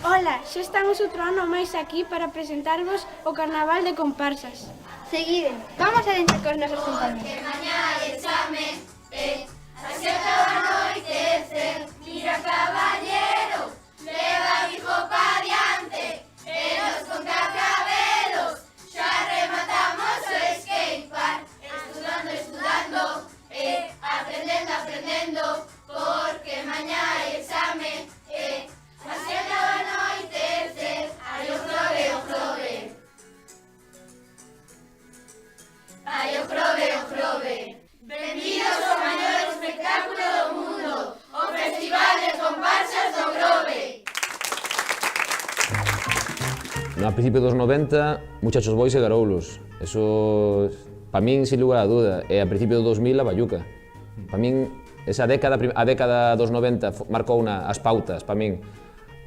Ola, xa estamos outro ano máis aquí para presentarvos o Carnaval de Comparsas. Seguiden, vamos adentro cos nosos compañeros. Que mañá hai exame, a seta da noite, mira caballero, leva hijo pa diante, nos con cascabelos, xa rematamos o skatepark, estudando, aprendendo, porque mañá hai exame, a seta da noite, ai o prove. Ai o prove. Benvidos ao maior espectáculo do mundo, o Festival de Comparsas do Grove. No, a principio dos 90, Muchachos Boys e Garoulos. Eso, pa min, sin lugar a dúda. E a principio do 2000, a Bayuca. Pa min, esa década, a década dos 90 marcou as pautas, pa min.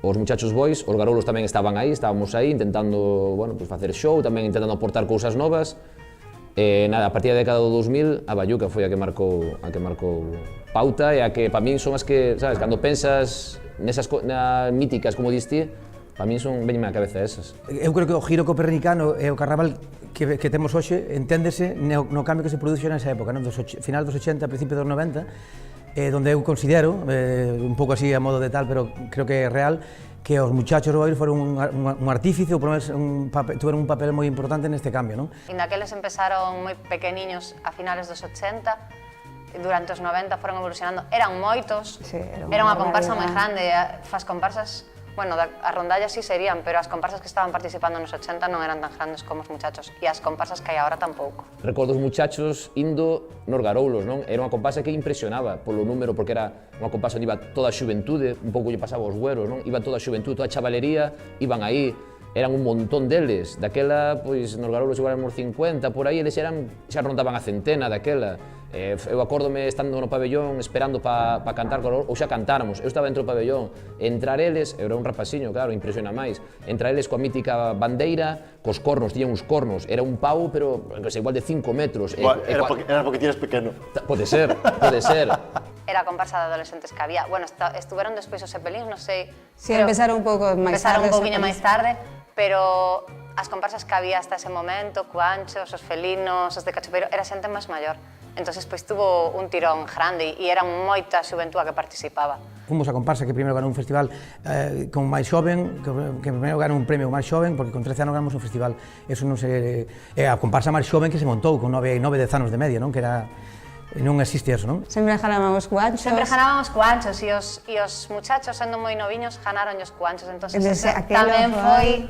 Os Muchachos Boys, os Garoulos tamén estaban aí, estábamos aí intentando, bueno, pues, facer show, tamén intentando aportar cousas novas. E nada, a partir da década do 2000, a Bayuca foi a que marcou pauta e a que, pa min, son as que, sabes, cando pensas nesas míticas, como dis ti, Para min son veñeme á cabeza esas. Eu creo que o giro copernicano e o carnaval que temos hoxe enténdese no cambio que se produxo nesa época, final dos 80, principio dos 90, donde eu considero, un pouco así a modo de tal, pero creo que é real, que os muchachos do baile foron un artífice ou tuveron un papel moi importante neste cambio, non? Indaqueles empezaron moi pequeniños a finales dos 80, durante os 90 foron evolucionando, eran moitos, era unha comparsa moi grande, as comparsas, bueno, as rondallas sí serían, pero as comparsas que estaban participando nos 80 non eran tan grandes como os muchachos, e as comparsas que hai agora tampouco. Recordo os muchachos indo nos garoulos, non? Era unha comparsa que impresionaba polo número, porque era unha comparsa onde iba toda a xuventude, un pouco lle pasaba aos güeros, non? Iba toda a xuventude, toda a chavalería, iban aí, eran un montón deles. Daquela, pois, nos garoulos igual éramos 50, por aí, eles xa rondaban a centena daquela. Eu acórdome estando no pabellón esperando para cantar, ou xa cantáramos, eu estaba dentro do pabellón, entrar eles, eu era un rapaciño, claro, impresiona máis, entrar eles coa mítica bandeira, cos cornos, tiñan uns cornos, era un pau, pero igual de 5 metros. Era porque tienes pequeno. Pode ser, pode ser. Era a comparsa de adolescentes que había. Bueno, estuveron despois os Zeppelins, non sei. Sí, empezaron un pouco máis tarde. Empezaron un pouquinho máis tarde, pero as comparsas que había hasta ese momento, Cuanchos, os Felinos, os de Cachopeiro, era xente máis maior. Entonces, pois, tuvo un tirón grande e era moita xuventude que participaba. Fomos a comparsa que primeiro ganou un festival con máis xoven, que primeiro ganou un premio máis xoven, porque con 13 anos ganamos un festival. Eso non se... É a comparsa máis xoven que se montou, con 9 10 anos de media, non? Que era... Non existe eso, non? Sempre ganaban os Cuanchos. Sempre ganaban os Cuanchos e os muchachos, sendo moi noviños, ganaron os Cuanchos. Entón, tamén foi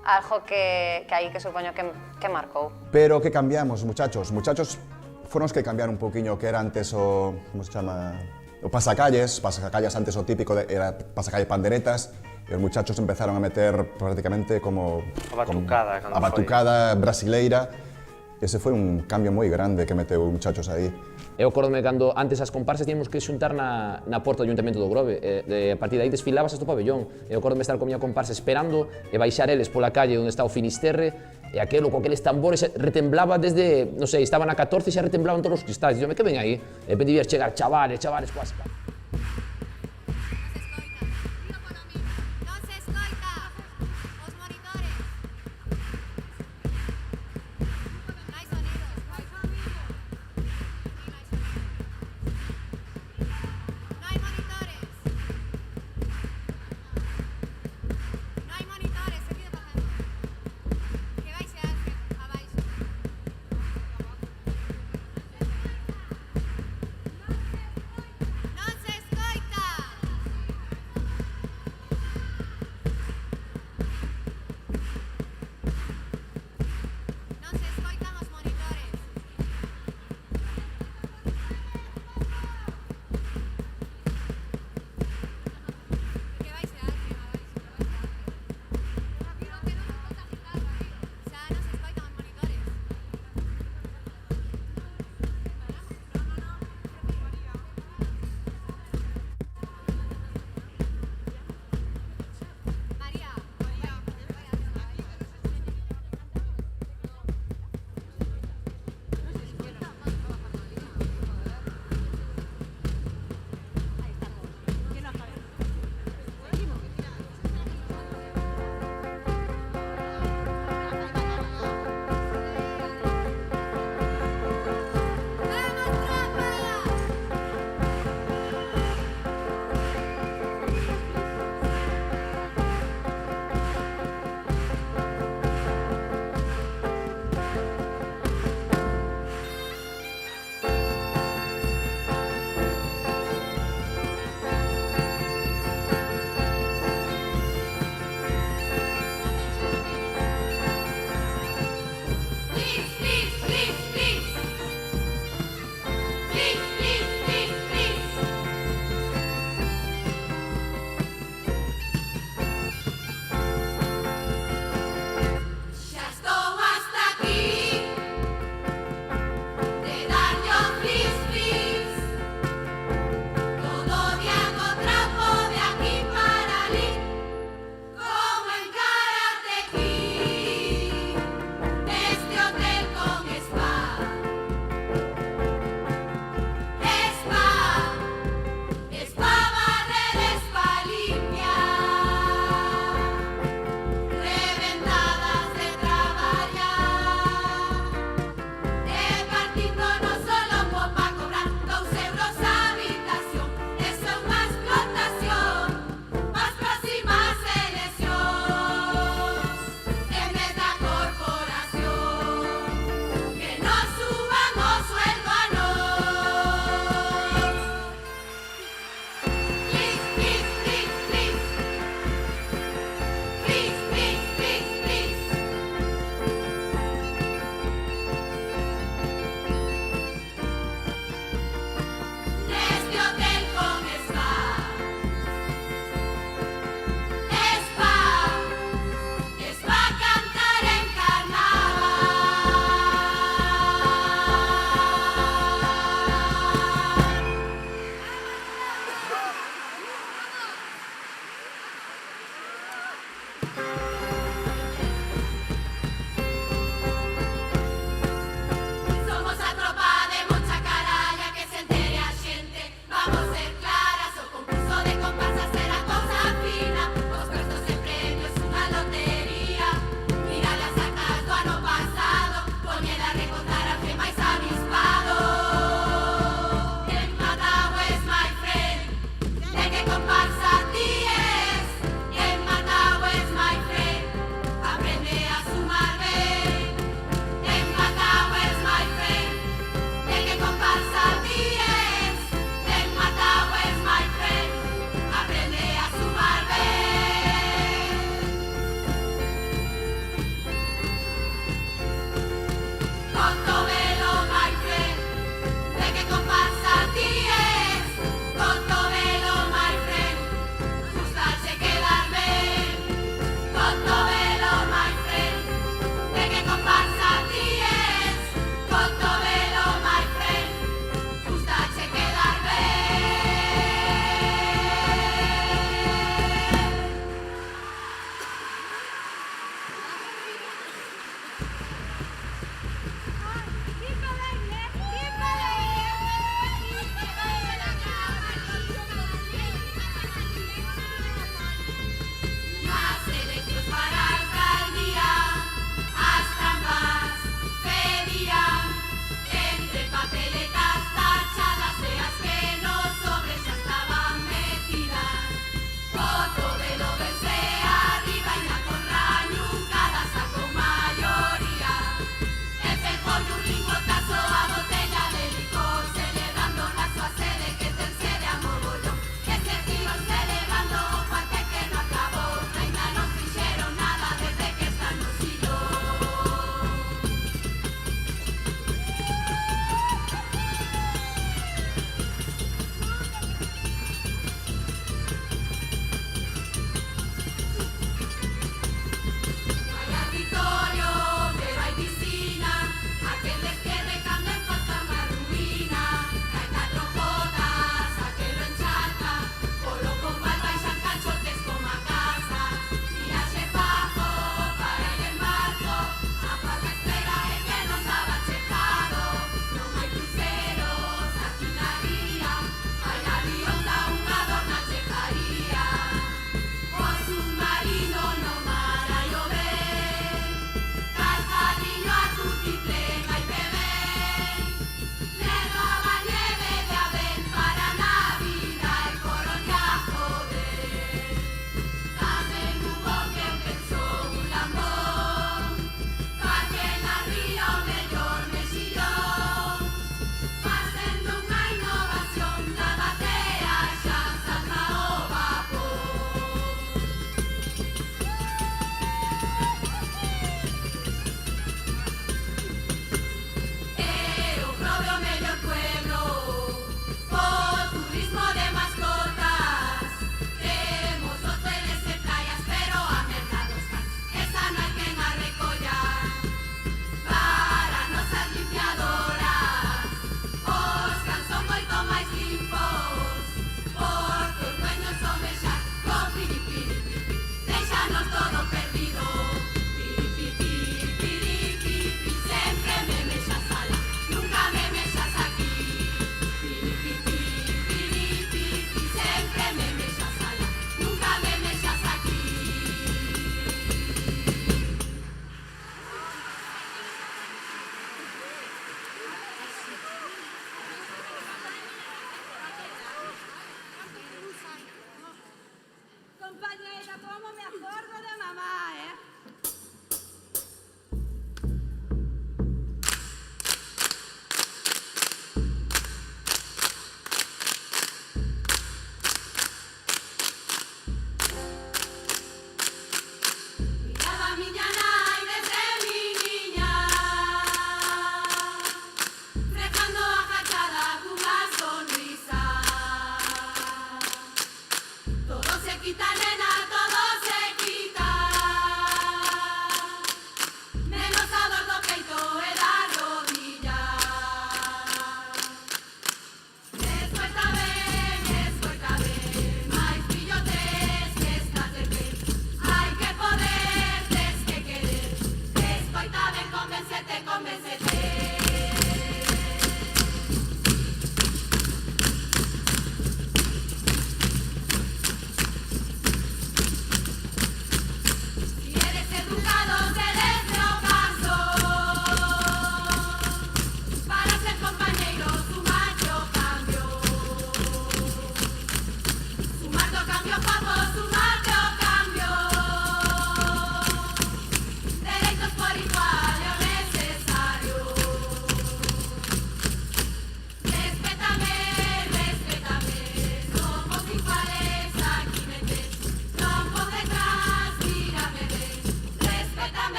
algo que aí que supoño que marcou. Pero que cambiamos, muchachos? Muchachos foron os que cambiaron un poquinho que era antes o... como se chama? O pasacalles antes o típico era pasacalle panderetas, e os muchachos empezaron a meter prácticamente como... A batucada brasileira. Ese foi un cambio moi grande que meteu os muchachos aí. Eu acordome cando antes as comparsas tíamos que xuntar na porta do Ayuntamento do Grove, a partir de aí desfilabas hasta o pabellón. Eu acordome estar con miña comparsa esperando e baixar eles pola calle onde está o Finisterre, e aquelo con aqueles tambores retemblaba desde, non sei, estaban a 14 e xa retemblaban todos os cristais. Dixome, que ven aí? E repente vías chegar chavales, coas... Este hotel con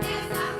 Esta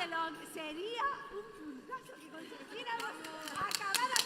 Castelón, sería un puntazo que conseguíramos acabar a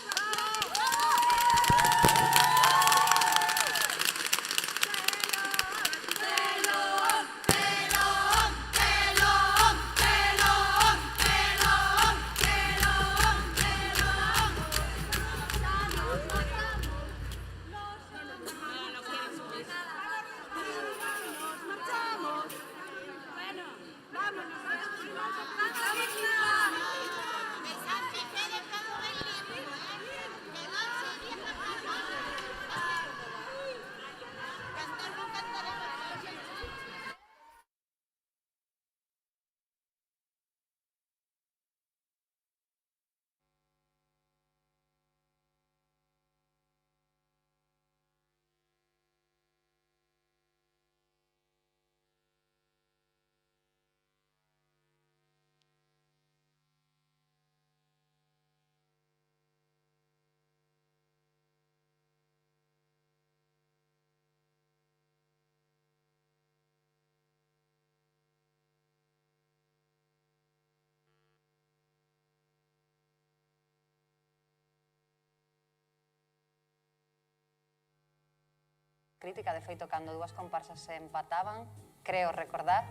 Crítica, de feito, cando dúas comparsas se empataban, creo recordar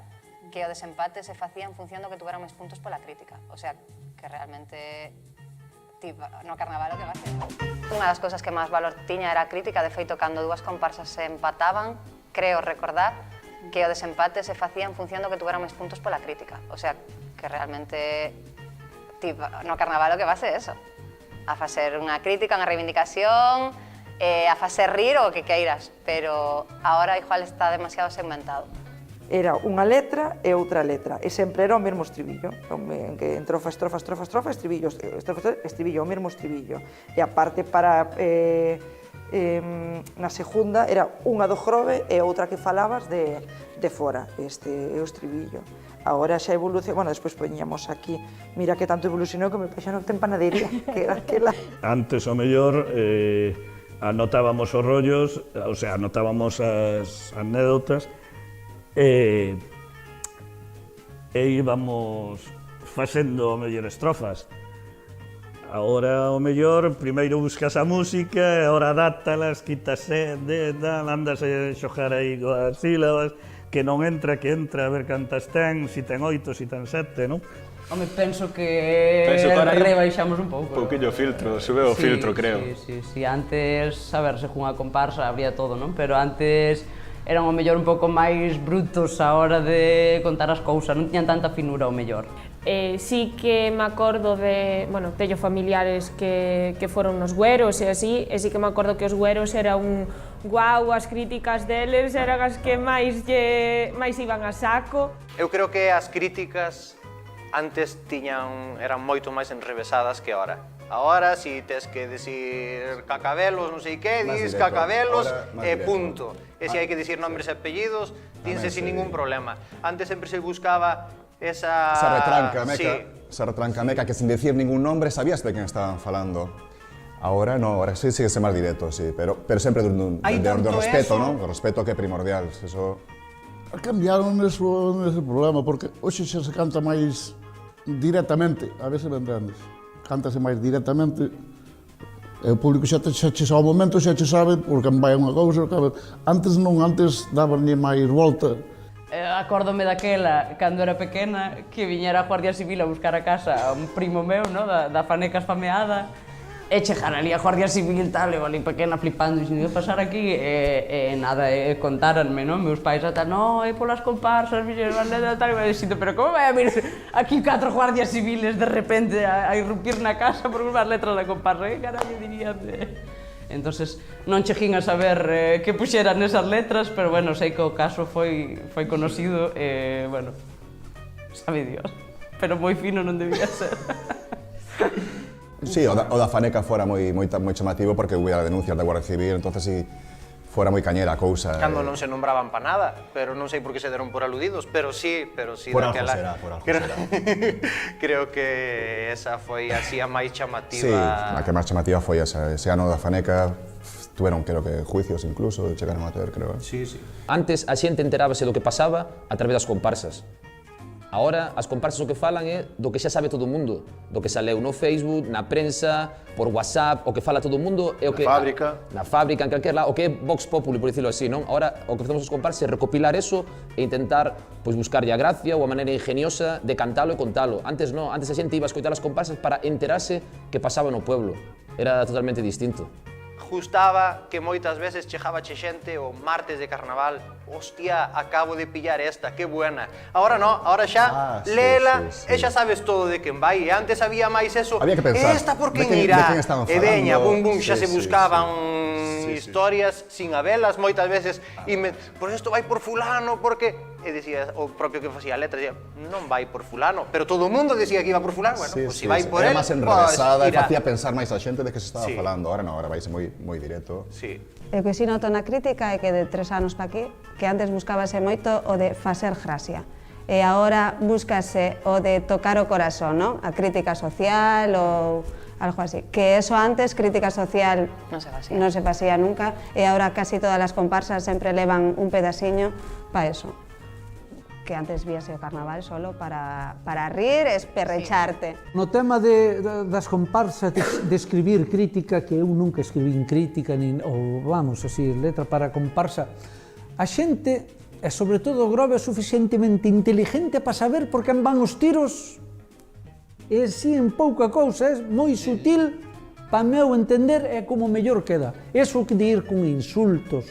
que o desempate se facía en función do que tuveran máis puntos pola crítica. O sea, que realmente no carnaval o que va a ser. Unha das cousas que máis valor tiña era a crítica, de feito, cando dúas comparsas se empataban, creo recordar que o desempate se facía en función do que tuveran máis puntos pola crítica. O sea, que realmente no carnaval o que va a ser eso. A facer unha crítica, unha reivindicación, a facer rir o que queiras, pero agora igual está demasiado segmentado. Era unha letra e outra letra, e sempre era o mesmo estribillo, en que entrofa, estrofa, estrofa, estrofa, estribillo, estrofa, estribillo, o mesmo estribillo. E a parte para na segunda era unha do grove e outra que falabas de fora, este é o estribillo. Agora xa evoluciona, bueno, despois poñíamos aquí, mira que tanto evolucionou que me paixaron que ten panadería, que era aquela. Antes, o mellor, anotábamos os rollos, o sea, anotábamos as anécdotas e íbamos facendo o mellor estrofas. Agora, o mellor, primeiro buscas a música, e ahora adáptalas, quítase, andas a xogar aí coas sílabas, que non entra, que entra, a ver cantas ten, si ten 8, si ten 7, non? Home, penso que rebaixamos un pouco. Un pouquinho filtro, subeu o filtro, creo. Sí, antes, a ver, según a comparsa, habría todo, non? Pero antes eran o mellor un pouco máis brutos a hora de contar as cousas, non tiñan tanta finura o mellor. Sí que me acordo de, bueno, teño familiares que foron nos güeros e así, e sí que me acordo que os güeros era un guau, as críticas deles eran as que máis iban a saco. Eu creo que as críticas antes eran moito máis enrevesadas que ahora. Ahora, si tes que decir cacabelos, non sei que, dis cacabelos e punto. E se hai que dicir nombres e apellidos, dinse sin ningún problema. Antes sempre se buscaba esa retranca meca, que sin decir ningún nombre sabías de quen estaban falando. Ahora no, ahora sí sigue ser máis directo, sí, pero sempre de respeto, non? O respeto que é primordial, eso... Cambiaron ese problema, porque hoxe xa se canta máis directamente, a ver se me entendes. Cántase máis directamente, e o público xa ao momento xa che sabe, porque vai unha cousa, antes non, antes daban ni máis volta. Acórdome daquela, cando era pequena, que viñera a Guardia Civil a buscar a casa a un primo meu, da faneca esfameada, e chegar ali a Guardia Civil tal, eu ali pequena flipando, e que pasar aquí, e nada, contáranme, meus pais ata, é polas comparsas, tal, e dixito, pero como vai a vir aquí 4 guardias civiles de repente a irrumpir na casa por unhas letras da comparsa, que carallo dirían de... Entonces, non cheguín a saber que puxeran esas letras, pero bueno, sei que o caso foi conocido e, bueno, sabe Dios, pero moi fino non debía ser. Sí, o da faneca fora moi chamativo porque hubiera denuncias da Guardia Civil, entonces si fora moi cañera a cousa. Cando non se nombraban pa nada, pero non sei por que se deron por aludidos, pero sí por algo será, por algo será. Creo que esa foi así a máis chamativa. Sí, a que máis chamativa foi ese ano da faneca, tuveron, creo que, juicios incluso, chegaron a ter, creo. Sí. Antes a xente enterábase do que pasaba a través das comparsas. Ahora, as comparsas o que falan é do que xa sabe todo o mundo, do que saleu no Facebook, na prensa, por WhatsApp, o que fala todo o mundo é o que... Na fábrica, en calquer lado, o que é Vox Populi, por dicirlo así, non? Ahora, o que facemos as comparsas é recopilar eso e intentar, pois, buscarlle a gracia ou a maneira ingeniosa de cantalo e contalo. Antes non, antes a xente iba a escoitar as comparsas para enterarse que pasaba no pueblo. Era totalmente distinto. Gustaba que moitas veces chegaba xente o martes de carnaval, hostia, acabo de pillar esta, que buena. Ahora no, ahora xa léela e xa sabes todo de quen vai. E antes había máis eso, había que pensar, esta por quen irá, e veña, bum bum, xa se buscaban historias sin habelas moitas veces, e por isto vai por fulano, porque... E dicía, o propio que facía a letra, dicía, non vai por fulano, pero todo o mundo decía que iba por fulano, bueno, pues si vai por él, era máis enrevesada e facía pensar máis a xente de que se estaba falando. Ahora non, ahora vais moi directo. Sí. O que si noto na crítica é que de 3 anos pa aquí, que antes buscábase moito o de facer gracia. E agora búscase o de tocar o corazón, non? A crítica social ou algo así. Que eso antes, crítica social, non se facía nunca, e agora casi todas as comparsas sempre levan un pedaciño pa eso. Que antes víase o carnaval solo para rir e esperrecharte. No tema das comparsas, de escribir crítica, que eu nunca escribín crítica, ou vamos, así, letra para comparsa, a xente, e sobre todo o Grove, é suficientemente inteligente para saber por quen van os tiros, e así en pouca cousa, é moi sutil, para meu entender, é como mellor queda. Eso que de ir con insultos,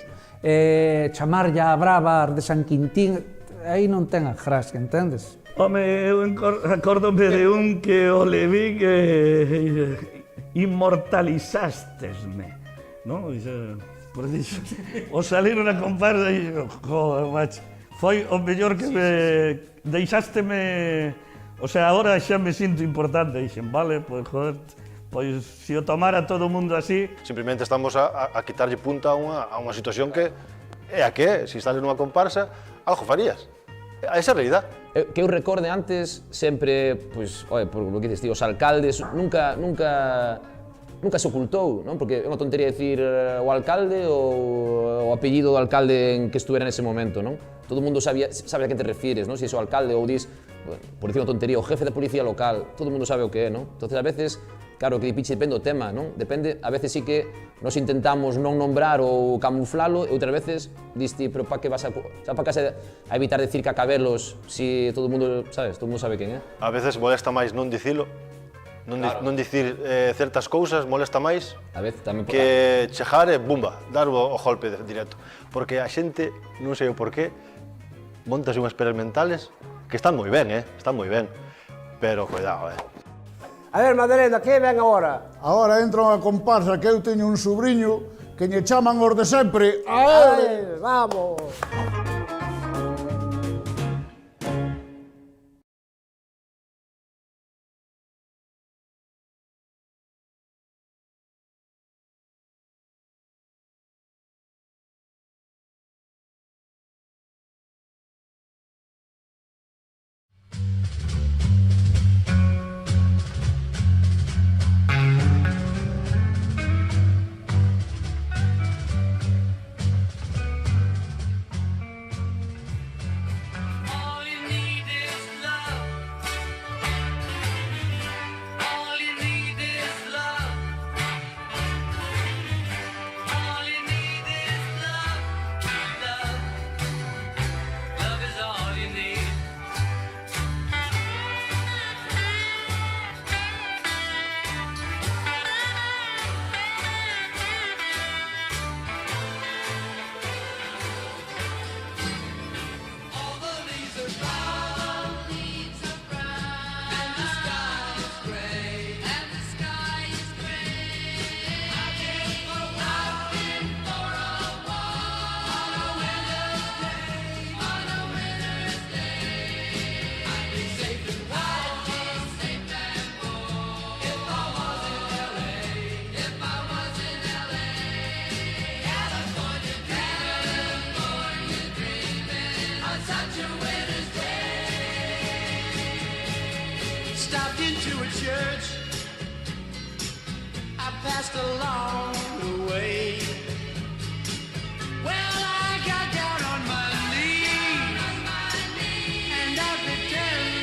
chamarlle a brava de San Quintín, aí non ten a gracia, entendes? Home, eu acórdome de un que o leví que inmortalizastesme, non? Por dixo, o salir na comparsa e, joder, macho, foi o mellor que me deixásteme, o sea, agora xa me sinto importante, dixen, vale, pois, joder, pois, se o tomara todo o mundo así... Simplemente estamos a quitarlle punta a unha situación que é a que, se estás nunha comparsa, algo farías. A esa realidad. Que eu recorde antes, sempre, pois, por lo que dices, os alcaldes, nunca se ocultou, non? Porque é unha tontería decir o alcalde ou o apellido do alcalde en que estuvera nese momento, non? Todo o mundo sabe a que te refires, non? Se é o alcalde ou dis, por dicir unha tontería, o jefe da policía local, todo o mundo sabe o que é, non? Entonces, a veces, claro, que dipiche depende do tema, non? Depende, a veces sí que nos intentamos non nombrar ou camuflalo, e outras veces diste, pero para que vas a casa a evitar decir cacabelos si todo o mundo, sabes, todo o mundo sabe quen é? A veces molesta máis non dicilo, non dicir certas cousas, molesta máis que chegar e bumba, dar o golpe directo. Porque a xente, non sei o porqué, montase unhas peras mentales que están moi ben, están moi ben, pero cuidado, A ver, Madalena, que ven agora? Agora entra unha comparsa que eu teño un sobrinho que lle chaman os de sempre. Ai, vamos! Stopped into a church, I passed along the way. Well, I got down on my knees, and I pretended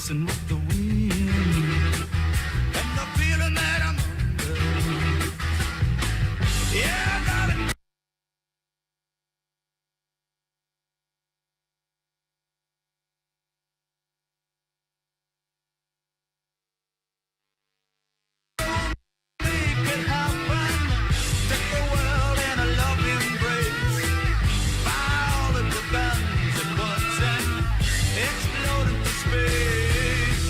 dancing with the wind, and the feeling that I'm under. Yeah, I got it. Explode into space.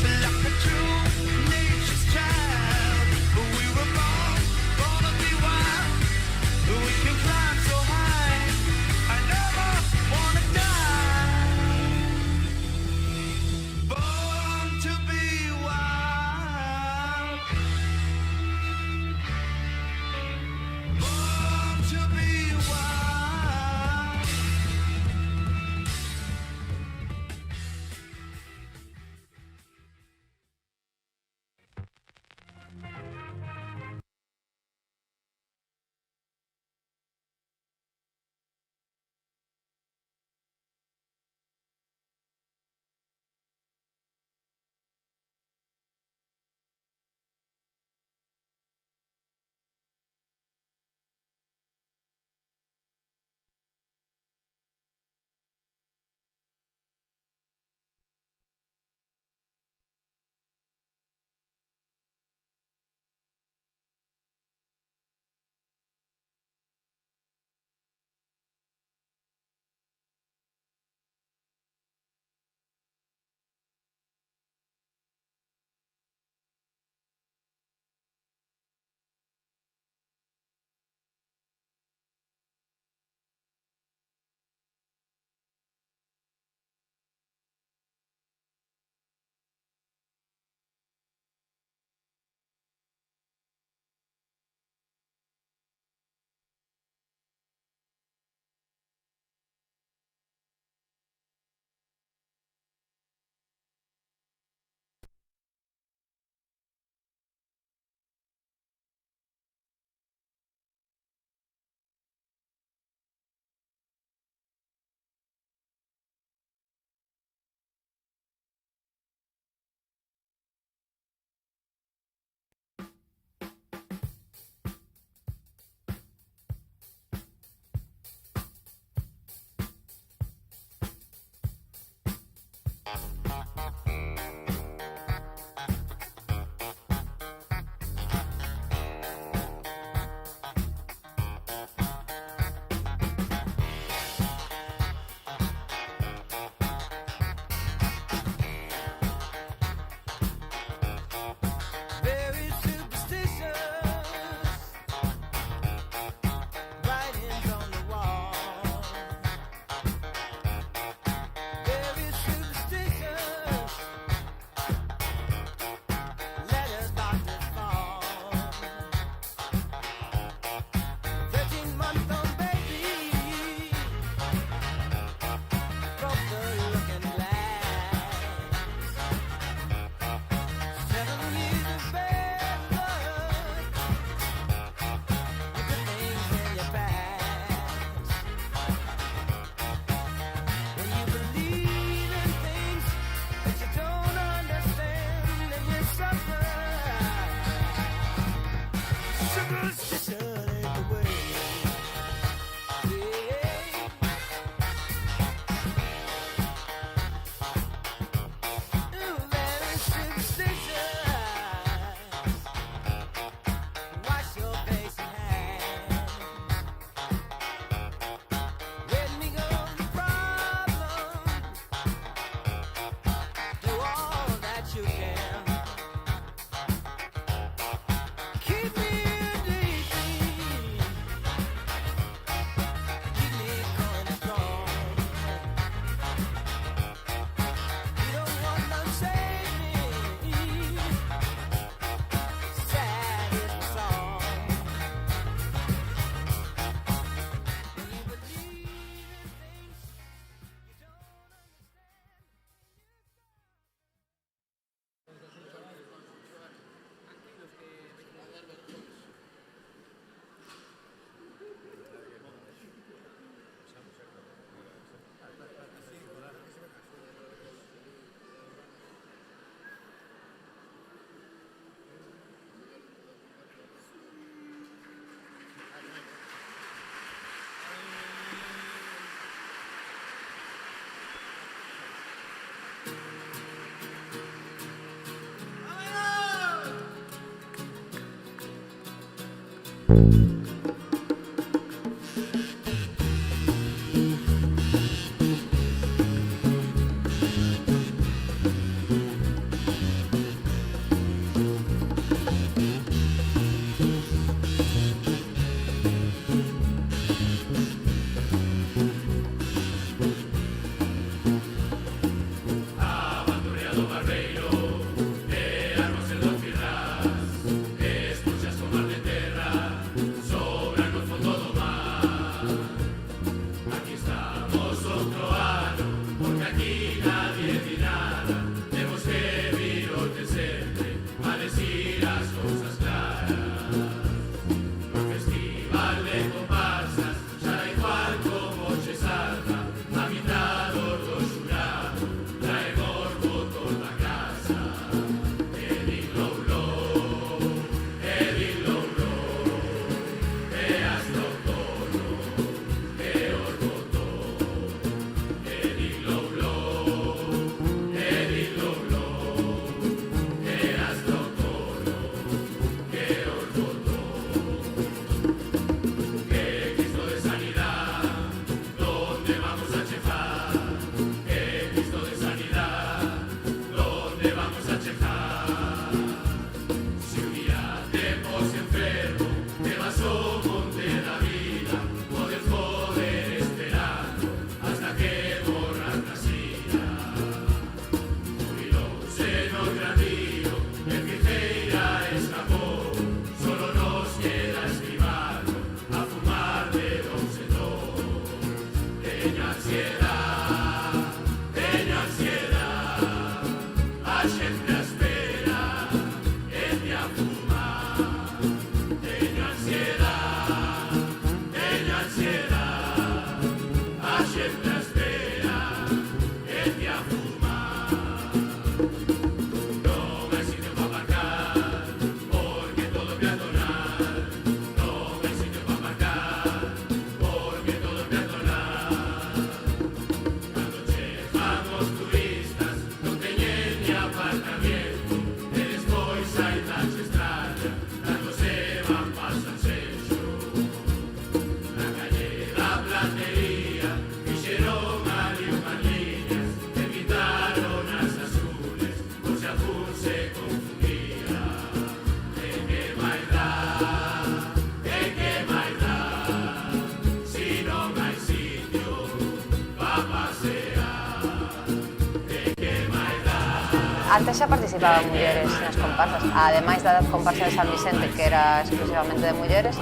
Antes xa participaban mulleres nas comparsas, ademais da comparsa de San Vicente, que era exclusivamente de mulleres,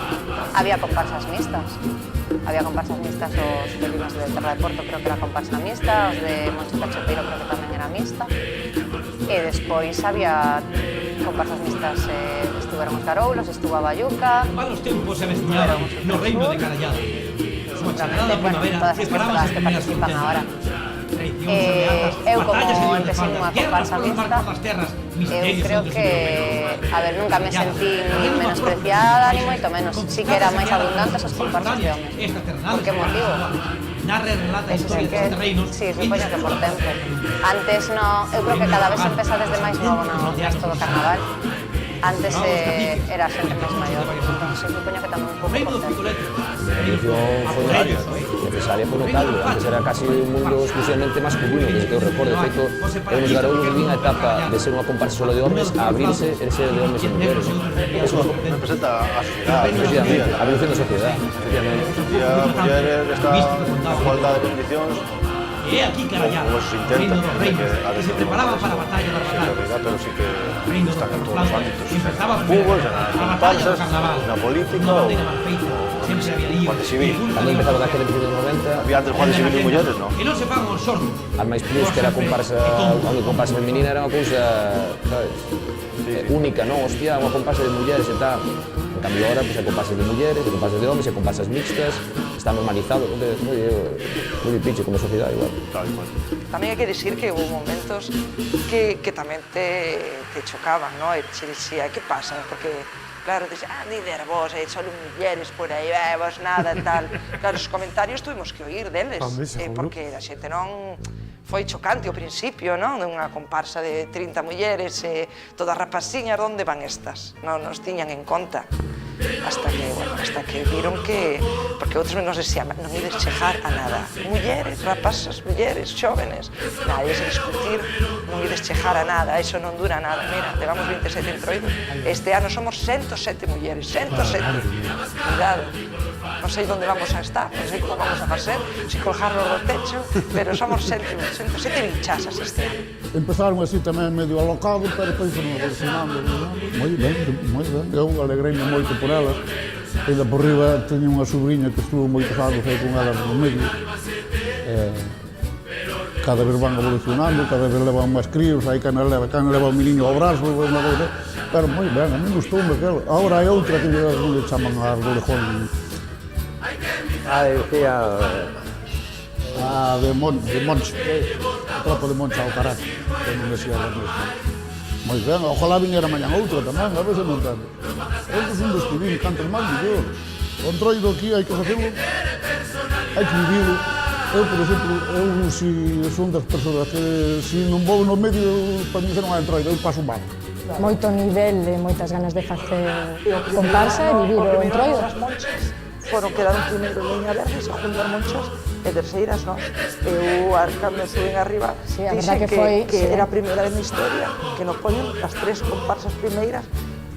había comparsas mixtas. Había comparsas mixtas, os vecinos de Terra de Porto creo que era comparsa mixta, os de Moncho Cachopeiro creo que tamén era mixta, e despois había comparsas mixtas, estiveron os Garoulos, estuvo a Bayuca, Van os tempos se avecinaban no reino de Carallada. Súa chamarada primavera preparábase que participan agora. Eu como empecé nunha comparsa mixta, eu creo que, a ver, nunca me sentí ni menospreciada, ni moito menos. Sí que eran máis abundantes as comparsas de homes. Por que motivo? Eso sí que, sí, supoño que por tempo. Antes no, eu creo que cada vez empeza desde máis novo no resto do carnaval. Antes era xente máis maior, entón supoño que tamén un pouco por tempo. La evolución foi notable, necesaria foi notable. Antes era casi un mundo exclusivamente masculino, desde que eu recordo. De feito, eu nos Garoulos vivín a etapa de ser unha comparsa solo de homes a abrirse e ser de homes e mulleres. Representa a sociedade. Efectivamente, a evolución da sociedade. Efectivamente. A muller está a igualdade de condicións. E aquí Carallada, reino dos reinos, que se preparaba para a batalla das batallas. Pero sí que reino dos flautas, que empezaba a batalla do carnaval, na política, unha bandeira mal feita, sempre había lío. Guardia Civil. Tamén empezaba daquele principio dos 90. Había antes Guardia Civil e mulleres, non? E non se pagan os sordos. Al máis plus que era comparsa, a única comparsa feminina era unha cousa, sabes, única, non? Hostia, unha comparsa de mulleres e tal. En cambio, ahora, pues, hai comparsas de mulleres, hai comparsas de homes, hai comparsas mixtas, está normalizado, moi pinche como sociedade igual. Tamén hai que dicir que houve momentos que tamén te chocaban, non? E che dicía, que pasa? Porque, claro, dices, líder, vos, solo mulleres por aí, vos nada, tal. Claro, os comentarios tuvimos que oír deles, porque a xente non... Foi chocante ao principio, non? Unha comparsa de 30 mulleres, todas rapaciñas, onde van estas? Non nos tiñan en conta. hasta que viron que, porque outros nos decían, non ides chegar a nada, mulleres, rapazas, mulleres, xóvenes, nada, ides a discutir, non ides chegar a nada, iso non dura nada, mira, levamos 27 entroidos, este ano somos 107 mulleres, 107, cuidado, non sei onde vamos a estar, non sei como vamos a facer, se colgarnos do techo, pero somos 107 bichasas este ano. Empezaron así tamén medio alocados, pero depois foron evolucionando. Moi ben, eu alegrei-me moito por elas. E da por riba teña unha sobrinha que estuvo moitos anos aí con elas no medio. Cada vez van evolucionando, cada vez levan máis críos, aí can leva o miliño ao brazo, pero moi ben, a mí gustoume aquel. Agora hai outra que le chaman a Arbolejón. Decía... de Moncho, o tropo de Moncho ao Carate, que non decía a mesma. Moi ben, ojalá viñera mañan outra tamén, a ver se non entende. Estes son dos que viven, cantan mal mellor. O entroido aquí hai que facelo, hai que vivilo. Eu, por exemplo, son das persoas que se non vou no medio, para mí non hai entroido, eu paso mal. Moito nivel e moitas ganas de facer comparsa e vivir o entroido. Quedaron primeiro en liña verde, segundas Monchas e terceiras nós. Eu, cando suben arriba, dixen que era a primeira vez na historia que nos poñen as tres comparsas primeiras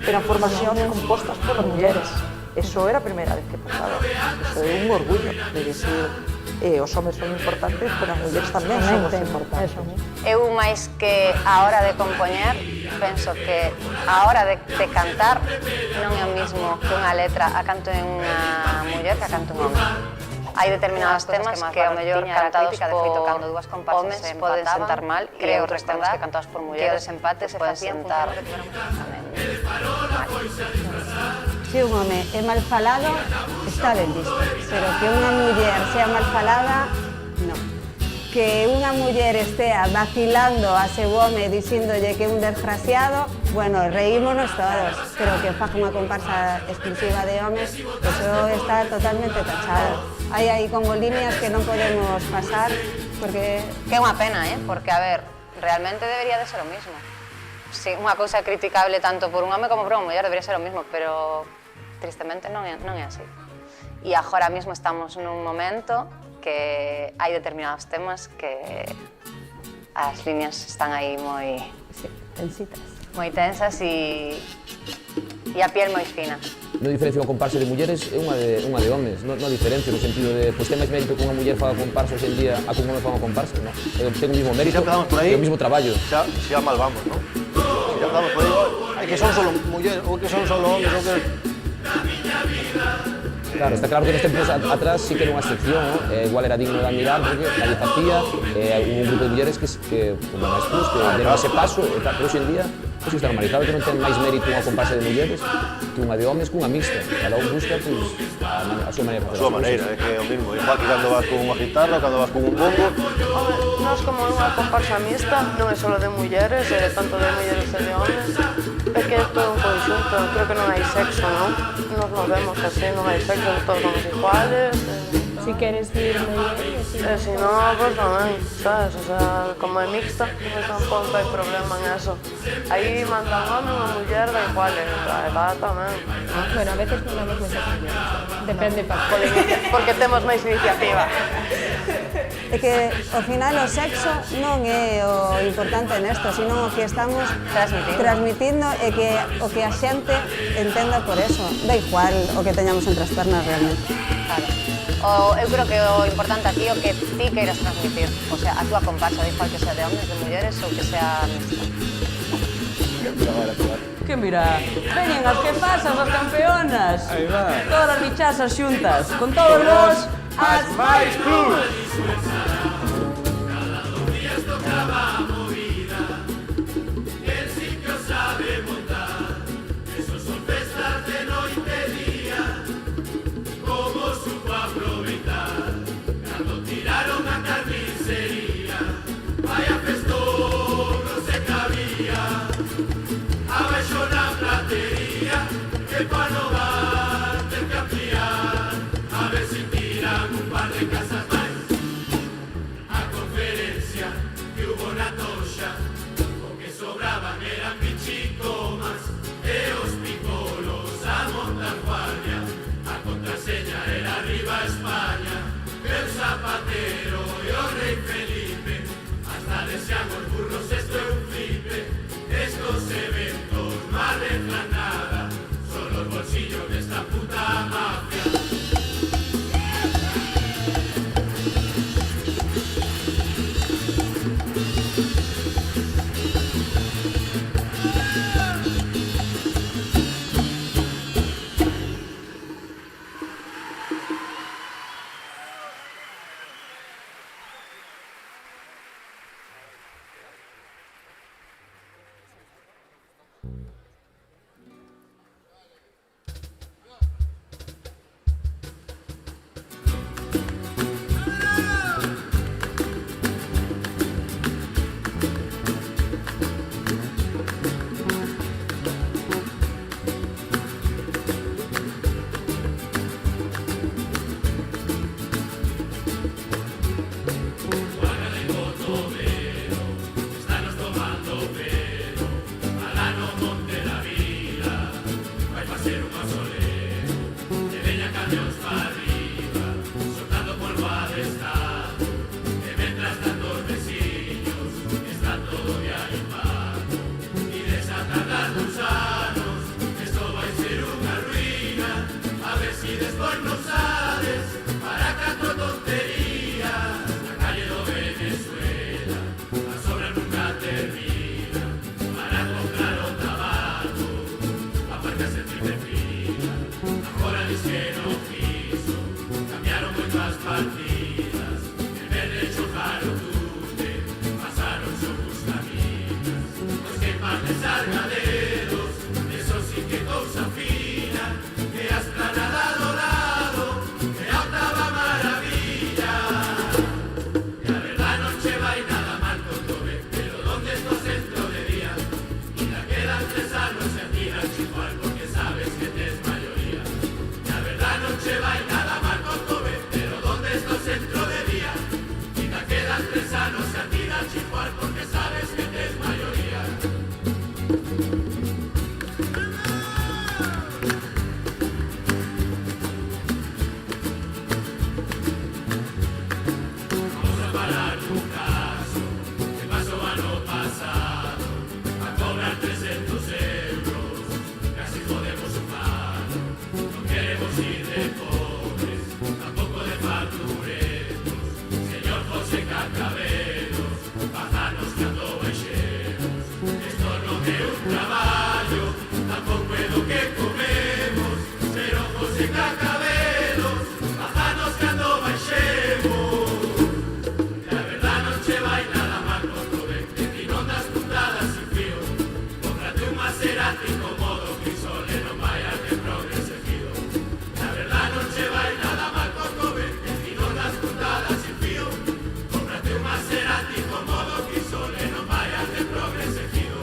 eran formacións compostas por mulleres. Eso era a primeira vez que pasaba. Eso é un orgullo de decir os homes son importantes, pero as mulleres tamén somos importantes. Eu, máis que a hora de compoñer, penso que a hora de cantar non é o mismo que unha letra a canto en unha muller que a canto un home. Hai determinados temas que ao mellor cantados por homes poden sentar mal, e outros temas que cantados por mulleres empates se poden sentar mal. Se un home é mal falado, está ben visto, pero que unha muller sea mal falada, non. Que unha muller estea vacilando a seu home dicíndolle que é un desgraciado, bueno, reímonos todos, pero que faga unha comparsa exclusiva de homes, eso está totalmente tachado. Hai aí como líneas que non podemos pasar, porque... Que é unha pena, porque, a ver, realmente debería de ser o mismo. Si unha cousa é criticable tanto por un home como por unha muller, debería ser o mismo, pero tristemente non é así. E agora mesmo estamos nun momento que hai determinados temas que as líneas están aí moi tensitas, moi tensas e a piel moi fina. Non diferencia unha comparsa de mulleres é unha de homes, non diferencia no sentido de pois ten máis mérito que unha muller faga comparsa hoxe en día a que un home faga comparsa, non? Ten o mismo mérito e o mismo traballo. Xa mal vamos, non? Xa estamos por aí, que son solo mulleres ou que son solo homes ou que... Claro, está claro que nos tempos atrás sí que era unha excepción, igual era digno de admirar porque nadie facía, un grupo de mulleres que como máis plus, que deron ese paso, pero hoxe en día pois está normalizado que non ten máis mérito unha comparsa de mulleres que unha de homes cunha mixta, cada un busca a súa maneira de facer. A súa maneira, é que é o mismo, igual que cando vas con unha guitarra, cando vas con un bombo. Nós como unha comparsa mixta non é só de mulleres, é tanto de mulleres e de homes, é que é todo un conxunto, creo que non hai sexo, non? Nos movemos así, non hai sexo, todos somos iguales. Si queres vir mulleres, si non, pues tamén, sabes? O sea, como é mixta, pues tampouco hai problema en eso. Aí manda un home, unha muller, da igual, a edad tamén. Bueno, a veces non damos máis actividades, depende porque temos máis iniciativa. É que, ao final, o sexo non é o importante nesto, sino o que estamos transmitindo e que o que a xente entenda por eso. Da igual o que teñamos entre as pernas, realmente. Eu creo que o importante aquí é o que ti queiras transmitir. O sea, a túa comparsa, da igual que sea de homes, de mulleres ou que sea mixta. Que mira, veñen as que pasas, as campeonas. Aí va. Todas as bichasas xuntas, con todos los... As máis plus. Sobraban eran bichicomas, e os picolos a montar esa no se tira a chifar porque sabes que es mayoría. Vamos a parar un caso, que pasó ano pasado, a cobrar 300 euros, casi podemos sumar. No queremos ir de pobres, tampoco de factureros. Señor José Cacabelos, bajanos que ando baixemos. Esto no é un traballo, tampouco é do que comemos. Señor José Cacabelos, bajanos que ando baixemos. La verdad non che vai nada mal cuando vente, ti non das puntadas sin fío. Cómprate un Maserati cómodo, que sole non vai a ter progreso seguido. La verdad non che vai nada mal cuando vente, ti non das puntadas sin fío. Cómprate un Maserati cómodo, que sole non vai a ter progreso seguido.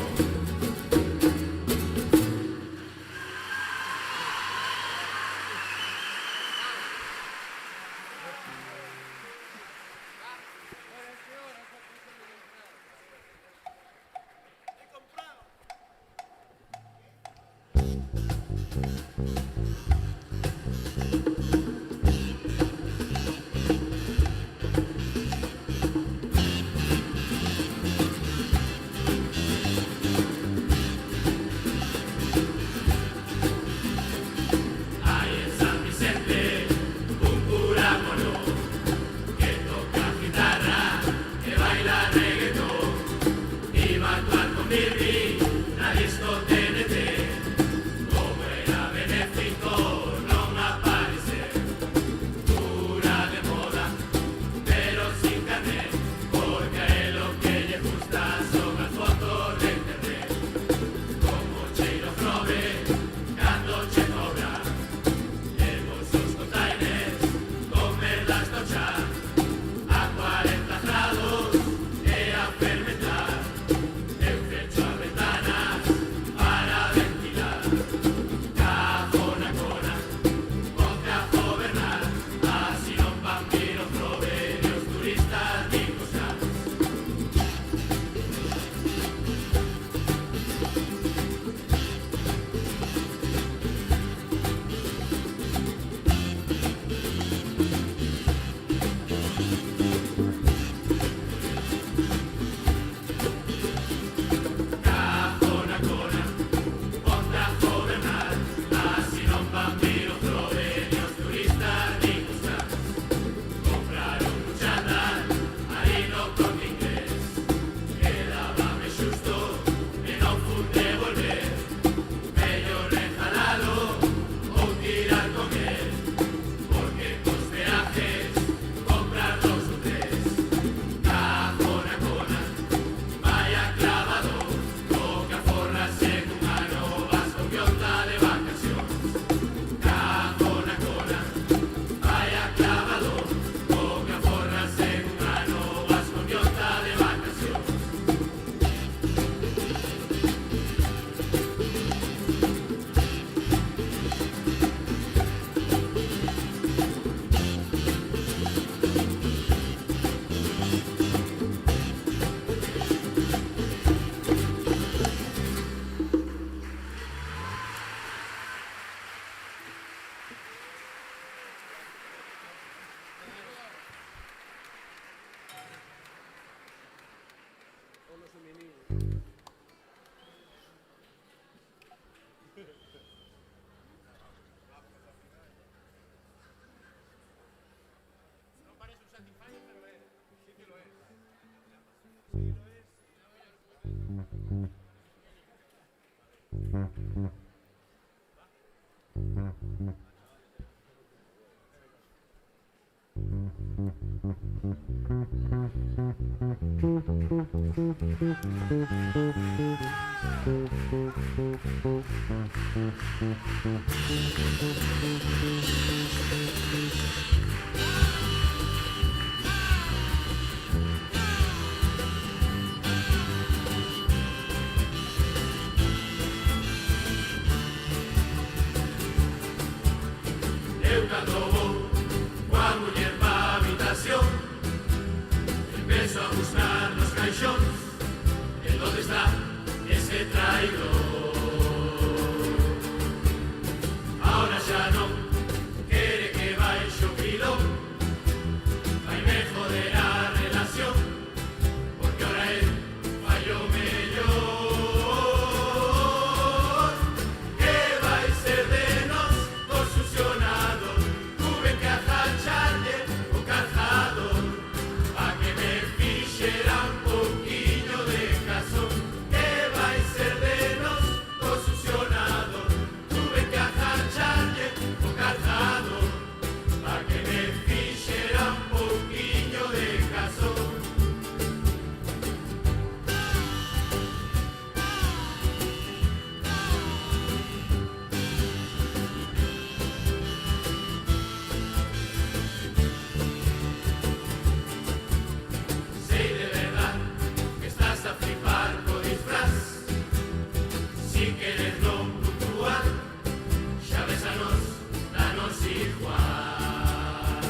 Hay en San Vicente un cura mono que toca guitarra, que baila reggaetón y va a actuar con Birri, la disco TNT. Como era benéfico non aparecer, cura de moda pero sin carnet, porque a él lo que le gusta son las fotos de internet. Como cheiro frove, cando che cobra, levou sus containers con merdas do chan, a 40 grados e a fermentar. Eu fecho as ventanas para ventilar. Cajona cona, ponte a gobernar, así non van vir os provenios turistas nin os cans. Cajona cona, ponte a gobernar, así non van vir os provenios turistas nin os cans. Compraron un chandal, aí no Corte Inglés, quedábame xusto e non fun devolver. Mellor regalalo ou tirar con él, porque cos peajes comprar 2 ou 3. Cajona cona, vaya clavado, toca forras en un ano, vas con guionta de vacacións. Cajona cona, vaya clavado, toca forras en un ano, vas con guionta de vacacións. Eu cando vou coa muller pa habitación, empiezo a buscar los caixóns, en dónde está ese traidor. Ahora xa non quere que baixo o pilón, vai me joder a relación, porque ahora él fallo mellor. Que vai ser de nós dos succionados, tuve que agacharlle o calzador, pa que me fixera un pouquiño de caso. Que vai ser de nós dos succionados, tuve que agacharlle o calzador, pa que me fixera un pouquiño de caso. Sei de verdad que estás a flipar co disfraz, si queres non fluctuar, xa ves a nos, danos igual.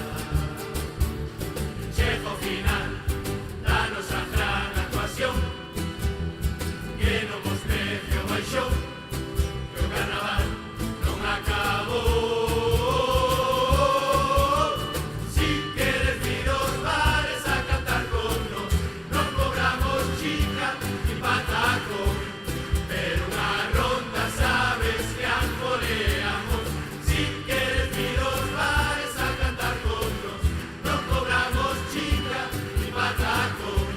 Chego final, danos a gran actuación, que non vos prece o baixón, que o carnaval non acabou. Si queres vir aos bares a cantar con nos, non cobramos chica ni patacón, pero unha ronda sabes que ancoreamos. Si queres vir aos bares a cantar con nos, non cobramos chica ni patacón,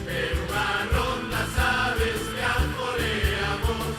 pero unha ronda sabes que ancoreamos.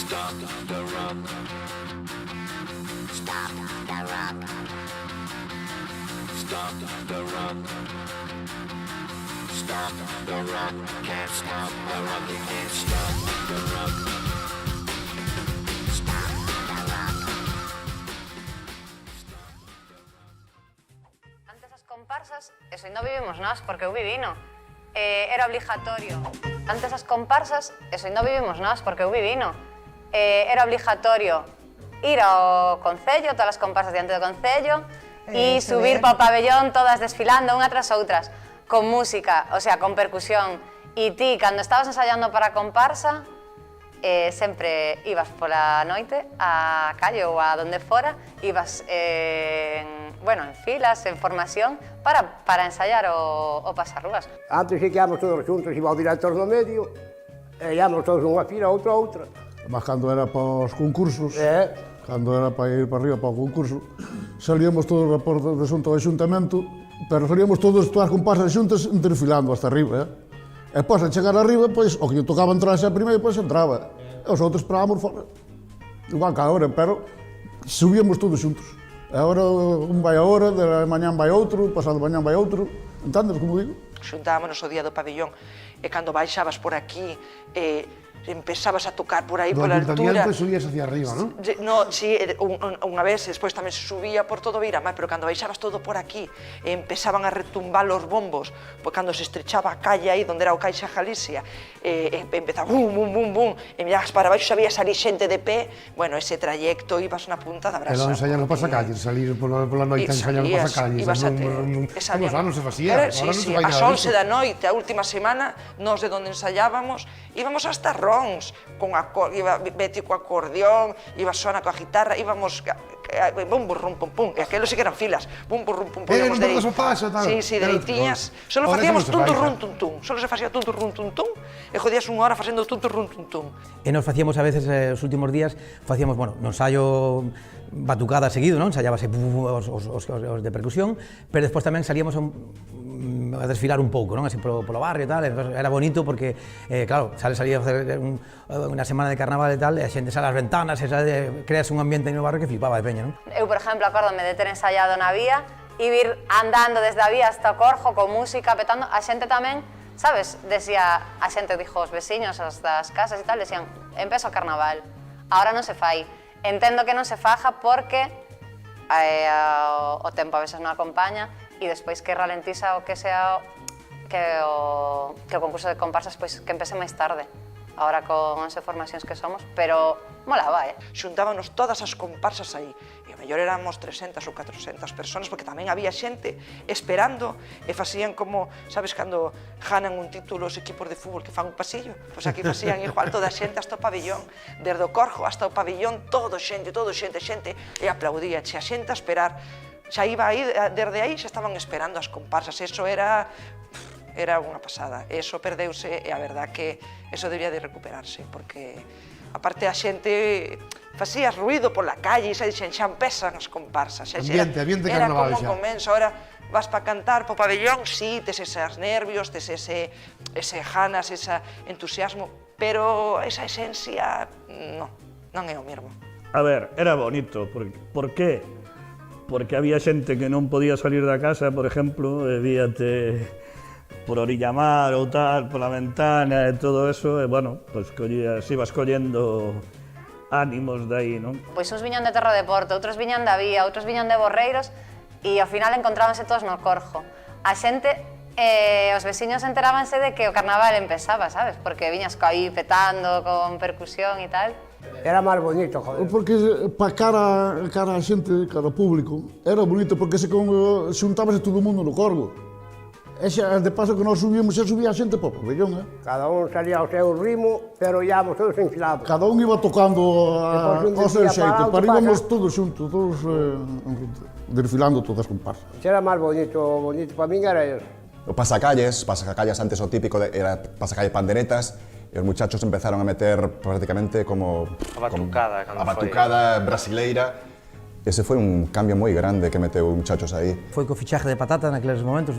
Stop the rock. Stop the rock. Stop the rock. Stop the rock. Can't stop the rock. You can't stop the rock. Stop the rock. Antes as comparsas, eso no vivimos nós, porque eu vivino. Era obligatorio. Antes as comparsas, eso no vivimos nós, porque eu vivino. Era obligatorio ir ao concello, todas as comparsas diante do concello, e subir para o pabellón todas desfilando unha tras outras, con música, o sea, con percusión. E ti, cando estabas ensayando para a comparsa, sempre ibas pola noite á calle ou a donde fora, ibas en filas, en formación, para ensayar o pasarrúas. Antes que íamos todos juntos, iba o director no medio, e íamos todos unha fila, outra. Mas cando era para os concursos, cando era para ir para arriba para o concurso, salíamos todos de xunto ao xuntamento, pero salíamos todos todas as comparsas xuntas interfilando hasta arriba. E pois, a chegar arriba, pois, o que lle tocaba entrar xa primeiro, pois entraba. E os outros esperábamos fora. Igual que agora, pero subíamos todos xuntos. E agora un vai a hora, de mañán vai outro, pasado mañán vai outro. Entendes como digo? Xuntámonos o día do pabellón e cando baixabas por aquí, empezabas a tocar por aí pola altura. Do ayuntamiento subías hacia arriba, non? No, sí, unha vez, despois tamén se subía por todo Viramar, pero cando baixabas todo por aquí, empezaban a retumbar os bombos, pois cando se estrechaba a calle aí, onde era o Caixa Galicia, empezaba bum, bum, bum, bum, e mirabas para baixo, sabías salir xente de pé, bueno, ese trayecto, ibas na punta da brasa. E logo ensayar no pasacalles, salir pola noite a ensayar no pasacalles. Nos anos se facía, agora non se vai nada disso. Ás 11 da noite, a última semana, nós de onde ensayábamos, íbamos hasta Rons, iba Betty co acordeón, iba Sona coa guitarra, íbamos bum, bum, pum, pum, e aqueles sí que eran filas, bum, bum, pum, pum, non perdas o paso, tal. Sí, dereitiñas, solo facíamos tum, tum, tum, tum, solo se facía tum, tum, tum, tum, e jodías unha hora facendo tum, tum, tum, tum. E nos facíamos a veces, os últimos días, facíamos, bueno, no ensayo batucada seguido, non? Ensayábase os de percusión, pero despois tamén salíamos a desfilar un pouco, non? Así polo barrio e tal, era bonito porque, claro, salía a facer unha semana de carnaval e tal, e a xente sale ás ventanas, creas un ambiente no barrio que flipaba de peña, non? Eu, por exemplo, acórdome de ter ensayado na vía e vir andando desde a vía hasta o Corjo con música petando, a xente tamén, sabes, decía, a xente dixo os veciños, as das casas e tal, decían, empeza o carnaval, ahora non se fai. Entendo que non se faja porque o tempo a veces non acompaña e despois que ralentiza o que sea que o concurso de comparsas pois que empece máis tarde. Ahora con 11 formacións que somos, pero molaba, Xuntábanos todas as comparsas aí, e a mellor éramos 300 ou 400 personas, porque tamén había xente esperando, e facían como, sabes, cando ganan un título os equipos de fútbol que fan un pasillo? Pois aquí facían igual toda a xente hasta o pabillón, desde o Corjo hasta o pabillón, todo xente, e aplaudía, a xente a esperar. Xa iba aí, desde aí xa estaban esperando as comparsas, eso era unha pasada, eso perdeuse e a verdad que eso debería de recuperarse, porque aparte a xente facía ruido pola calle e xa dixen xa empezan as comparsas, ambiente era carnaval como xa. comenzo, ahora vas para cantar po pabellón, sí, tes eses nervios, tes ese ganas, ese entusiasmo, pero esa esencia non é o mesmo. A ver, era bonito, por qué? Porque había xente que non podía salir da casa, por exemplo, e víate por orilla mar ou tal, pola ventana e todo eso, e bueno, pois ibas collendo ánimos de aí, non? Pois uns viñan de Terra de Porto, outros viñan da Vía, outros viñan de Borreiros e ao final encontrábanse todos no Corjo. A xente, os veciños enterábanse de que o carnaval empezaba, sabes? Porque viñas aí petando con percusión e tal. Era máis bonito, joder. Porque para cara a xente, cara ao público, era bonito porque se xuntábase todo o mundo no Corgo. E xa, de paso que nós subíamos, xa subía a xente para o pabellón, Cada un salía ao seu ritmo, pero íamos todos enfilados. Cada un iba tocando ao seu xeito, pero íbamos todos xuntos, todos desfilando todas as comparsas. Era máis bonito para min era eso. O pasacalles antes o típico era pasacalle panderetas, e os muchachos empezaron a meter prácticamente como a batucada brasileira. Ese foi un cambio moi grande que meteu os muchachos aí. Foi co fichaje de Patata naqueles momentos,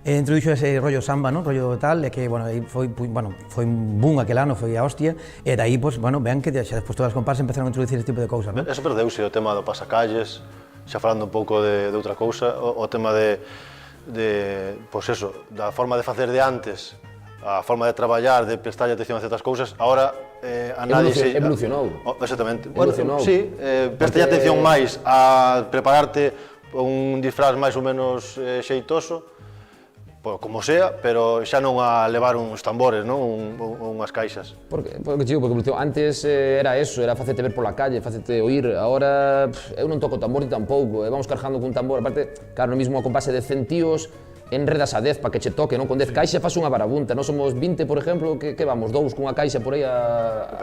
introduxo ese rollo samba, non? Rollo tal, e que, bueno, foi un boom aquel ano, foi a hostia, e dai, pues, bueno, vean que xa despois todas as comparsas empezaron a introducir este tipo de cousas, non? Eso perdeuse o tema do pasacalles, xa falando un pouco de outra cousa, o tema pois eso, da forma de facer de antes, a forma de traballar, de prestar atención a certas cousas, ahora a nadie evolucionou. Exactamente. Bueno, sí, prestalle atención máis a prepararte un disfraz máis ou menos xeitoso, como sea, pero xa non a levar uns tambores, non? Unhas caixas. Porque evolucionou. Antes era eso, era facerte ver pola calle, facerte oír. Ahora eu non toco tambor ni tampouco, vamos cargando cun tambor. Aparte, claro, no mismo a compase de 100 tíos, enredas a 10 para que che toque, non? Con 10 caixas faz unha barabunta, non somos 20, por exemplo, que vamos, 2 cunha caixa por aí a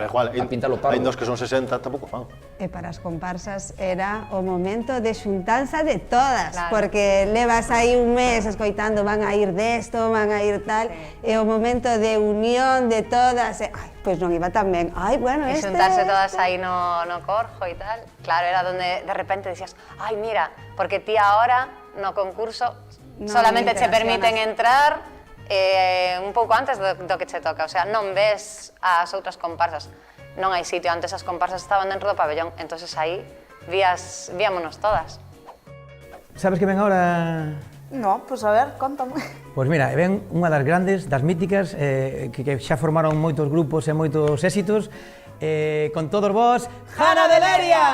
pintar o palo. Hai dos que son 60, tampouco fan. E para as comparsas era o momento de xuntanza de todas, porque levas aí un mes escoitando van a ir desto, van a ir tal, e o momento de unión de todas, pois non iba tan ben, bueno, e xuntarse todas aí no Corjo e tal, claro, era donde de repente dicías, mira, porque ti ahora no concurso solamente che permiten entrar un pouco antes do que che toca, o sea, non ves as outras comparsas, non hai sitio, antes as comparsas estaban dentro do pabellón, entonces aí víamonos todas. Sabes que ven ahora No, pois a ver, contame. Pois mira, ven unha das grandes, das míticas, que xa formaron moitos grupos e moitos éxitos, con todos vos, Jana de Leria!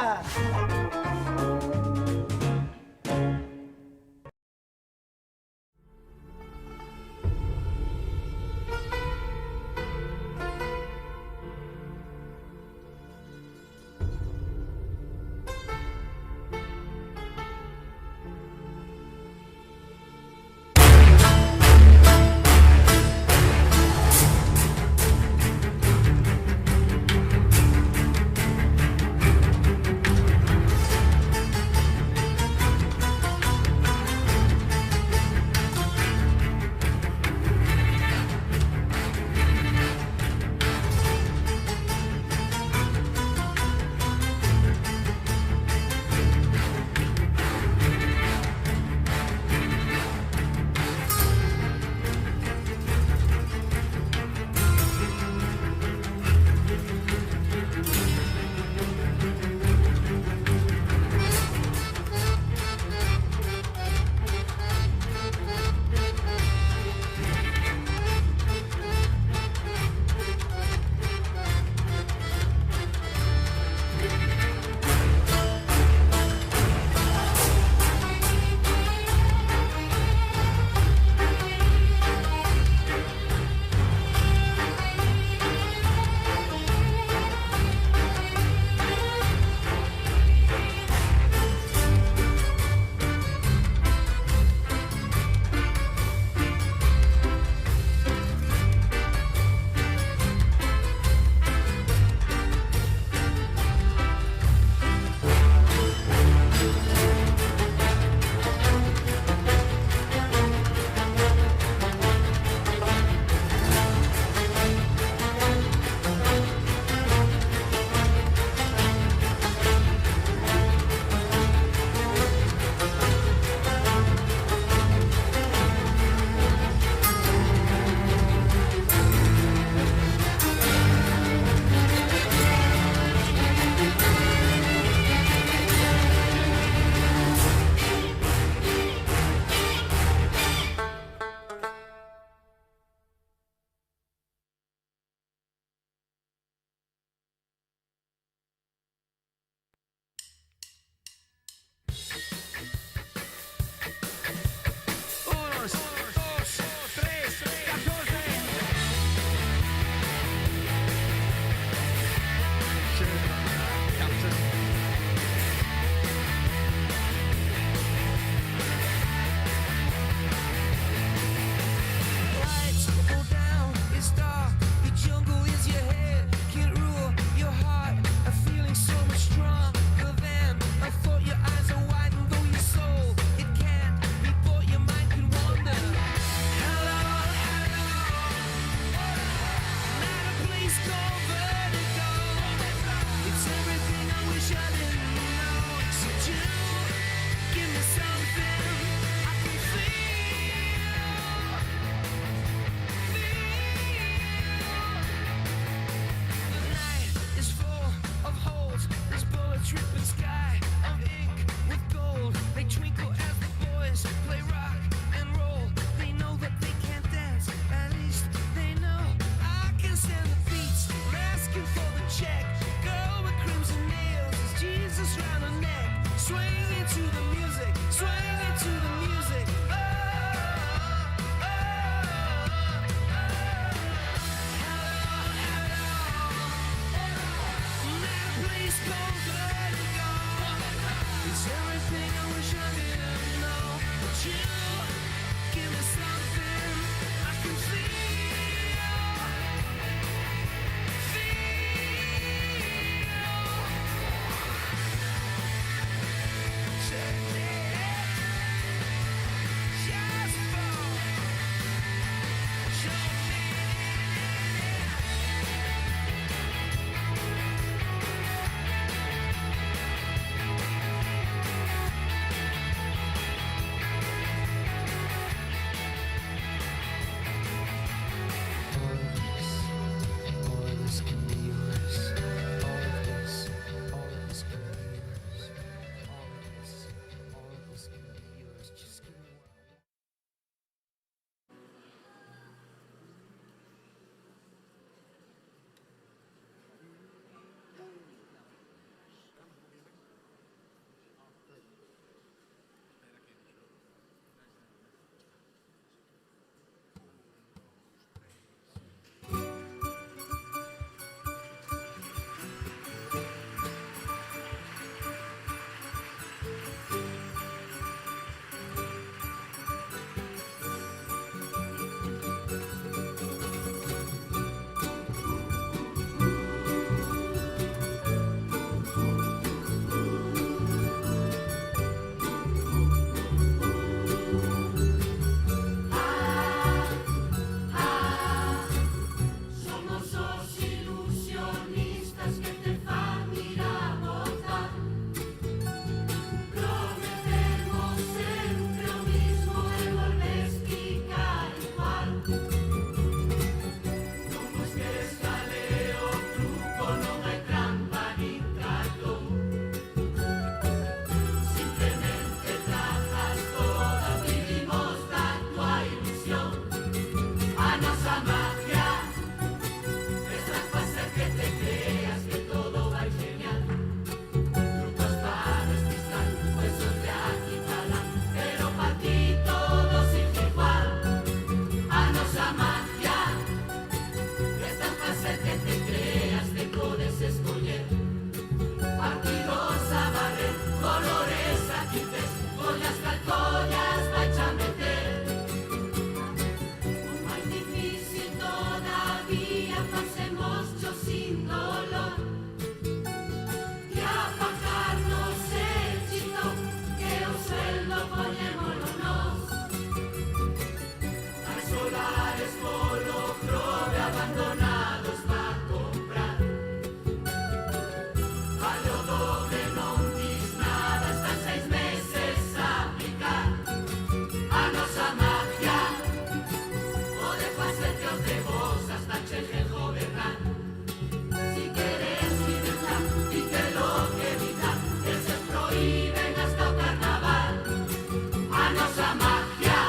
a magia.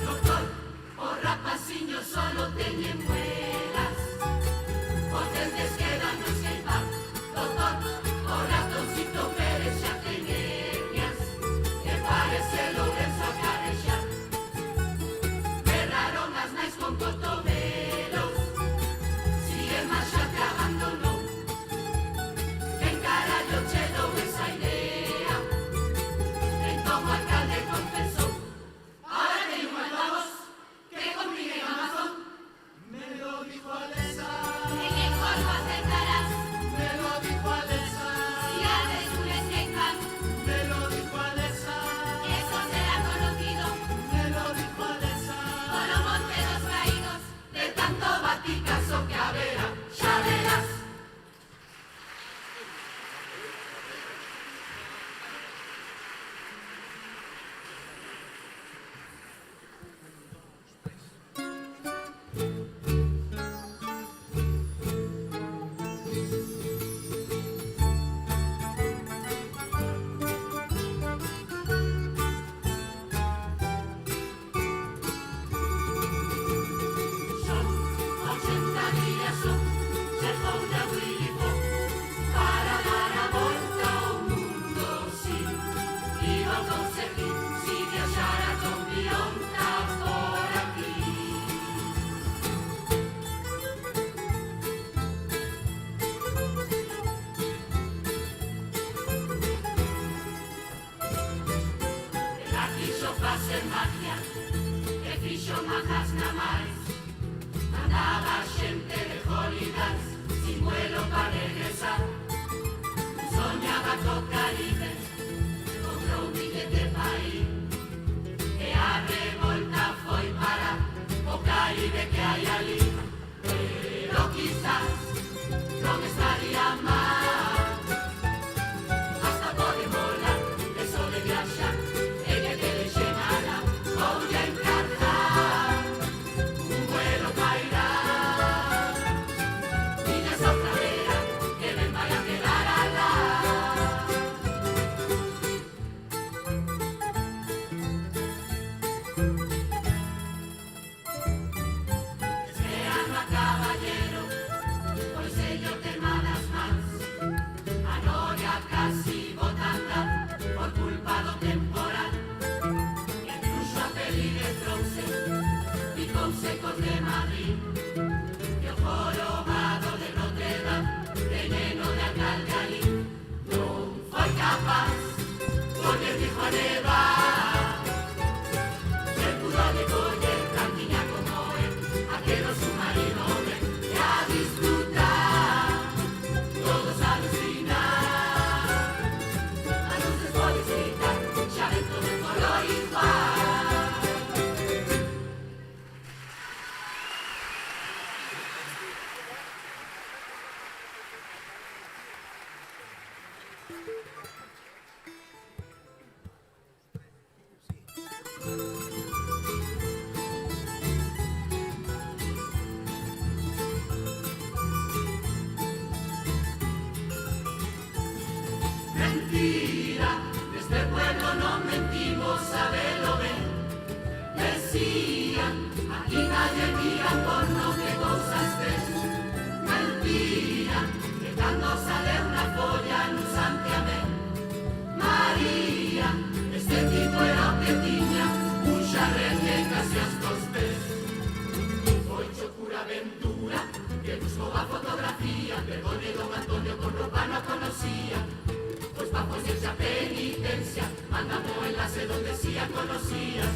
Doctor, o rapaciño solo teñen muelas, os dentes quedan nos queimar. Doctor, o ratoncito Pérez xa ten hernias, que parece Lourenço a carexar. Berraron as nais con cotobelos, si é má xa te abandonou. En carallo che dou esa idea, entón o alcalde confesou. Ahora teño unha nueva voz que comprime en Amazon. Me lo dijo Alesa. En el polvo acertarás. Me lo dijo Alesa. Si haces un skate park. Me lo dijo Alesa. Eso será conocido. Me lo dijo Alesa. Por los montes los caídos de tanto baticazo que haberá. Ya verás. Son 80 días son, se fue a Willy Fogg para dar a volta ao mundo, sí. Iba a conseguir si viaxara con Bionta por aquí. Ela quixo facer magia, e fixo majas na máis. Mandaba xente de Holidays sin vuelo para regresar. Soñaba co Caribe, comprou un billete pa ir. E a revolta foi para o Caribe que hai ali. Pero quizás non estaría mal. Hasta pode molar, eso de viaxar, e que te deixen ala, voulle a encargar. Un vuelo caerá, niña sopradera, que ben vai a quedar alá. Esperando a caballero, pois ello tema das mans. A noria casi botanda, por culpa do temporal. E truxo a peligre trouxe, picou secos de Madrid. E o jorobado de Notre Dame, veneno de alcalde ali. Non foi capaz, porque dijo a nevar. Se pudo de coller tantiña como él, aquelo submarino ven, e a disfrutar, todos a alucinar. A luces podes gritar, xa dentro de color igual. Mentira, neste pueblo non mentimos, sabelo ben. Decían, aquí nadie mira por no que cousas ves. Mentira, que cando sale unha folla nun santiamén. María, este tipo era o que tiña un xarrete casi hasta os pés. Foi Chocura Ventura, que buscou a fotografía, perdone don Antonio con roupa no conocía. Pues pa' ponerse a penitencia, mandamos enlace donde sí a conocías.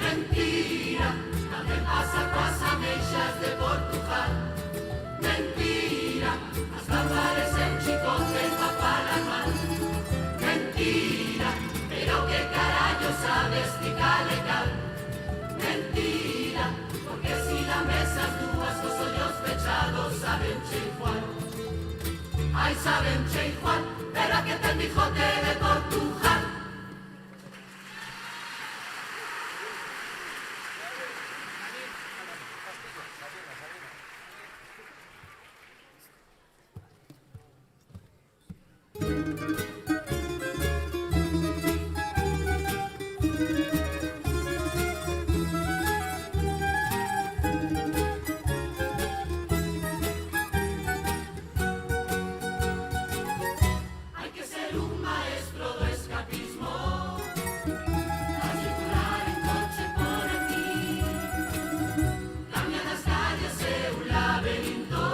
Mentira, también pasa coas ameixas de Portugal. Mentira, hasta parece un chicote pa' Palomar. Mentira, pero que carallo sabes tica legal. Mentira, porque si la mesa dúas cos ollos pechados. máis saben che igual, pero a que ten bigote de Portugal. Hai que ser un maestro do escapismo, a circular en coche por aquí. Cambia das calles é un laberinto,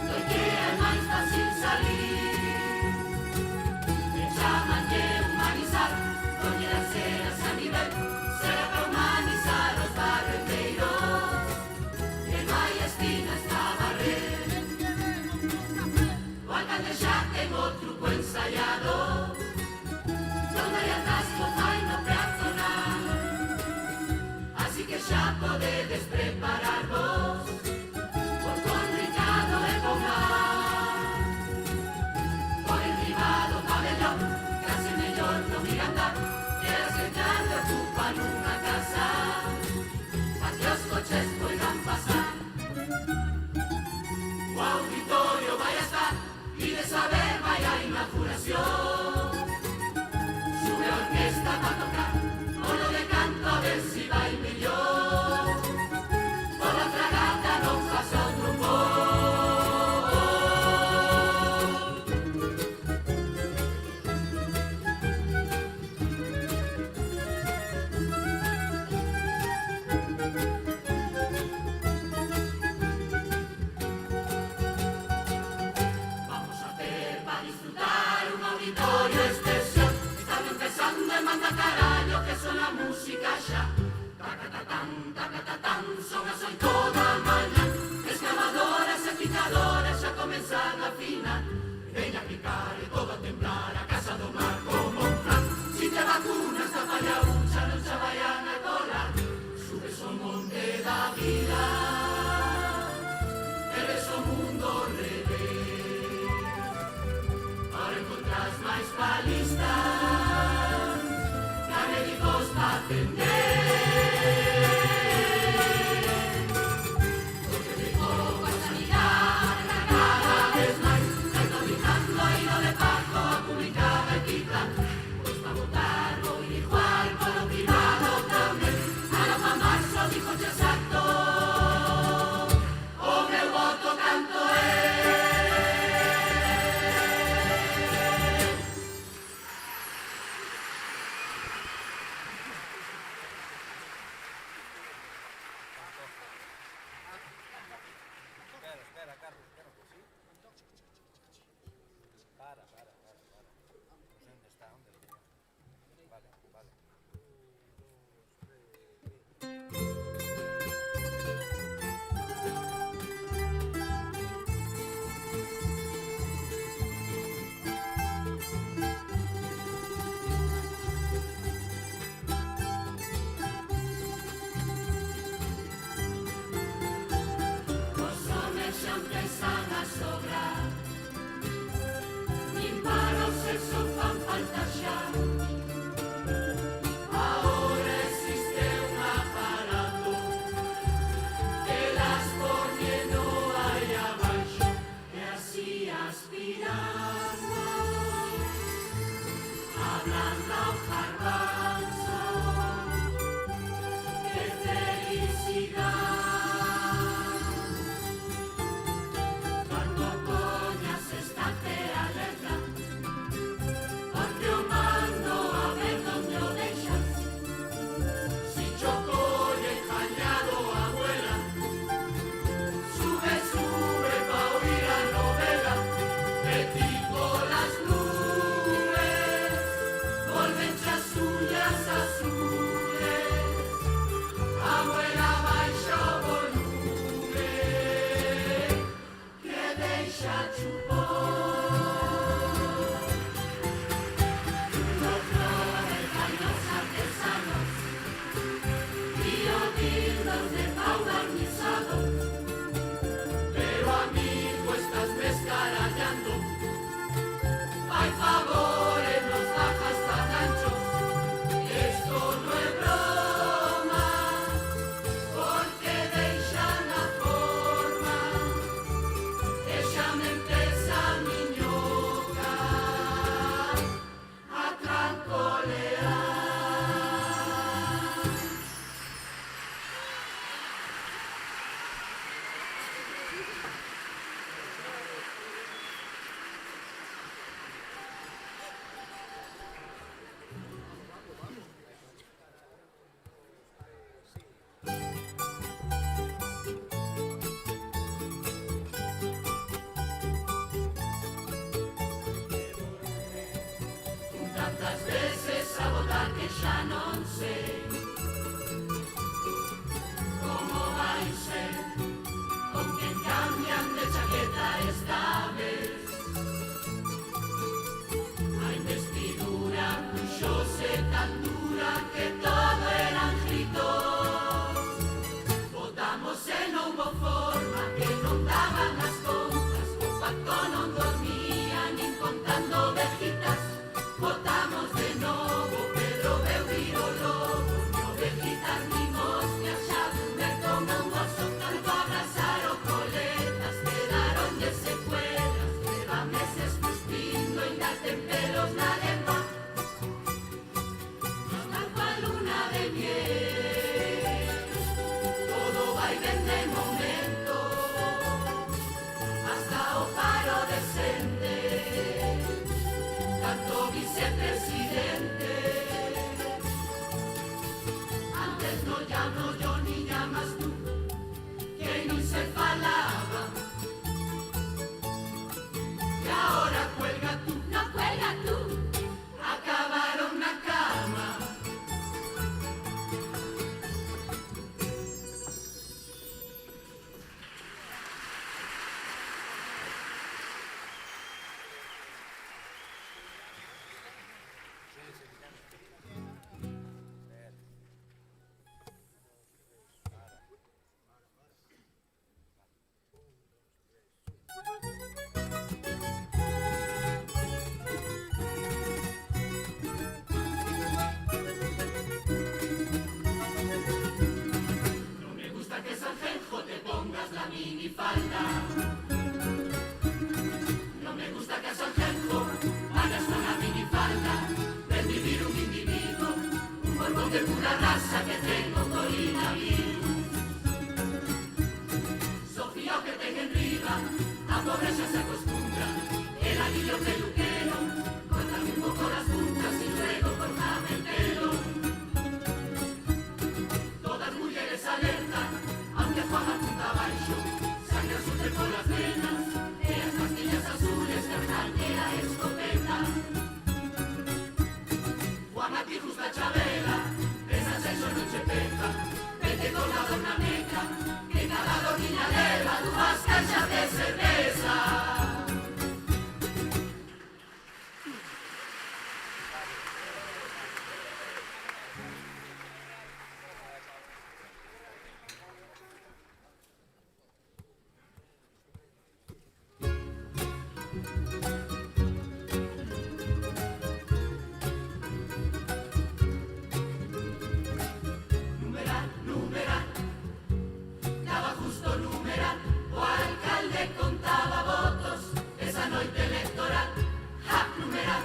do que é máis fácil salir. Me chamanlle humanizar, poñer as eras a nivel, será para humanizar os barreteiros, que non hai espinas na barrer. O alcalde xa ten o truco ensaiado, non hai atrás o fai no peatonal. Así que xa podedes prepararvos, por complicado e con mal. Por enriba do pabellón, case mellor non ir andar, que as que tarde ocupan unha casa, pa que os coches poidan pasar. O auditorio vai a estar, e de saber vai a inauguración. Sube a orquesta pa tocar, o lo de canto a ver si vai mellor. Por la fragata non faz o trombón. Vamos a hacer para disfrutar un auditorio especial. Están empezando e manda carallo que suena música xa. Tacatatán, son as 8 da mañá. Excavadoras e picadoras xa comenzan a afinar. Veña a picar e todo a temblar, a casa do mar como un plan. Si te vacunas da pallaucha non xa vayan a colar. Subes o monte da vida e ves o mundo ao revés. Ahora encontrás máis palistas que médicos pa atender. Porque digo a sanidade cada vez máis vai dominando aí no de Paco a publicada e quitar. Pois pa votar vou igual polo privado tamén. A la mamá só dijo exacto, o meu voto canto é. tantas veces a votar que xa non sei como vai ser, con quen cambian de chaqueta esta vez. A investidura puxose tan dura que todo eran gritos. Votamos e non houbo forma, que non daban as contas, o pacto non dormía nin contando ovejitas. Votamos de novo, Pedro veu vir o lobo, ni ovejitas nin hostias, xa dume como un oso, tanto abrazar o coletas, quedaronlle secuelas, leva meses cuspindo, ainda ten pelos na lengua, nos marco a luna de miel, todo vai ben de momento, hasta o paro descende, tanto vicepresidente. Antes no llamo yo ni llamas tú, que ni se falaba. Y ahora cuelga tú, no cuelga tú, acabaron na cama. No me gusta que Sanjenjo te pongas la minifalda. No me gusta que a Sanjenjo vayas con la minifalda. Ven vivir un individuo, un borbón de pura raza que tengo coronavirus. Sofía o que tenga en riba, a pobreza se acostumbra. El aguillo peluquero, córtame un poco las puntas y luego cortame el pelo. Todas mujeres alertan, aunque Juan apunta abaixo, sangre azul por las venas, e as pastillas azules carnal que a escopeta. Juan a ti justa chavela, esa sexo non che peta, vete con la dona negra, que cada dormiña leva dúas caixas de cerveza. Numeral, daba justo numeral, o alcalde contaba votos esa noite electoral. Ja, numeral,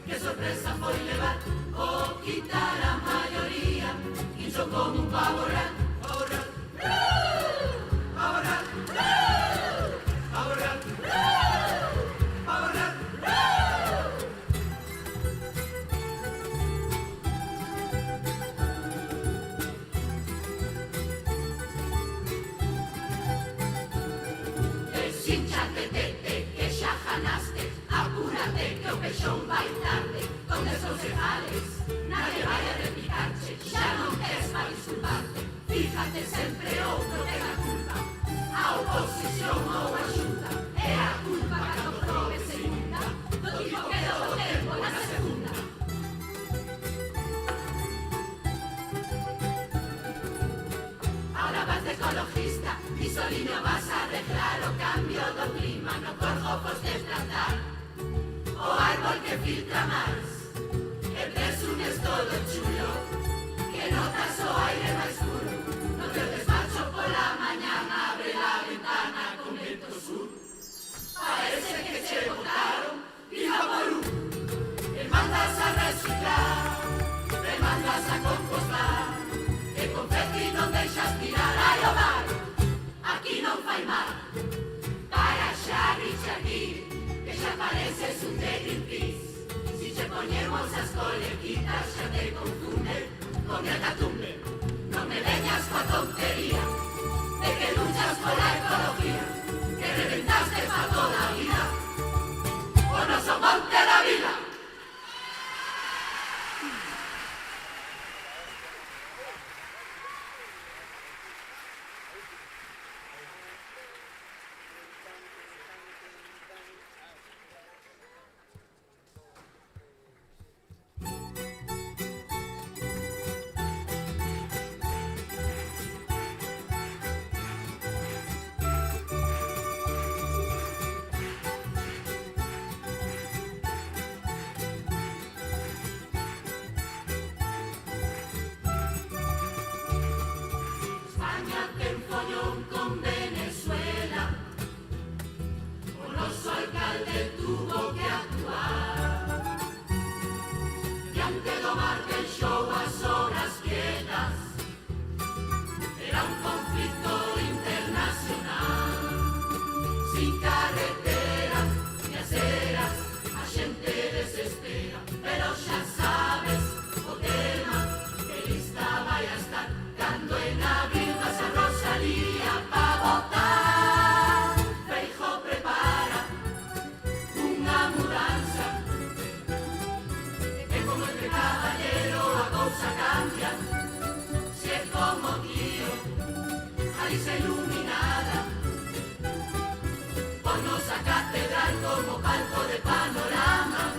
que sorpresa foi levar o quitar a maioría, hincho como un pavo real. Pavo real, pavo real, pavo real, pavo real. Deshinchate, que xa janaste, apúrate que o peixón vai tarde. Con desconcejales, nadie vai a replicarche, xa non queres para disculparte. Fíjate sempre outro que da culpa, a oposición ou a xunta, é a culpa cando probe segunda, do tipo que deu o tempo na segunda. Ahora vas de ecologista, Isolino vas a arreglar o cambio do clima, no corjopos de plantar o árbol que filtra máis. E presumes todo chulo, que notas o aire máis puro. No teu despacho pola mañán abre la ventana con vento sur. Parece que che botaron viva por un. Me mandas a reciclar, me mandas a compostar, e confeti non deixas tirar ai o mar. Aquí non fai mal, para Xarri, que xa pareces un de Greenpeace. Si che poñemos as coleguitas xa te confunde con hecatumbe. Non me veñas coa tontería de que luchas pola ecología, que reventaste pa toda a vida o noso monte da vila. máis iluminada. Ponnos a catedral como palco de panorama.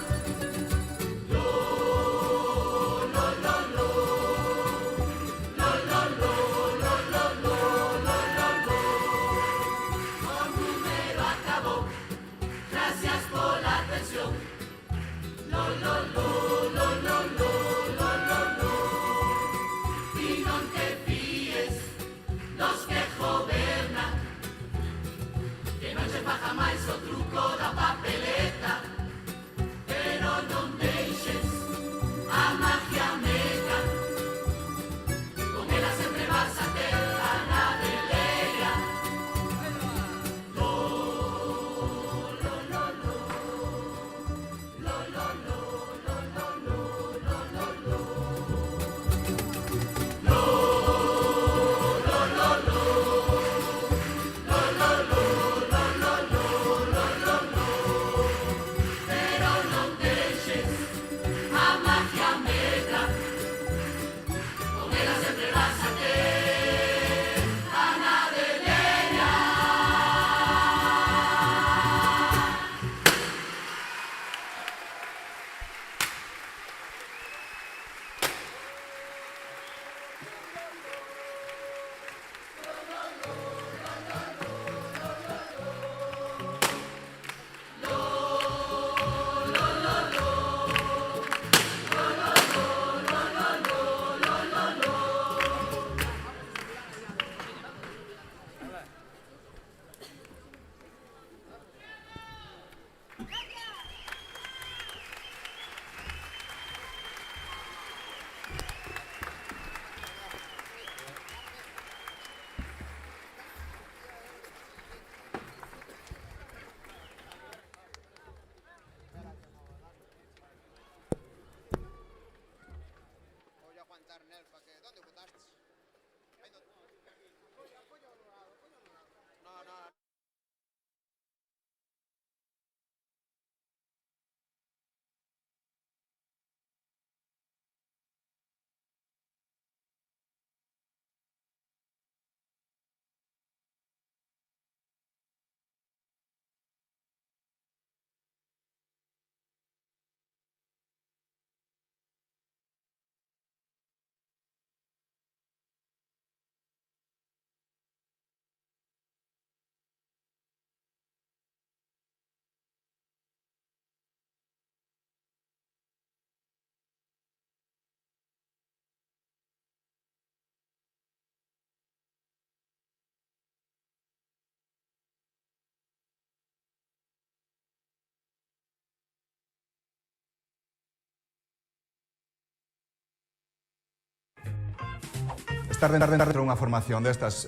Estar dentro de unha formación destas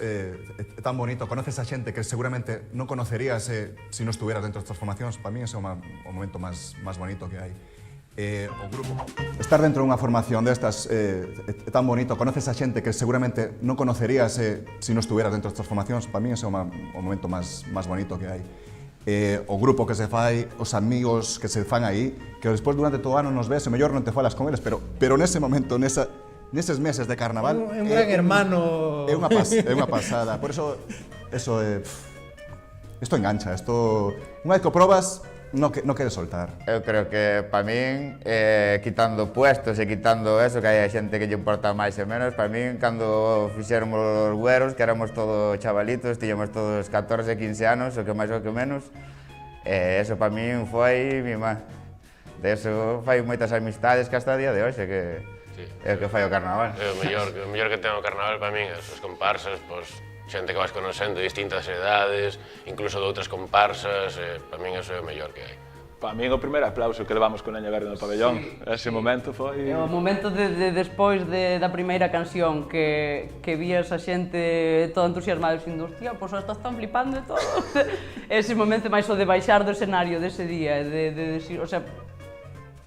tan bonito, conoces a xente que seguramente non conocerías se non estuvieras dentro destas formacións. Para mí é o momento máis bonito que hai. O grupo. Estar dentro dunha formación destas tan bonito, conoces a xente que seguramente non conocerías se non estuvieras dentro destas formacións. Para mí é o momento máis bonito que hai. O grupo que se fai, os amigos que se fan aí, que despois durante todo o ano nos ves, e mellor non te falas con eles, pero nese momento, neses meses de carnaval... É un gran hermano... É unha pasada, por eso isto engancha, unha vez que o probas, non queres soltar. Eu creo que para min, quitando puestos e quitando eso, que hai xente que lle importa máis e menos, para min, cando fixéramos os güeros, que éramos todos chavalitos, tiñamos todos 14, 15 anos, o que máis o que menos, eso para min foi mimá. De eso fai moitas amistades que hasta a día de hoxe, que é o que fai o carnaval. É o mellor que ten o carnaval para min, as comparsas, xente que vas conocendo de distintas edades, incluso de outras comparsas, para min eso é o mellor que hai. Para min o primeiro aplauso que levamos con Leña Verde no pabellón, ese momento foi... O momento despois da primeira canción que vías a xente toda entusiasmada dicindo, hostia, pois hasta están flipando e todo. Ese momento máis o de baixar do escenario dese día, de decir, o sea,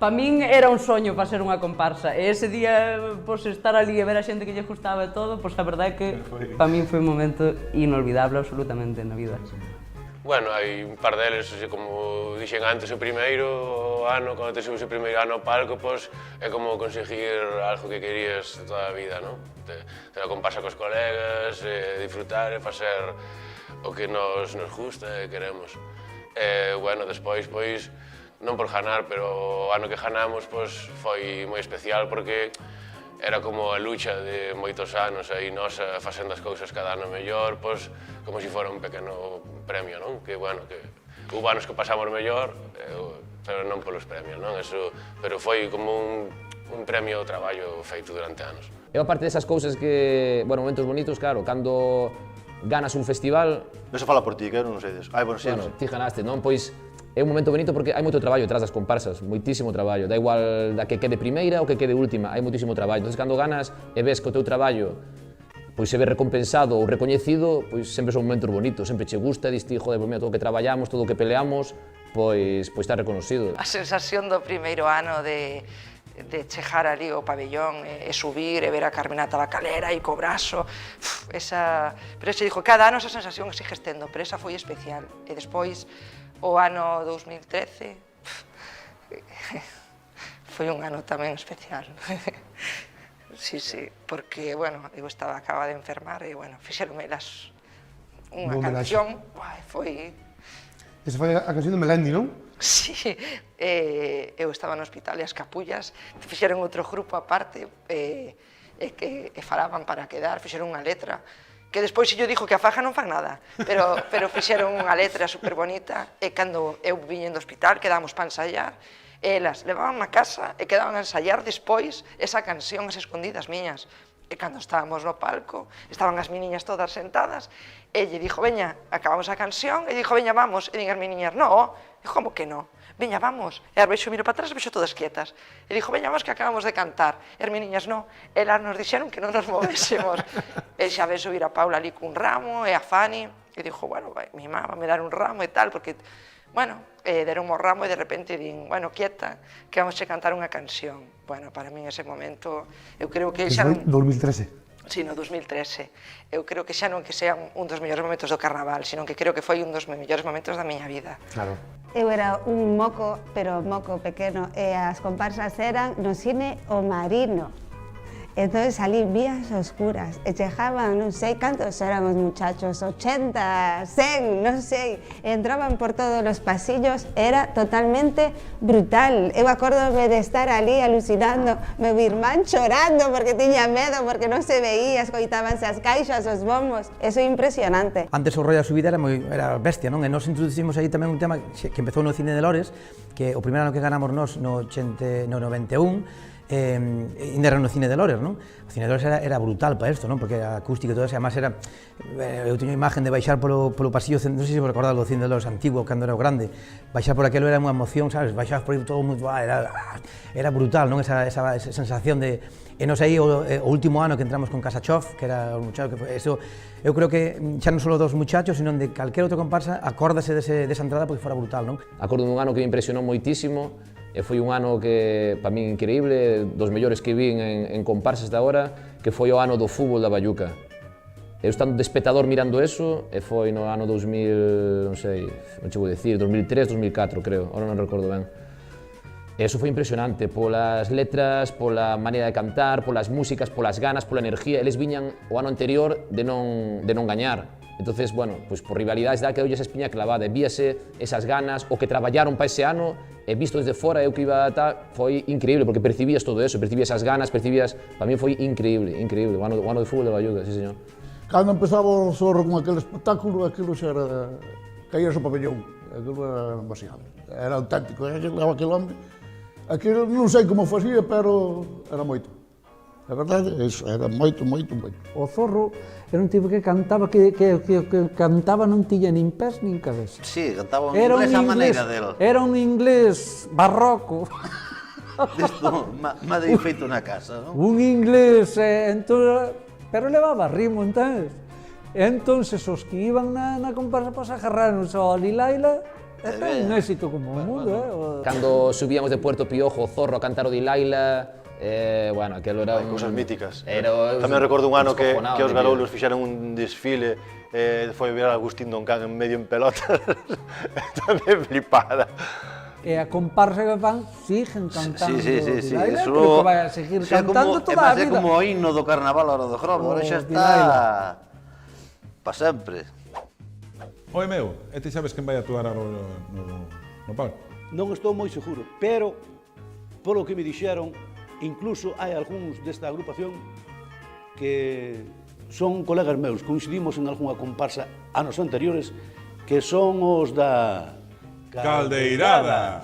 para min era un soño para ser unha comparsa, e ese día, pois, estar ali e ver a xente que lle gustaba e todo, pois a verdade é que para min foi un momento inolvidable absolutamente na vida. Bueno, hai un par deles, como dixen antes, o primeiro ano, cando te subes o primeiro ano ao palco, pois é como conseguir algo que querías toda a vida, non? Ter a comparsa cos colegas, disfrutar e facer o que nos gusta e queremos. Bueno, despois, pois, non por ganar, pero o ano que ganamos, pois, foi moi especial porque era como a lucha de moitos anos aí nós facendo as cousas cada ano mellor, pois, como se fora un pequeno premio, non? Que, bueno, que hubo anos que pasamos mellor, pero non polos premios, non? Eso, pero foi como un premio ao traballo feito durante anos. Eu, aparte desas cousas que, bueno, momentos bonitos, claro, cando ganas un festival... Non se fala por ti, que eu non sei deso. Bueno, sí, ti ganaste, non? Pois é un momento bonito porque hai moito traballo detrás das comparsas, moitísimo traballo. Da igual da que quede primeira ou que quede última, hai moitísimo traballo. Entón, cando ganas e ves que o teu traballo pois se ve recompensado ou recoñecido, pois sempre son momentos bonitos, sempre che gusta, diste, joder, pois mira, todo o que traballamos, todo o que peleamos, pois está reconocido. A sensación do primeiro ano de chejar ali o pabellón e subir e ver a Carmena Tabacalera e co brazo, pero se dixo, cada ano esa sensación sigue estendo, pero esa foi especial. E despois, o ano 2013, foi un ano tamén especial. Sí, porque, bueno, eu acaba de enfermar e, bueno, fixeronme unha canción, foi... Esa foi a canción de Melendi, non? Sí, eu estaba no hospital e as capullas fixeron outro grupo aparte que falaban para quedar, fixeron unha letra que despois yo dixo que a faja non fan nada, pero fixeron unha letra super bonita e cando eu viñen do hospital quedamos para ensaiar e elas levaban a casa e quedaban a ensaiar despois esa canción, as escondidas miñas. E cando estábamos no palco, estaban as meniñas todas sentadas e lle dixo, veña, acabamos a canción e dixo, veña, vamos, e din as meniñas, no, e como que no? Veña, vamos, e as vexo, miro para atrás e vexo todas quietas e dixo, veña, vamos que acabamos de cantar e as meniñas, no, elas nos dixeron que non nos movésemos e xa ves subir a Paula ali cun ramo e a Fanny e dixo, bueno, mi mamá me dar un ramo e tal, porque, bueno, deron o ramo e de repente din, bueno, quieta, que vamos a cantar unha canción. Bueno, para min ese momento, eu creo que xa non... 2013. Sí, no 2013. Eu creo que xa non que sea un dos mellores momentos do carnaval, sino que creo que foi un dos mellores momentos da miña vida. Claro. Eu era un moco, pero moco pequeno, e as comparsas eran no cine O Marino. Entón salí vías oscuras e chejaban, non sei cantos éramos muchachos, 80, 100, non sei, entraban por todos os pasillos, era totalmente brutal. Eu acórdome de estar ali alucinando, meu irmán chorando porque tiña medo, porque non se veía, escoitábanse as caixas, os bombos, eso é impresionante. Antes o rollo da subida era bestia, non? E nos introducimos aí tamén un tema que empezou no Cine de Lores, que o primeiro ano que ganamos nós no 91, ainda era no Cine de Lores, non? O Cine de Lores era brutal para isto, non? Porque a acústica e todo eso, además era... Eu teño imagen de baixar polo pasillo, non sei se vos recordades do Cine de Lores antigo, cando era o grande, baixar por aquilo era unha emoción, sabes? Baixabas por aí todo mundo, era brutal, non? Esa sensación de... E nos aí o último ano que entramos con Kasachov, que era o muchacho que foi... Eso, eu creo que xa non só dos muchachos, sino de calquera outro comparsa, acórdase desa entrada porque fora brutal, non? Acordo dun ano que me impresionou moitísimo, e foi un ano que, para min, increíble, dos mellores que vin en comparsas de agora, que foi o ano do fútbol da Bayuca. Eu estando de espectador mirando eso, e foi no ano 2000, non sei, non che vou dicir, 2003, 2004, creo, ahora non recordo ben. E eso foi impresionante, polas letras, pola maneira de cantar, polas músicas, polas ganas, pola energía. Eles viñan o ano anterior de non gañar. Entonces, bueno, pues por rivalidades da que hoxe esa espiña clavada, e víase esas ganas, o que traballaron para ese ano, e visto desde fora, eu que iba a tal, foi increíble, porque percibías todo eso, percibías esas ganas, percibías... Para mí foi increíble, increíble, o ano de fútbol de Bayuca, sí, señor. Cando empezaba o Zorro con aquel espectáculo, aquilo xa era... caías o pabellón, aquilo era demasiado, era auténtico, leva aquel hombre, aquilo non sei como facía, pero era moito. A verdade, iso, era moito, moito, moito. O Zorro era un tipo que cantaba, que cantaba non tiña nin pés nin cabeza. Sí, cantaba un inglés a maneira dele. Era un inglés barroco. Desto, madre feito na casa, non? Un inglés, pero levaba ritmo, entonces. Entonces, os que iban na comparsa, pues agarraronse ao Lilaila, é un éxito como o mundo, Cando subíamos de Puerto Piojo, o Zorro a cantar o Lilaila, bueno, aquelo era cousas míticas. Tamén recordo un ano que os garoulos fixeron un desfile foi ver a Agustín Doncán en medio en pelotas, tamén flipada. E a comparsa que fan siguen cantando Vilaila, eso, creo que vai a seguir cantando toda a vida. É como o himno do carnaval a hora do Grove, agora xa está pa sempre. Oi meu, e ti sabes quen vai actuar no palco? Non estou moi seguro, pero polo que me dixeron, incluso hai algúns desta agrupación que son colegas meus, coincidimos en algunha comparsa anos anteriores, que son os da Caldeirada.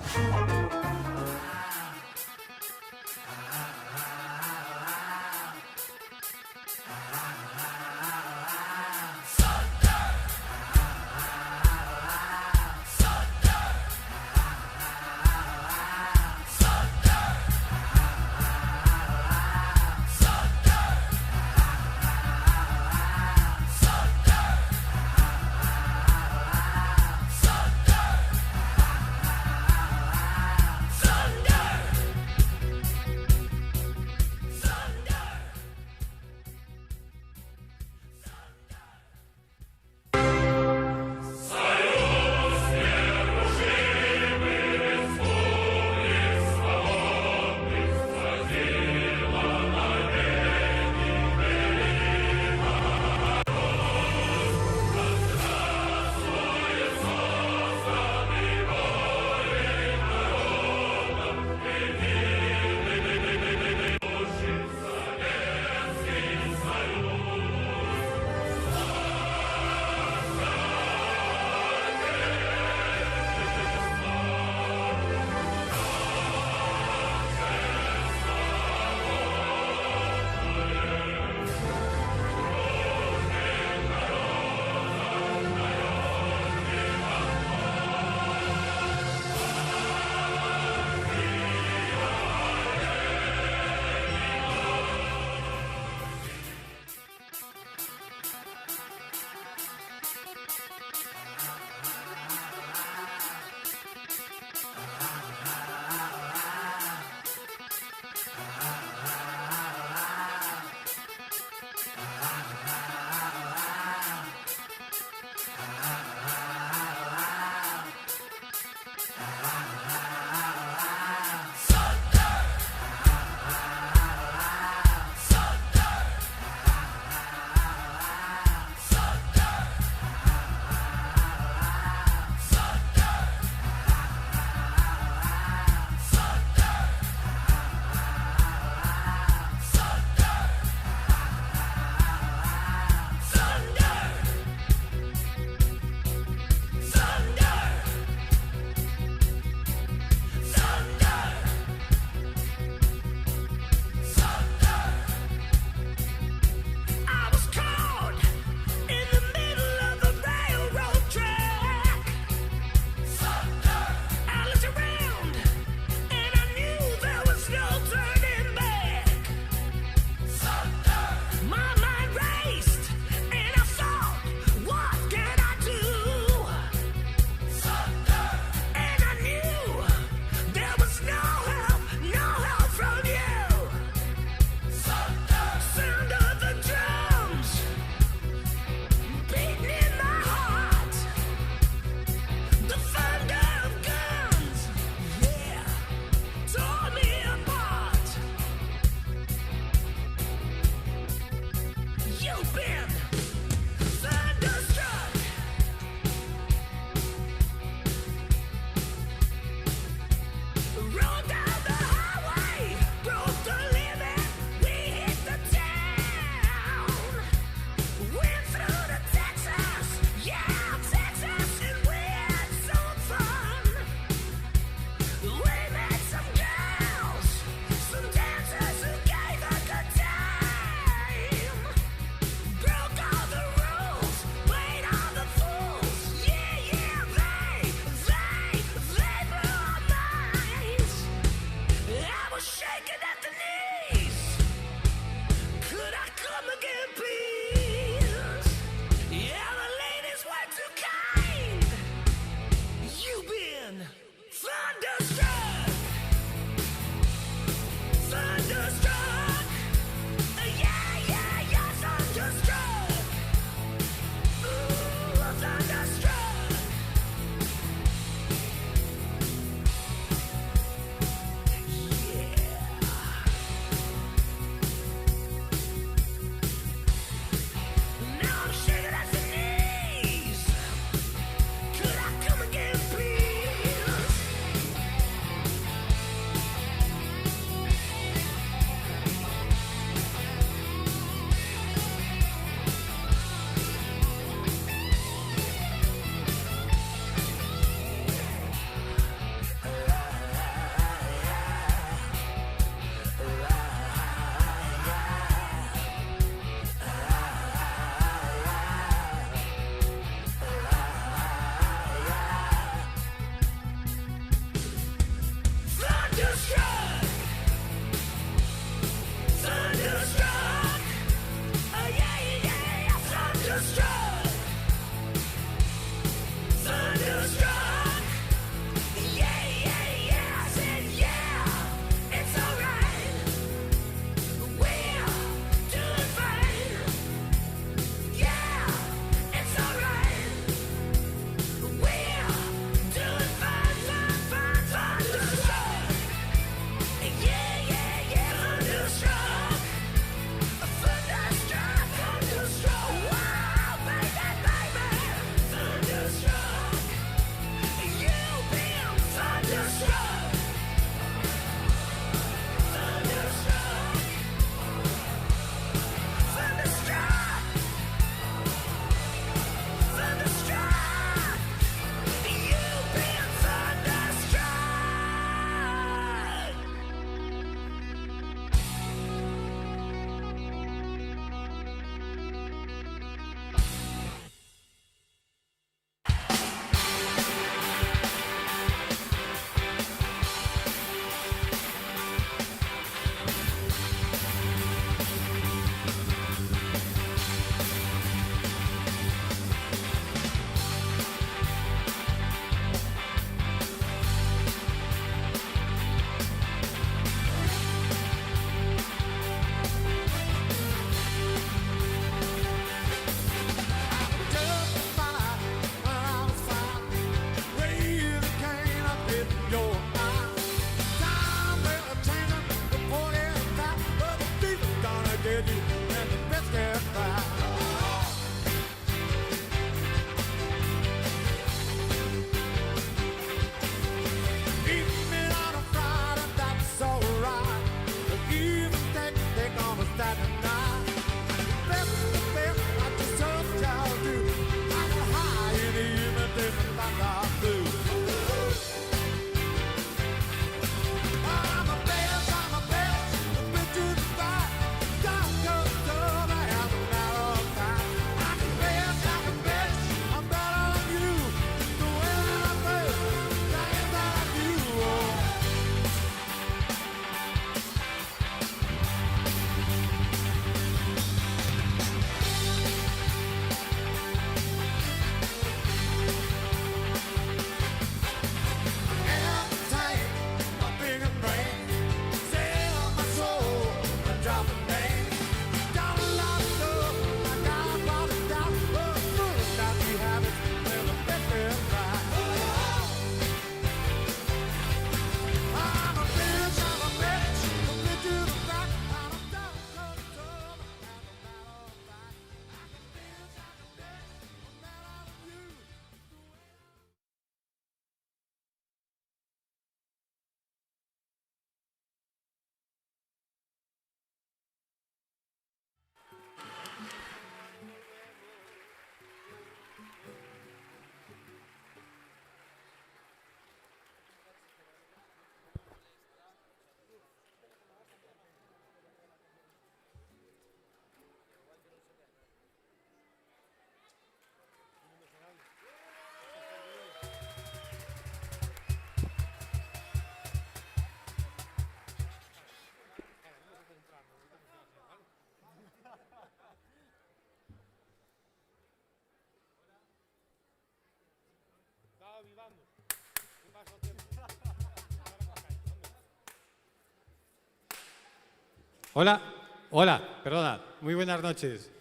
Hola, perdona, muy buenas noches.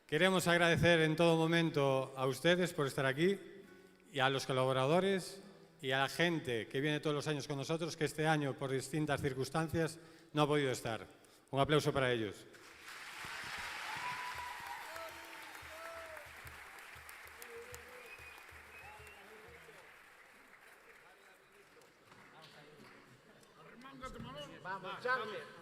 Queremos agradecer en todo momento a ustedes por estar aquí y a los colaboradores y a la gente que viene todos los años con nosotros, que este año, por distintas circunstancias, no ha podido estar. Un aplauso para ellos. Vamos, Charlie.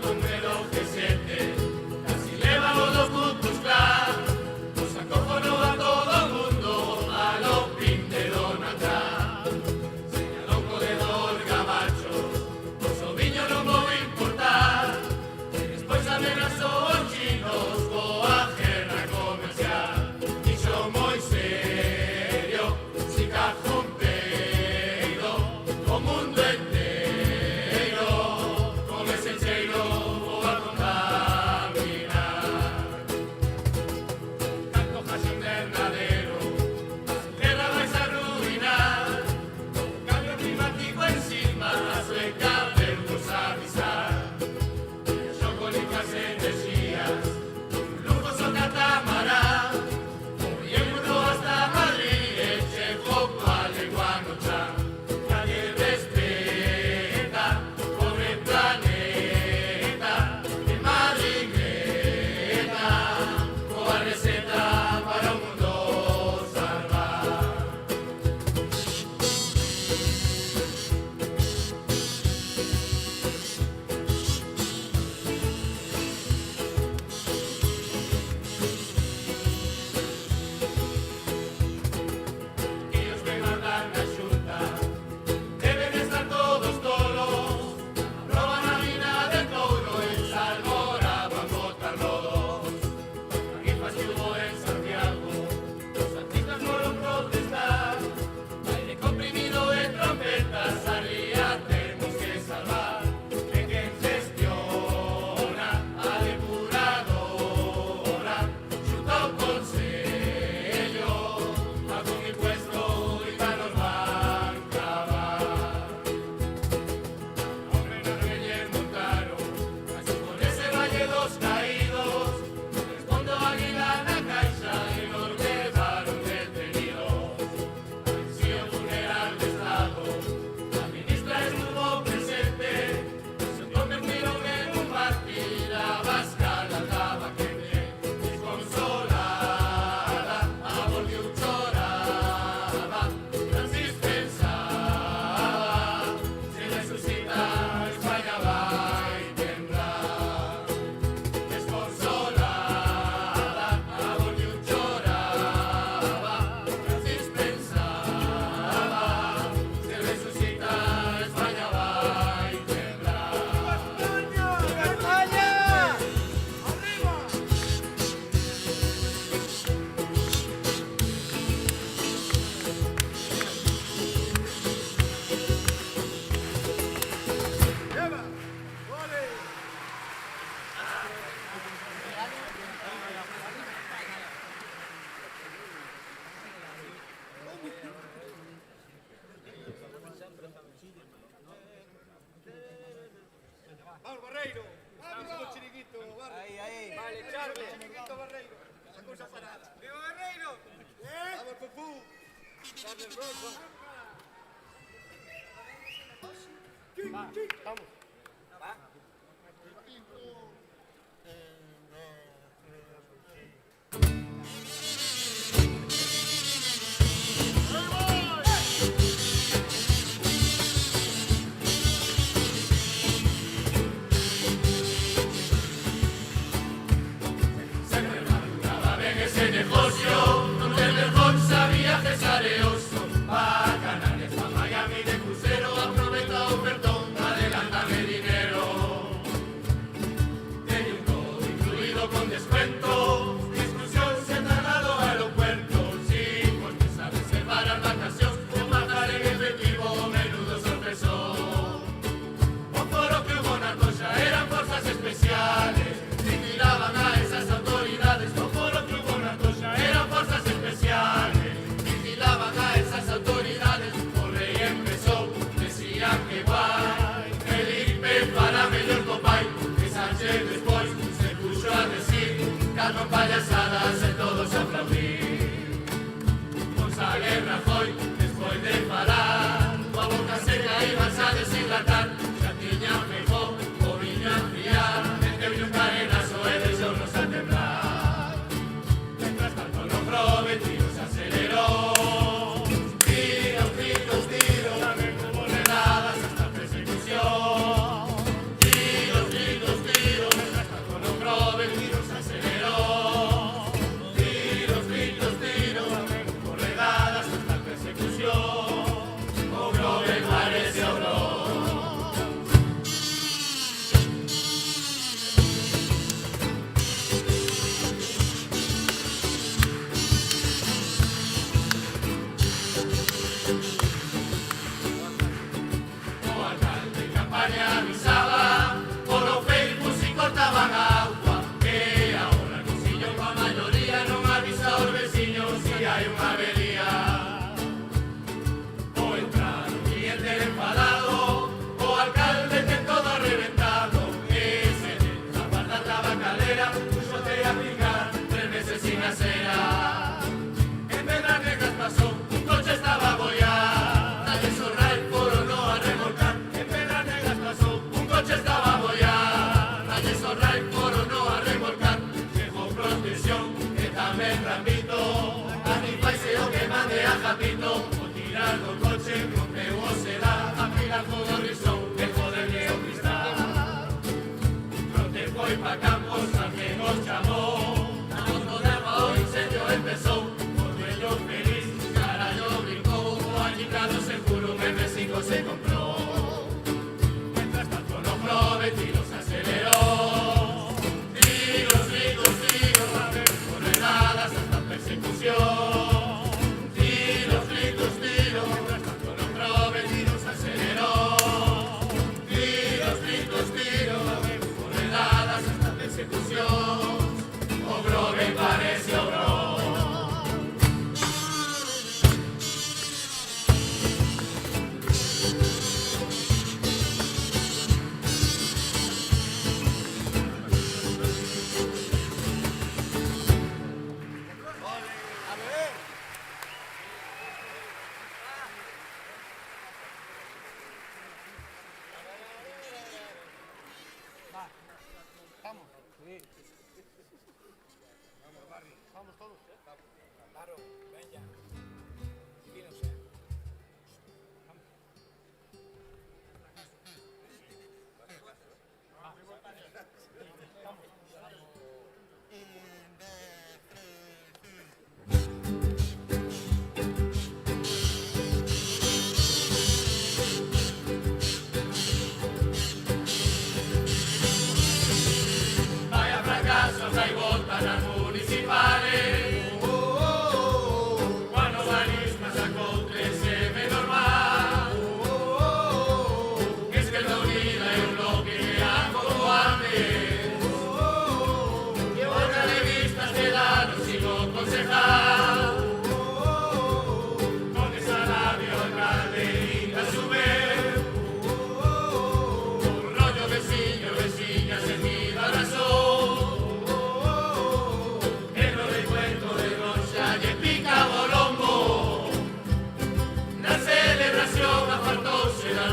Con reloj de 7, casi levamos Ese negocio donde el mejor sabía cesareoso pa' Canarias, pa' Miami de crucero, aprovecha ofertón, adelántame dinero. Tenía un todo incluido con descuento, exclusión se trasladó al aeropuerto. Sí, porque sabes separar vacaciones, con pagar en efectivo, menudo sorpresón. Un foro que hubo una cosa, eran fuerzas especiales, vigilaban a esas autoridades. Eran fuerzas especiales, vigilaban a esas autoridades. Por ley empezó, decían que guay, el IPE para mellor copay. Que Sánchez despois se puxo a decir, calma payasadas e todos aplaudir. González Rajoy, despois de falar, coa boca seca ibas a deshidratar. Xa tiña mejor, o viño a enfriar, meteulle un carenazo e deixounos a temblar. Prometido se aceleró. Tiros, tiros, tiros, como redadas hasta persecución. Tiros, tiros, tiros, con lo prometido se aceleró. Tiros, tiros, tiros, como redadas hasta persecución. Obró, me parece obró. Avisaba por los Facebook si cortaban agua, que ahora el consillo con mayoría no avisa a los vecinos si hay una avería. O entrar un cliente enfadado, o alcalde que todo reventado, que se deja guardar la bacalera, puso de aplicar 3 meses sin acera. En Pedranegras pasó, un coche estaba a bollar, nadie zorra el foro no a remolcar. Un coche estaba a bollar, nadie zorra el foro no a remolcar. Llegó protección, que tamén Rambito, a mi paise o que mande a Japito. O tirar do coche, rompeu o sedá, a pilar todo risón, que joder lle o cristal. Prote foi pa Campos, a que nos chamou, na moto de agua o incendio empezou. O dueño feliz, carallo brincou, o allicado seguro, un M5 se compró. Prometido se aceleró. Tiros, tiros, tiros, con redadas hasta persecución. Tiros, tiros, tiros, con lo prometido se aceleró. Tiros, tiros, tiros, con redadas hasta persecución. Obró, me parece obró.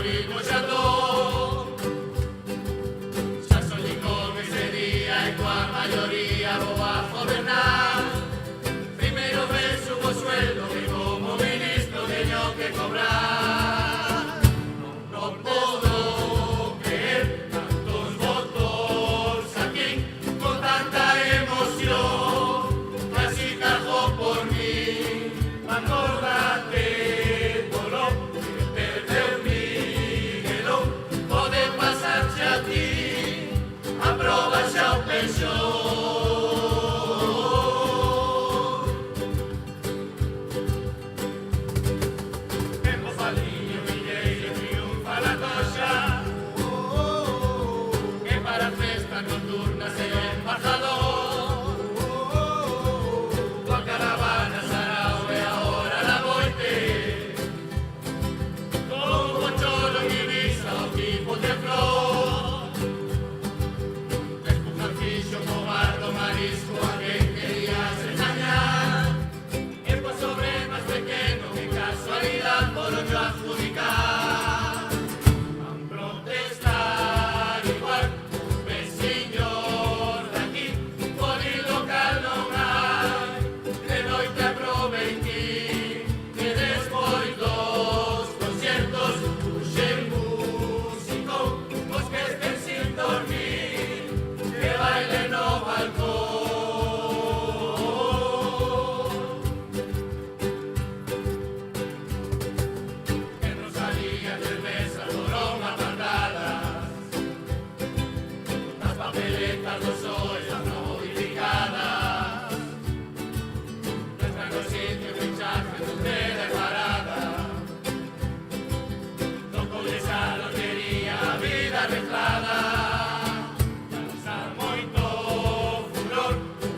morir xa non. Xa soñei con ese día e coa maioría vou a gobernar. Primeiro vez subo o sueldo e como ministro teño que cobrar. Non podo creer tantos votos aquí con tanta emoción. Casi cargo por mí, acórdate polo que perdeu Miguelón. Pode pasarse a ti, aproba xa o pensión. Tempo faliño, milleiro, triunfa la toxa. Que para festas nocturnas é embajador. Coa caravana sarao e agora la noite. Con un cholo en Ibiza o tipo de flor. Despujar fixo cobardo marisco a quen querías engañar. E pues sobre más pequeno que casualidad por yo adjudicar. Van protestar igual os veciños de aquí. Por el local non hai. De noite aproveití que despois dos conciertos puxen músico. Os que estén sin dormir que bailen no balcón. En Rosalía cerveza foron apartadas. Las papeletas dos sois as non modificadas. Nuestra no sitio fichaje tu tela parada. Non colles a lotería a vida arreglada. Cansa moito furor,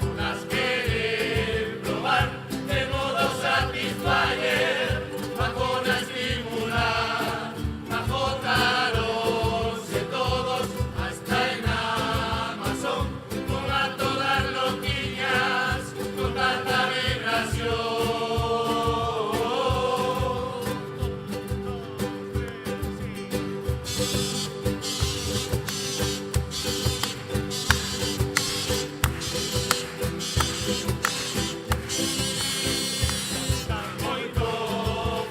unas queren probar de modo satisfaller. Vacuna estimular, agotaronse todos hasta en Amazon. Con a todas loquiñas, con tanta vibración. Moito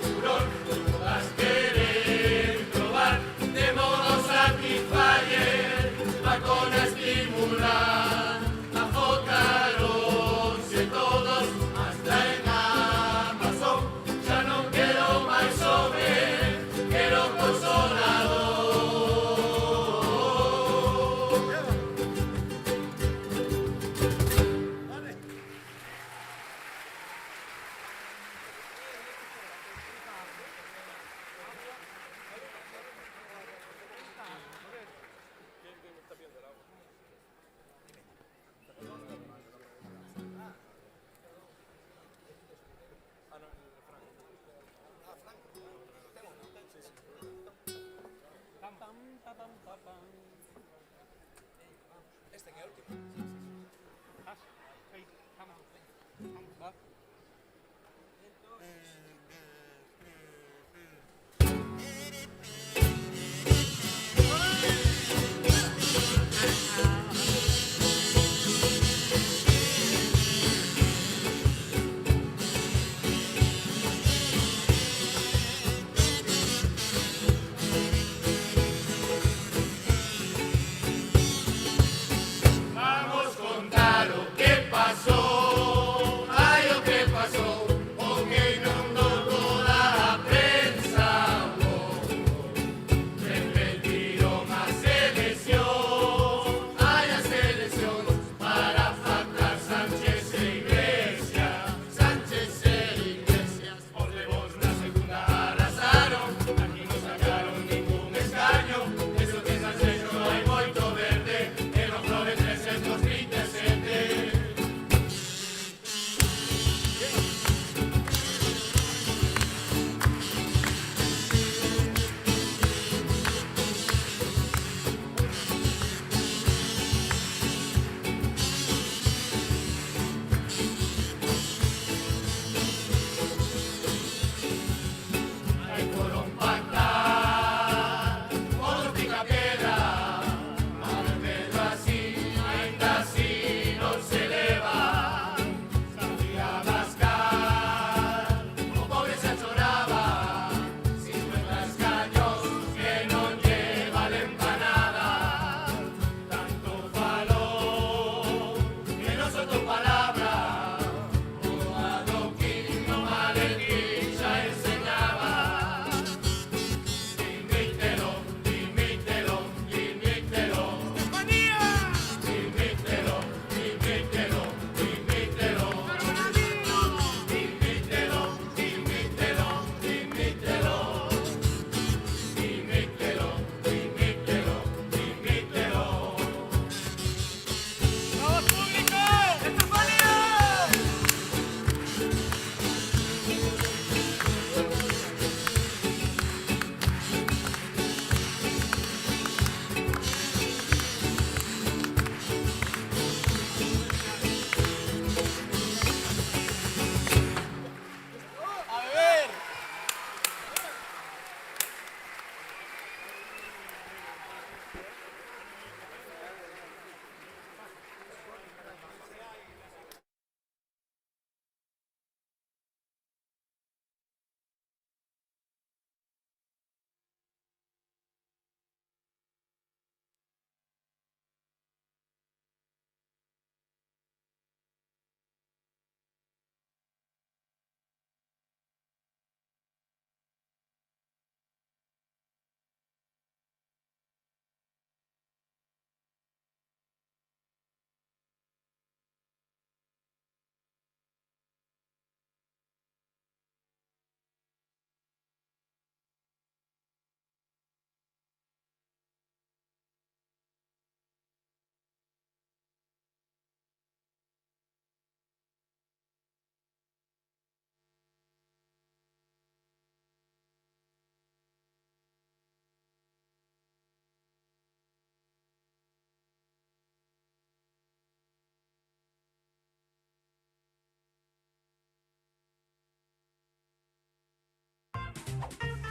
furor, todas queren probar de modo satisfaller. Vacuna estimular, agotaronse todos hasta en Amazon. Xa non quero máis home, quero consolador. Vamos contar o que pasó. Ay, o que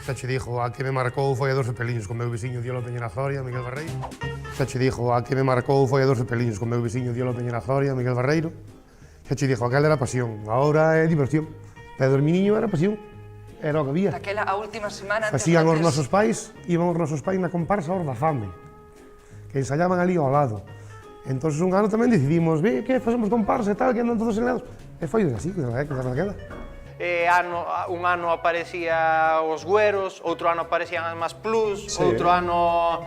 Xa che dixo, a que me marcou foi a dos Cepelins, con meu veciño Diolo Peñera Zoria, Miguel Barreiro. Xa che dixo, a que me marcou foi a dos Cepelins, con meu veciño Diolo Peñera Zoria, Miguel Barreiro. Xa che dixo, aquela era pasión, agora é diversión. Pero o niño era pasión, era o que había. Aquela a última semana antes Facían os nosos pais, íbamos os nosos pais na comparsa Os da Fame, que ensayaban ali ao lado. Entón, un ano tamén decidimos, que facemos comparsa e tal, que andan todos enleados. E foi así, que daquela. Un ano aparecía os Güeros, outro ano aparecían as Más Plus, outro ano...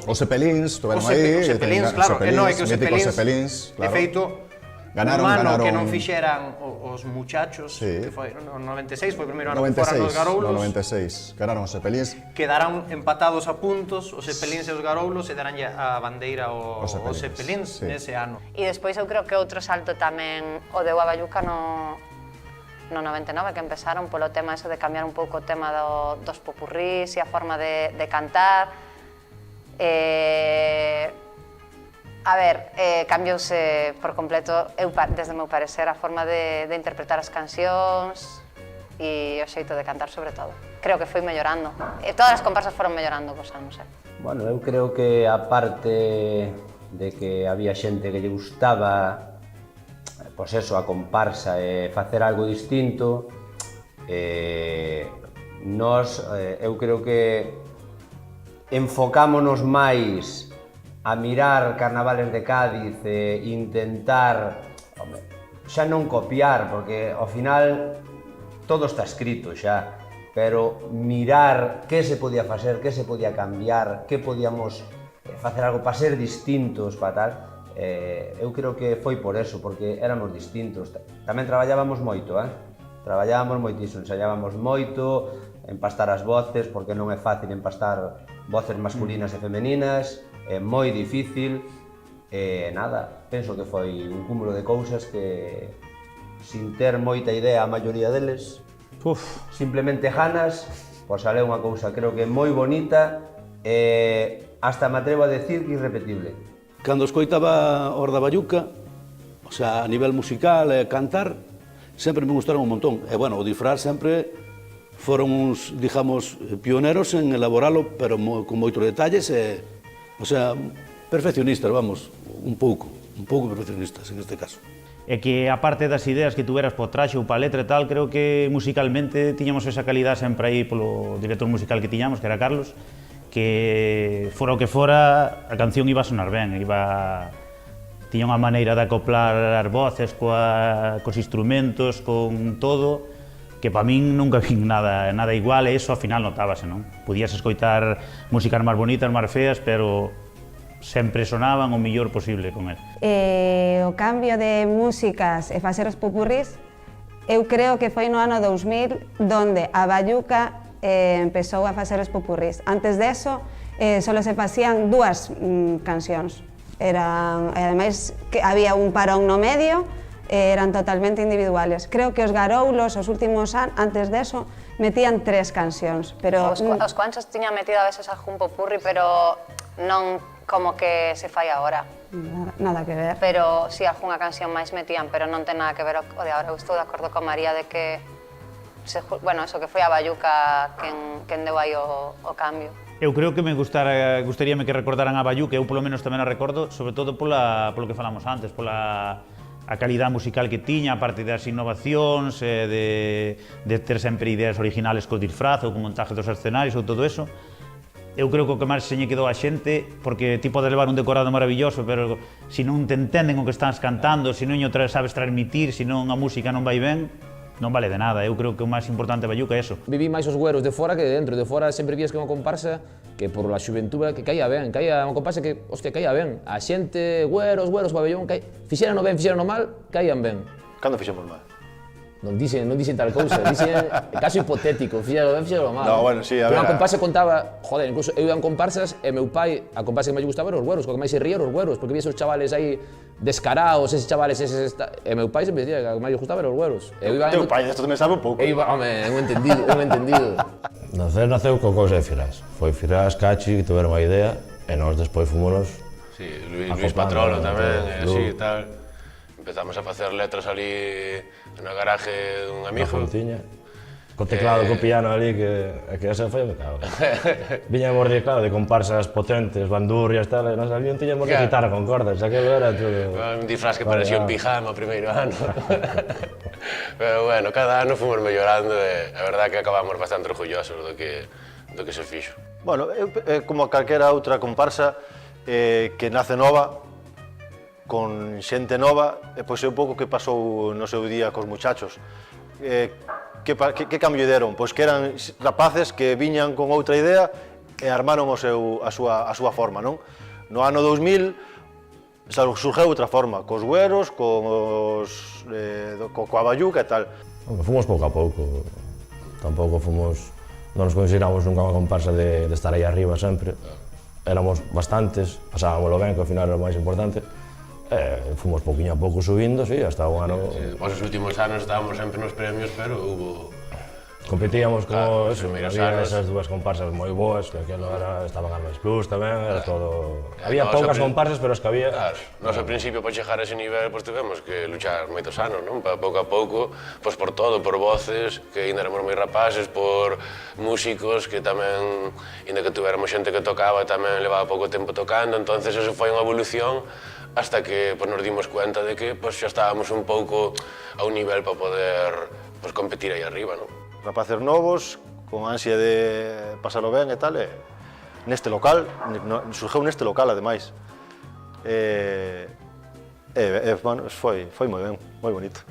Os Cepelins, estuveron aí. Os Cepelins, claro, e non é que os Cepelins, de feito, un ano que non fixeran os muchachos, que foi no 96, foi o primeiro ano que foran os Garoulos. No 96, ganaron os Cepelins. Quedaran empatados a puntos, os Cepelins e os Garoulos, e daranlle a bandeira aos Cepelins nese ano. E despois eu creo que outro salto tamén o deu a Bayuca no 99, que empezaron polo tema eso de cambiar un pouco o tema dos popurrís e a forma de cantar. A ver, cambiouse por completo, desde o meu parecer, a forma de interpretar as cancións e o xeito de cantar, sobre todo. Creo que foi mellorando. Todas as comparsas foron mellorando cos anos. Bueno, eu creo que a parte de que había xente que lle gustaba pois eso, a comparsa e facer algo distinto, nós, eu creo que enfocámonos máis a mirar carnavales de Cádiz e intentar, xa non copiar, porque ao final todo está escrito xa, pero mirar que se podía facer, que se podía cambiar, que podíamos facer algo para ser distintos, para tal. Eu creo que foi por eso, porque éramos distintos. Tamén traballábamos moito, traballábamos moitísimo, ensaiábamos moito, empastar as voces, porque non é fácil empastar voces masculinas e femeninas, é moi difícil, e nada, penso que foi un cúmulo de cousas que, sin ter moita idea a maioría deles, simplemente ganas, pois sale unha cousa creo que moi bonita e hasta me atrevo a decir que irrepetible. Cando escoitaba os da Bayuca, o sea, a nivel musical e cantar, sempre me gustaron un montón. E, bueno, o disfraz sempre foron uns, digamos, pioneros en elaboralo, pero con moitos detalles e, o sea, perfeccionistas, vamos, un pouco perfeccionistas en este caso. E que, aparte das ideas que tuveras po traxe ou pa letra e tal, creo que musicalmente tiñamos esa calidad sempre aí polo director musical que tiñamos, que era Carlos, que fora o que fora, a canción iba a sonar ben, tiña unha maneira de acoplar as voces cos instrumentos, con todo, que para min nunca vin nada igual, e iso ao final notábase, non? Podías escoitar músicas máis bonitas, máis feas, pero sempre sonaban o mellor posible con el. O cambio de músicas e facer os popurrís, eu creo que foi no ano 2000, donde a Bayuca empezou a facer os popurrís. Antes de eso, só se facían dúas cancións. Ademais, que había un parón no medio, eran totalmente individuales. Creo que os Garoulos, os últimos anos, antes de eso, metían 3 cancións. Os Cuanchos tiñan metido a veces algún popurri, pero non como que se fai agora. Nada que ver. Pero si algunha canción máis metían, pero non ten nada que ver o de agora. Eu estou de acordo con María de que bueno, eso que foi a Bayuca quen deu aí o cambio. Eu creo que gustaríame que recordaran a Bayuca, eu polo menos tamén a recordo, sobre todo polo que falamos antes, pola a calidad musical que tiña, a parte das innovacións, de ter sempre ideas originales co disfraz ou co montaje dos escenarios ou todo eso. Eu creo que o que máis se lle quedou a xente, porque ti podes levar un decorado maravilloso, pero se non te entenden o que estás cantando, se non o sabes transmitir, se non a música non vai ben, non vale de nada. Eu creo que o máis importante da Bayuca é eso. Viví máis os Güeros de fora que de dentro. De fora sempre vías que unha comparsa que por la xuventude que caía ben, caía unha comparsa que, hostia, caía ben. A xente, Güeros, pabellón, fixeran ben, fixeran mal, caían ben. Cando fixemos mal? Non dixen tal cousa, dixen caso hipotético, fixeran ben, fixeran mal. No, bueno, sí, a ver. Unha comparsa contaba, joder, incluso eu iban comparsas e meu pai, a comparsa que máis gustaba era os Güeros, co que máis se ría era os Güeros, porque vías os chavales aí descaraos, eses chavales, e meu pai sempre dicía que a que máis gustaba era os Güeros. Teu pai desto tamén sabe un pouco. Home, un entendido. Naceu con cousa de Firás. Foi Firás, Cachi, que tiveron a idea, e nós despois fomos... Sí, Luis Patrolo tamén, e así e tal. Empezamos a facer letras ali na garaje dun amigo. Na Fontiña. Co teclado, co piano ali, que esa foi me cago. Viñamos de, claro, de comparsas potentes, bandurrias, tal, e nos ali non tiñamos de guitarra con cordas, aquilo era todo... Un disfraz que parecía un pijama o primeiro ano. Pero bueno, cada ano fomos mellorando e a verdade que acabamos bastante orgullosos do que se fixo. Bueno, como calquera outra comparsa que nace nova, con xente nova, pois é un pouco que pasou no seu día cos muchachos. Que cambio deron? Pois que eran rapaces que viñan con outra idea e armaron a súa forma, non? No ano 2000 surgeu outra forma, cos güeros, coa bayuca e tal. Fomos pouco a pouco, tampouco fomos... Non nos consideramos nunca unha comparsa de estar aí arriba sempre. Éramos bastantes, pasábamoslo ben, que ao final era o máis importante. Fomos pouquinho a pouco subindo, sí, hasta un ano... Os últimos anos estábamos sempre nos premios, pero hubo... Competíamos con eso, había esas dúas comparsas moi boas, que aquilo era, estaban Armas Plus tamén, era todo... Había poucas comparsas, pero as que había... Claro, nós ao principio, para chegar a ese nivel, pois tivemos que luchar moitos anos, non? Para pouco a pouco, pois por todo, por voces, que ainda éramos moi rapaces, por músicos, que tamén, ainda que tuviéramos xente que tocaba, tamén levaba pouco tempo tocando, entonces eso foi unha evolución hasta que pues, nos dimos cuenta de que pues, xa estábamos un pouco a un nivel para poder pues, competir aí arriba, non? Rapaces novos, con ansia de pasalo ben e tal, neste local, surgeu neste local, ademais. Bueno, foi moi ben, moi bonito.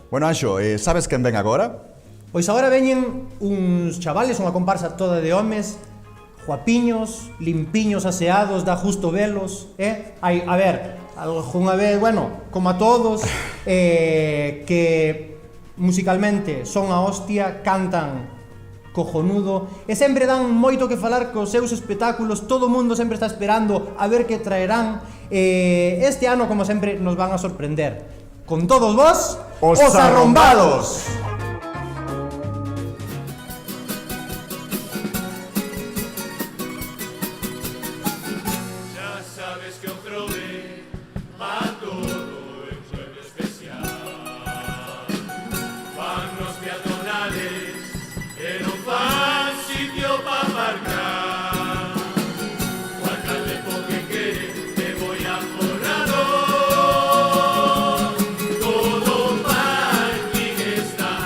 Bueno, Anxo, sabes quen ven agora? Pois agora veñen uns chavales, unha comparsa toda de homes, guapiños, limpiños, aseados, dá justo velos, a ver, algunha vez, bueno, como a todos, que musicalmente son a hostia, cantan cojonudo e sempre dan moito que falar cos seus espectáculos, todo o mundo sempre está esperando a ver que traerán. Este ano, como sempre, nos van a sorprender. Con todos vos, os Arrombados! Está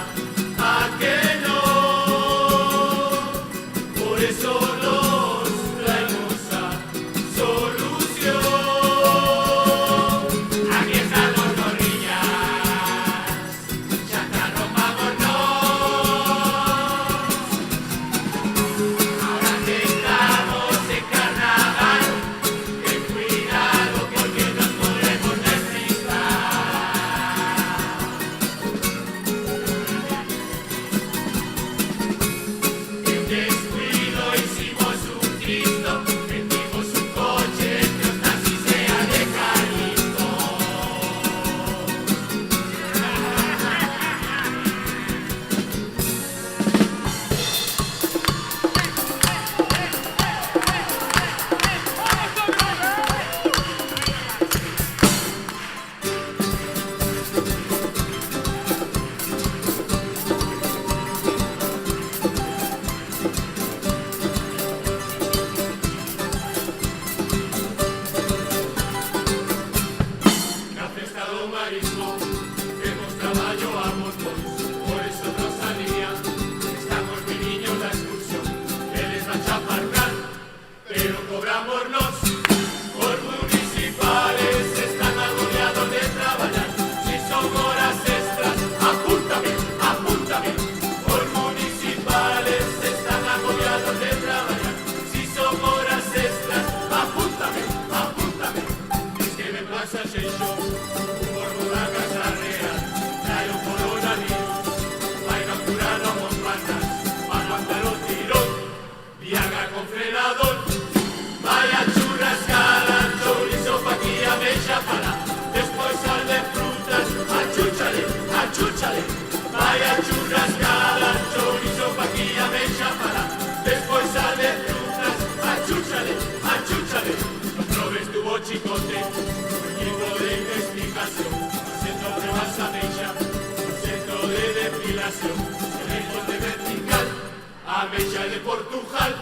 Ameixa de Portugal.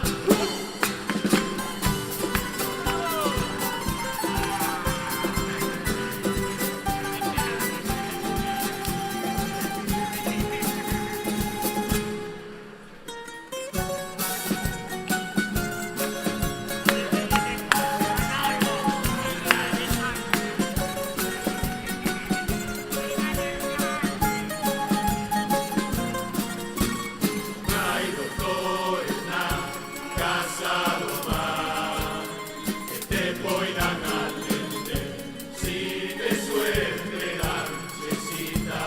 Hai doutores na casa do mar que te poidan atender si de suerte dan necesita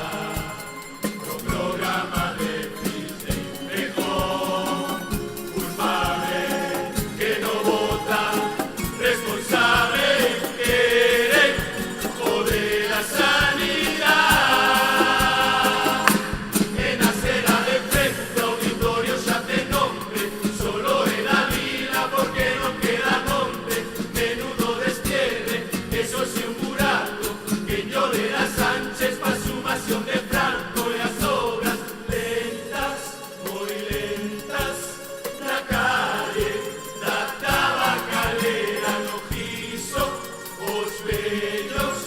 pro programa de Disney mejor culpable que no vota responsable quieren joder la sanidad en acera de frente auditorio xa ten nombre solo en la vila porque non queda nombre menudo destierre eso sí un buraco que yo de la Sánchez pa' sumación de Franco e as obras lentas moi lentas na calle da tabacalera no guiso os vellos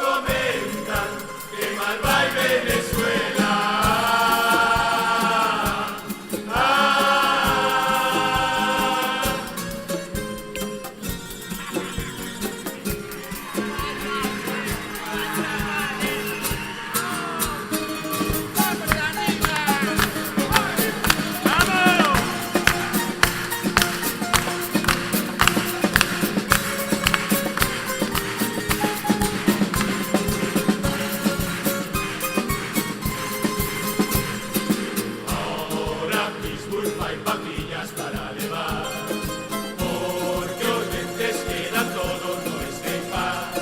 comentan que mal vai Venezuela. Ahora Pittsburgh fai patillas para levar porque os dentes quedan todos no escapar.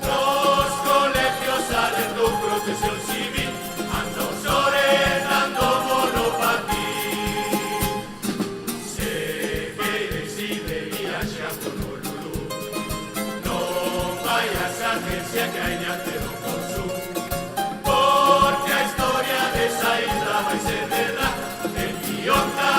Los colegios salen con protección civil ando ordenando monopatín. Se queres ir de viaxe por Honolulu non vayas a agencia que añate do consumo porque a historia desa isla vai ser verdad el guión da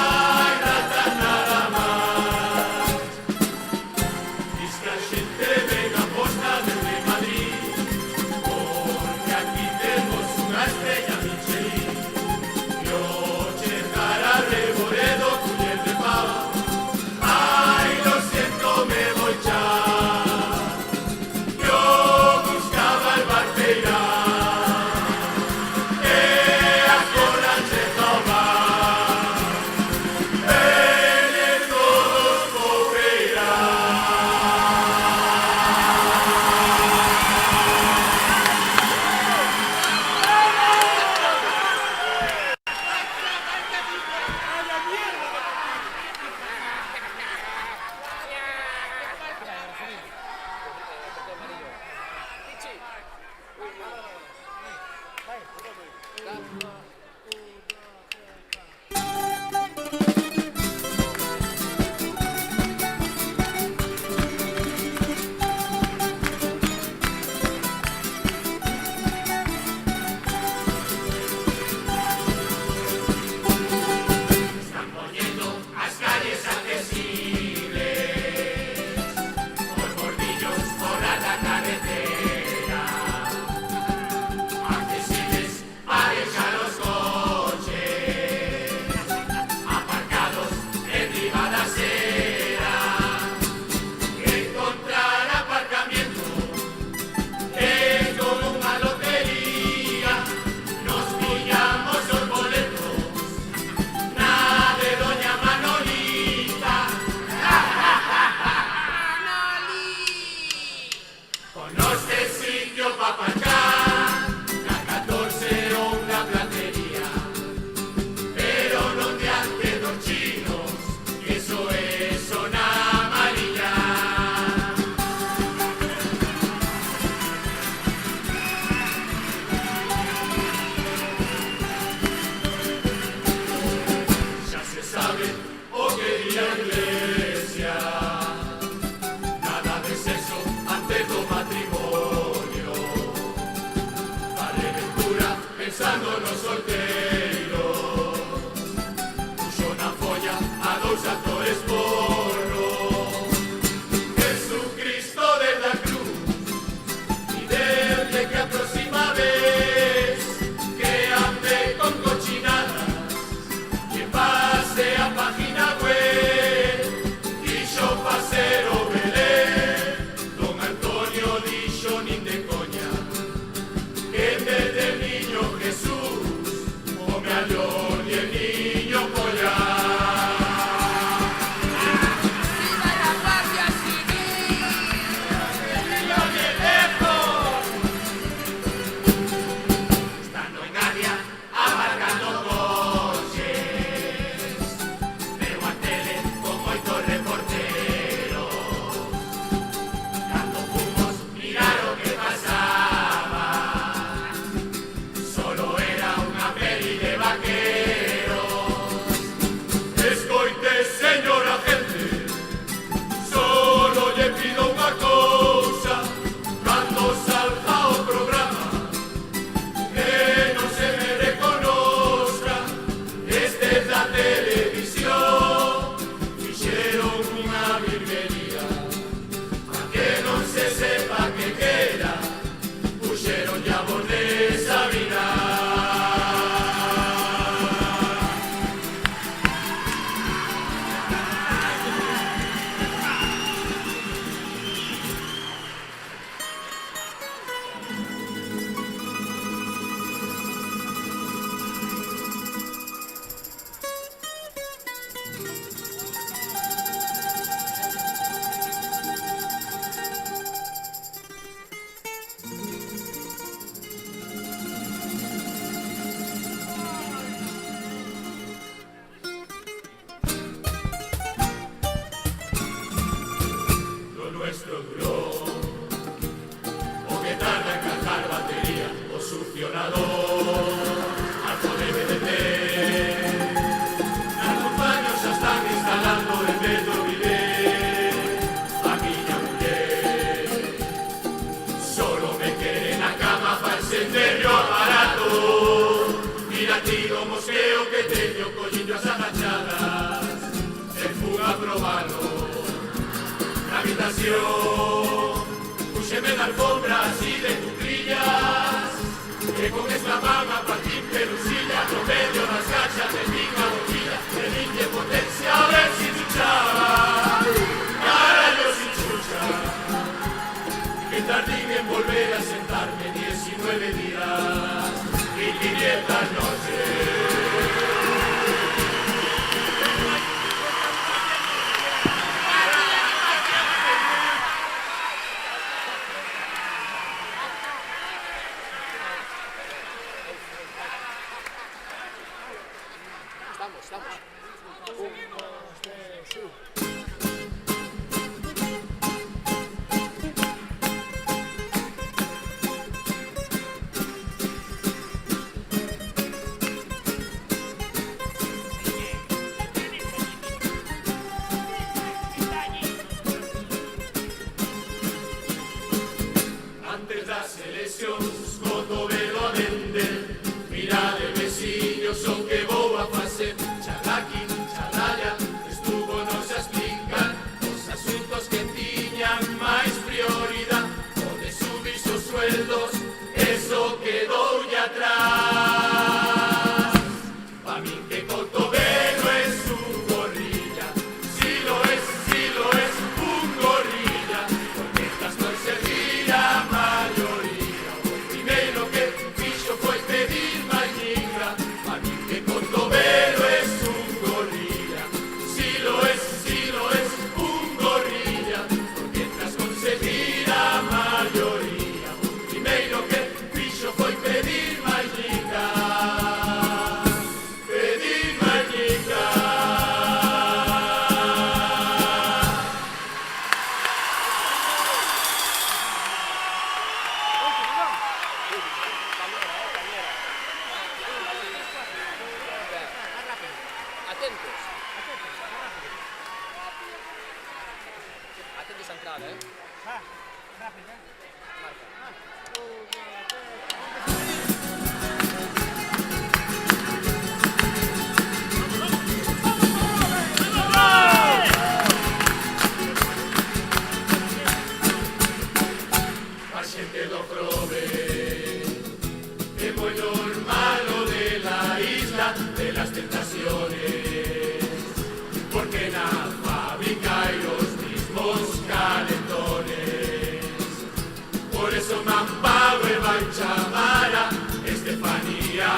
actores porno. Jesucristo de la cruz y desde que a próxima vez que ande con cochinadas que pase a página web dixo facer o Belén. Don Antonio dixo nin de coña que en vez del niño Jesús o mellor y el niño polla. Púxeme de alfombras y de cuclillas, que con esta manga partir pelusilla, no medio las cachas de mi boquilla, de limpie potencia a ver si chuchaba, carallo sin chucha, que tardín en volver a sentarme 19 días y 500 noches. Antes das eleccións, cotovelo a vender, mira de veciños o que vou a facer, charlaqui, charlalla, estuvo nos a explicar os asuntos que tiñan máis prioridade, o de subirse os sueldos, eso quedoulle atrás. Pa min que cotovelo es un gorrilla, si lo es, un gorrilla, porque estás conseguir a maioría, o primeiro que fixo foi pedir máis nigra, pa min que cotovelo es un gorrilla, si lo es, un gorrilla, porque estás conseguir a maioría, o primeiro que fixo foi pedir máis nigra, pedir máis nigra. Atentos a entrada, ¡Vamos! van chamar a Estefanía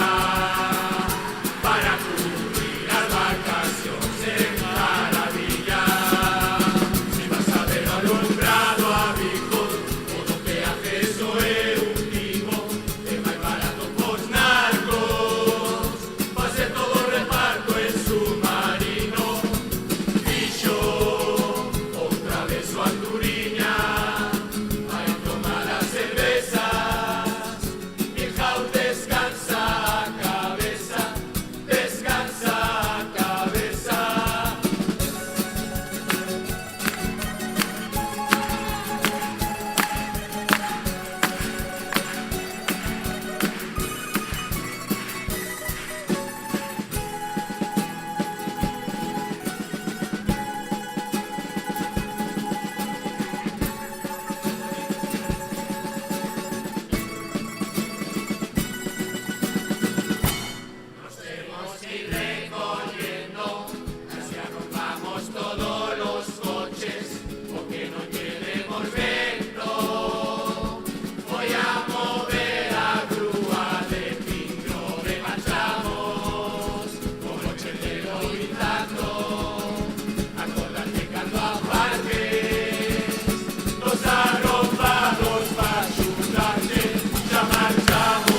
para cubrir as vacacións en Maravilla. Si vas a ver o alumbrado a Vigo, o do que acceso é un timo, é máis barato pos narcos, va a ser todo o reparto en submarino. Fixo outra vez o Anduriña, vai tomar as cervezas, Milhouse descansa a cabeza, descansa a cabeza. Nos tenemos que ir recogiendo, así arropamos todos los coches, porque no tenemos vento. Voy a mover a grúa de Pingro, marchamos, con o chelero gritando. Acordate cando aparques, los arropados pa' xudarte, xa marchamos.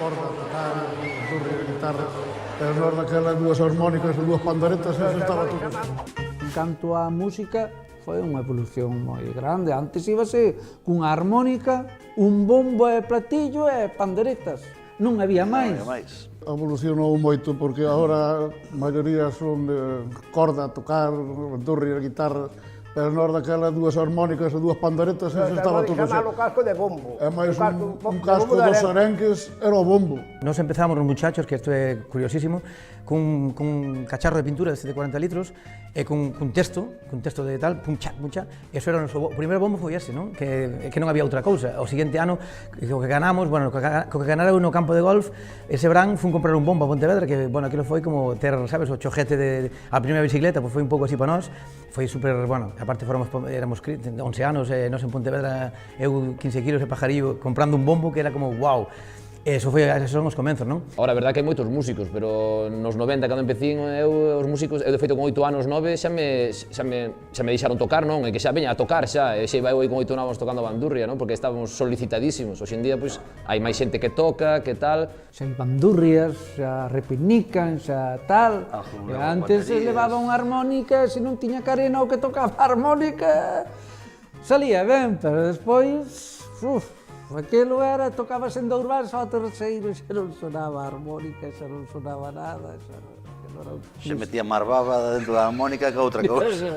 Corda, tocar, durri, guitarra, pero non daquelas dúas armónicas e dúas panderetas, eso estaba todo. En canto á música, foi unha evolución moi grande. Antes íbase cunha armónica, un bombo e platillo e panderetas. Non había máis. Evolucionou moito porque agora a maioría son de corda, tocar, durri, guitarra, pero nós daquelas dúas armónicas e dúas panderetas, eso estaba todo. Chamalo casco de bombo. É máis un casco dos arenques, era o bombo. Nos empezamos los muchachos, que esto es curiosísimo, con un cacharro de pintura de 740 litros e con texto de tal, puncha, eso era o noso o primeiro bombo foi ese, non? Que non había outra cousa. O seguinte ano, co que ganamos, bueno, co que ganara no campo de golf, ese verán fun comprar un bombo a Pontevedra, que, bueno, aquilo foi como ter, sabes, o chojete a primeira bicicleta, pois foi un pouco así para nós, foi super, bueno, aparte éramos 11 anos, nós en Pontevedra, eu 15 kilos e pajarillo comprando un bombo que era como, wow. Esos son os comenzos, non? Ahora, a verdade que hai moitos músicos, pero nos 90, cando empecín, os músicos, eu de feito con 8 anos, 9, xa me deixaron tocar, non? E que xa veña a tocar xa, e xa iba eu con 8 anos tocando a bandurria, non? Porque estábamos solicitadísimos. Hoxe en día, pois, hai máis xente que toca, que tal. Xa hai bandurrias, xa repinican, xa tal. E antes se levaba unha armónica, e se non tiña carena o que tocaba a armónica, salía ben, pero despois, aquilo era, tocabas en Dourbal, só terceiro, xa non sonaba a armónica, xa non sonaba nada, Se metía máis baba dentro da armónica que outra cousa.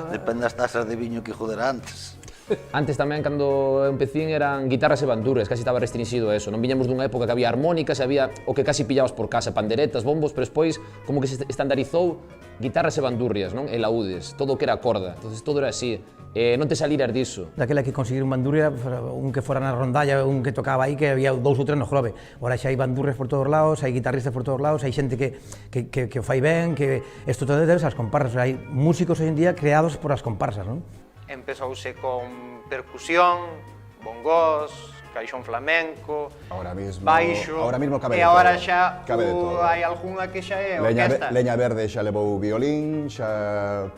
Depende das tasas de viño que joder antes. Antes tamén, cando empecín, eran guitarras e bandurrias, casi estaba restringido a eso. Non viñamos dunha época que había armónicas, había o que casi pillabas por casa, panderetas, bombos, pero despois como que se estandarizou guitarras e bandurrias, non? E laúdes, todo o que era corda. Entonces todo era así. Non te salieras diso. Daquela que conseguir un bandurria, un que fora na rondalla, un que tocaba aí, que había 2 ou 3 no grove. Ora xa hai bandurrias por todos lados, hai guitarristas por todos lados, hai xente que o fai ben, que isto todo debe as comparsas. Hai músicos hoxe en día creados por as comparsas, non? Empezouse con percusión, bongós, caixón flamenco, baixo, e agora xa hai algunha que xa é orquesta. Leña Verde xa levou violín, xa...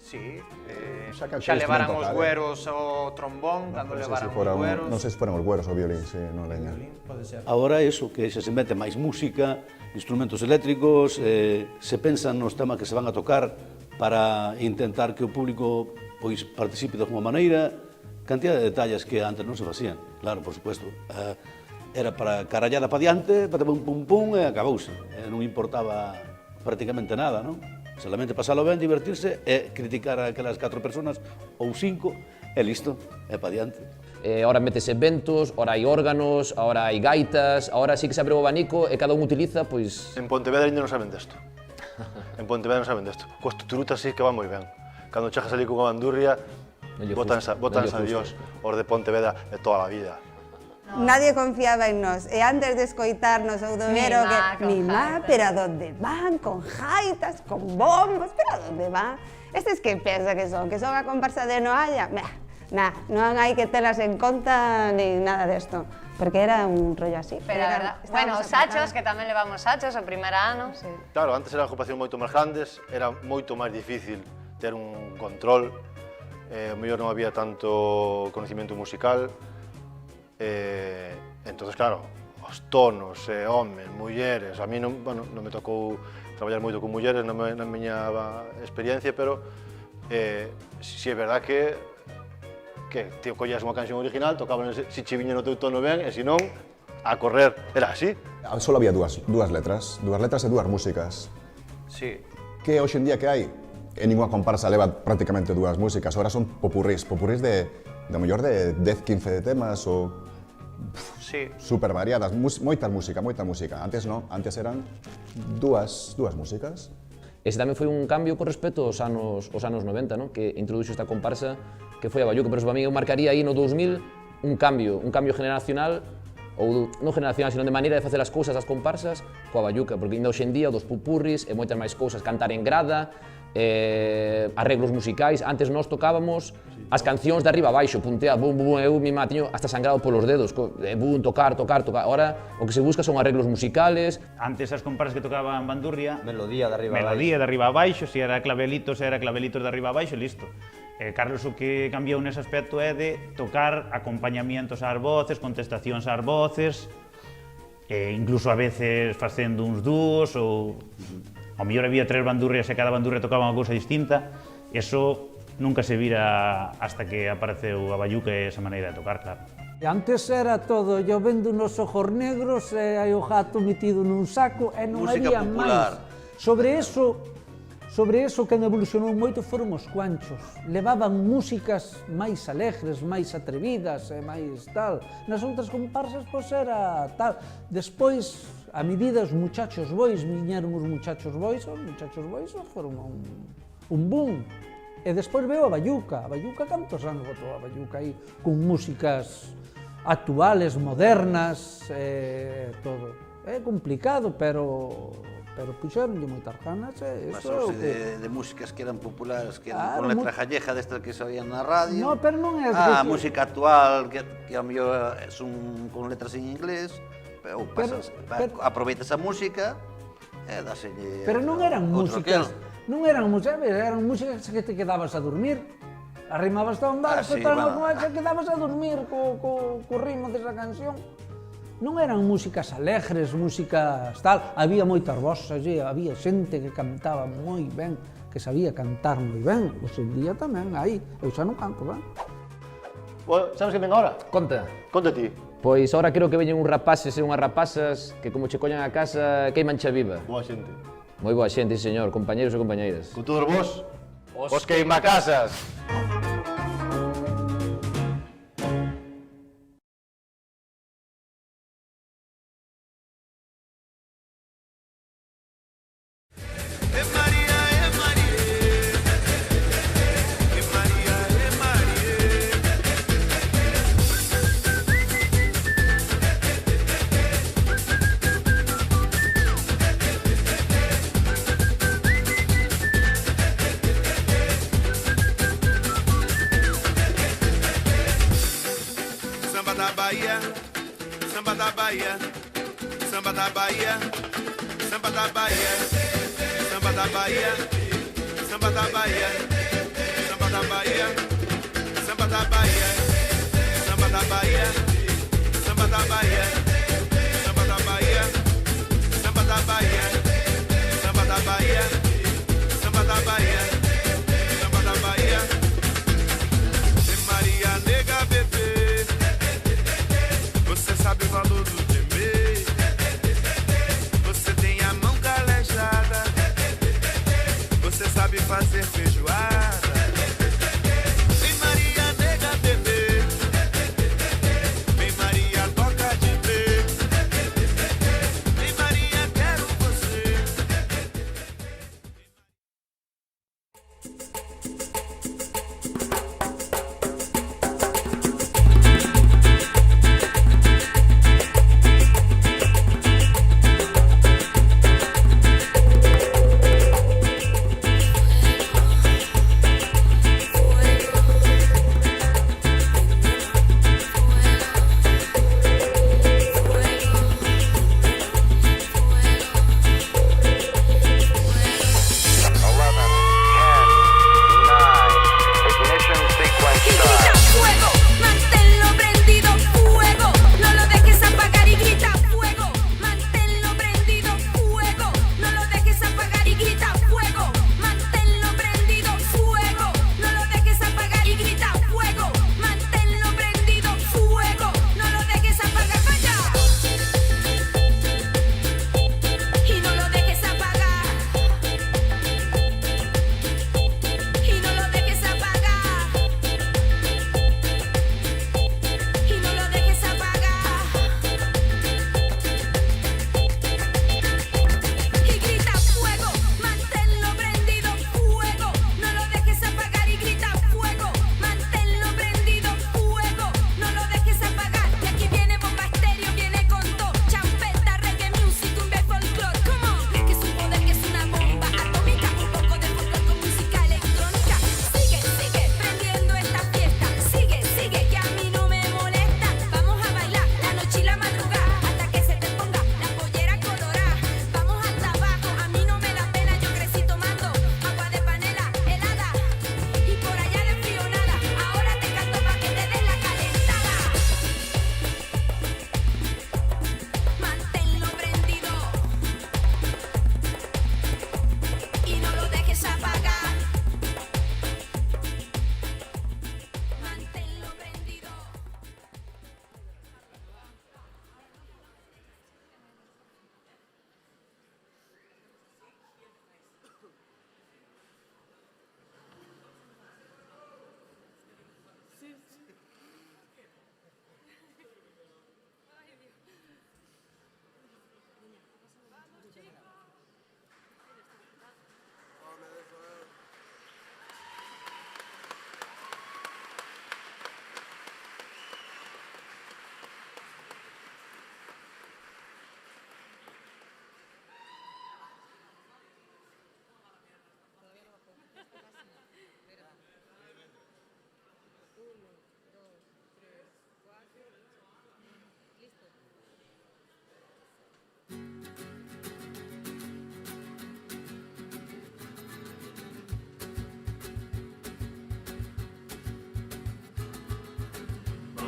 Sí, xa levaran os güeros o trombón, cando levaran os güeros. Non sei se foran os güeros o violín, sí, non leña. Agora iso, que xa se mete máis música, instrumentos eléctricos, se pensan nos temas que se van a tocar para intentar que o público pois participe de alguma maneira, cantidad de detalles que antes non se facían, claro, por supuesto. Era para carallada para diante, para pum pum pum, e acabouse. Non importaba prácticamente nada, non? Solamente pasalo ben, divertirse e criticar a aquelas 4 personas ou 5 e listo, e para diante. Ahora metes eventos, ahora hai órganos, ahora hai gaitas, ahora sí que se abre o abanico e cada un utiliza, pois... En Pontevedra ainda non saben desto. En Pontevedra non saben desto. Coas tuturutas sí que van moi ben. Cando chegas ali con a bandurria, botanse a Dios, os de Pontevedra de toda a vida. Nadie confiaba en nós, e antes de escoitarnos ou de ver o que... Mimá, pero a donde van? Con jaitas, con bombos, pero a donde van? Estes que pensa que son a comparsa de Noalla? Non hai que telas en conta ni nada desto, porque era un rollo así. Pero bueno, os sachos, que tamén levamos sachos o primer ano. Claro, antes eran ocupacións moito máis grandes, era moito máis difícil ter un control, o mellor non había tanto conocimiento musical, entonces claro, os tonos, homes, mulleres, a mí non me tocou traballar moito con mulleres na miña experiencia, pero si é verdad que te collías unha canción original, tocaban si che viña no teu tono ben, e se non, a correr, era así. Solo había dúas letras e dúas músicas. Sí. Que hoxe en día que hai? En ninguna comparsa leva prácticamente dúas músicas, ahora son popurrís de mellor de 10-15 temas ou super variadas, moita música. Antes non, antes eran dúas músicas. Ese tamén foi un cambio con respecto aos anos 90, non? Que introduxo esta comparsa que foi a Bayuca, pero para mí eu marcaría aí no 2000 un cambio generacional, ou non generacional, sino de maneira de facer as cousas das comparsas coa Bayuca, porque ainda hoxe en día dos pupurris e moitas máis cousas, cantar en grada, arreglos musicais. Antes nós tocábamos as cancións de arriba a baixo, puntea, bum, bum, eu mi tiño hasta sangrado polos dedos, bum, tocar. Ahora o que se busca son arreglos musicales. Antes as comparsas que tocaban bandurria, melodía de arriba a baixo, se era clavelitos de arriba a baixo, listo. Carlos o que cambiou nese aspecto é de tocar acompañamientos ás voces, contestacións ás voces, incluso a veces facendo uns dúos, ou ao mellor había 3 bandurrias e cada bandurria tocaba unha cousa distinta. Eso nunca se vira hasta que apareceu a Bayuca e esa maneira de tocar, claro. Antes era todo, yo vendo unos ojos negros e hai o gato metido nun saco e non había máis. Sobre eso que evolucionou moito foron os cuanchos. Levaban músicas máis alegres, máis atrevidas e máis tal. Nas outras comparsas, pois era tal. Despois, a medida os muchachos boys, viñeron os muchachos boys foron un boom. E despois veo a Bayuca. A Bayuca, cantos anos botou a Bayuca aí, con músicas actuales, modernas, todo. É complicado, pero pero puxeronlle moitas ganas e iso é o Pasouse que... de músicas que eran populares, que Claro, eran con letra gallega destas que sabían na radio. No, pero non é... A música actual, que ao mellor son con letras en inglés, ou aproveitas a música e dáselle... Pero non eran músicas, eran músicas que te quedabas a dormir. Arrimabas a un bar, e quedabas a dormir co ritmo desa canción. Non eran músicas alegres, músicas tal, había moitas vozes allí, había xente que cantaba moi ben, que sabía cantar moi ben, hoxe en día tamén hai, eu xa non canto ben. Sabes que ven agora? Conta. Conta ti. Pois ahora creo que veñen uns rapaces e unhas rapazas que como che coñan a casa, queimancha viva. Boa xente. Moi boa xente, sí, señor, compañeros e compañeiras. Con todos vos, os queimacasas. Samba da Bahia, samba da Bahia, samba da Bahia, samba da Bahia, samba da Bahia, samba da Bahia, samba da Bahia, samba da Bahia, samba da Bahia, samba da Bahia, samba da Bahia, samba da Bahia, samba da Bahia, samba da Bahia, Maria nega bebê, você sabe o valor do gemer, você tem a mão calejada, você sabe fazer feijoada. Vem Maria nega bebê, vem Maria toca de ver, vem Maria quero você.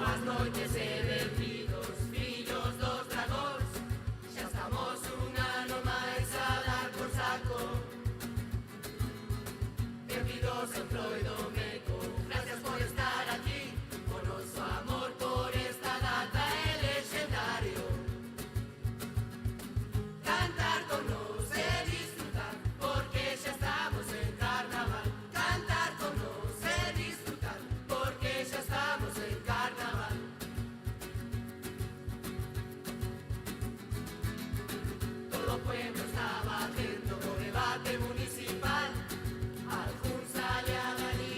boas noites e benvidos, fillos dos dragóns. Xa estamos un ano máis a dar por saco. Benvidos ao Entroido Meco, gracias por estar aquí. O noso amor por esta data é lexendario. Cantar con nos e disfrutar, porque xa estamos en carnaval. Cantar con nos e disfrutar, porque xa estamos en carnaval. Todo o pueblo estaba atento co debate municipal. Algún sale a Galí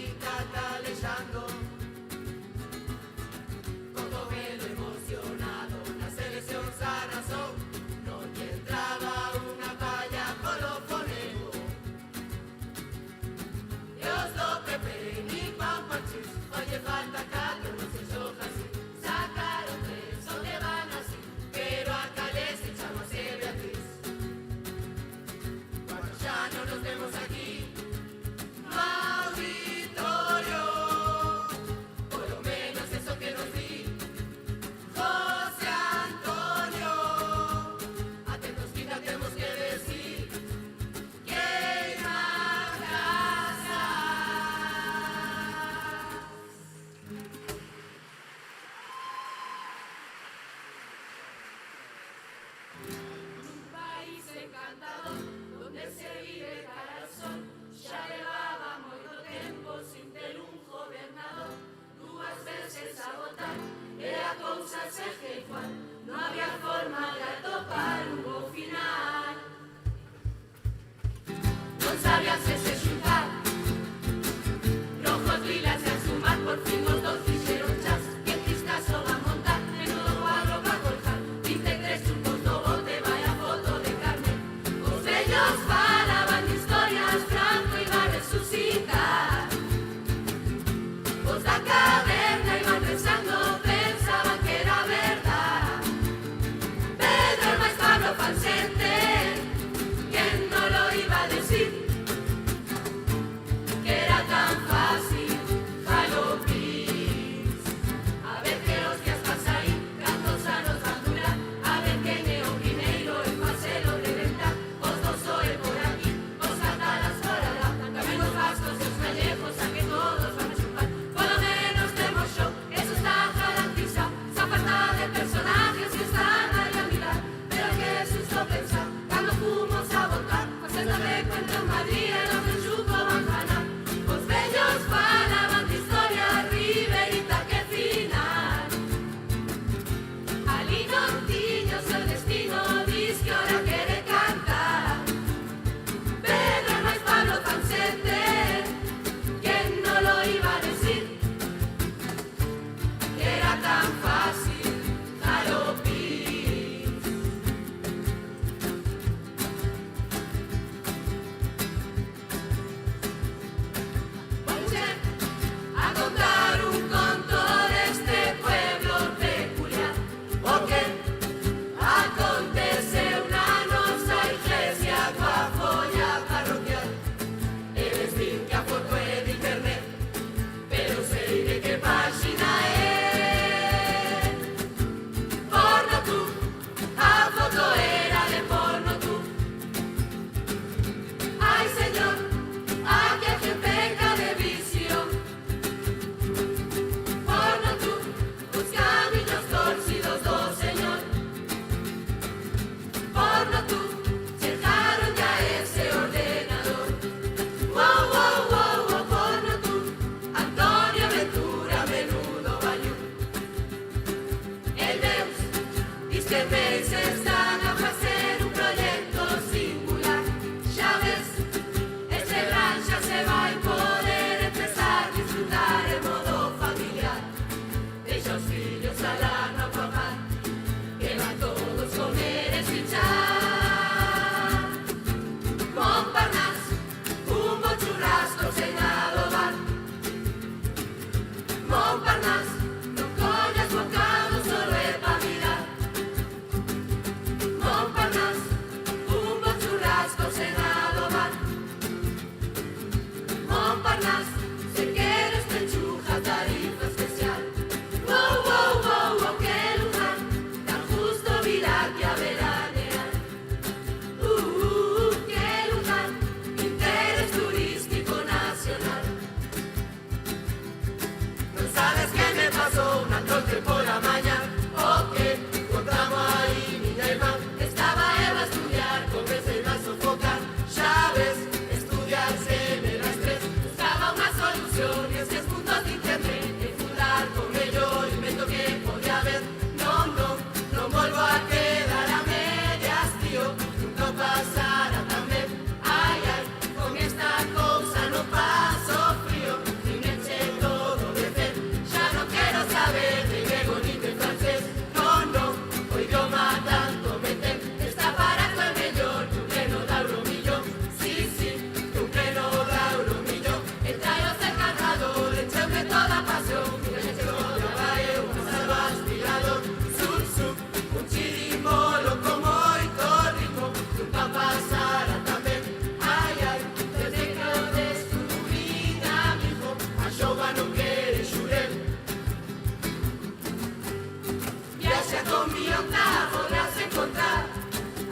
con Millonta podrás encontrar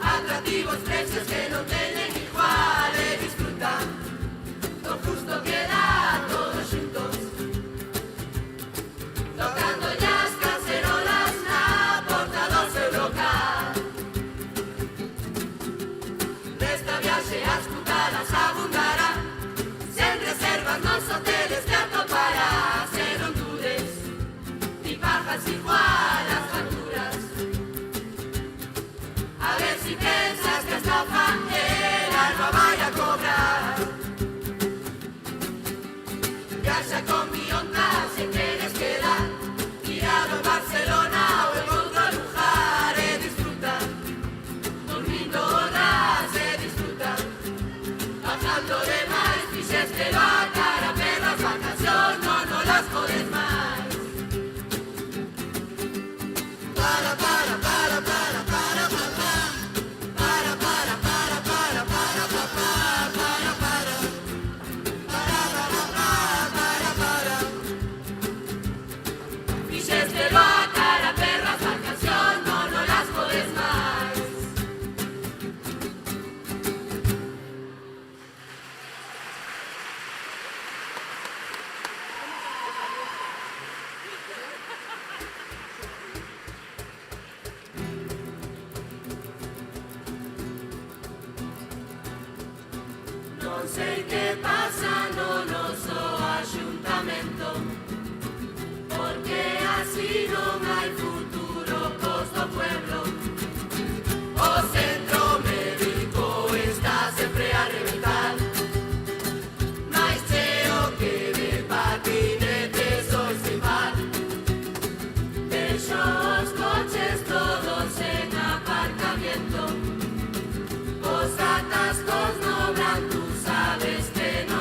atractivos precios que non teñen igual e disfruta do justo que dá todos xuntos tocando as cacerolas na porta do seu local. Nesta viaxe as putadas abundarán, sen reservas nos hoteles te atoparás, e non dudes, ni pagas igual as facturas. A ver si piensas que esta fangera no vaya a cobrar. Viaxa con Millonta si quieres quedar tirado en Barcelona o en outro lugar e disfruta dormindo horas e disfruta bajando de máis fixéstelo a cara perras vacación non no las podes máis. Para fixéstelo a cara perras vacación non no las podes máis. Non sei que pasa no noso axuntamento, porque así non hai futuro cos do pueblo. O centro médico está sempre a reventar, máis cheo que de patinetes o estival. Deixo os coches todos en aparcamiento, os atascos no obran, tú sabes que no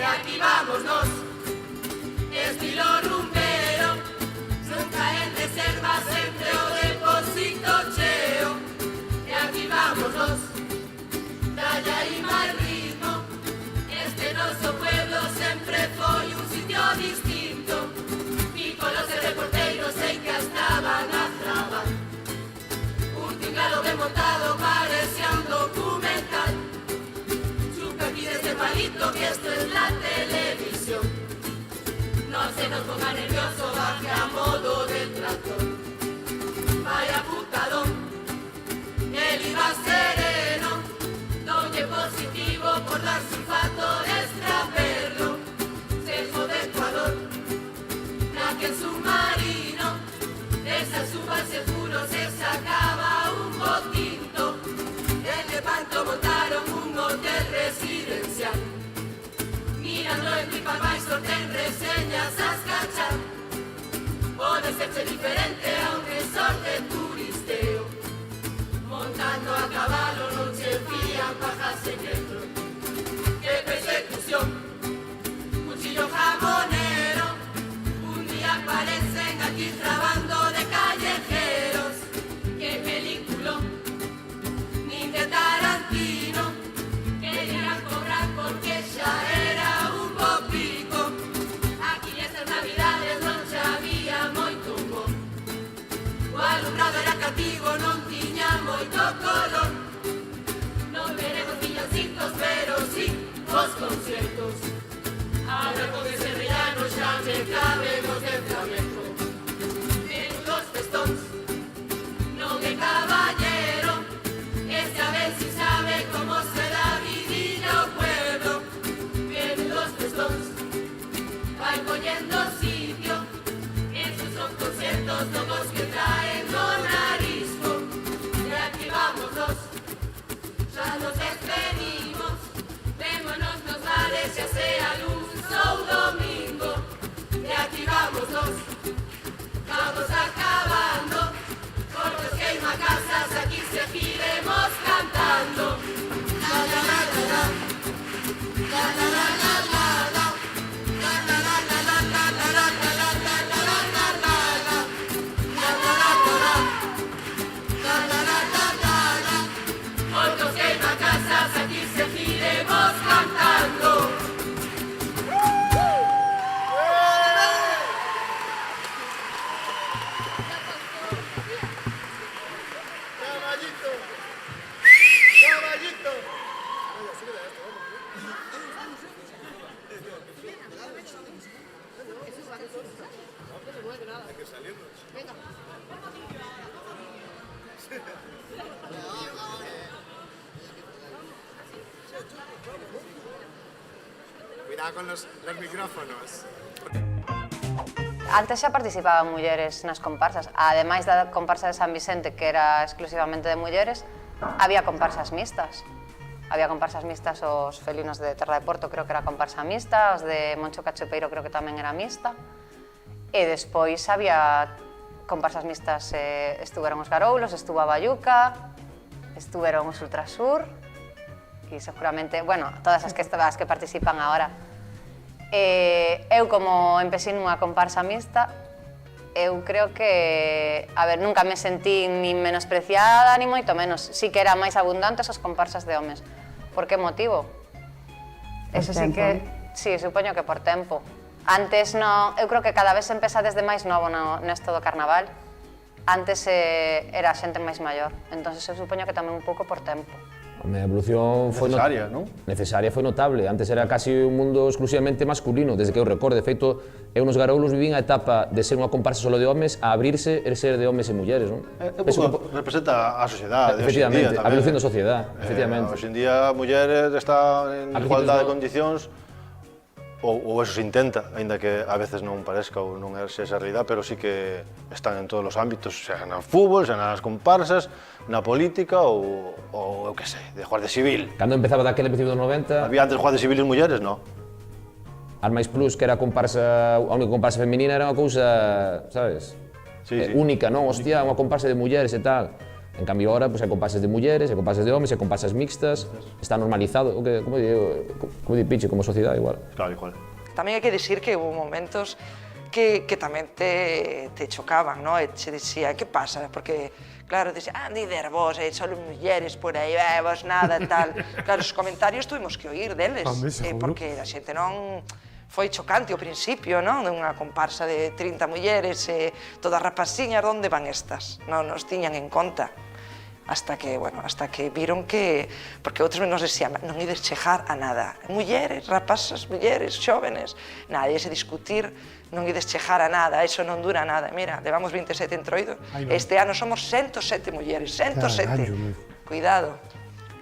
Reactivámonos, estilo rumbero, nunca en reserva, sempre o depósito cheo. Reactivámonos, dalle aí máis ritmo, este noso pueblo sempre foi un sitio distinto. Pícolos e reporteros sei que estaban a trabar, un tingalo ben montado parecía un documental. Chuca aquí desde palito que esto es la televisión. No se nos ponga nervioso, baje a modo del tractor. Vaya putadón, él iba sereno, doñe positivo por dar sulfato de extraperlo. Cejo de Ecuador, naquel submarino, esa suba seguro se sacaba un botinto. En Lepanto montaron un hotel residencial, mirando en pipa vais ten reseñas a escachar. Pode serse diferente aunque son de turisteo, montando a caballo non se fían pajas secreto. ¡Qué persecución! Cuchillo jamonero, un día aparecen aquí trabando de callejeros. ¡Qué película! Ni de Tarantino querían cobrar porque ya era un bopico. Aquí estas navidades non se había moito humor, o alumbrado era cativo, non tiña moito color. Non veremos villancicos, pero sí os conciertos. Ahora con ese rellano xa me caben os de flamenco. Menudos festóns, non é caballero, este a ver si sabe como se da vidilla o pueblo. Menudos festóns, vai coñendo sitio, esos son conciertos locos que traen no narisco. Reactivámonos, ya nos despedimos, vémonos nos bares, ya sea lunes ou domingo. Reactivámonos, vamos acabando, por los queima casas aquí seguiremos cantando. La la la la la, la la la la la la, la la la la la la la la la la la la la la la, la la la la la, la la la la la la, por los queima casas aquí seguiremos cantando. Cuidado con los micrófonos. Antes xa participaban mulleres nas comparsas, ademais da comparsa de San Vicente, que era exclusivamente de mulleres, había comparsas mixtas. Había comparsas mixtas, os felinos de Terra de Porto creo que era comparsa mixta, os de Moncho Cachopeiro creo que tamén era mixta, e despois había comparsas mixtas, estuveron os Garoulos, estuvo a Bayuca, estuveron os Ultrasur, e seguramente, bueno, todas as que participan agora. Eu, como empecé nunha comparsa mixta, eu creo que, a ver, nunca me sentí ni menospreciada, ni moito menos. Sí que eran máis abundantes as comparsas de homes. Por que motivo? Eso sí que, sí, supoño que por tempo. Antes non, eu creo que cada vez se empeza desde máis novo nesto do carnaval. Antes era a xente máis maior, entón eu supoño que tamén un pouco por tempo. A evolución foi necesaria, non? Necesaria, foi notable. Antes era casi un mundo exclusivamente masculino, desde que eu recordo. De feito, eu nos Garoulos vivín a etapa de ser unha comparsa solo de homes a abrirse e ser de homes e mulleres, non? Representa a sociedade, efectivamente, a evolución da sociedade, efectivamente. Hoxe en día a muller está en igualdade de condicións, ou eso se intenta, aínda que a veces non parezca ou non é esa realidade, pero sí que están en todos os ámbitos, xa no fútbol, xa nas comparsas, na política ou eu que sei, de Guardia Civil. Cando empezaba daquele principio dos 90... Había antes Guardia Civil e mulleres, non? Armais Plus, que era a única comparsa feminina, era unha cousa, sabes? Sí. Única, non? Hostia, unha comparsa de mulleres e tal. En cambio, ahora hai comparsas de mulleres, hai comparsas de homes, hai comparsas mixtas, está normalizado, como di Pichi, como sociedade igual. Claro, igual. Tamén hai que dicir que hubo momentos que tamén te chocaban, non? E che dicía, que pasa? Porque, claro, dicía, dider vos, solo mulleres por aí, vos nada, tal. Claro, os comentarios tuvimos que oír deles, porque a xente non... Foi chocante ao principio, non? Unha comparsa de 30 mulleres, todas rapaciñas, onde van estas? Non nos tiñan en conta. Hasta que viron que... Porque outros nos decían, non ides chegar a nada. Mulleres, rapazas, mulleres, xóvenes, nada, ides discutir, non ides chegar a nada, eso non dura nada. Mira, levamos 27 entroidos, este ano somos 107 mulleres, 107. Cuidado.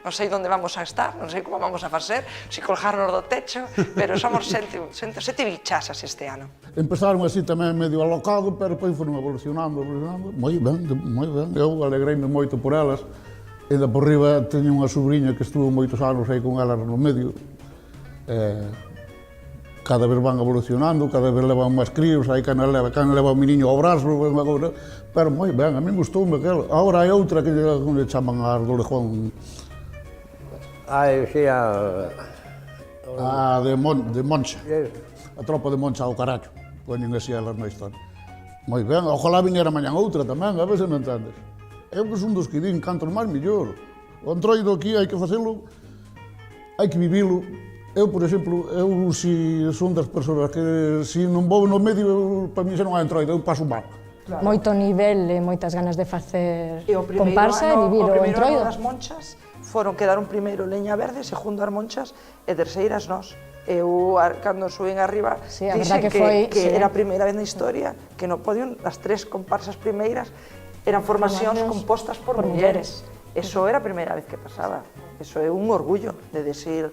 Non sei onde vamos a estar, non sei como vamos a facer, se colgarnos do techo, pero somos 107 bichasas este ano. Empezaron así tamén medio alocado, pero depois foron evolucionando. Moi ben, eu alegrei-me moito por elas. E da por riba teño unha sobrinha que estuvo moitos anos aí con elas no medio. Cada vez van evolucionando, cada vez levan máis críos, aí can leva o meniño ao brazo, pero moi ben, a mí gustoume aquela. Agora hai outra que lle chaman a Ardolejón. Sí, de Moncha. A tropa de Moncha ao caracho. Poñen así elas na historia. Moi ben, ojalá viñera mañan outra tamén, a ver se me entendes. Eu que son dos que din, cantos máis millor. O entroido aquí hai que facelo, hai que vivilo. Eu, por exemplo, si son das persoas que si non vou no medio, para mí xa non hai entroido, eu paso mal. Moito nivel e moitas ganas de facer comparsa e vivir o entroido. O primeiro ano das Monchas quedaron primeiro Leña Verde, segundo as Monchas e terceiras nós. Eu, cando subín arriba, dixen que era a primeira vez na historia que no podio as tres comparsas primeiras eran formacións compostas por mulleres. Eso era a primeira vez que pasaba. Eso é un orgullo de decir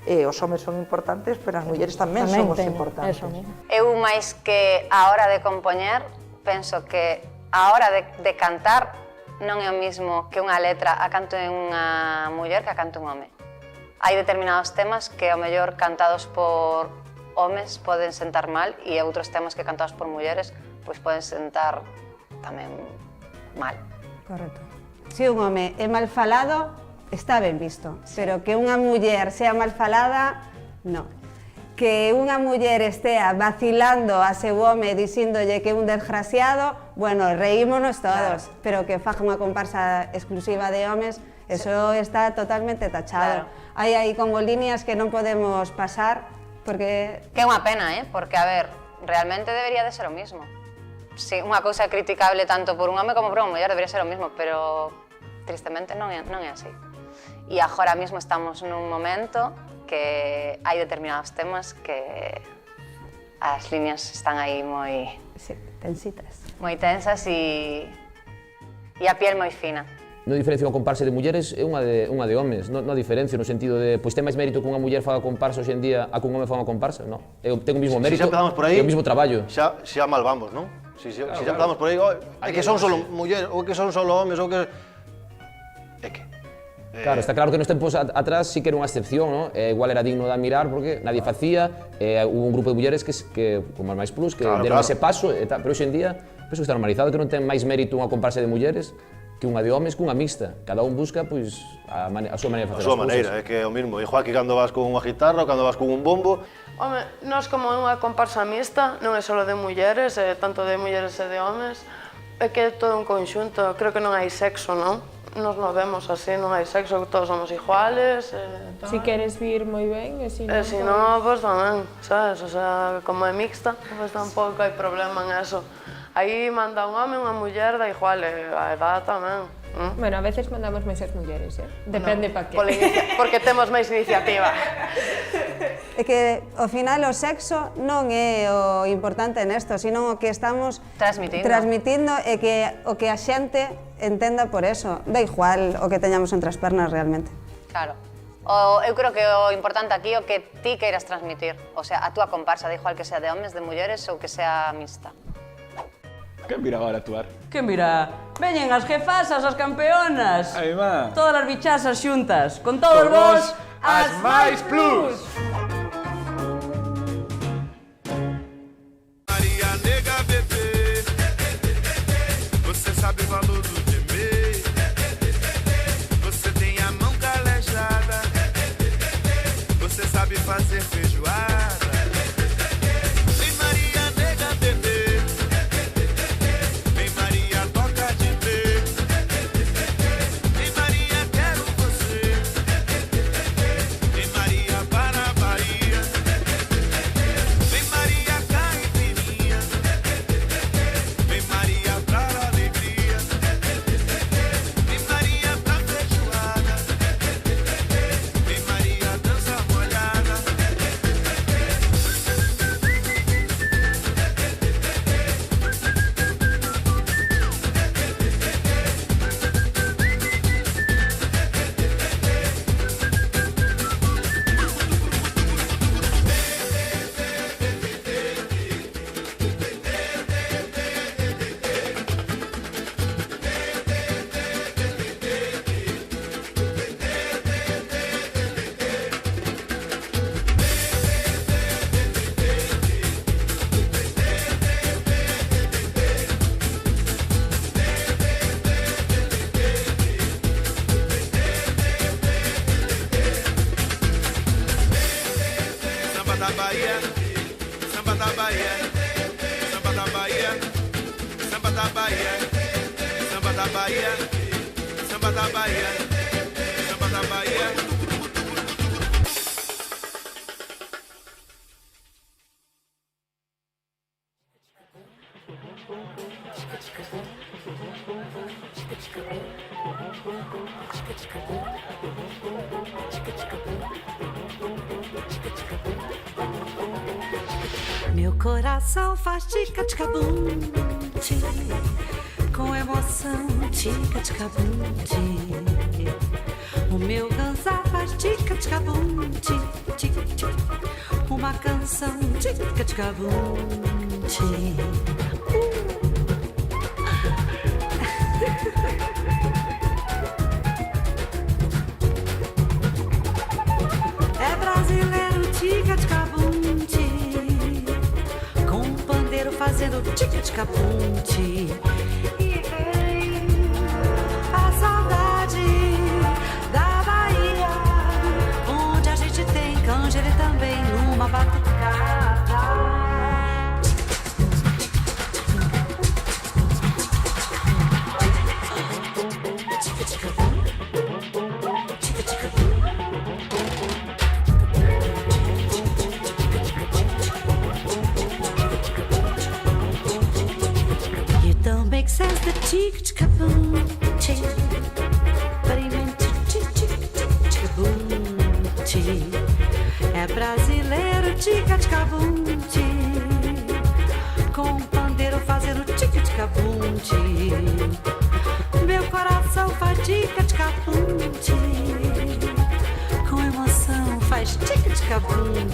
os homes son importantes, pero as mulleres tamén somos importantes. Eu, máis que a hora de compoñer, penso que a hora de cantar non é o mismo que unha letra a canto unha muller que a canto un home. Hai determinados temas que, ao mellor, cantados por homes poden sentar mal e outros temas que cantados por mulleres pois poden sentar tamén mal. Correcto. Se un home é mal falado, está ben visto, pero que unha muller sea mal falada, non. Que unha muller estea vacilando a seu home dicíndolle que é un desgraciado, bueno, reímonos todos, pero que faja unha comparsa exclusiva de homes, eso está totalmente tachado. Hai aí como líneas que non podemos pasar, porque... Que é unha pena, porque, a ver, realmente debería de ser o mismo. Si unha cousa é criticable tanto por un home como por unha muller, debería ser o mismo, pero tristemente non é así. E agora mesmo estamos nun momento que hai determinados temas que as líneas están aí moi... tensitas. Moi tensas e a piel moi fina. Non diferencia unha comparsa de mulleres é unha de homes, non diferencia no sentido de pois ten máis mérito que unha muller faga comparsa hoxe en día a que un home faga comparsa, non. Ten o mesmo mérito e o mesmo traballo. Xa mal vamos, non? Si xa empezamos por aí, é que son solo mulleres, ou que son solo homes, ou que... É que... Claro, está claro que nos tempos atrás sí que era unha excepción, non? Igual era digno de admirar porque nadie facía, hubo un grupo de mulleres que como as máis plus, que deron ese paso, pero hoxe en día penso que está normalizado que non ten máis mérito unha comparsa de mulleres que unha de homes cunha mixta. Cada un busca pois a súa maneira de facer as cousas. A súa maneira, é que é o mismo. Igual que cando vas con unha guitarra ou cando vas con un bombo. Home, nós como unha comparsa mixta, non é só de mulleres, tanto de mulleres e de homes, é que é todo un conxunto. Creo que non hai sexo, non? Nos non vemos así, non hai sexo, todos somos iguales. Si queres vir moi ben, e si non... E si non, pois tamén, sabes? O sea, como é mixta, pois tampouco hai problema en eso. Aí manda un home, unha muller, da igual, a edad tamén. Bueno, a veces mandamos máis as mulleres, depende pa que. Porque temos máis iniciativa. É que, ao final, o sexo non é o importante nesto, sino o que estamos transmitindo e que o que a xente entenda por eso. Da igual o que teñamos entre as pernas, realmente. Claro. Eu creo que o importante aquí é o que ti queiras transmitir. O sea, a túa comparsa, da igual que sea de homes, de mulleres ou que sea mixta. Quen virá agora a actuar? Quen virá? Veñen as jefasas, as campeonas. Aí va. Todas as bichasas xuntas. Con todos vos, as máis plus. Maria nega bebê, você sabe o valor do gemer. sabe fazer feijoada. Vem Maria, nega bebê. Vem Maria, toca de pé. Vem Maria, quero você. Vem Maria, para a Bahia. Vem Maria, caipirinha. Vem Maria, pra alegria. Vem Maria, pra feijoada. Vem Maria, dança molhada. Samba da Bahia, samba da Bahia, samba da Bahia, samba da Bahia, samba da Bahia, samba da Bahia, samba da Bahia. Meu coração faz tica-tica-bum, com emoção, tica-tica-bum. O meu ganzá faz tica-tica-bum, uma canção, tica-tica-bum. É brasileiro, tica-tica-bum, com um pandeiro fazendo tica-tica-bum. E vem a saudade da Bahia, onde a gente tem canjere também numa batucada. You don't make sense, the tic-tic-boom, but he meant to tic-tic-tic-boom. É brasileiro, tic-tic-boom, com um pandeiro fazendo tic-tic-boom. Meu coração faz tic-tic-boom, com emoção faz tic-tic-boom.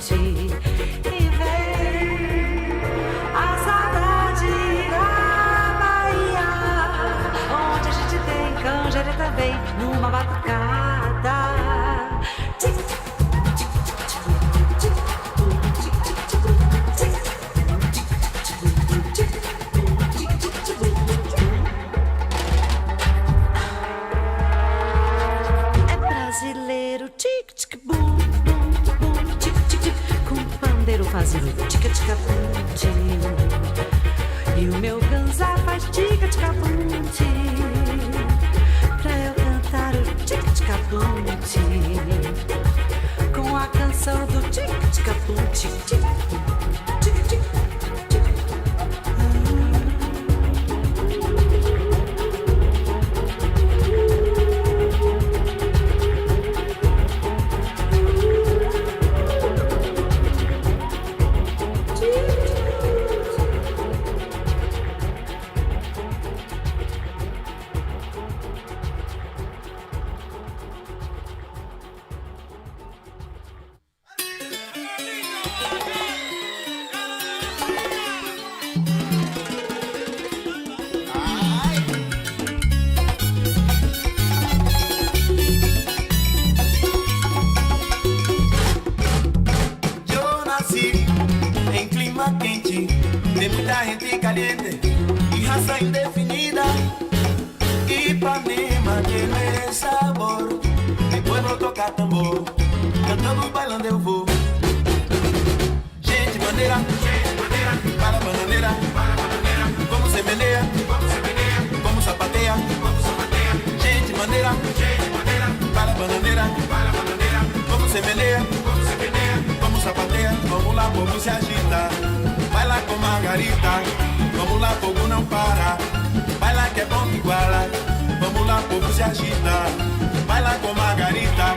E vem a saudade da Bahia, onde a gente tem canjere também numa batucada. É brasileiro, tic-tic-boom, boom, tic-tic-tic, com um pandeiro fazendo tic-tic-boom. E o meu ganzá faz tica-tica-bum, pra eu cantar o tic-tica-bum, com a canção do tic-tica-bum, tic-tic, tic-tic. de mucha gente caliente y raza indefinida. Ipanema tiene sabor, mi pueblo toca tambor, cantando y bailando eu vou. Margarita, vamos lá, fogo não para. Baila que é bom que iguala, vamos lá, povo se agita. Baila com Margarita,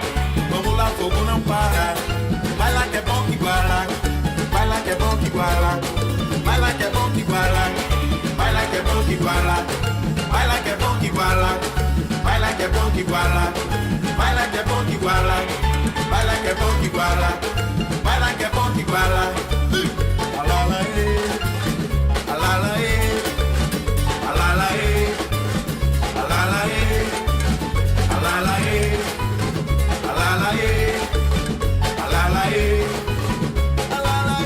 vamos lá, fogo não para. Baila que é bom que iguala, baila que é bom que iguala. Baila que é bom que iguala, baila que é bom que iguala. Baila que é bom que iguala, baila que é bom que iguala. Baila que é bom que iguala, baila que é bom que iguala. Baila que é bom que iguala. Alala alala alala alala alala alala alala alala.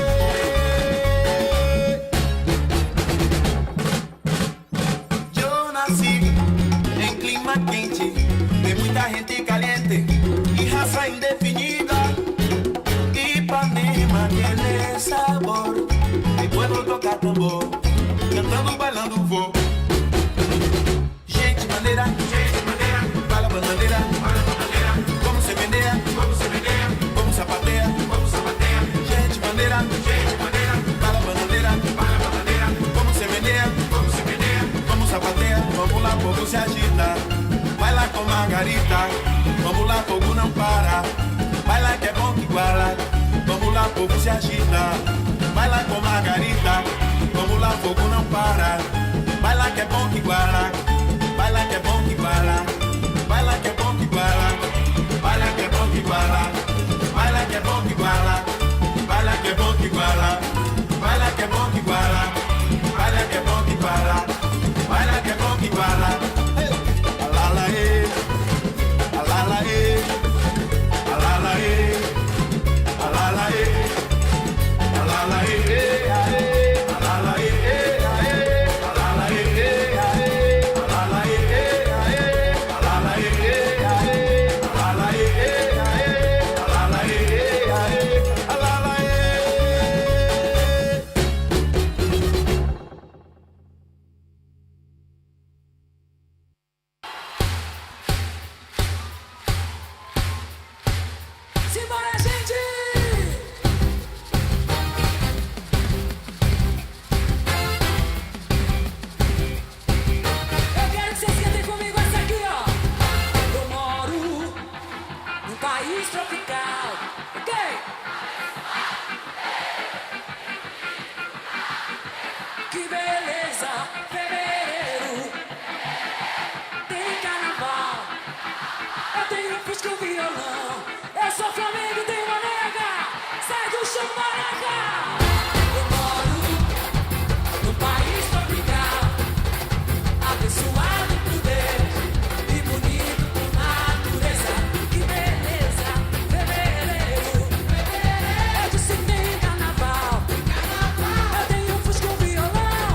Eu nasci em clima quente, de muita gente caliente e raça indefinida. Ipanema tiene sabor, mi pueblo toca tambor, cantando, bailando vou. Gente maneira, baila bananeira, como se vendeia, como sapateia, gente maneira, baila bananeira, como se vendeia, como sapateia. Vamos lá, povo se agita, baila com Margarita, vamos lá, fogo não para. Baila que é bom que iguala, vamos lá, povo se agita. Baila com Margarita, vamos lá, fogo não para. Baila que é bom que iguala, baila que é bom que iguala. Baila que é bom que iguala, baila que é bom que iguala. Baila que é bom que iguala, baila que é bom que iguala. Baila que é bom que iguala, baila que é bom que iguala. Baila que é bom que iguala. Alala alala alala alala alala Simbora, gente! Eu quero que vocês cantem comigo essa aqui, ó. Eu moro num país tropical, ok? Que beleza, fevereiro, tem carnaval, eu tenho fusca e violão. Eu sou Flamengo e tenho uma nega, sai do chão, maraca. Eu moro num país tropical, abençoado por Deus e bonito por natureza. Que beleza, fevereiro, eu disse que tem carnaval, eu tenho fusca e violão.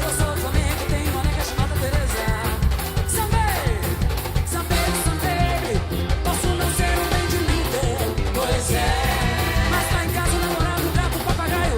Eu sou Flamengo e tenho uma nega chamada Teresa. Sambei, posso não ser um bem de líder, pois é, mas tá em casa namorando o gato, o papagaio.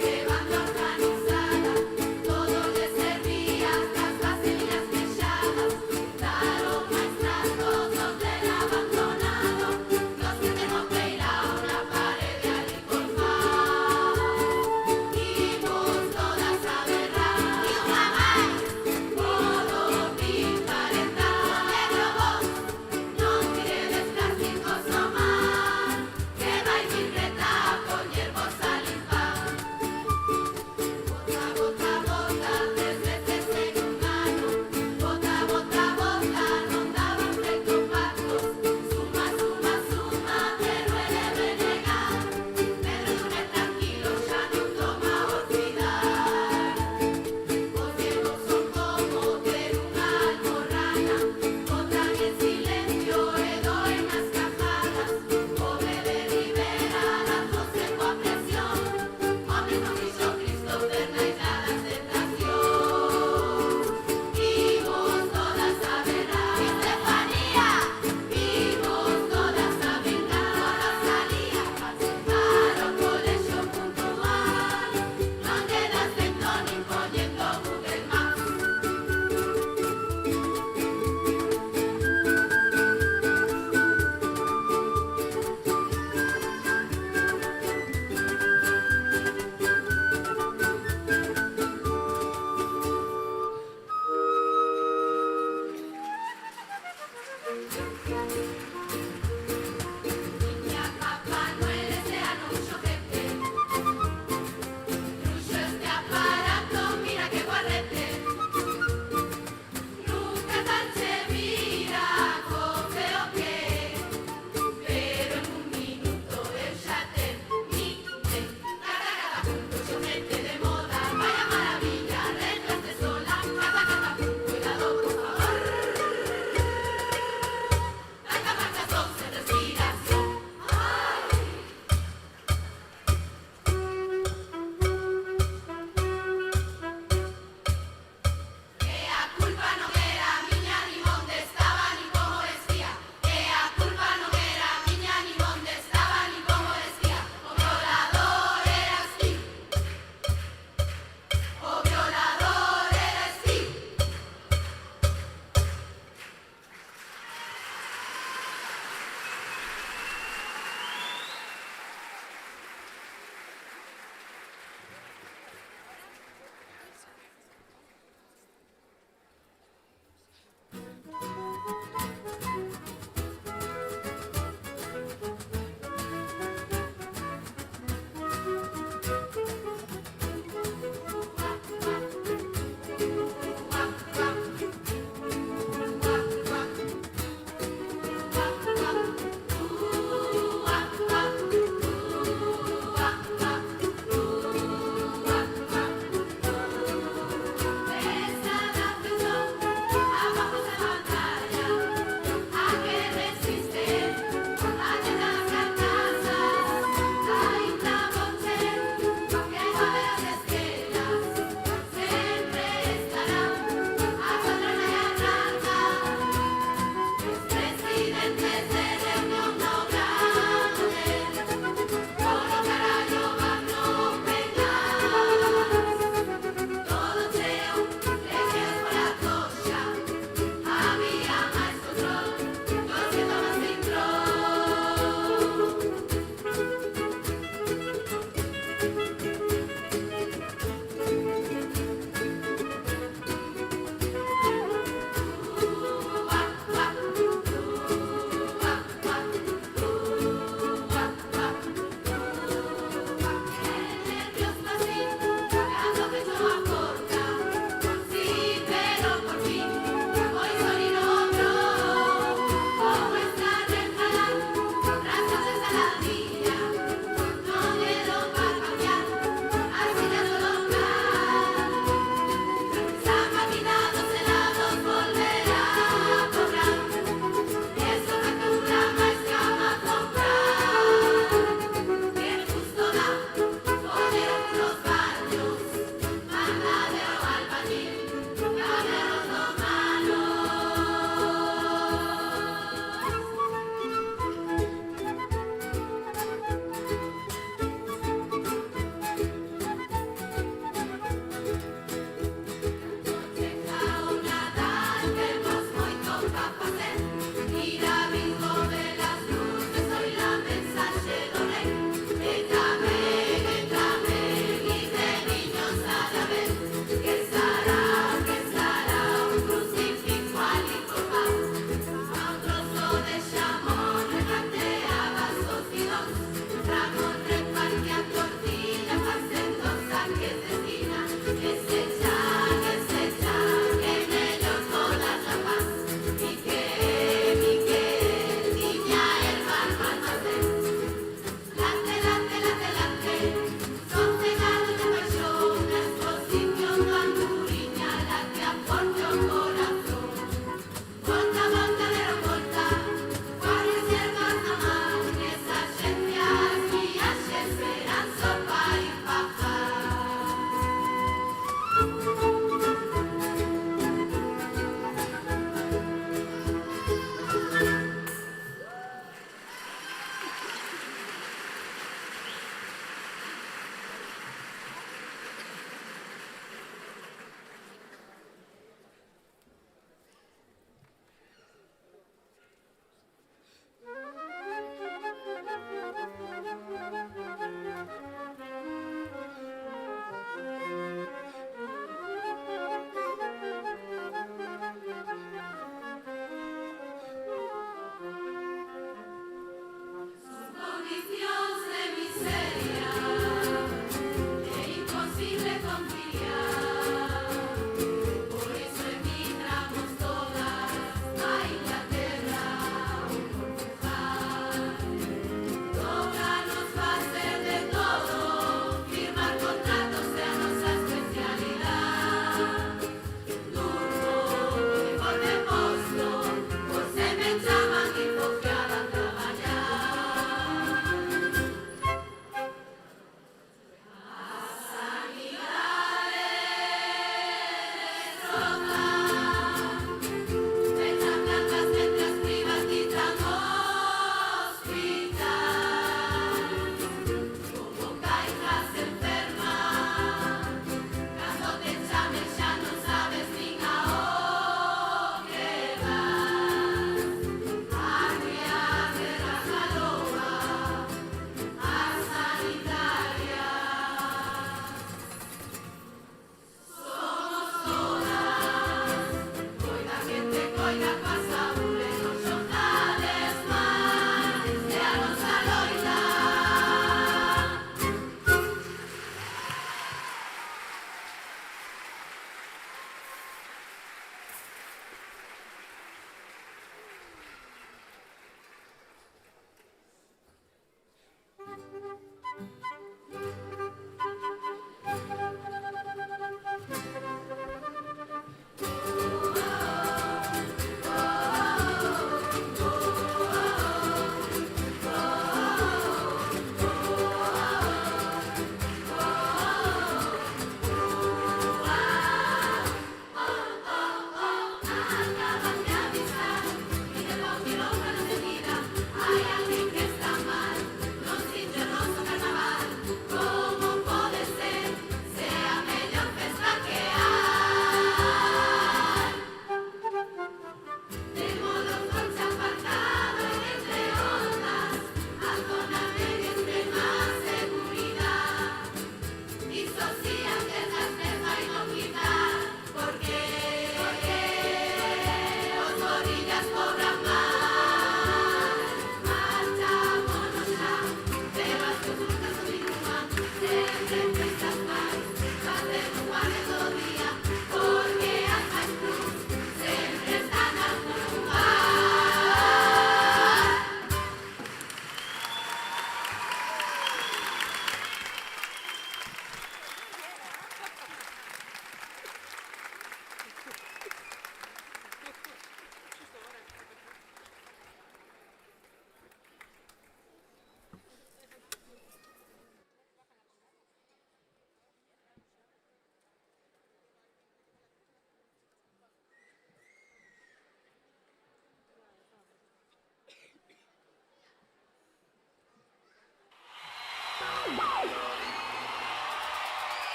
Levando organizada, todo le servía, las vaselina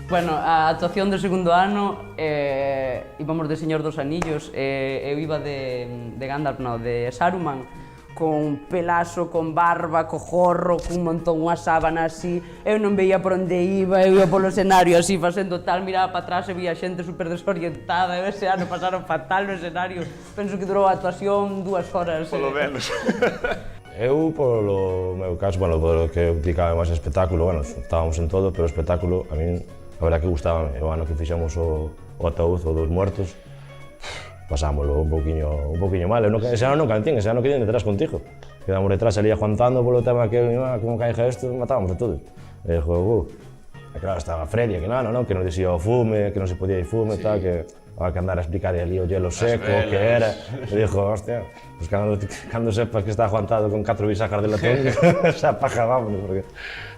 Bueno, a actuación do segundo ano íbamos de Señor dos Anillos, eu iba de Gandalf, no, de Saruman, con pelazo, con barba, co gorro, cun montón, unha sábana así, eu non veía por onde iba, eu ia polo escenario así, facendo tal, miraba para atrás e vía xente super desorientada, e ese ano pasaron fatal no escenario, penso que durou a actuación 2 horas. Polo menos. Eu, polo meu caso, bueno, polo que eu dedicaba máis espectáculo, bueno, estábamos en todo, pero o espectáculo, a min, a verdad que gustaba, o ano que fixemos o ataúd, o dos muertos, pasámoslo un poquinho mal. Ese ano non cantín, ese ano quedían detrás contigo. Quedamos detrás, salía aguantando polo tema que, como caiga isto, matábamos a todos. E dixo, e claro, estaba Fredia, que non, que non dixía o fume, que non se podía ir fume, tal, que había que andar a explicar ali o hielo seco, o que era. E dixo, hostia, pues cando sepas que está aguantado con 4 bisajas de latón, xa paja, vámonos, porque...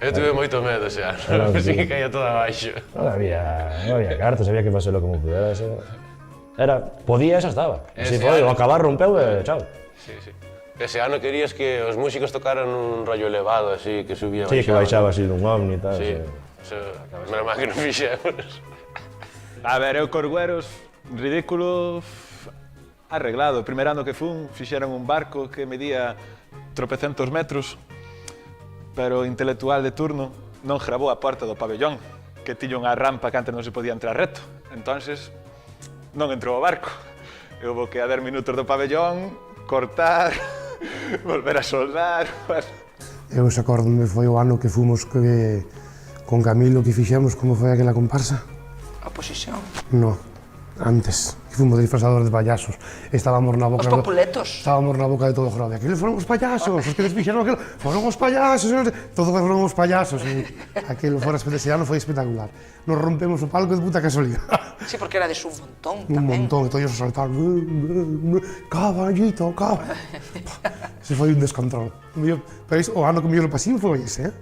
Eu tuve moito medo ese ano, así que caía todo abaixo. Non había cartos, había que facelo como pudera. Podía e xa estaba. Así foi, o acabar rompeu e chao. Sí. Ese ano querías que os músicos tocaran un rollo elevado, así, que subía e baixaba. Sí, que baixaba así dun ovni e tal. Sí, menos mal que non fixemos. A ver, eu Corgueros, ridículo, arreglado. O primeiro ano que fun, fixeron un barco que medía 300 metros, pero o intelectual de turno non grabou a porta do pabellón, que tiña unha rampa que antes non se podía entrar reto. Entonces, non entrou o barco. Eu vou que a 10 minutos do pabellón, cortar, volver a soldar... Eu se acordome foi o ano que fomos con Camilo que fixemos, como foi aquela comparsa? A oposición? No, antes, que fomos disfrazados de payasos. Estábamos na boca... Os populetos? Estábamos na boca de todo o jorobe. Aqueles foron os payasos, os que desfixeron aquilo, foron os payasos, todos foron os payasos. Aquilo fora ese ano foi espectacular. Nos rompemos o palco de puta casualidade. Sí, porque era de un montón tamén. Un montón, e todos a saltar. Caballito, Ese foi un descontrol. Pero o ano que mellor pasín foi ese,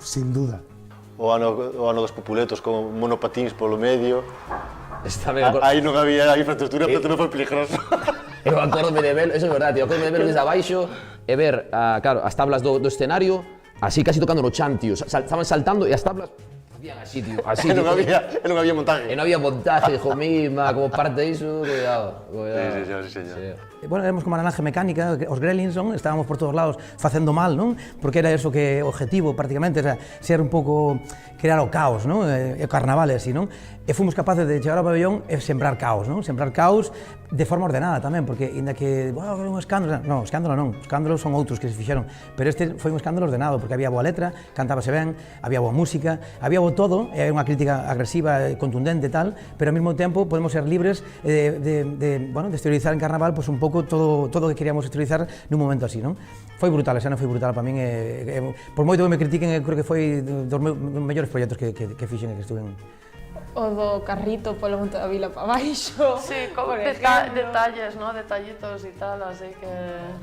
sin duda. O ano dos populetos con monopatins polo medio. Aí non había infraestructura, pero non foi peligroso. Eu acórdome de ver, eso é verdade, eu acórdome de ver desde abaixo e ver, claro, as tablas do escenario, así casi tocando no chan, tío. Estaban saltando e as tablas facían así, tío. Así, non había montaje. E non había montaje, hijo mima, como parte diso, cuidado. Sí, señor. Bueno, éramos como a naranja mecánica, os gremlins, non? Estábamos por todos lados facendo mal, non? Porque era eso que o objetivo, prácticamente, era ser un pouco, crear o caos, non? O carnaval e así, non? E fomos capaces de chegar ao pabellón e sembrar caos, non? Sembrar caos de forma ordenada tamén, porque inda que, un escándalo, non, escándalos son outros que se fixeron, pero este foi un escándalo ordenado, porque había boa letra, cantábase ben, había boa música, había bo todo, é unha crítica agresiva, contundente e tal, pero ao mesmo tempo podemos ser libres de exteriorizar en carnaval pues un pouco todo o que queríamos exteriorizar nun momento así, non? Foi brutal, ese ano foi brutal para min, por moito que me critiquen, creo que foi dos mellores proxectos que fixen e que estuve en. O do carrito polo Monte da Vila para baixo. Sí, como detalles, ¿no? Detallitos e tal, así que...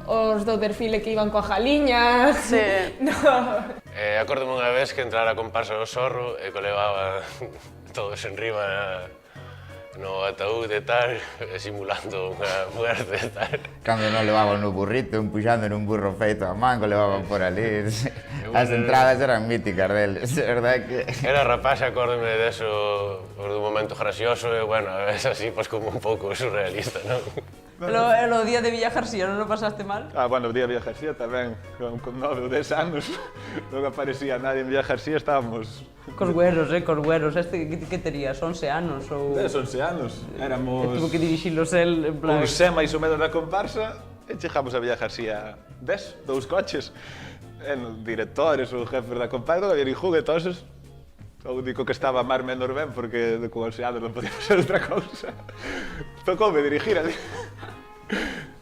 Os do desfile que iban coa jaliña. Sí. Acórdome unha vez que entrara a comparsa do Zorro e que levaba todos en riba no ataúd e tal, simulando unha muerte e tal. Cando non levaban no burrito, empuxando nun burro feito a mango, levaban por ali. As entradas eran míticas deles, verdad que... Era rapaz, acórdome deso, por un momento gracioso e, bueno, a veces así, pues como un pouco surrealista, non? O día de Villa García, non o pasaste mal? Bueno, o día de Villa García tamén, con 9 ou 10 anos, non aparecía nadie en Villa García, estábamos... Cos güeros, cos güeros, que terías, 11 anos ou... 11 anos, éramos... Tuvo que dirixilos el, en plan... Uns máis ou menos da comparsa, e chegamos a Villa García, ves, 2 coches, directores ou jefes da comparsa, non había ningún, entonces... O único que estaba máis menos ben, porque con 11 anos non podía ser outra cousa. Tocoume dirigir ali.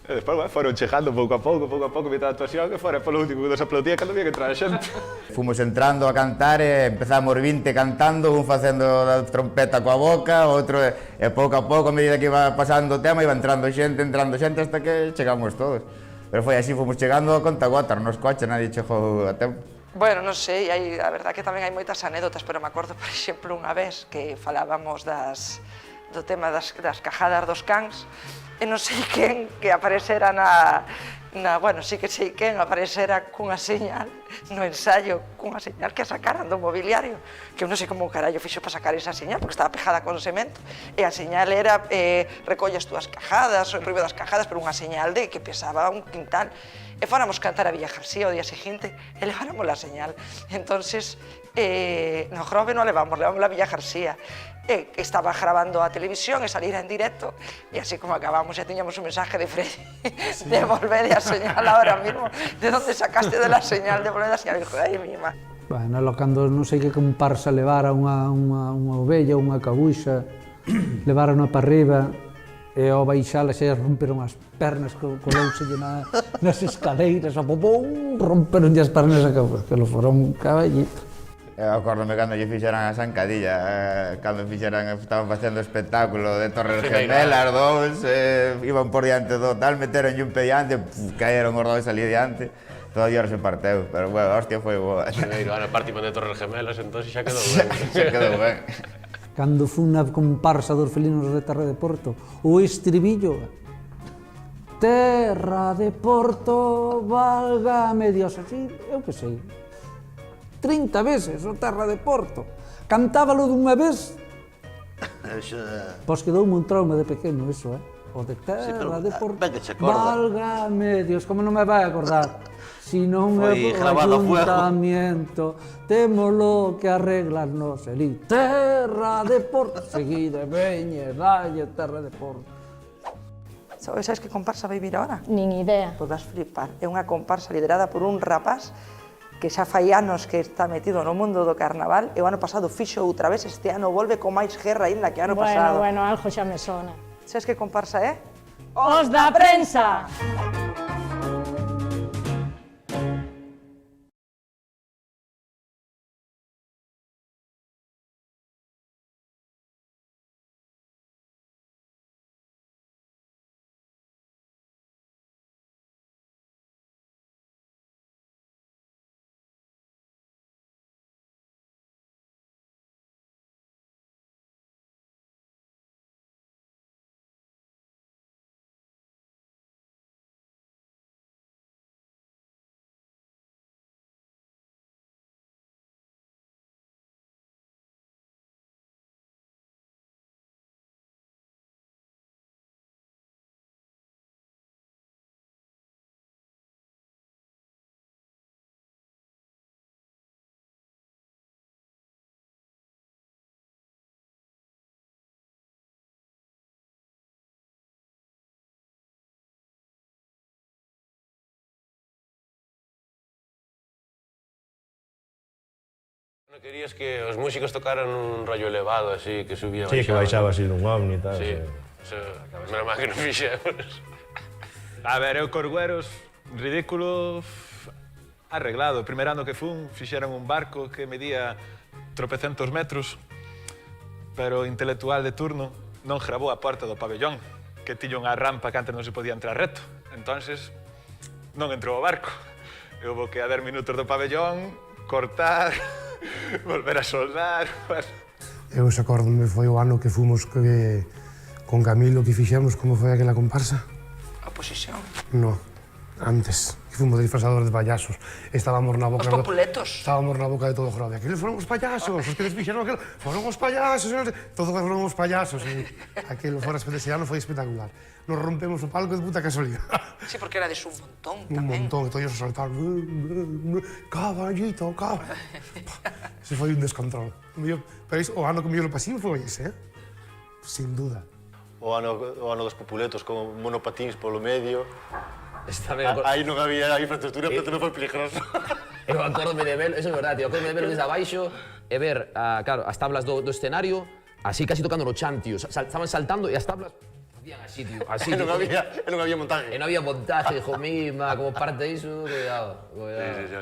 E despois, foron chegando pouco a pouco, mitad da actuación, e fora polo último que nos aplaudía cando había que entrar a xente. Fomos entrando a cantar e empezamos 20 cantando, un facendo a trompeta coa boca, outro e pouco a pouco, a medida que iba pasando o tema, iba entrando xente, hasta que chegamos todos. Pero foi así, fomos chegando a contagotas nos coches, nadie chegou a tempo. Bueno, non sei, a verdad que tamén hai moitas anécdotas, pero me acordo, por exemplo, unha vez que falábamos do tema das cajadas dos cans, e non sei quen que aparecera bueno, sí que sei quen aparecera cunha señal no ensayo, cunha señal que a sacaran do mobiliario, que eu non sei como carallo fixo para sacar esa señal, porque estaba pejada con cemento, e a señal era recolle as túas cajadas, o prohíbe das cajadas, pero unha señal de que pesaba un quintal. E fóramos cantar a Villa García o día seguinte e leváramos a señal. Entonces, no Grove non levamos a Villa García. Estaba grabando a televisión e salir en directo, e así como acabamos, ya tiñamos un mensaje de Freddy, devolvede a señal ahora mismo, de onde sacaste de la señal, devolvede a señal, e dixo, ai, mi má. Bueno, cando non sei que comparsa levara unha ovella, unha cabuxa, levara unha para arriba, e ao baixala xa romperon as pernas, colouselle nas escaleiras, romperon as pernas a cabuxa, que lo foron caballito. Eu acordome cando lle fixeran a zancadilla, cando estaban facendo o espectáculo de Torres Gemelas, dous, iban por diante do tal, meteronlle un pé diante, caeron os dous ali diante, todo o se parteu, pero, bueno, hostia, foi boa. Ana, partimos de Torres Gemelas, entón xa quedou ben. Xa quedou ben. Cando fun na comparsa dos felinos de Terra de Porto, o estribillo, Terra de Porto, válgame Dios, así, eu que sei, 30 veces o Terra de Porto. Cantábalo dunha vez. Pois quedou un trauma de pequeno, iso, O de Terra de Porto. Válgame Dios, como non me vai acordar. Si non é o ayuntamiento, témolo que arreglarnos el Terra de Porto. Seguide, veñe, dalle Terra de Porto. Sabes que comparsa vai vir ahora? Nin idea. Podas flipar. É unha comparsa liderada por un rapaz que xa fai anos que está metido no mundo do carnaval, e o ano pasado fixo outra vez, este ano volve con máis guerra ainda que ano pasado. Bueno, algo xa me sona. Sabes que comparsa é? Os da prensa! Querías que os músicos tocaran un rollo elevado, así, que subía... Sí, que baixaba así nun ovni e tal. Sí, menos mal que non fixemos. A ver, eu Corgueros, ridículo, arreglado. O primeiro ano que fun, fixeran un barco que medía tropecentos metros, pero o intelectual de turno non grabou a porta do pabellón, que tiña unha rampa que antes non se podía entrar reto. Entonces, non entrou o barco. Eu vou que a 10 minutos do pabellón, cortar, volver a soldar... Eu se acordome, foi o ano que fomos con Camilo, que fixemos, como foi aquela comparsa? A oposición? No, antes, que fomos disfrazados de payasos. Estábamos na boca... Os populetos? Estábamos na boca de todo o Grove. Aqueles foron os payasos, os que desfixeron aquilo, foron os payasos, todos foron os payasos. Aquilo fora ese ano foi espectacular. Nos rompemos o palco de puta casualidade. Sí, porque era de un montón tamén. Un montón, e todos a saltar. Caballito, Ese foi un descontrol. Pero o ano que mellor o pasín foi ese, sin duda. O ano dos populetos con monopatins polo medio. Aí non había infraestructura, pero non foi peligroso. Eu acordome de ver, eso é verdade, eu acordome de ver desde abaixo e ver, claro, as tablas do escenario, así casi tocando no chan, tío. Estaban saltando e as tablas facían así, tío. Así, non había montaje. E non había montaje, hijo mima, como parte diso, cuidado.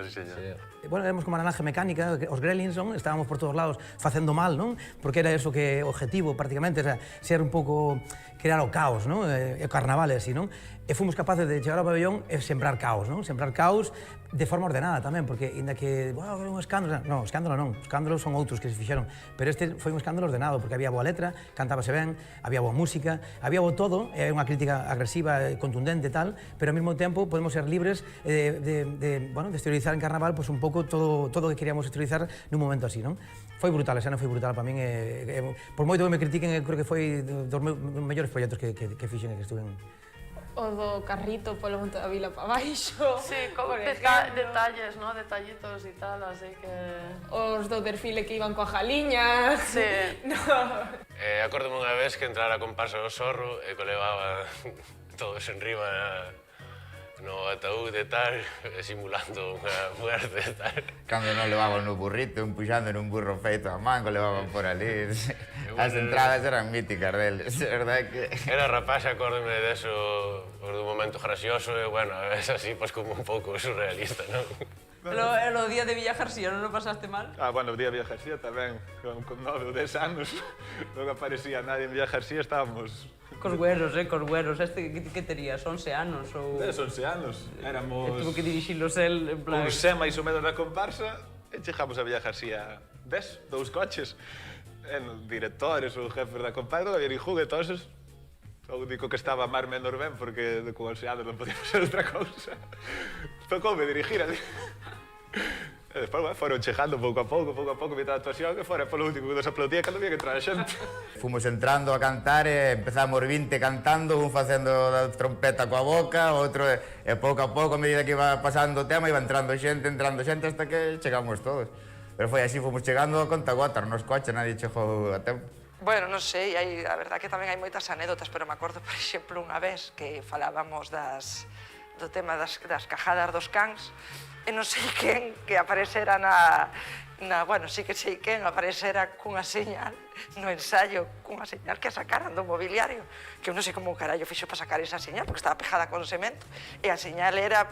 Sí, señor. Bueno, éramos como a naranja mecánica, os gremlins, estábamos por todos lados facendo mal, non? Porque era eso que o objetivo, prácticamente, era ser un pouco, crear o caos, non? E o carnaval e así, non? E fomos capaces de chegar ao pabellón e sembrar caos, non? Sembrar caos de forma ordenada tamén, porque inda que, bueno, un escándalo, non, escándalo non, escándalos son outros que se fixeron, pero este foi un escándalo ordenado, porque había boa letra, cantábase ben, había boa música, había bo o todo, é unha crítica agresiva, contundente e tal, pero ao mesmo tempo podemos ser libres de exteriorizar en carnaval pois un pouco todo o que queríamos exteriorizar nun momento así, non? Foi brutal, esa non foi brutal para min, por moito que me critiquen, creo que foi dos mellores proxectos que fixen e que estuve en. O do carrito polo Monte da Vila para baixo. Sí, con detalles, ¿no? Detallitos e tal, así que... Os do desfile que iban coa jaliña. Sí. No. Acórdome unha vez que entrara a comparsa do Zorro e que levaba todos en riba no ataúd e tal, simulando unha muerte e tal. Cando non levaban no burrito, puxando nun burro feito a mango, levaban por ali. As entradas eran míticas deles, verdad que... Era rapaz, acórdome deso, dun momento gracioso e, bueno, é así, pois como un pouco surrealista, non? O día de Villa García non o pasaste mal? Bueno, o día de Villa García tamén, con 9 ou 10 anos, non aparecía nadie en Villa García, estábamos... Cos güeros, cos güeros. Que terías, 11 anos? Ou... 11 anos, éramos... E tuvo que dirixilos el, en plan... Uns 100 máis ou menos da comparsa, e chegamos a Villa García 10, 2 coches, directores ou jefes da comparsa, había nin juguetosos. O único que estaba máis menor ben, porque con 11 anos non podía ser outra cousa. Tocoume dirigir ali. E despois, foron chegando pouco a pouco, mientras a actuación, que fora polo último que nos aplaudía cando había que entrar a xente. Fomos entrando a cantar e empezamos 20 cantando, un facendo a trompeta coa boca, outro e pouco a pouco, a medida que iba pasando o tema, iba entrando xente, hasta que chegamos todos. Pero foi así, fomos chegando a contagotas nos coches, nadie chegou a tempo. Bueno, non sei, a verdad que tamén hai moitas anécdotas, pero me acordo, por exemplo, unha vez que falábamos do tema das cajadas dos cans, e non sei quen que aparecera bueno, sí que sei quen aparecera cunha señal no ensayo, cunha señal que a sacaran do mobiliario, que eu non sei como carallo fixo para sacar esa señal, porque estaba pejada con cemento, e a señal era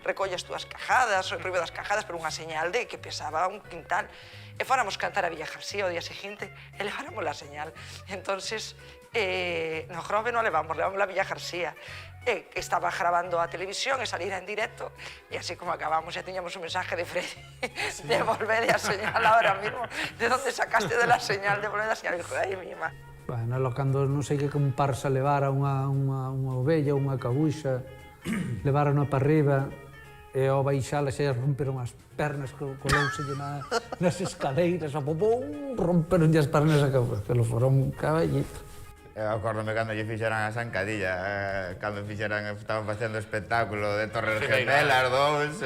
recolle as túas cajadas, o enribo das cajadas, pero unha señal de que pesaba un quintal. E fóramos cantar a Villa García o día seguinte e leváramos la señal. Entonces, no grove non levamos a Villa García. Estaba grabando a televisión e salira en directo e así como acabamos ya tiñamos un mensaje de Freddy devolvede a señal ahora mismo, de onde sacaste de la señal, devolvede a señal, e dixo, ai mi má. Bueno, cando non sei que comparsa levara unha ovella, unha cabuxa, levaron para arriba e ao baixala xa romperon as pernas, colouselle nas escaleiras, romperon as pernas a cabuxa, que lo foron caballito. Eu acórdome cando lle fixeran a zancadilla, cando estaban facendo espectáculo de Torres Gemelas, dous,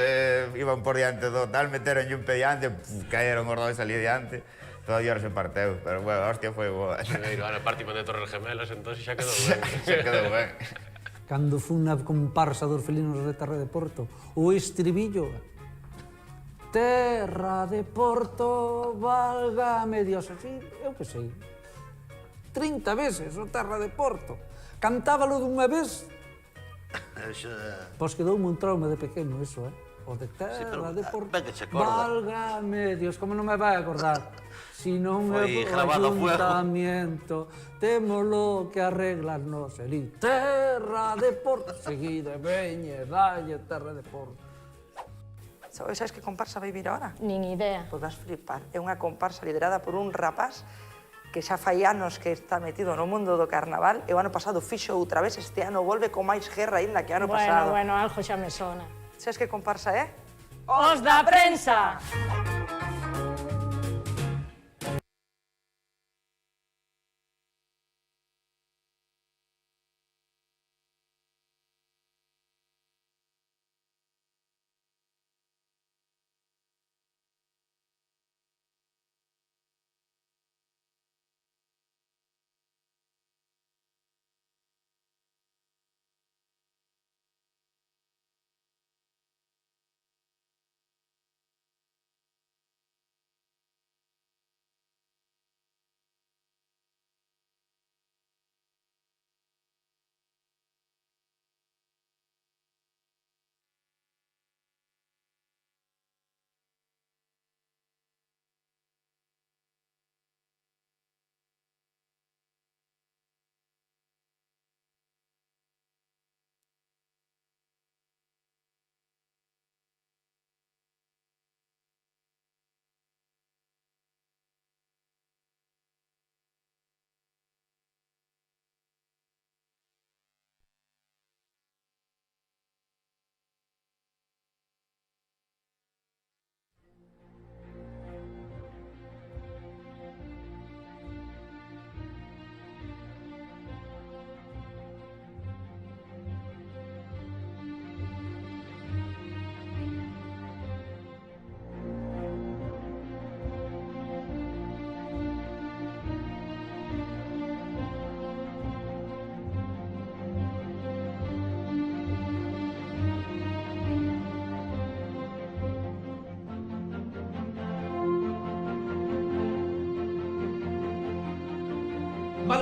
iban por diante do tal, meteron un pé diante, caeron os dous ali diante, todo Dios se parteu, pero bueno, a hostia foi boa. A parte de Torres Gemelas, entón xa quedou ben. Xa quedou ben. Cando fun na comparsa dos felinos de Terra de Porto, o estribillo, Terra de Porto, válgame Dios, así, eu que sei, 30 veces o Terra de Porto. Cantávalo dunha vez. Pois quedou un trauma de pequeno, iso, O de Terra de Porto. Válgame Dios, como non me vai acordar. Si non é o ayuntamiento, témolo que arreglarnos el Terra de Porto. Seguide, veñe, dalle Terra de Porto. Sabes que comparsa vai vir ahora? Nin idea. Pois vas flipar. É unha comparsa liderada por un rapaz que xa fai anos que está metido no mundo do carnaval e o ano pasado fixo outra vez, este ano volve con máis guerra ainda que ano pasado. Bueno, algo xa me sona. Sabes que comparsa é? Os da prensa!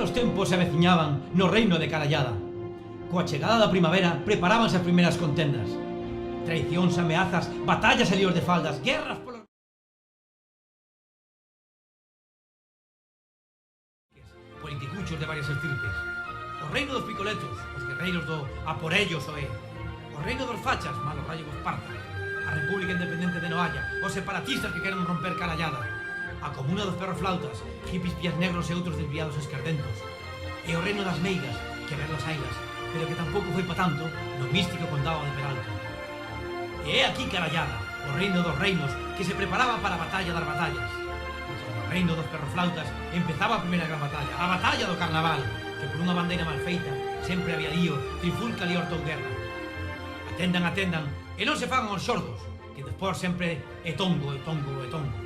malos tempos se aveciñaban no reino de Carallada. Coa chegada da primavera preparábanse as primeiras contendas. Traicións, ameazas, batallas e líos de faldas, guerras polos... politicuchos de varias estirpes. O reino dos picoletos, os guerreiros do a por ellos o é. O reino dos fachas, malos rayos dos Esparta. A República Independente de Noalla, os separatistas que queren romper Carallada. A comuna dos perroflautas, hippies pias negros e outros desviados escardentos. E o reino das meigas, que ver las ailas, pero que tampouco foi pa tanto no místico condado de Peralta. E é aquí Carallada, o reino dos reinos, que se preparaba para a batalla das batallas. No reino dos perroflautas empezaba a primeira gran batalla, a batalla do carnaval, que por unha bandeira mal feita sempre había lío, trifulca, liorta ou guerra. Atendan, atendan, e non se fagan os xordos, que despois sempre é tongo, é tongo, é tongo.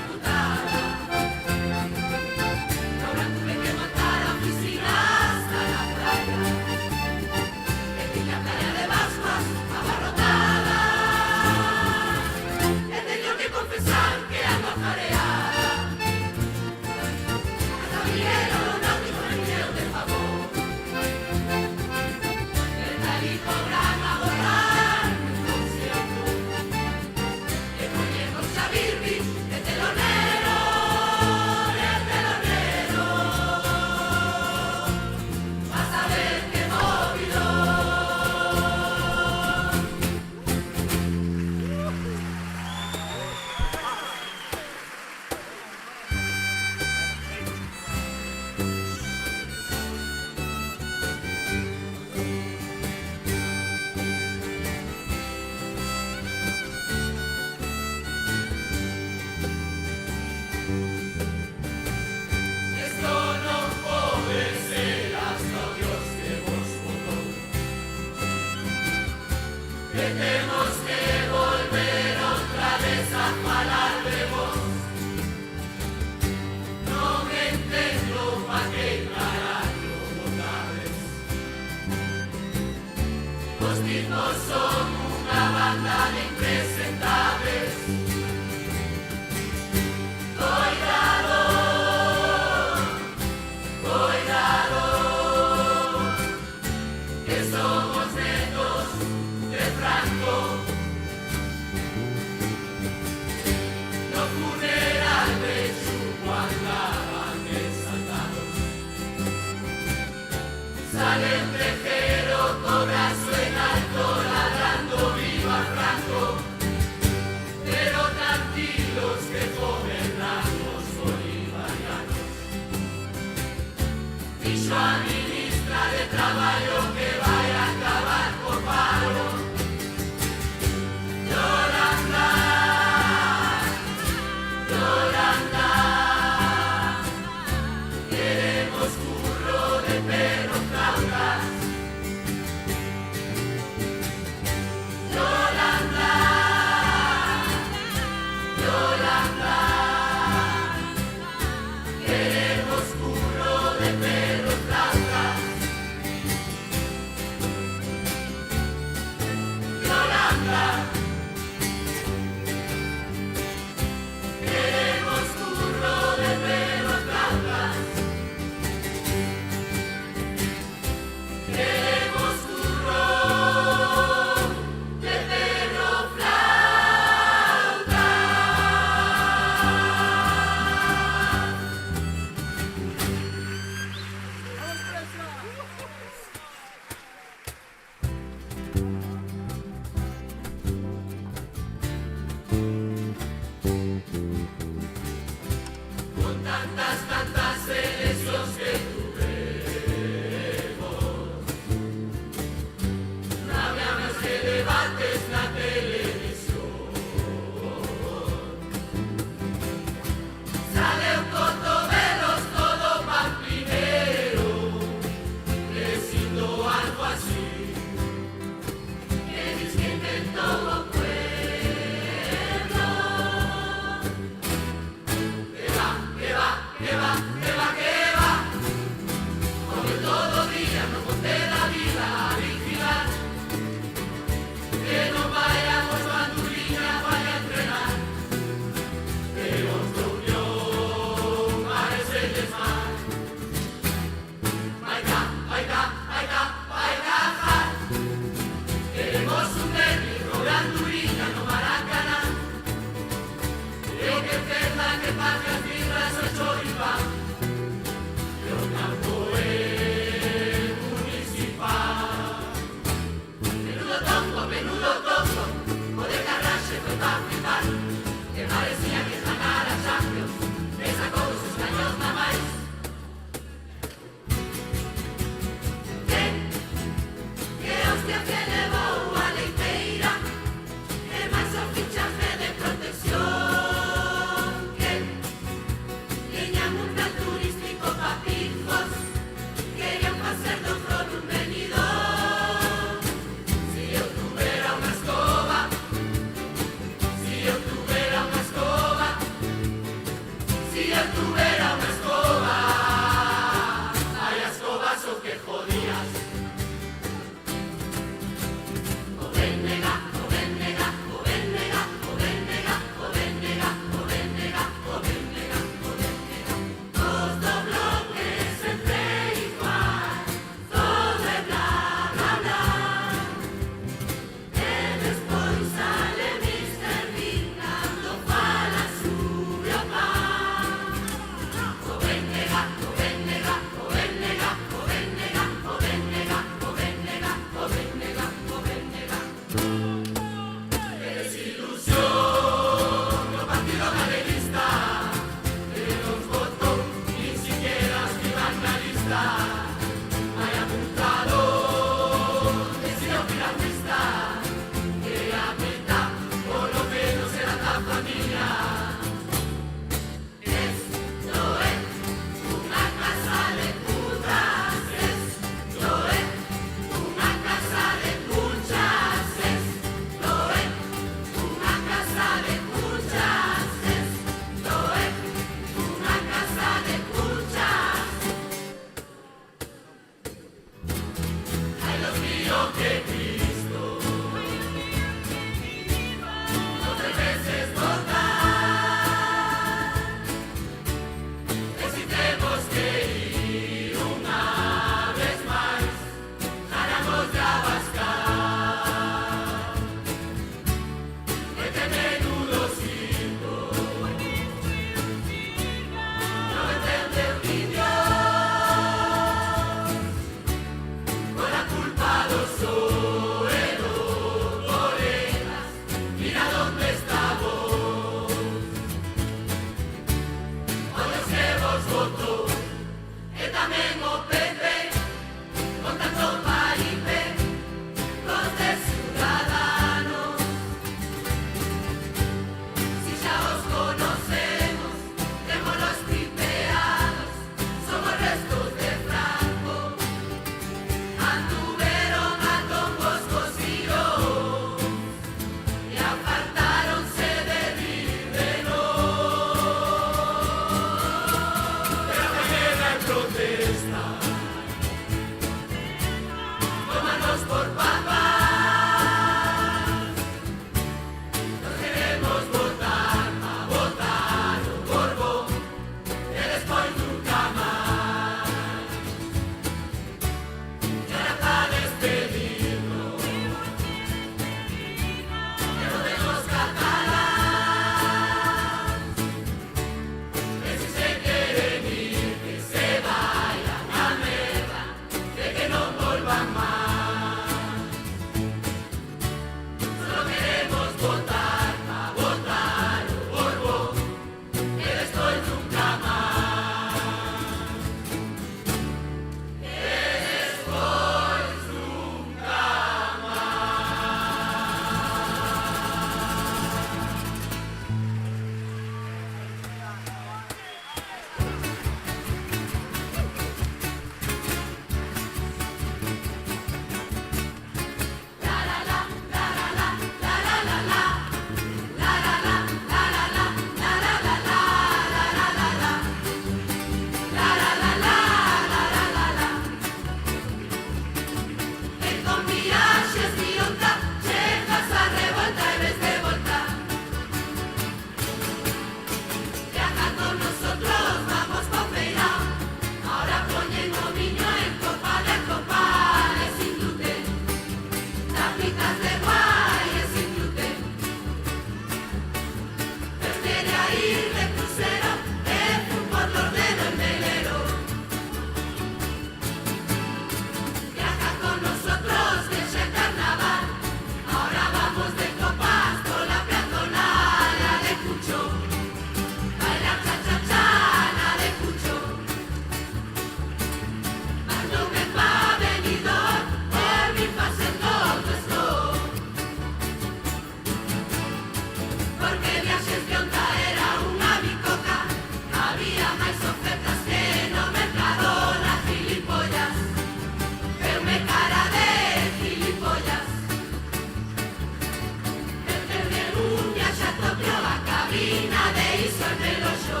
máquina de iso é meloxo.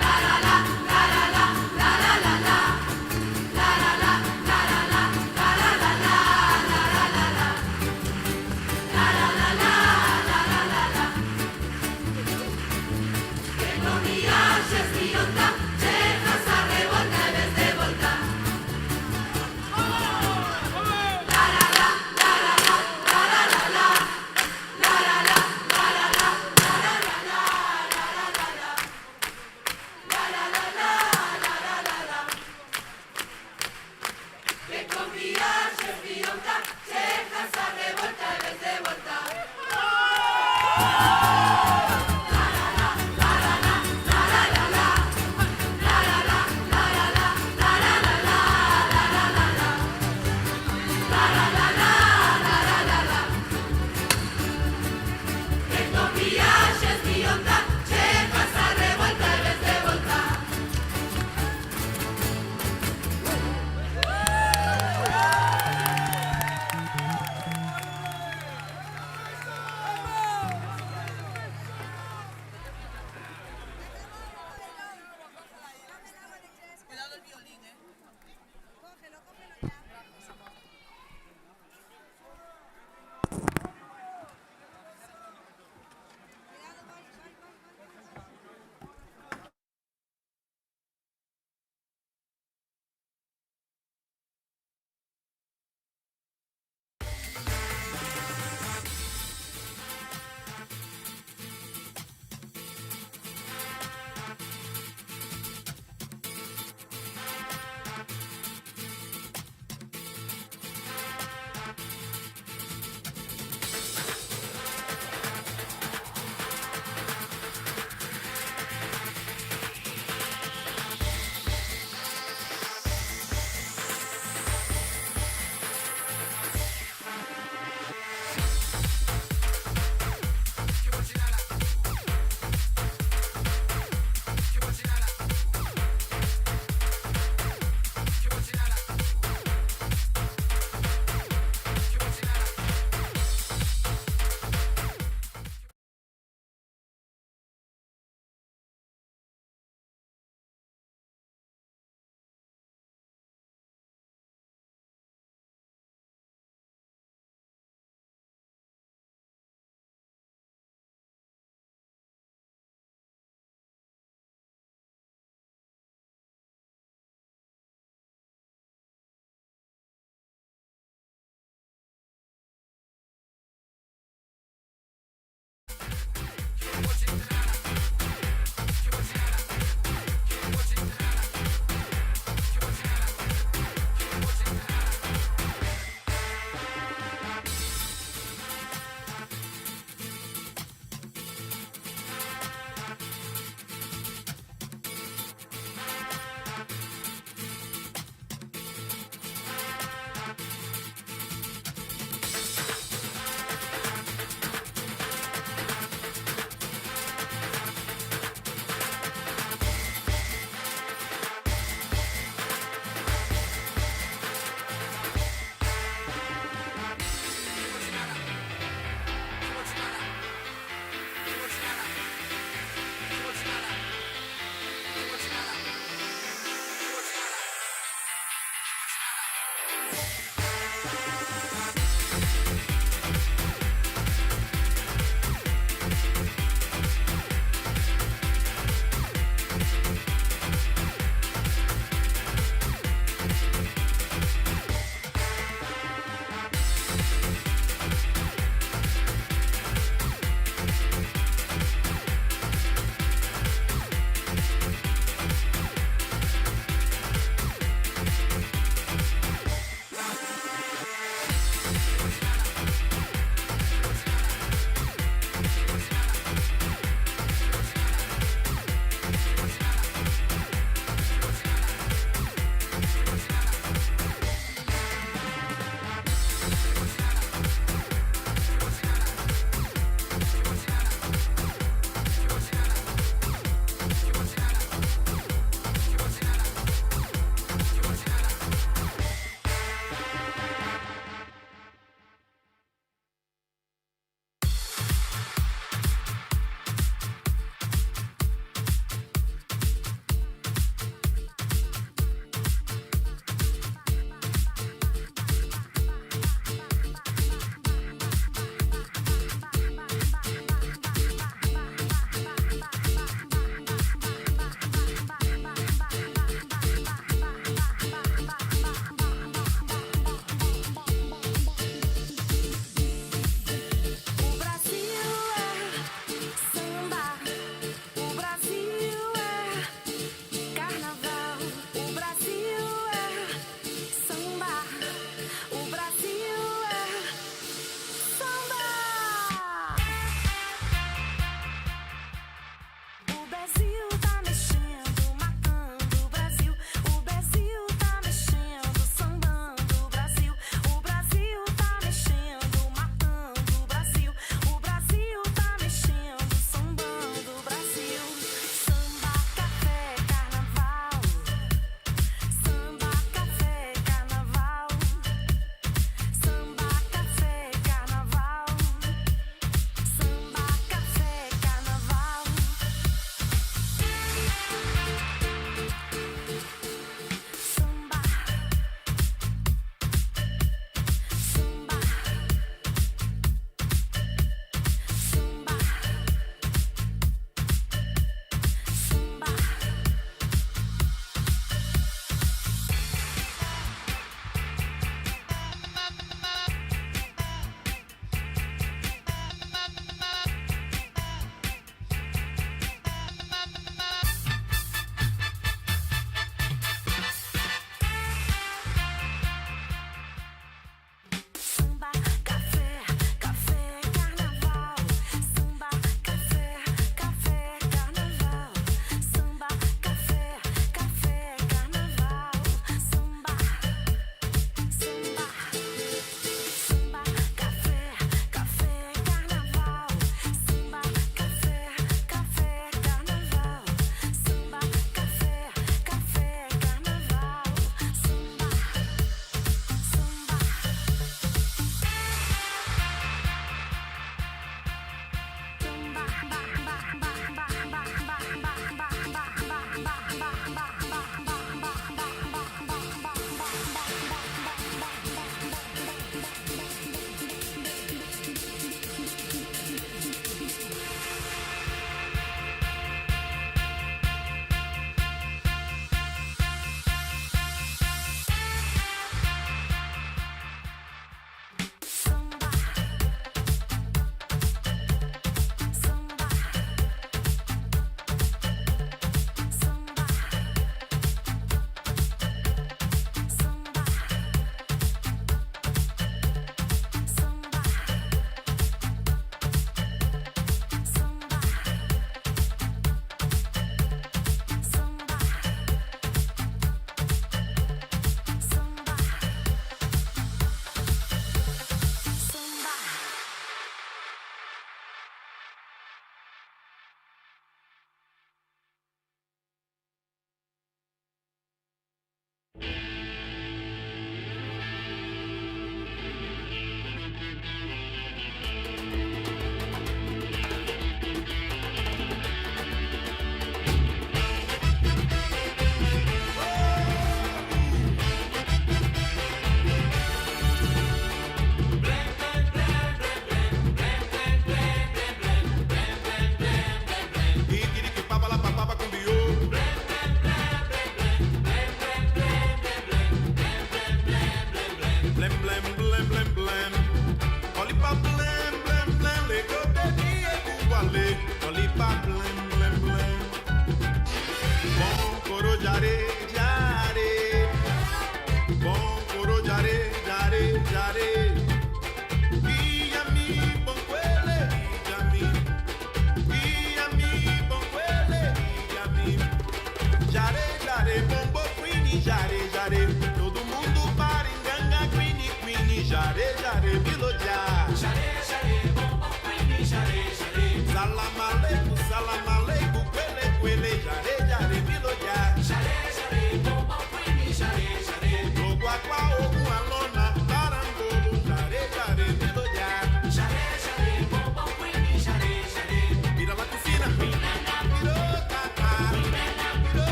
La la la, la la la, la la la la. La la la, la la la, la la la la, la la la la. La la la la, la la la la. Que non viaxes ni onda, chegas a revolta e ves de volta. La la la, la la la, la la la la. La la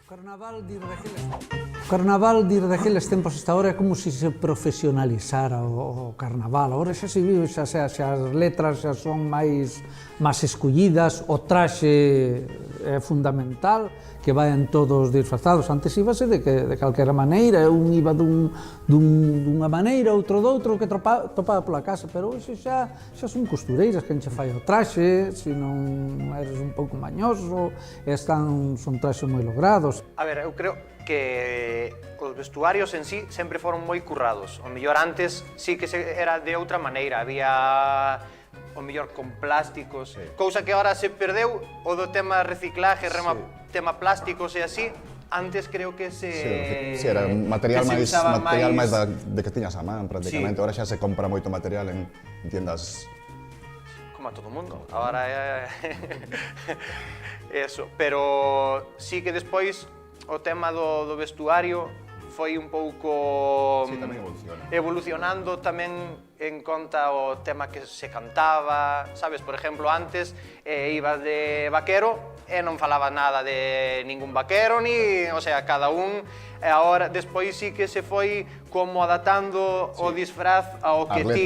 Carnaval, dir daqueles tempos hasta ahora é como se se profesionalizara o carnaval. Agora xa se vive, xa as letras xa son máis escollidas, o traxe é fundamental, que vayan todos disfrazados. Antes íbase de calquera maneira, un iba dunha maneira, outro doutro, que topaba pola casa, pero hoxe xa son costureiras que enche fai o traxe, se non eres un pouco mañoso, son traxes moi logrados. A ver, eu creo que os vestuarios en sí sempre foron moi currados. O mellor antes sí que era de outra maneira, había o mellor con plásticos, cousa que agora se perdeu, o do tema reciclaje, tema plásticos e así. Antes creo que Sí, era material máis de que tiñas a man, prácticamente. Ahora xa se compra moito material en tiendas. Como a todo mundo, agora é eso, pero sí que despois o tema do vestuario foi un pouco evolucionando tamén en conta o tema que se cantaba, sabes, por exemplo, antes ibas de vaquero e non falaba nada de ningún vaquero, o sea, cada un, e agora, despois sí que se foi como adaptando o disfraz ao que ti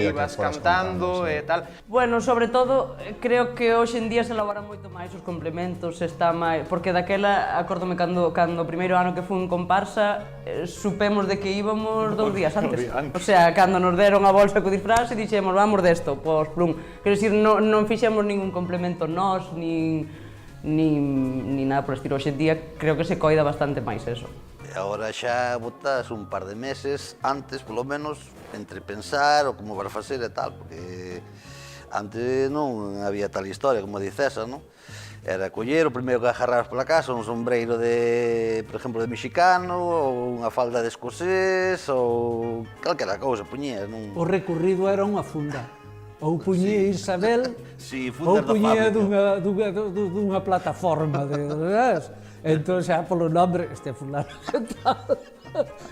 ibas cantando e tal. Bueno, sobre todo, creo que hoxe en día se elaboran moito máis os complementos, está máis... Porque daquela, acórdome cando o primeiro ano que fui en comparsa, supemos de que íbamos 2 días antes. O sea, cando nos deron a bolsa co disfraz e dixemos, vamos desto, pois plum. Quero dicir, non fixemos ningún complemento nós, nin nada por estilo. Hoxe en día creo que se coida bastante máis eso. Agora xa botas un par de meses antes, polo menos, entre pensar o como vas facer e tal, porque antes non había tal historia, como dices, non? Era coller o primeiro que agarrabas pola casa, un sombreiro de, por exemplo, de mexicano, ou unha falda de escocés, ou calquera cousa, puñías, non? O recurrido era unha funda. Ou puñía Isabel, ou puñía dunha plataforma, entón xa polo nombre, este fulano que tal,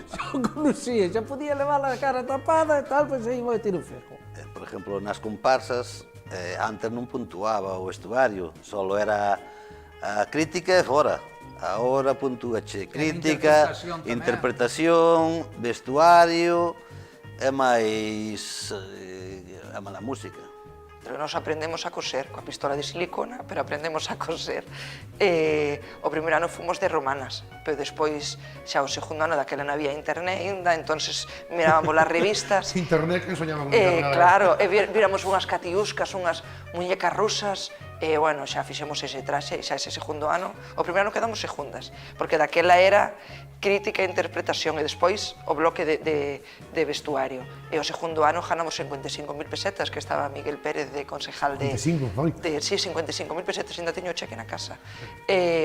xa o conocía, xa podía levar a cara tapada e tal, pois aí vai ter o fejo. Por exemplo, nas comparsas, antes non puntuaba o vestuario, solo era a crítica e fora. Agora puntúache crítica, interpretación, vestuario, e máis a mala música. Pero nós aprendemos a coser coa pistola de silicona, pero aprendemos a coser. O primeiro ano fomos de romanas, pero despois, xa o segundo ano, daquela non había internet ainda, entonces mirábamos as revistas. Internet, que soñamos con internet. Claro, e viramos unhas catiuscas, unhas muñecas rusas, e, bueno, xa fixemos ese traxe, xa ese segundo ano. O primeiro ano quedamos segundas, porque daquela era crítica e interpretación, e despois o bloque de vestuario. E o segundo ano ganamos 55.000 pesetas, que estaba Miguel Pérez de concejal de... 55, Sí, 55.000 pesetas, ainda teño o cheque na casa.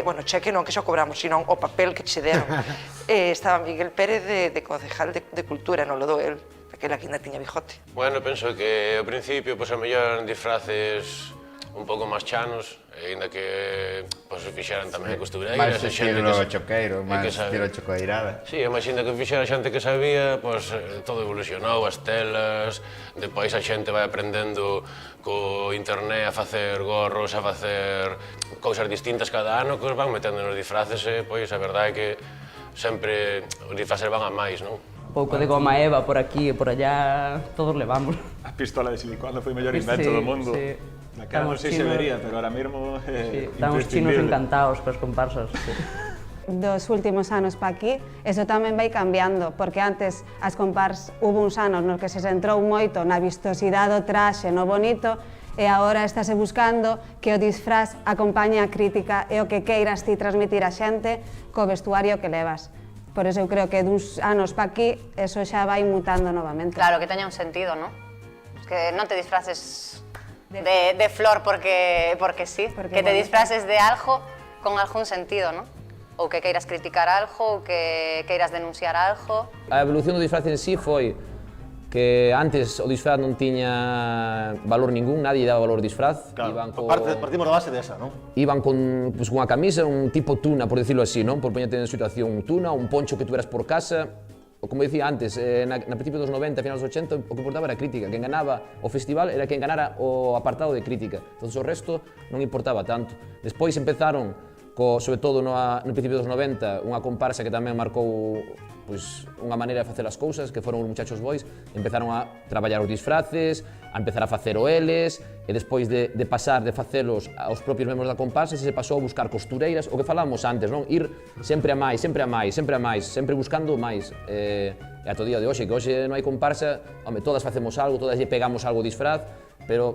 Bueno, cheque non que xa cobramos, sino o papel que che deron. Estaba Miguel Pérez de concejal de cultura, non lo dou el, aquela que ainda tiña bijote. Bueno, penso que ao principio, pois, a mellor disfraces un pouco máis chanos, ainda que pois, fixeran tamén costureiras. Máis estilo choqueiro, máis estilo chocoeirada. Sí, imagina que fixera xente que sabía, pois todo evolucionou, as telas, depois a xente vai aprendendo co internet a facer gorros, a facer cousas distintas cada ano, que os van metendo nos disfraces e, pois, a verdade é que sempre os disfraces van a máis, non? Un pouco de goma eva por aquí e por allá, todos levamos. A pistola de silicona foi o mellor invento do mundo. Naquela non sei se vería, pero ahora mesmo é imprescindible. Estamos chinos encantados coas comparsas. Dos últimos anos pa aquí, eso tamén vai cambiando, porque antes as compars hubo uns anos nos que se centrou moito na vistosidade do traxe, no bonito, e agora estáse buscando que o disfraz acompañe a crítica e o que queiras ti transmitir a xente co vestuario que levas. Por eso eu creo que duns anos pa aquí, eso xa vai mutando novamente. Claro, que teña un sentido, ¿no? Que non te disfraces de flor porque sí, que te disfraces de algo con algún sentido, ¿no? Ou que queiras criticar algo, ou que queiras denunciar algo. A evolución do disfraz en sí foi que antes o disfraz non tiña valor ningún, nadie daba valor ao disfraz. Claro, partimos da base desa, non? Iban con unha camisa, un tipo tuna, por decirlo así, non? Por poñerte en situación un tuna, un poncho que tuveras por casa. O como dicía antes, na principio dos 90, final dos 80, o que importaba era a crítica. Quen ganaba o festival era quen ganara o apartado de crítica. Entón, o resto non importaba tanto. Despois empezaron sobre todo no principio dos 90, unha comparsa que tamén marcou unha maneira de facer as cousas, que foron os Muchachos Boys, empezaron a traballar os disfraces, a empezar a facer OLs, e despois de pasar de facelos aos propios membros da comparsa, se pasou a buscar costureiras, o que falábamos antes, non? Ir sempre a máis, sempre a máis, sempre a máis, sempre buscando máis. E ata o día de hoxe, que hoxe non hai comparsa, home, todas facemos algo, todas lle pegamos algo disfraz, pero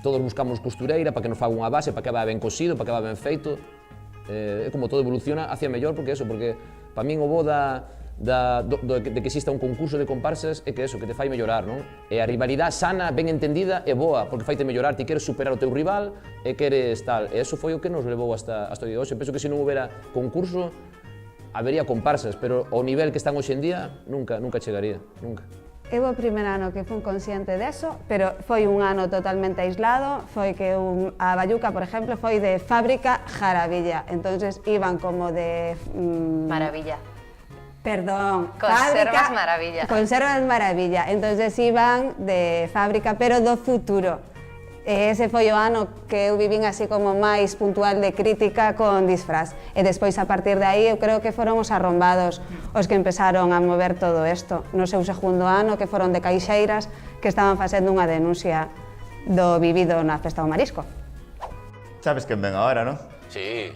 todos buscamos costureira para que nos faga unha base, para que vaya ben cosido, para que vaya ben feito. É como todo evoluciona hacia mellor, porque para min o bo de que exista un concurso de comparsas é que te fai mellorar, non? E a rivalidade sana, ben entendida, é boa, porque faite mellorar, ti queres superar o teu rival e queres tal. E eso foi o que nos levou hasta o día de hoxe. Penso que se non houbera concurso, habería comparsas, pero ao nivel que están hoxe en día, nunca chegaría, nunca. Eu o primer ano que fui consciente deso, pero foi un ano totalmente aislado, foi que a Bayuca, por exemplo, foi de fábrica Jaravilla, entonces iban como de... Maravilla. Perdón, Conservas Maravilla. Conservas Maravilla, entonces iban de fábrica, pero do futuro. Ese foi o ano que eu vivín así como máis puntual de crítica con disfraz. E despois, a partir de aí, eu creo que foron os arrombados os que empezaron a mover todo isto. No seu segundo ano, que foron de caixeiras, que estaban facendo unha denuncia do vivido na Festa do Marisco. Sabes quen ven agora, non? Sí,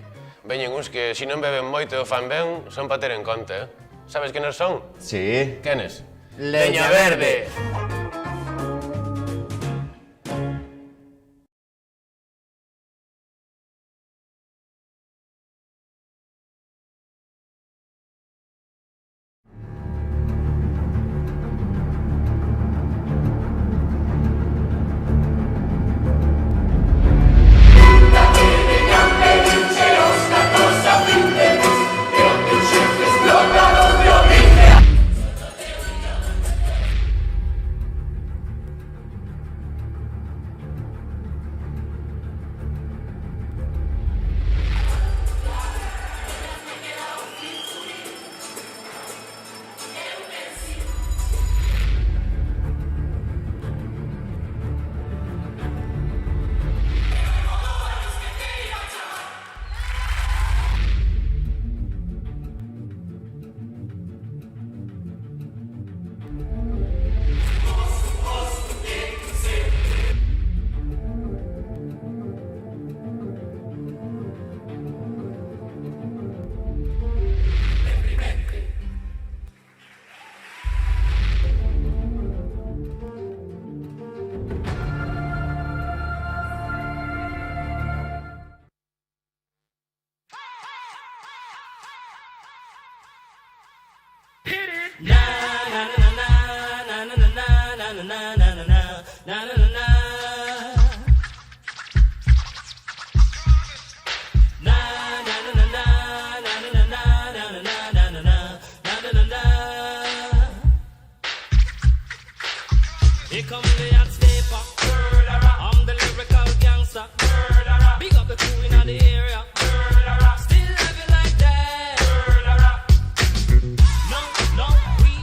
veñen uns que, se non beben moito e o fan ben, son para ter en conta, Sabes quenes son? Sí. Quenes? Leña Verde. Here come the hot stepper. I'm the lyrical gangster. Big up the crew in the area. Still living like that. No, we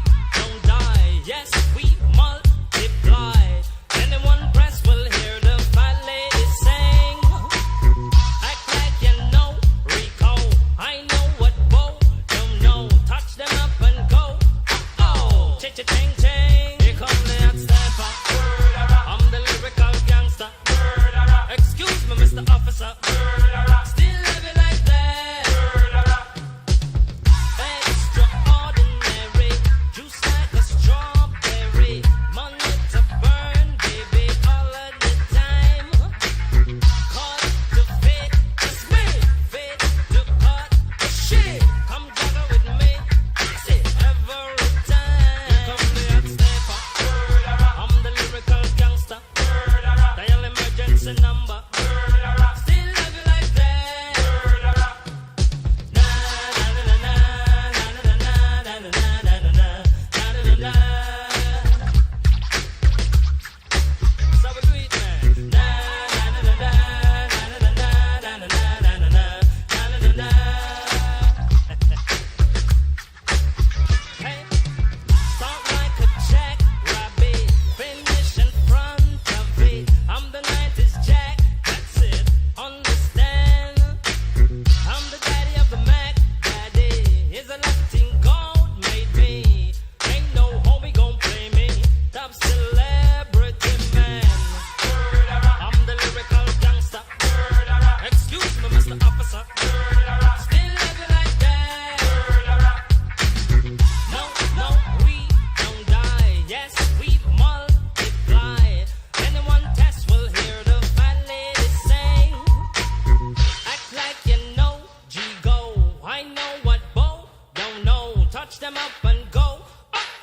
Watch them up and go.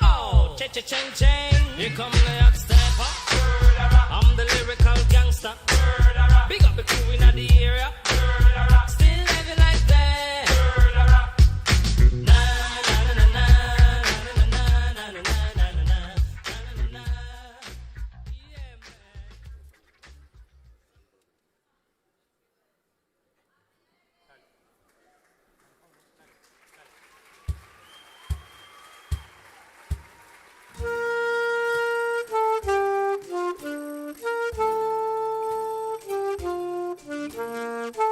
Oh, cha-cha-ching-ching. Here come the hot stepper. I'm the lyrical gangster. Big up the crew in the area. Still living like that. Thank you.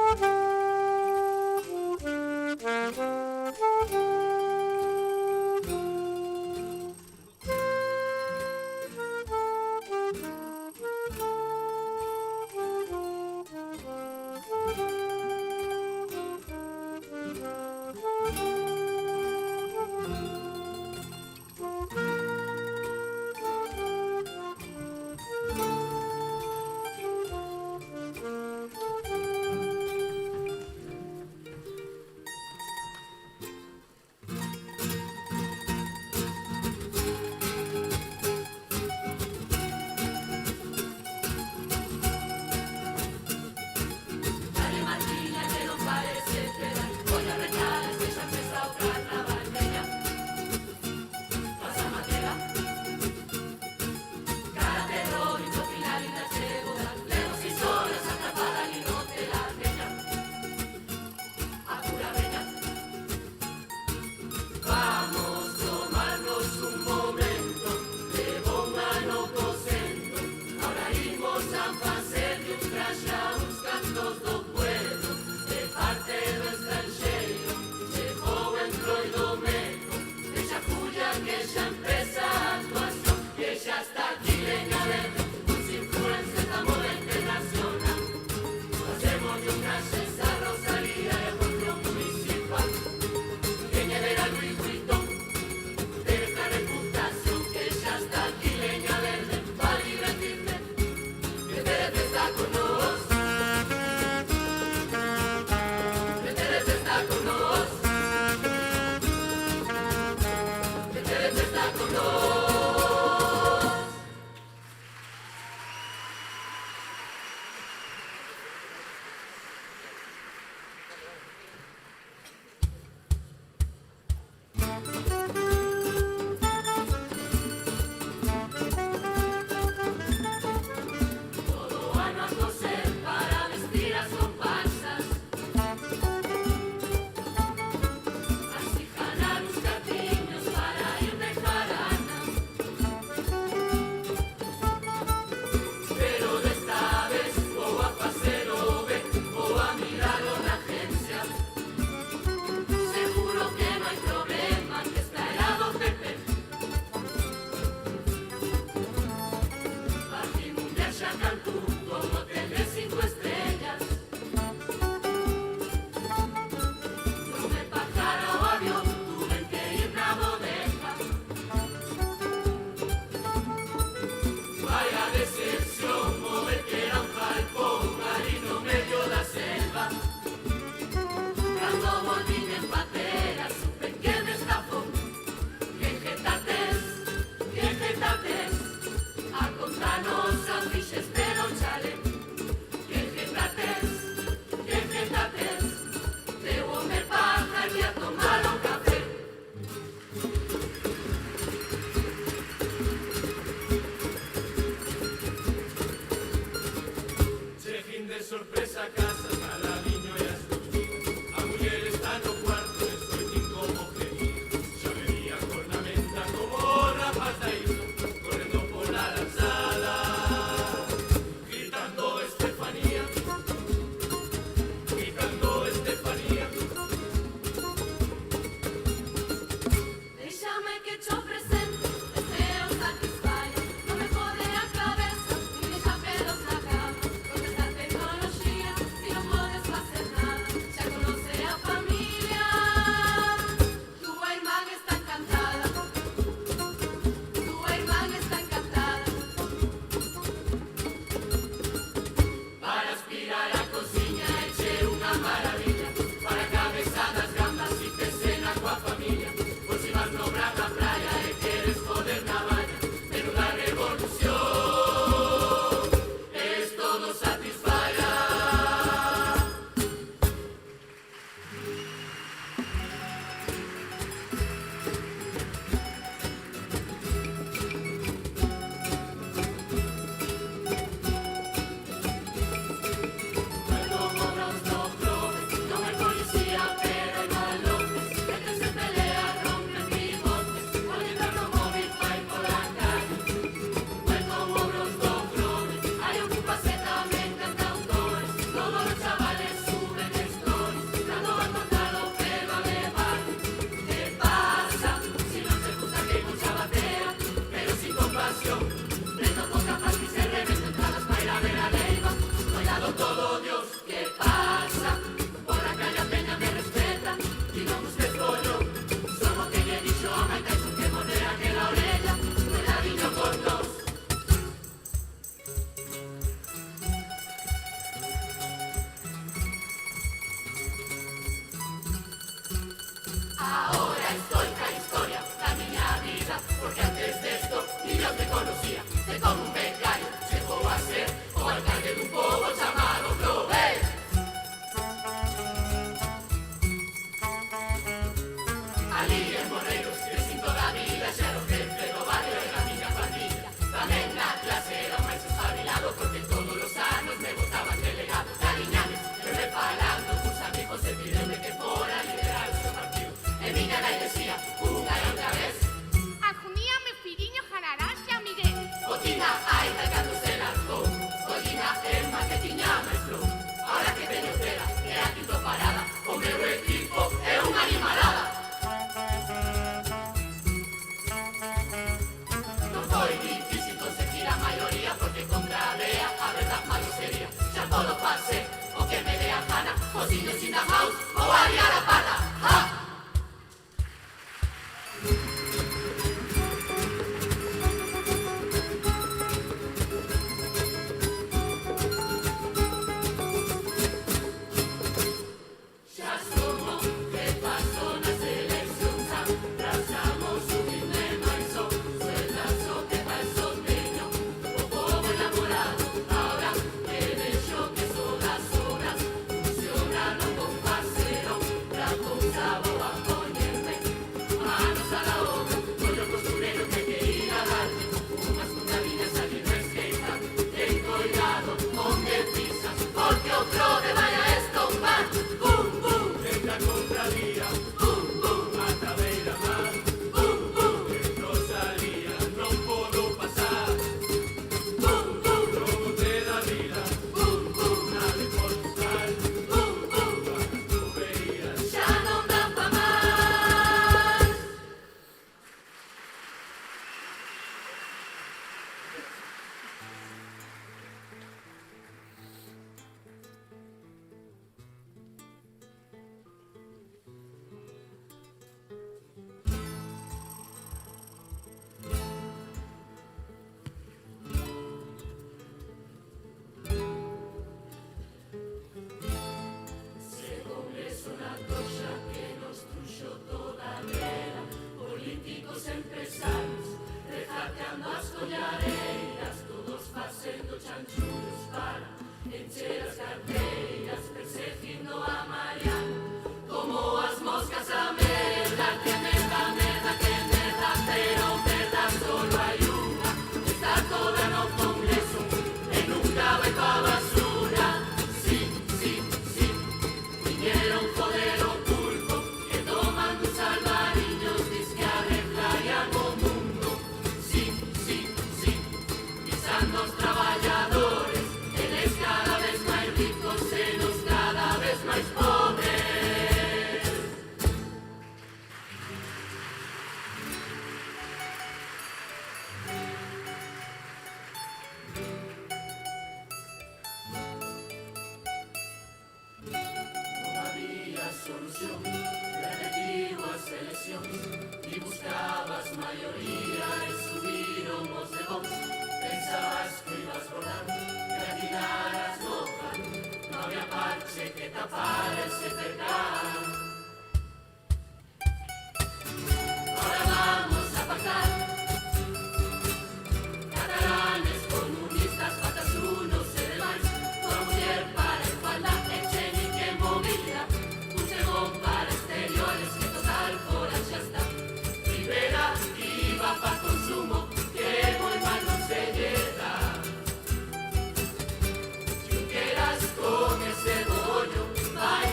Ahora estoy ca historia da miña vida, porque antes desto ni Dios me conocía. De como un becario chegou a ser o alcalde dun pobo chamado Globel. Ali en Morreiros, crecín toda a vida, xa era o jefe do barrio e da miña pandilla. Tamén na clase era o máis espabilado, porque todos os anos me botaban delegado. Cariñanes, eu me falando cos amigos e pideme que fora a liderar o seu partido. E miña nai decía, unha e outra vez, Algúname firiño janarase a Miguel. Botina, ai, da cando se largou. Botina, Emma, que tiña maestro. Ahora que teño cera, e aquí tô parada, o meu equipo é unha animalada. Non foi difícil conseguir a maioría, porque contra a DEA a verdad malo sería. Xa todo pase, o que me dé a gana, cociño sin a house, ou a liar a parda. ¡Ja! Xa somos que pasou nas eleccións, abrazamos o himno e máis o sueldas o que fai sosteño, o pobo enamorado. Ahora que vexo que todas horas funciona non vou facelo, pra cousa vou a poñerme manos a la obra. Ollo costureiro que ir a darlle unhas puntadiñas ali no skate. Ten cuidado onde pisas, porque o frode vai a estompar. Bum, bum, dentro a contravía. Bum, bum, ata beira mar. Bum, bum, dentro salía, non podo pasar. Bum, bum, robo te da vida. Bum, bum, nave Portugal. Bum, bum, vacas tuberías. Xa non dá pa máis. Se congreso na toxa que nos truxo toda a vera, políticos e empresarios rejateando as collareiras, todos facendo chanchullos para encher as carteiras, perseguindo a Mariana como as moscas a merda. Que merda, merda, que merda, pero merda solo hai unha. Está toda no congreso e nunca vai pa basura. Sí, sí, sí, viñeron joder o pulpo e tomando os albariños dis que arreglarían o mundo. Sí, sí, sí, pisando os traballadores, eles cada vez máis ricos e nos cada vez máis pobres. Non había solución, repetiu as eleccións e buscabas maioría e subiron os de Vox. Pensabas que ibas rodar e atinaras no can, non había parche que tapara ese percal. Ahora vamos a pactar, catalanes, comunistas, batasunos e demais, toda muller para igualdad, echenique en movilidad, Puigdemont para exteriores, que total fora xa está. Rivera iba pa consumo, que moi mal non se lle dá. Junqueras con ese bollo, vai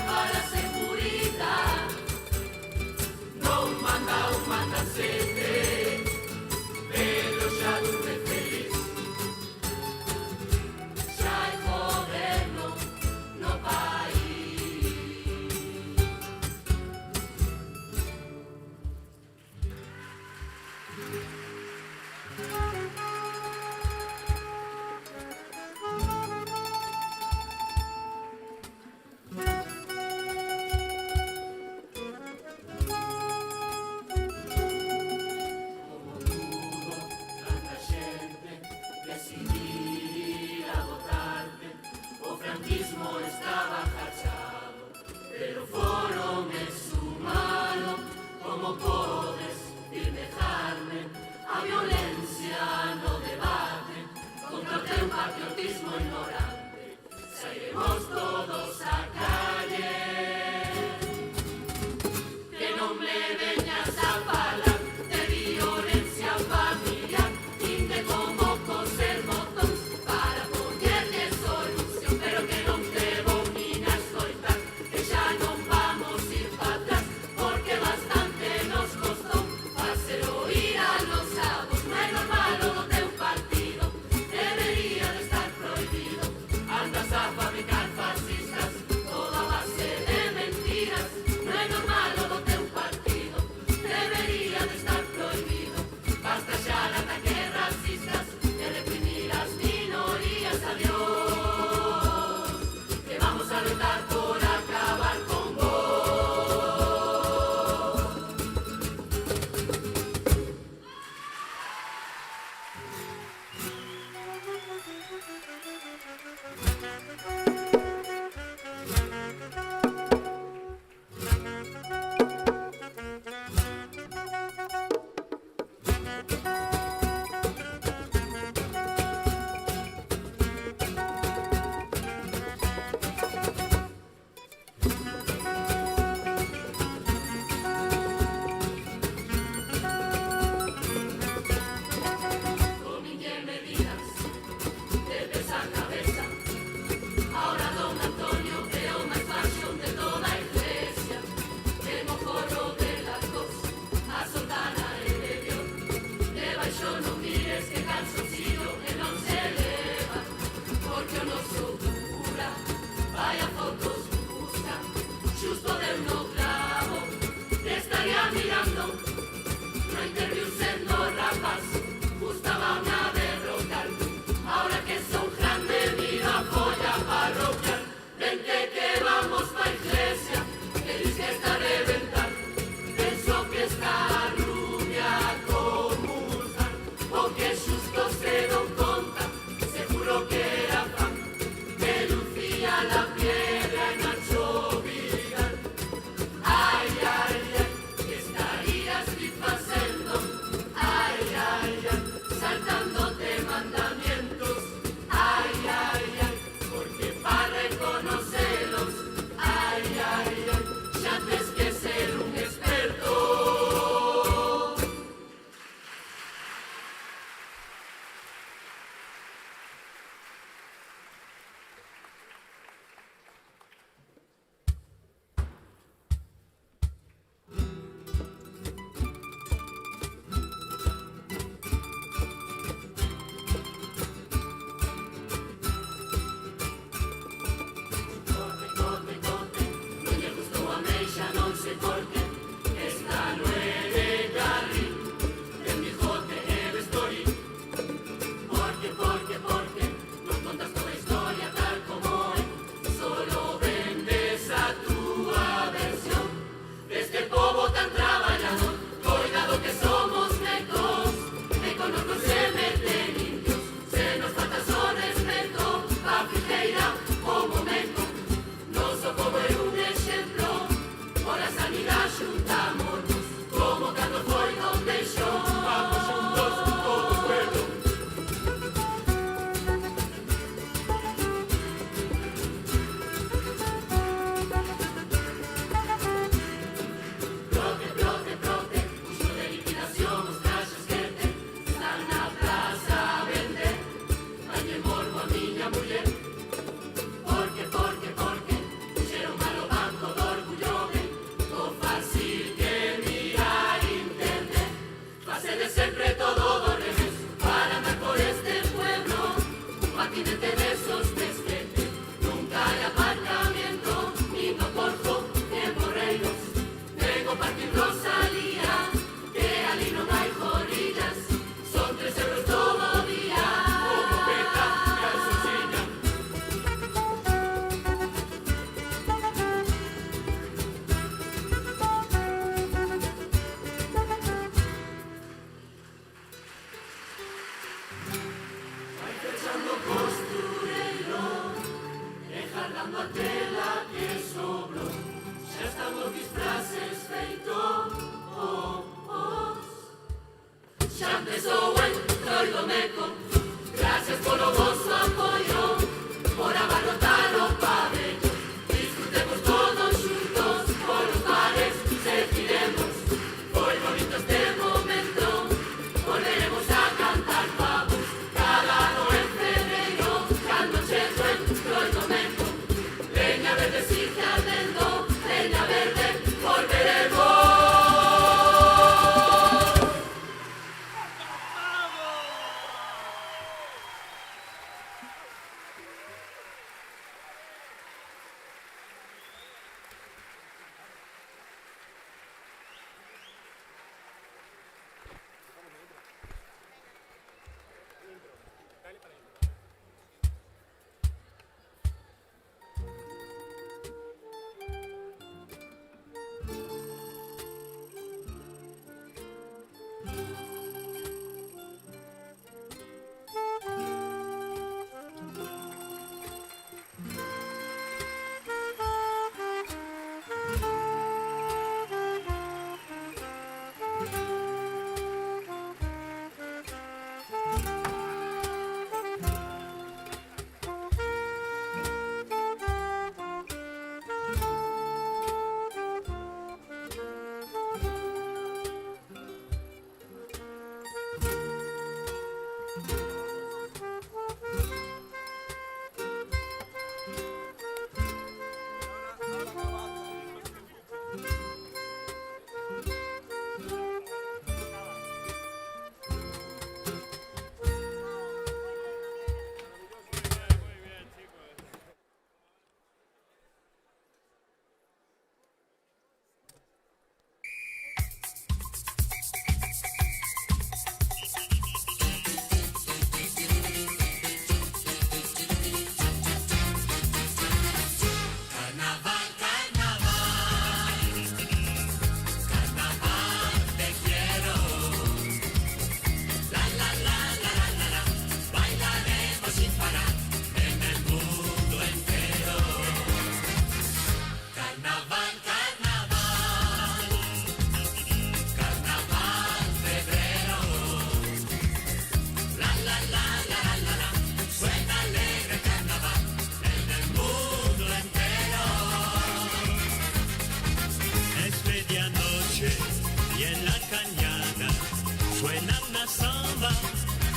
la samba,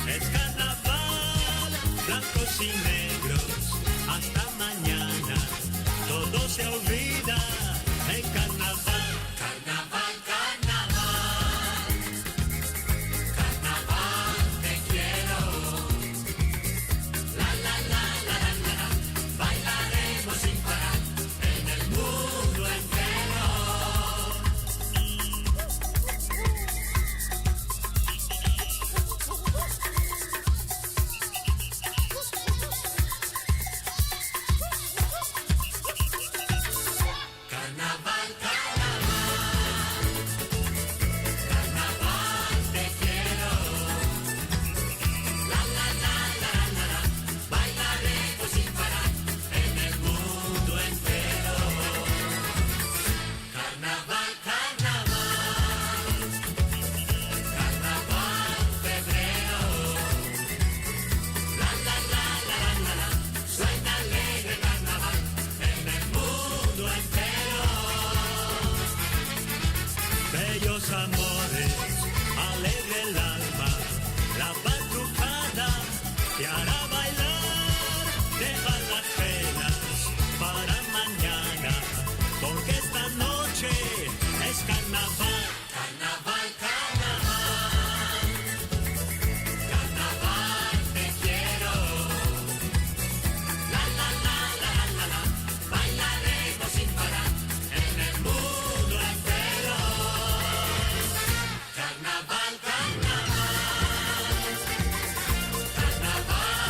es carnaval, blancos y negros, hasta mañana, todo se olvida en carnaval. Carnaval, carnaval, carnaval, te quiero. La la la la la la, la. Bailaremos sin parar en el mundo entero. Carnaval, carnaval, carnaval, te quiero. La la la la la la, bailaremos sin parar en el mundo entero. Carnaval, carnaval, carnaval, febrero. La la la la la la, suena alegre carnaval en el mundo entero. Bellos amores, alegre el alma, la batucada te hará bailar, deja las penas para mañana, porque esta noche es carnaval. Carnaval, carnaval, carnaval, te quiero. La la la la la la, bailaremos sin parar en el mundo entero. Carnaval, carnaval, carnaval,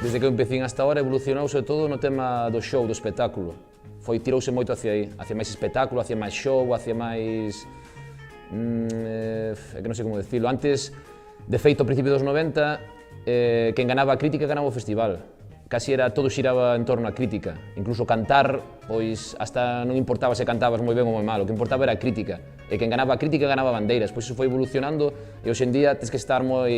Desde que eu empecín hasta ahora evolucionou sobre todo no tema do show, do espectáculo. Tirouse moito hacia aí, hacia máis espectáculo, hacia máis show, hacia máis... é que non sei como decirlo. Antes, de feito, ao principio dos 90, quen ganaba a crítica ganaba o festival. Casi todo xiraba en torno á crítica. Incluso cantar, pois, hasta non importaba se cantabas moi ben ou moi mal, o que importaba era a crítica. E quen ganaba a crítica ganaba bandeiras. Pois iso foi evolucionando e hoxe en día tens que estar moi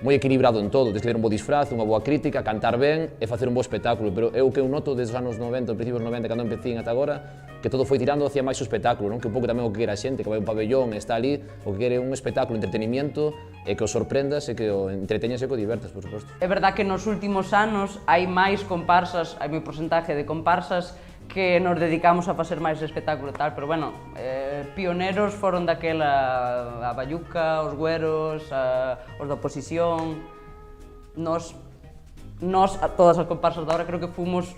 equilibrado en todo. Tens que ter un bo disfraz, unha boa crítica, cantar ben e facer un bo espectáculo. Pero eu que eu noto desde os anos 90, os principios 90, cando empecín ata agora, que todo foi tirando hacia máis o espectáculo, non? Que un pouco tamén o que quere a xente, que vai a un pabellón e está ali, o que quere un espectáculo, entretenimiento, e que o sorprendas e que o entreteñas e que o divertas, por suposto. É verdad que nos últimos anos hai máis comparsas, hai moi porcentaje de comparsas que nos dedicamos a facer máis espectáculo e tal, pero bueno, pioneros foron daquela a Bayuca, os Güeros, os da oposición. Nos, todas as comparsas de ahora, creo que fomos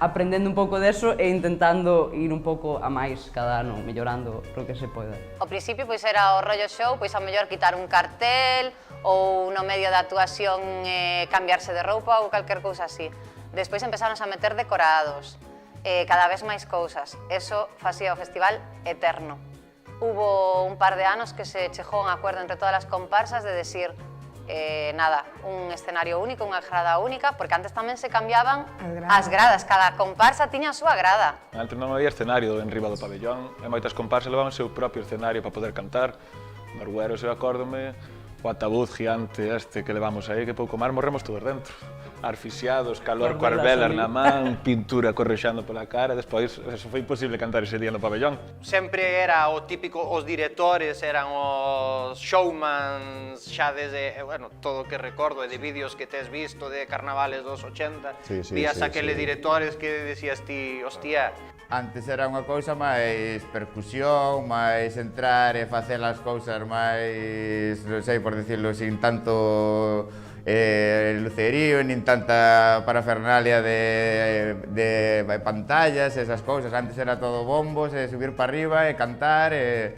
aprendendo un pouco deso e intentando ir un pouco a máis cada ano, mellorando o que se poida. Ao principio pois era o rollo show, pois a mellor quitar un cartel ou no medio da actuación cambiarse de roupa ou calquer cousa así. Despois empezaron a meter decorados, cada vez máis cousas. Eso facía o festival eterno. Hubo un par de anos que se chegou un acuerdo entre todas as comparsas de decir nada, un escenario único, unha grada única, porque antes tamén se cambiaban as gradas, cada comparsa tiña a súa grada. Antes non había escenario en riba do pabellón, e moitas comparsas levaban o seu propio escenario para poder cantar. Nos Güeros, eu acórdome, o ataúd gigante que levamos aí, que pouco máis morremos todos dentro. Asfixiados, calor coas velas na man, pintura correxando pola cara, despois eso foi imposible cantar ese día no pabellón. Sempre era o típico, os directores eran os showmans xa desde, bueno, todo o que recordo de vídeos que tes visto de carnavales dos 80, vías aqueles directores que decías ti, hostia. Antes era unha cousa máis percusión, máis entrar e facer as cousas máis, non sei por decirlo, sin tanto lucerío, nin tanta parafernalia de pantallas, esas cousas. Antes era todo bombos, subir para arriba e cantar, e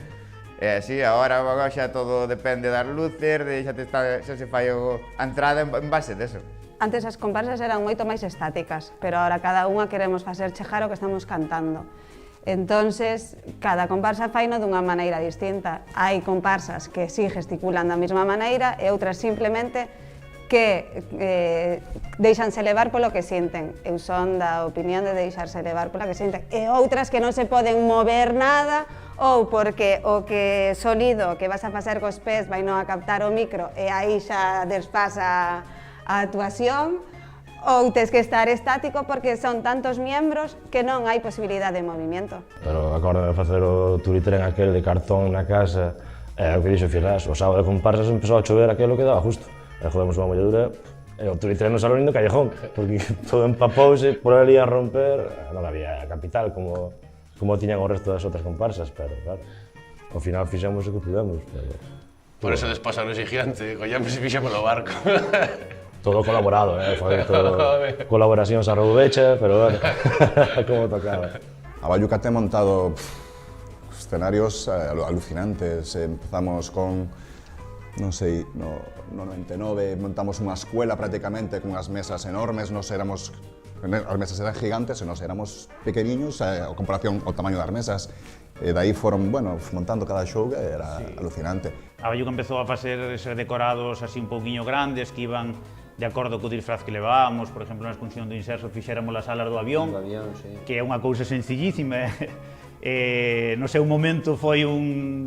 así, agora xa todo depende das luces, xa se fai a entrada en base deso. Antes as comparsas eran moito máis estáticas, pero ahora cada unha queremos facer chegar o que estamos cantando. Entonces, cada comparsa faino dunha maneira distinta. Hai comparsas que sí gesticulan da mesma maneira e outras simplemente que deixanse levar polo que sinten. Eu son da opinión de deixarse levar pola que sinten. E outras que non se poden mover nada, ou porque o que sonido que vas a facer cos pés vai non a captar o micro e aí xa despasa a actuación, ou tes que estar estático porque son tantos miembros que non hai posibilidade de movimento. Pero acórdame de facer o turitren aquel de cartón na casa, o que dixo Firas, o sábado de comparsas empezou a chover aquilo que daba justo. E jodemos unha molladura e o turitren no salón indo callejón, porque todo empapouse por ali a romper, non había capital como tiñan o resto das outras comparsas, pero claro, ao final fixemos o que pudemos. Por eso despois a noxe gigante, collamos e fixamos o barco. Todo colaborado, foi todo colaboracións a roubecha, pero bueno, como tocaba. A Bayuca ten montado escenarios alucinantes. Empezamos con, non sei, no 99 montamos unha escuela prácticamente con as mesas enormes, as mesas eran gigantes e nos éramos pequeniños a comparación ao tamaño das mesas. E dai foron, bueno, montando cada show que era alucinante. A Bayuca empezou a facer eses decorados así un pouquiño grandes que iban de acordo co disfraz que levábamos. Por exemplo, na exposición do Inserso fixéramos as alas do avión, que é unha cousa sencillísima. No seu momento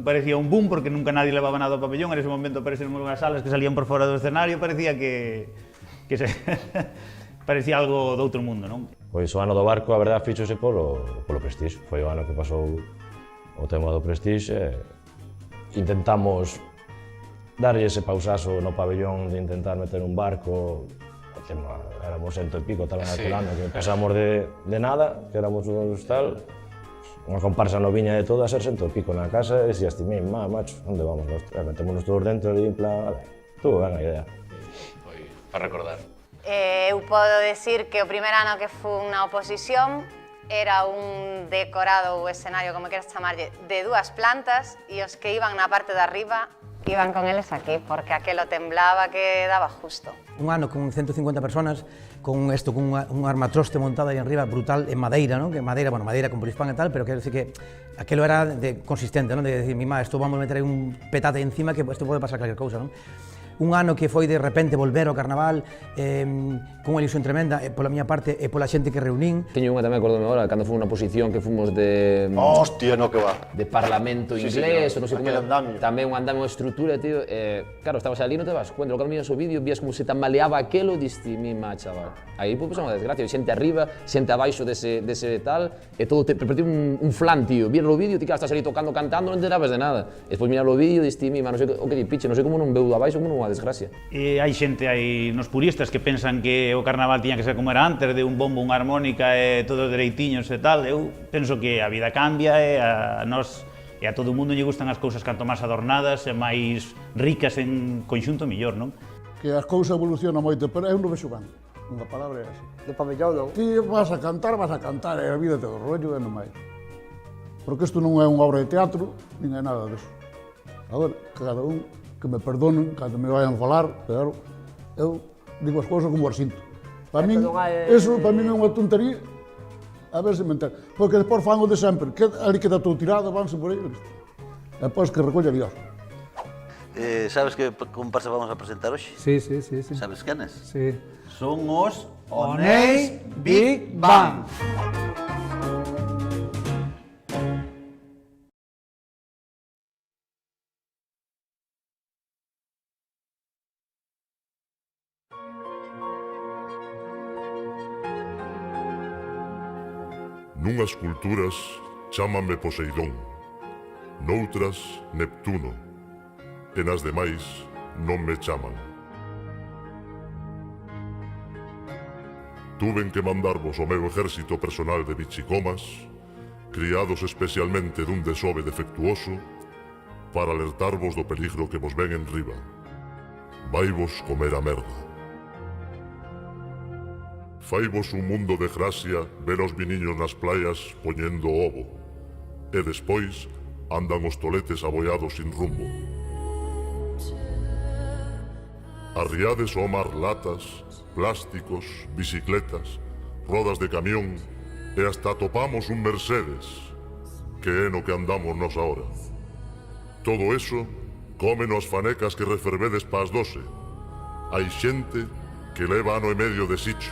parecía un boom porque nunca nadie levaba nada ao pabellón. En ese momento apareceron unhas alas que salían por fora do escenario, parecía que parecía algo do outro mundo, non? Pois o ano do barco, a verdade, fíxose polo Prestige. Foi o ano que pasou o tema do Prestige. Intentamos darlle ese pausazo no pabellón de intentar meter un barco. Éramos 100 e pico, tal aquel ano, que pasamos de nada, que éramos uns tal, unha comparsa noviña de todo a ser 100 e pico na casa, e dixías ti, macho, onde vamos? Metémonos todos dentro e en plan, tuvo ben a idea. Foi para recordar. Eu podo decir que o primer ano que fui na oposición era un decorado ou escenario, como queres chamarlle, de 2 plantas, e os que iban na parte de arriba iban con eles aquí, porque aquelo temblaba que daba justo. Un ano con 150 personas, con un armatroste montada aí arriba, brutal, en madeira, non? Que madeira, bueno, madeira con polispán e tal, pero quero decir que aquelo era consistente, non? De decir, mima, isto vamos a meter aí un petate encima que isto pode pasar calquer cousa, non? Un ano que foi de repente volver ao carnaval con unha ilusión tremenda pola miña parte e pola xente que reunín. Teño unha tamén, acordome agora, cando foi unha posición que fomos de... Hostia, no que va. De parlamento inglés, sí, non sei como... Tamén un andamio, unha estrutura, tío. Claro, estabas ali, non te das cuenta, cando miras o vídeo, vías como se tambaleaba aquelo, diste, mima, chaval. Aí pois unha desgracia, xente arriba, xente abaixo dese tal, e todo te pervertiu un flan, tío. Viras o vídeo, ti que estás ali tocando, cantando, non te enterabas de nada. Despois mirar o vídeo, diste, mima, non sei o que di piche, non sei como non veu do abaixo, como non unha desgracia. Hai xente, hai nos puristas que pensan que o carnaval tiña que ser como era antes, de un bombo, unha armónica e todos dereitiños e tal. Eu penso que a vida cambia e a nós e a todo o mundo lle gustan as cousas canto máis adornadas e máis ricas en conxunto mellor, non? Que as cousas evolucionan moito, pero eu non vexo ben. Unha palabra é así. De pabellón, non? Ti vas a cantar, e a vida te do rollo e non máis. Porque isto non é unha obra de teatro, nin é nada disso. Agora, cada un que me perdonen cando me vayan falar, pero eu digo as cousas como as sinto. Para min, eso para min é unha tontería, a ver se me entero. Porque despois fan o de sempre, que ali queda todo tirado, vanse por aí, e depois que recolle Dios. Sabes que comparsa vamos a presentar hoxe? Sí. Sabes quenes? Sí. Son os Oneis Big Bang. Nunhas culturas chámanme Poseidón, noutras Neptuno, e nas demais non me chaman. Tuven que mandarvos o meu exército personal de bichicomas, criados especialmente dun desove defectuoso, para alertarvos do peligro que vos ven en riba. Vaivos comer a merda. Faivos un mundo de gracia ver os viniños nas playas poñendo ovo, e despois andan os toletes aboiados sin rumbo. Arriades ao mar latas, plásticos, bicicletas, rodas de camión, e hasta topamos un Mercedes, que é no que andamos nós ahora. Todo eso cómeno as fanecas que refervedes pa as 12. Hai xente que leva ano e medio de sicho.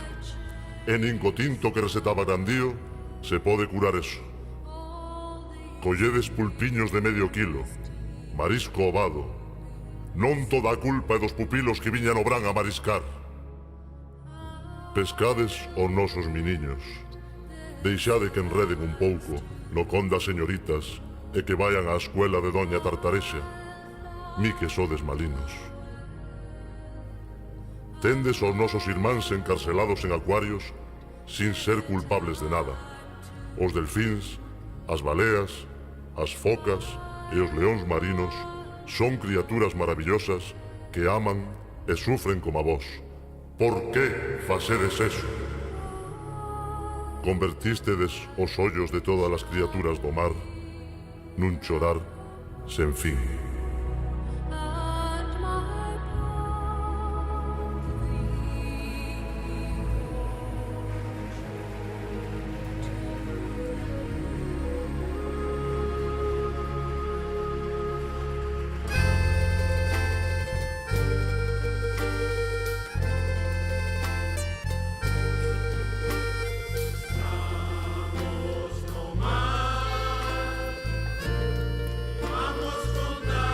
E nin co tinto que recetaba Grandío se pode curar eso. Colledes pulpiños de medio kilo, marisco ovado. Non toda a culpa é dos pupilos que viñan o Bran a mariscar. Pescades os nosos miniños. Deixade que enreden un pouco no con das señoritas e que vayan á escuela de Doña Tartarexa. Mi que sodes malinos. Tendes aos nosos irmáns encarcelados en acuarios sin ser culpables de nada. Os delfíns, as baleas, as focas e os leóns marinos son criaturas maravillosas que aman e sufren como a vós. Por que facedes eso? Convertístedes os ollos de todas as criaturas do mar nun chorar sen fin. Vamos contar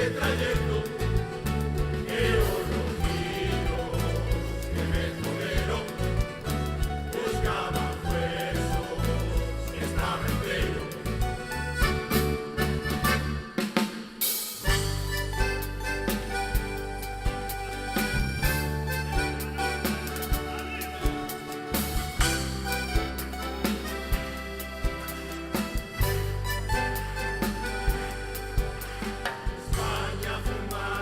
trayendo e os roquiños que me comeron buscaban huesos que estaba entero. España fuma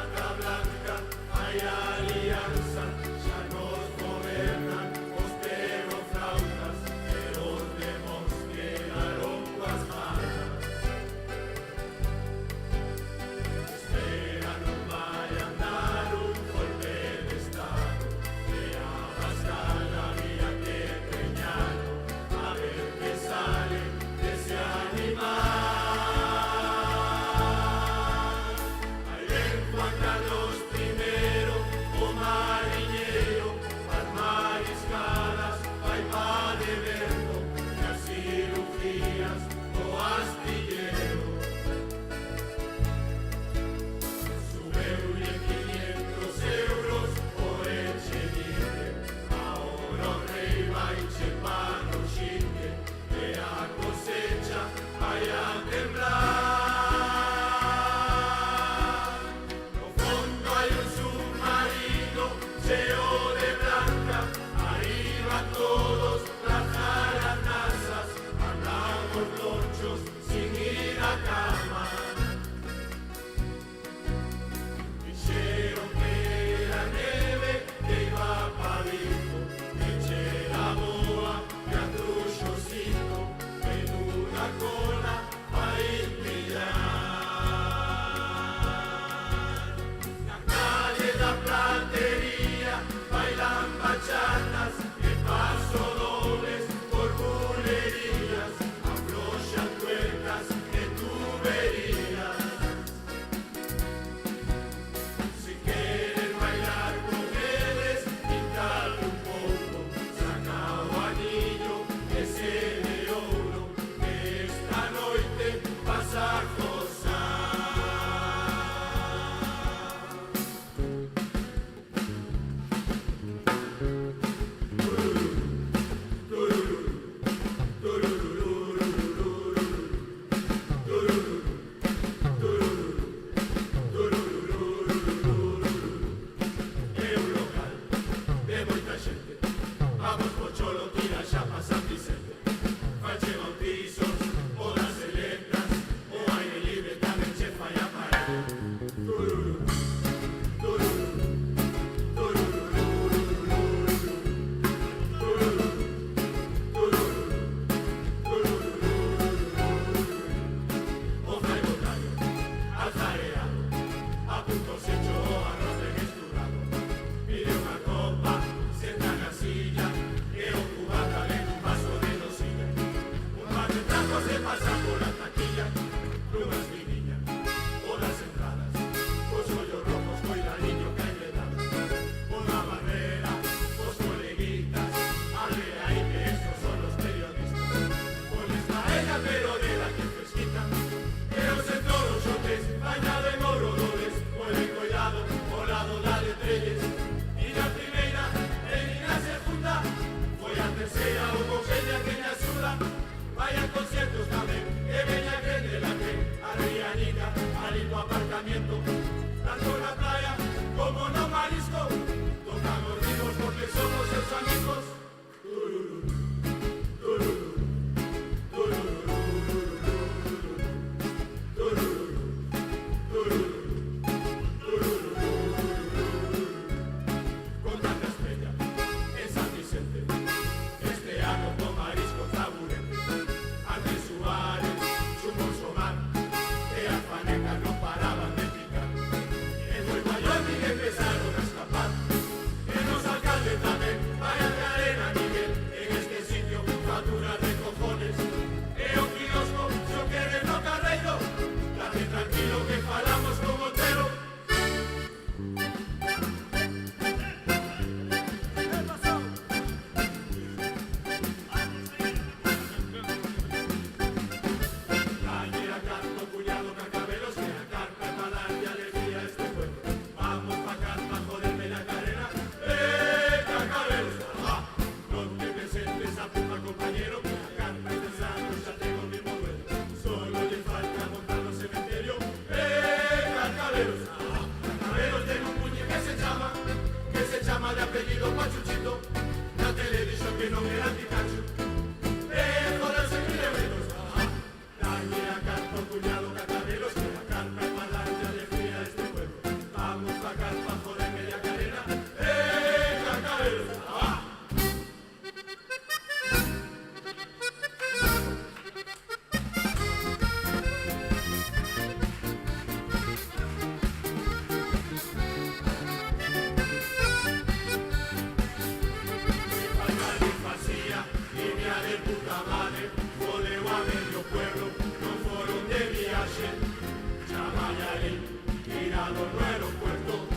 parado no aeropuerto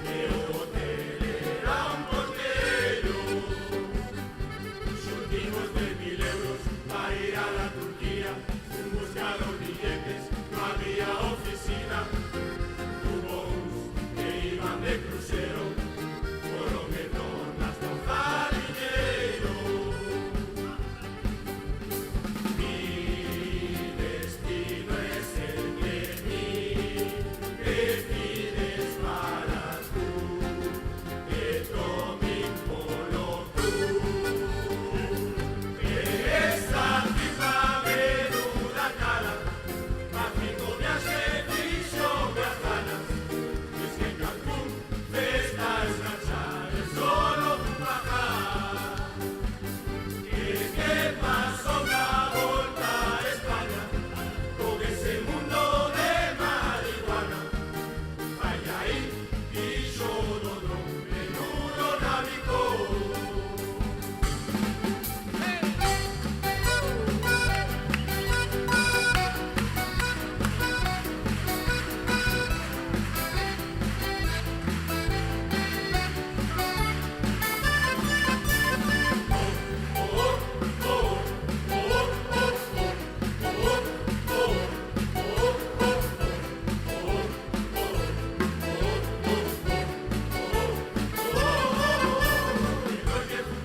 e o hotel era un porteiro. Xuntimos 10.000 euros para ir a la Turquía, en busca dos billetes, no había oficina. Cubos que iban de crucero, foron eternas do jardinero. Mi destino es el que mi decides para tú, que tomi polo tú. Esa tipa menuda cara, mágico viaje fixo as ganas. Es que en Cancún festas canchares solo bajar. ¿Qué pasó la volta a España con ese mundo de marihuana? Vaya ahí y yo no menudo návico.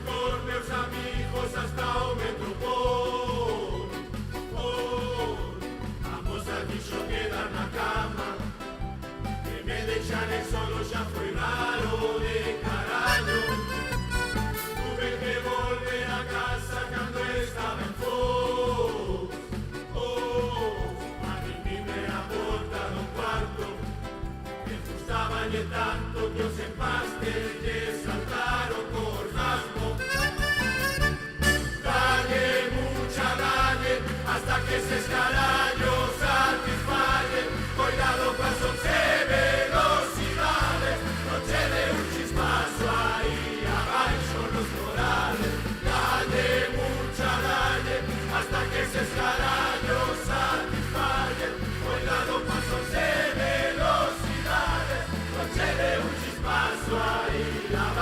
Con meus amigos hasta o Metropol. A moza dixo quedar na cama, que me deixaré solo xa foi raro de carallo. Tuve que volver a casa cando estaba en Foz. Abrirme a porta do cuarto, que gustabanlle tanto que os empastes lle saltaron por rasgo. Dalle, mucha dalle, hasta que eses carallos satisfallen. Cuidado coas 11 velocidades, no che de un chispazo aí abaixo nos corales. Dalle, mucha dalle, hasta que eses carallos satisfallen. Cuidado coas 11 velocidades, no che de un chispazo aí abaixo.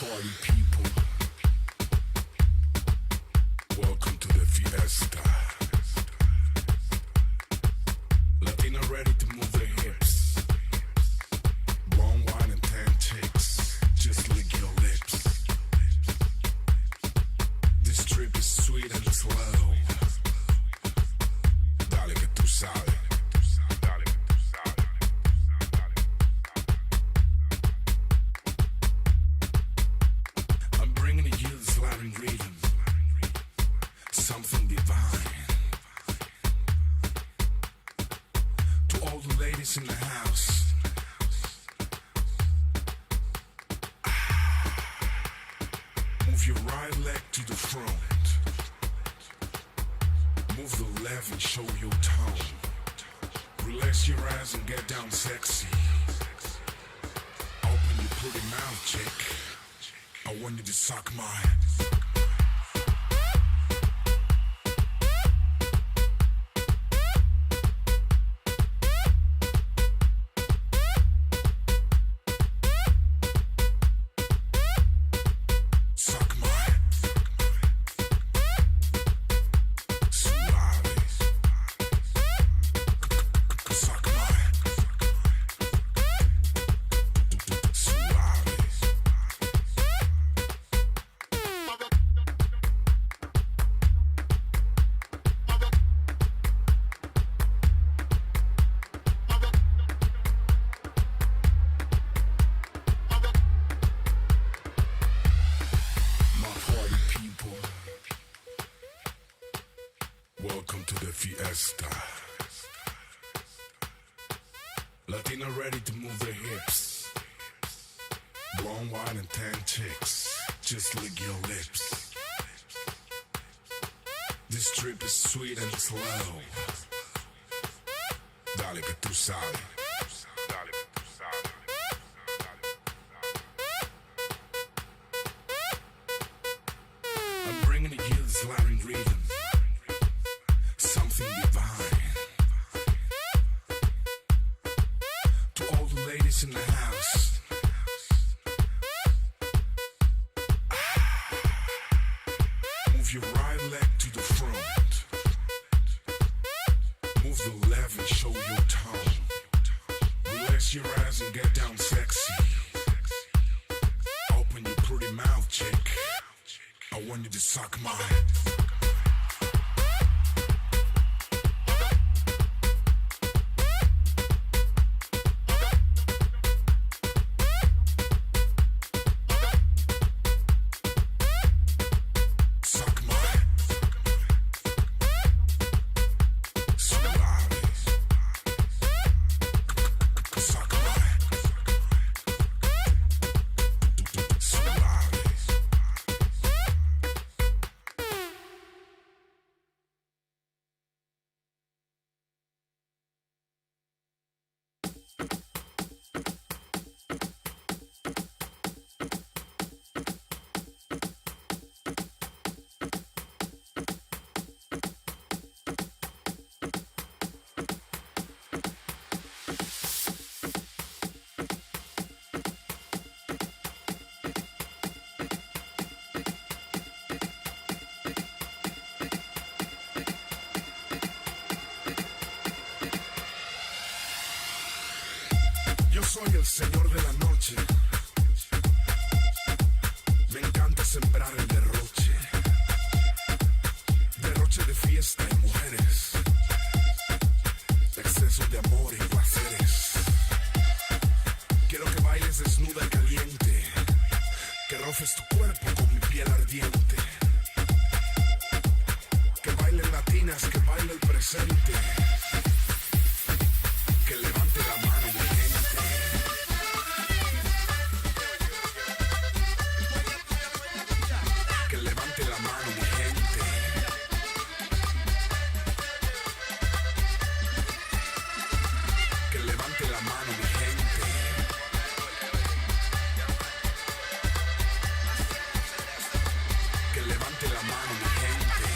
party people, welcome to the fiesta. Latina ready to move their hips. Blonde wine and tan chicks, just lick your lips. This trip is sweet and slow. Dale que tú sabes. I'm bringing to you this Latin rhythm, something divine. To all the ladies in the house, move your right leg to the front. Move the left and show your tone. Relax your eyes and get down sexy. Open your pretty mouth, chick. I want you to suck mine. Welcome to the fiesta. Latina ready to move their hips. Blonde wine and tan chicks, just lick your lips. This trip is sweet and slow. Dale que tú sabes. Dale que tú sabes. I'm bringing to you this Latin rhythm, something divine. To all the ladies in the house, move your right leg to the front. Move the left and show your tone. Relax your eyes and get down sexy. Open your pretty mouth, chick. I want you to suck mine. Yo soy el señor de la noche. Me encanta sembrar el derroche. Derroche de fiesta y mujeres. Exceso de amor y placeres. Quiero que bailes desnuda y caliente. Que roces tu cuerpo con mi piel ardiente. Que bailen latinas, que baile el presente. Que levante la mano mi gente. Que levante la mano mi gente. Que levante la mano mi gente. Que levante la mano mi gente.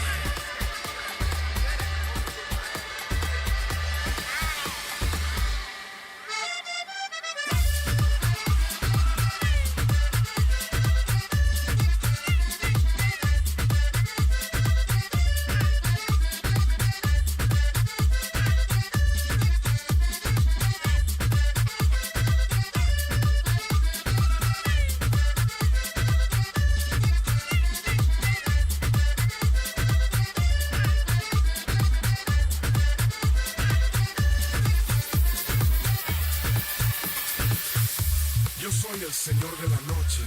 el señor de la noche.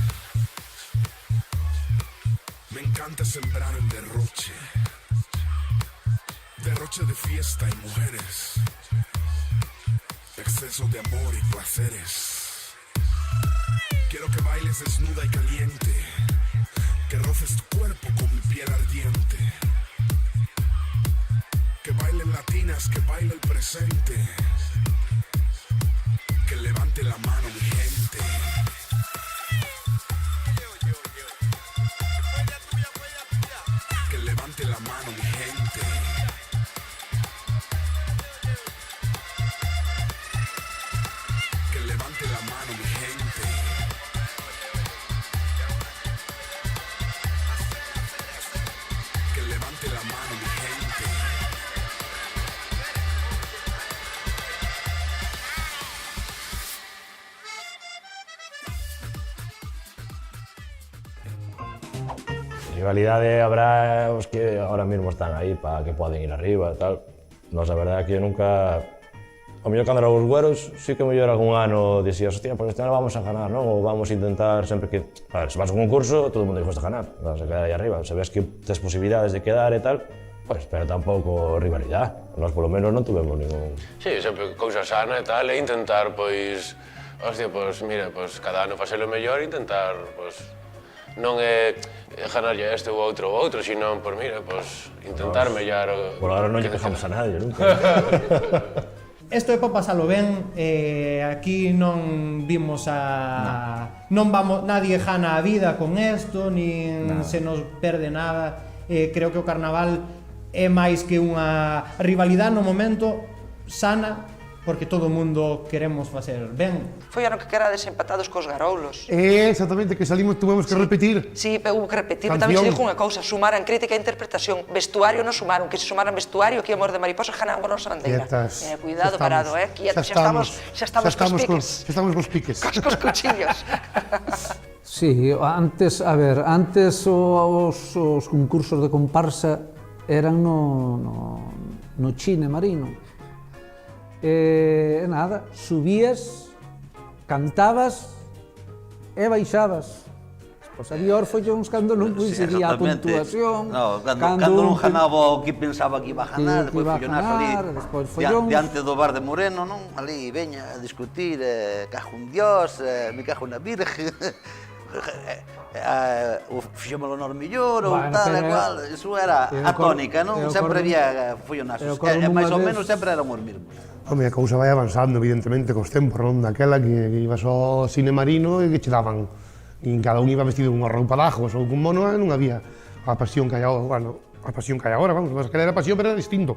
Me encanta sembrar el derroche. Derroche de fiesta y mujeres. Exceso de amor y placeres. Quiero que bailes desnuda y caliente. Que roces tu cuerpo con mi piel ardiente. Que bailen latinas, que baile el presente. Que levante la mano mi gente. Que levante la mano mi gente. Que levante la mano mi gente. Que levante la mano mi gente. Rivalidade habrá os que ahora mismo están aí para que poden ir arriba e tal. Nos, a verdade é que eu nunca... O mellor cando eran os güeros, sí que o mellor algún ano dixías, hostia, pues este ano vamos a ganar, non? Ou vamos a intentar sempre que... A ver, se vas a un concurso, todo o mundo disposto a ganar, vas a quedar aí arriba. Se ves que tes posibilidades de quedar e tal, pues, pero tampouco rivalidade. Nós, polo menos, non tuvemos ningún... Sí, sempre cousa sana e tal, e intentar, pois... Hostia, pois, mira, pois, cada ano facelo mellor e intentar, pois... Non é ganarlle a este ou outro, senón, pois, mira, pois, intentar mellar... Por ahora non lle pejamos a nadie, nunca. Isto é para pasalo ben, aquí non vimos a... Non vamos, nadie gana a vida con isto, nin se nos perde nada. Creo que o carnaval é máis que unha rivalidade no momento sana, porque todo o mundo queremos facer ben. Foi ano que quedades empatados cos garoulos. Exactamente, que salimos, tuvemos que repetir. Sí, hubo que repetir, tamén se dijo unha cousa, sumaran crítica e interpretación, vestuario non sumaron, que se sumaran vestuario, aquí Amor de Mariposa ganamos a nosa bandeira. Cuidado, parado, quietos, xa estamos cos piques. Xa estamos cos piques. Cos cuchillos. Sí, antes, a ver, antes os concursos de comparsa eran no Chine Marino. E nada, subías, cantabas e baixabas. Pois había orfollóns cando non coincidía a puntuación. Cando non ganaba o que pensaba que iba a ganar, depois follonazo ali, diante do bar de Moreno, non? Ali, veña a discutir, cajo un dios, me cajo unha virgen, fixémolo no mellor, ou tal, igual, iso era a tónica, non? Sempre había follonazos, e máis ou menos sempre éramos os mesmos. Home, a cousa vai avanzando, evidentemente, cos tempos, non? Daquela que ibas ao cine marino e que che daban, e cada un iba vestido con unha roupa de ajos ou con mono, non había a pasión que hai agora, bueno, a pasión que hai agora, vamos, mas aquela era pasión, pero era distinto.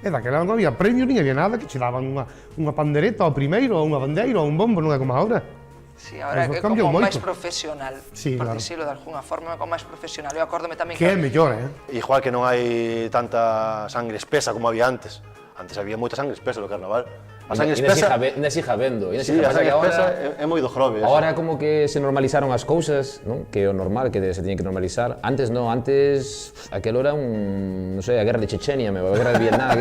E daquela non había premios, nin había nada, que che daban unha pandereta ao primeiro, ou unha bandeira, ou un bombo, non é como agora. Sí, agora é como máis profesional, por dicilo de alguna forma, como máis profesional. Eu acórdome tamén que é mellor, Igual que non hai tanta sangre espesa como había antes. Antes había moita sangre espesa no carnaval. A sangre espesa... Ainda siga vendo. Sí, a sangre espesa é moi do jrobe. Agora como que se normalizaron as cousas, non? Que é o normal, que se tiñen que normalizar. Antes non, antes... Aquelo era non sei, a guerra de Chechenia, a guerra de Vietnam.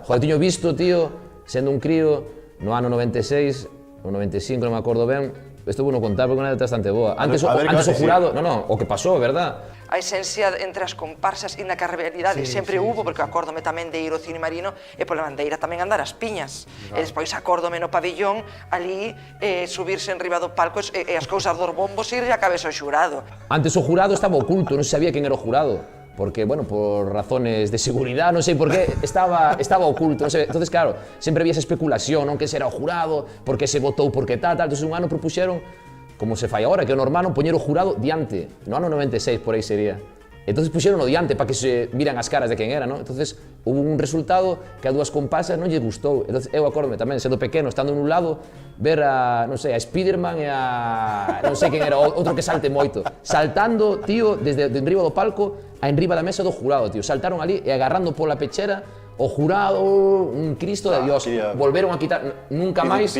Joder, tiño visto, tío, sendo un crío, no ano 96, ou 95, non me acordo ben, isto vou non contar porque é bastante boa. Antes o jurado... Non, o que pasou, verdad? A esencia entre as comparsas e na que a rivalidade sempre hubo, porque acórdome tamén de ir ao cine marino e pola bandeira tamén andar as piñas. E despois acórdome no pabillón ali subirse en riba do palco e as cousas dos bombos ir a cabeza ao xurado. Antes o jurado estaba oculto, non se sabía quen era o jurado. Porque, bueno, por razones de seguridade, non sei por qué, estaba oculto, non sei. Entonces, claro, sempre había esa especulación, non? Que será o jurado, por que se votou, por que tal. Entonces, un ano propuxeron, como se fai agora, que é normal non poñer o jurado diante. No ano 96, por aí sería. Entonces puxeron o diante para que se miran as caras de quen era, non? Entonces, hubo un resultado que a dúas comparsas non lle gustou. Entonces, eu acórdome tamén, sendo pequeno, estando nun lado, ver a, non sei, a Spiderman e a... non sei quen era, outro que salte moito. Saltando, tío, desde enriba do palco a enriba da mesa do jurado, tío. Saltaron ali e agarrando pola pechera o jurado, un Cristo de Dios, volveron a quitar, nunca máis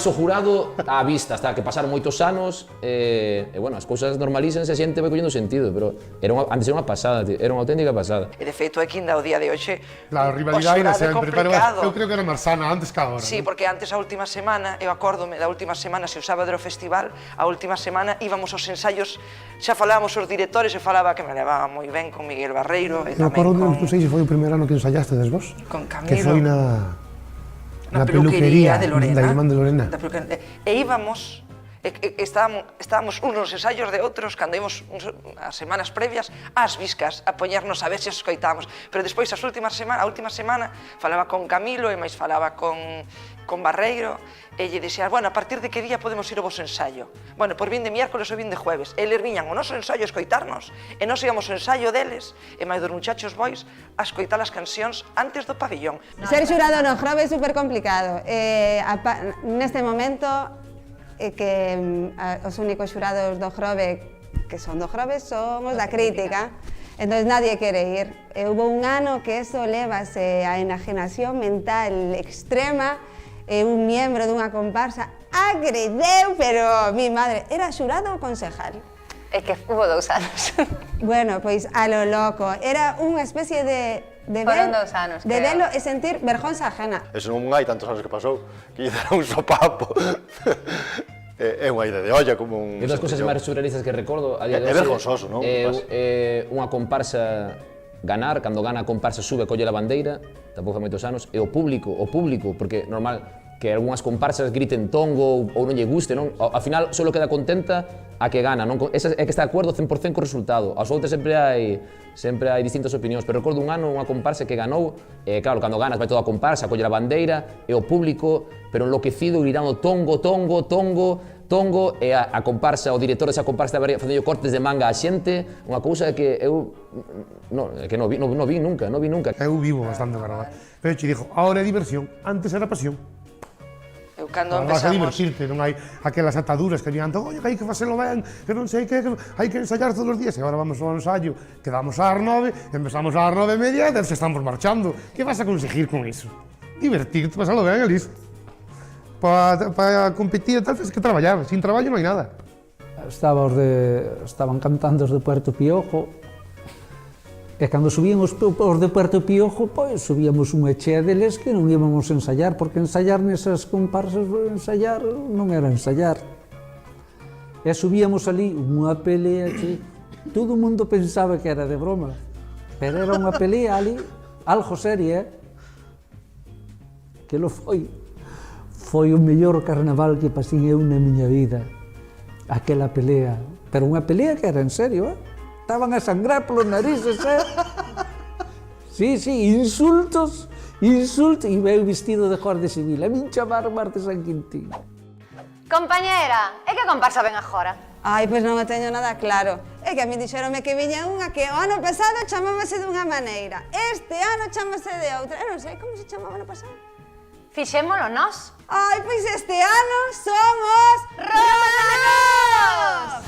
o jurado á vista, hasta que pasaron moitos anos, e bueno, as cousas normalízense, a xente vai collendo sentido, pero antes era unha pasada, tío, era unha auténtica pasada. E de feito é que ainda o día de hoxe La rivalidade era sempre, pero eu creo que era máis sana antes que agora. Sí, porque antes a última semana, eu acórdome da última semana, se o sábado do festival, a última semana íbamos aos ensaios, xa falábamos os directores e falaba que me levaba moi ben con Miguel Barreiro e tamén con... Non sei se foi o primeiro ano que ensayastes vos. Con Camilo. Que foi na peluquería de Lorena. Da irmán de Lorena. E íbamos, estábamos uns nos ensayos de outros, cando íbamos as semanas previas, ás viscas, a poñernos a ver se os escoitamos. Pero despois, a última semana, falaba con Camilo e máis falaba con Barreiro, e lle dixía, bueno, a partir de que día podemos ir ao vosso ensayo? Bueno, por vin de miércoles ou vin de jueves. Eles viñan ao noso ensayo a escoitarnos, e nós íamos ao ensayo deles, e máis dos muchachos boys, a escoitar as cancións antes do pabillón. Ser xurado no Grove é super complicado. Neste momento, que os únicos xurados do Grove que son do Grove somos da crítica, entón nadie quere ir. Hubo un ano que eso levase a enajenación mental extrema, un miembro dunha comparsa agredeu, pero mi madre, era xurado ou concejal? É que hubo 2 anos. Bueno, pois a lo loco, era unha especie de Foron 2 anos, de velo e sentir vergonza ajena. Eso non hai tantos anos que pasou, que lle deron un sopapo. É unha idea de olla, como un... E das cousas máis surrealistas que recordo a día de hoxe... É vergonzoso, non? Unha comparsa ganar, cando gana a comparsa sube e colle a bandeira, tampouco fai moitos anos, e o público, porque normal que algunhas comparsas griten tongo ou non lle guste, non? Ao final só queda contenta a que gana, non? Esa é que está de acordo 100% co resultado. Aos outros sempre hai distintas opinións, pero recordo un ano unha comparsa que ganou, claro, cando ganas vai toda a comparsa, colle a bandeira, e o público, pero enloquecido, gritando tongo, tongo, tongo, tongo, e a comparsa, o director desa comparsa estaba facendo cortes de manga á xente, unha cousa que eu non vi nunca. Eu vivo bastante carnaval, pero che dixo, ahora é diversión, antes era pasión. Eu cando vas a empezamos... divertirte, non hai aquelas ataduras que diante, oye, que hai que facelo ben, que non sei que hai que ensayar todos os días, e agora vamos ao ensayo, quedamos ás 9, empezamos ás 9:30 e se estamos marchando. Que vas a conseguir con iso? Divertirte, pasalo ben, Elis. Para competir e tal, tens que traballar, sin traballo non hai nada. Estaban cantando os de Puerto Piojo, e cando subían os de Puerto Piojo, pois subíamos unha chea deles que non íbamos a ensayar, porque ensayar nesas comparsas, ensayar non era ensayar. E subíamos ali unha pelea que todo o mundo pensaba que era de broma, pero era unha pelea ali, algo seria, que lo foi. Foi o mellor carnaval que pasei eu na miña vida, aquela pelea, pero unha pelea que era en serio, estaban a sangrar polos narices, Sí, insultos, e eu vestido de Guardia Civil, a min chamaron Marte San Quintín. Compañera, é que comparsa ben agora? Ai, pois non o teño nada claro. É que a min dixeronme que viña unha que o ano pasado chamábase dunha maneira, este ano chamase de outra, eu non sei como se chamaba ano pasado. Fixémolo nós. Ai, pois este ano somos romanos!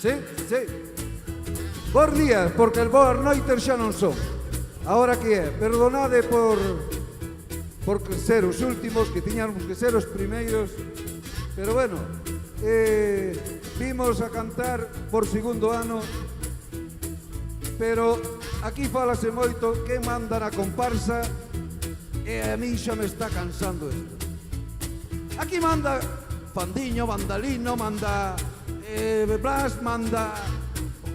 Sí, sí. Bos días, porque as boas noites xa non son. Ahora que é, perdonade por ser os últimos, que tiñamos que ser os primeiros, pero bueno, vimos a cantar por segundo ano, pero aquí falase moito que manda na comparsa e a mí xa me está cansando isto. Aquí manda Fandiño, manda Lino, manda Blas, manda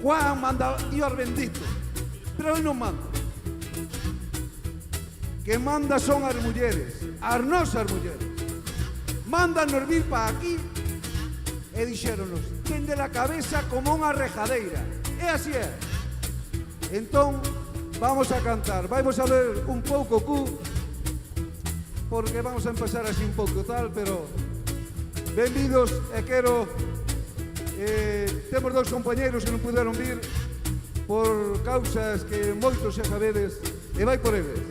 Juan, manda Dios bendito, pero eu non mando. Que manda son as mulleres, as nosas mulleres. Mándanos vir para aquí e dixéronos, tende a cabeza como unha rejadeira. E así é. Entón, vamos a cantar. Vamos a ver un pouco cu, porque vamos a empezar así un pouco tal, pero benvidos e quero... temos dous compañeiros que non puderon vir por causas que moitos xa sabedes, e vai por eles.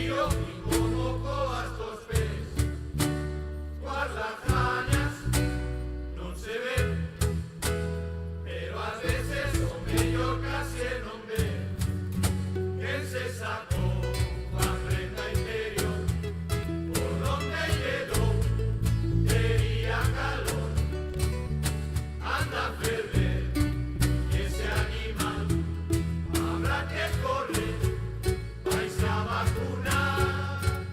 río y como coas dos pés. Coas lajañas non se ven, pero ás veces o mellor case non ven. Quen se sacou a prenda interior, por donde llegou, tería calor. Anda a ferver ese animal, habrá que correr, vais a vacunar.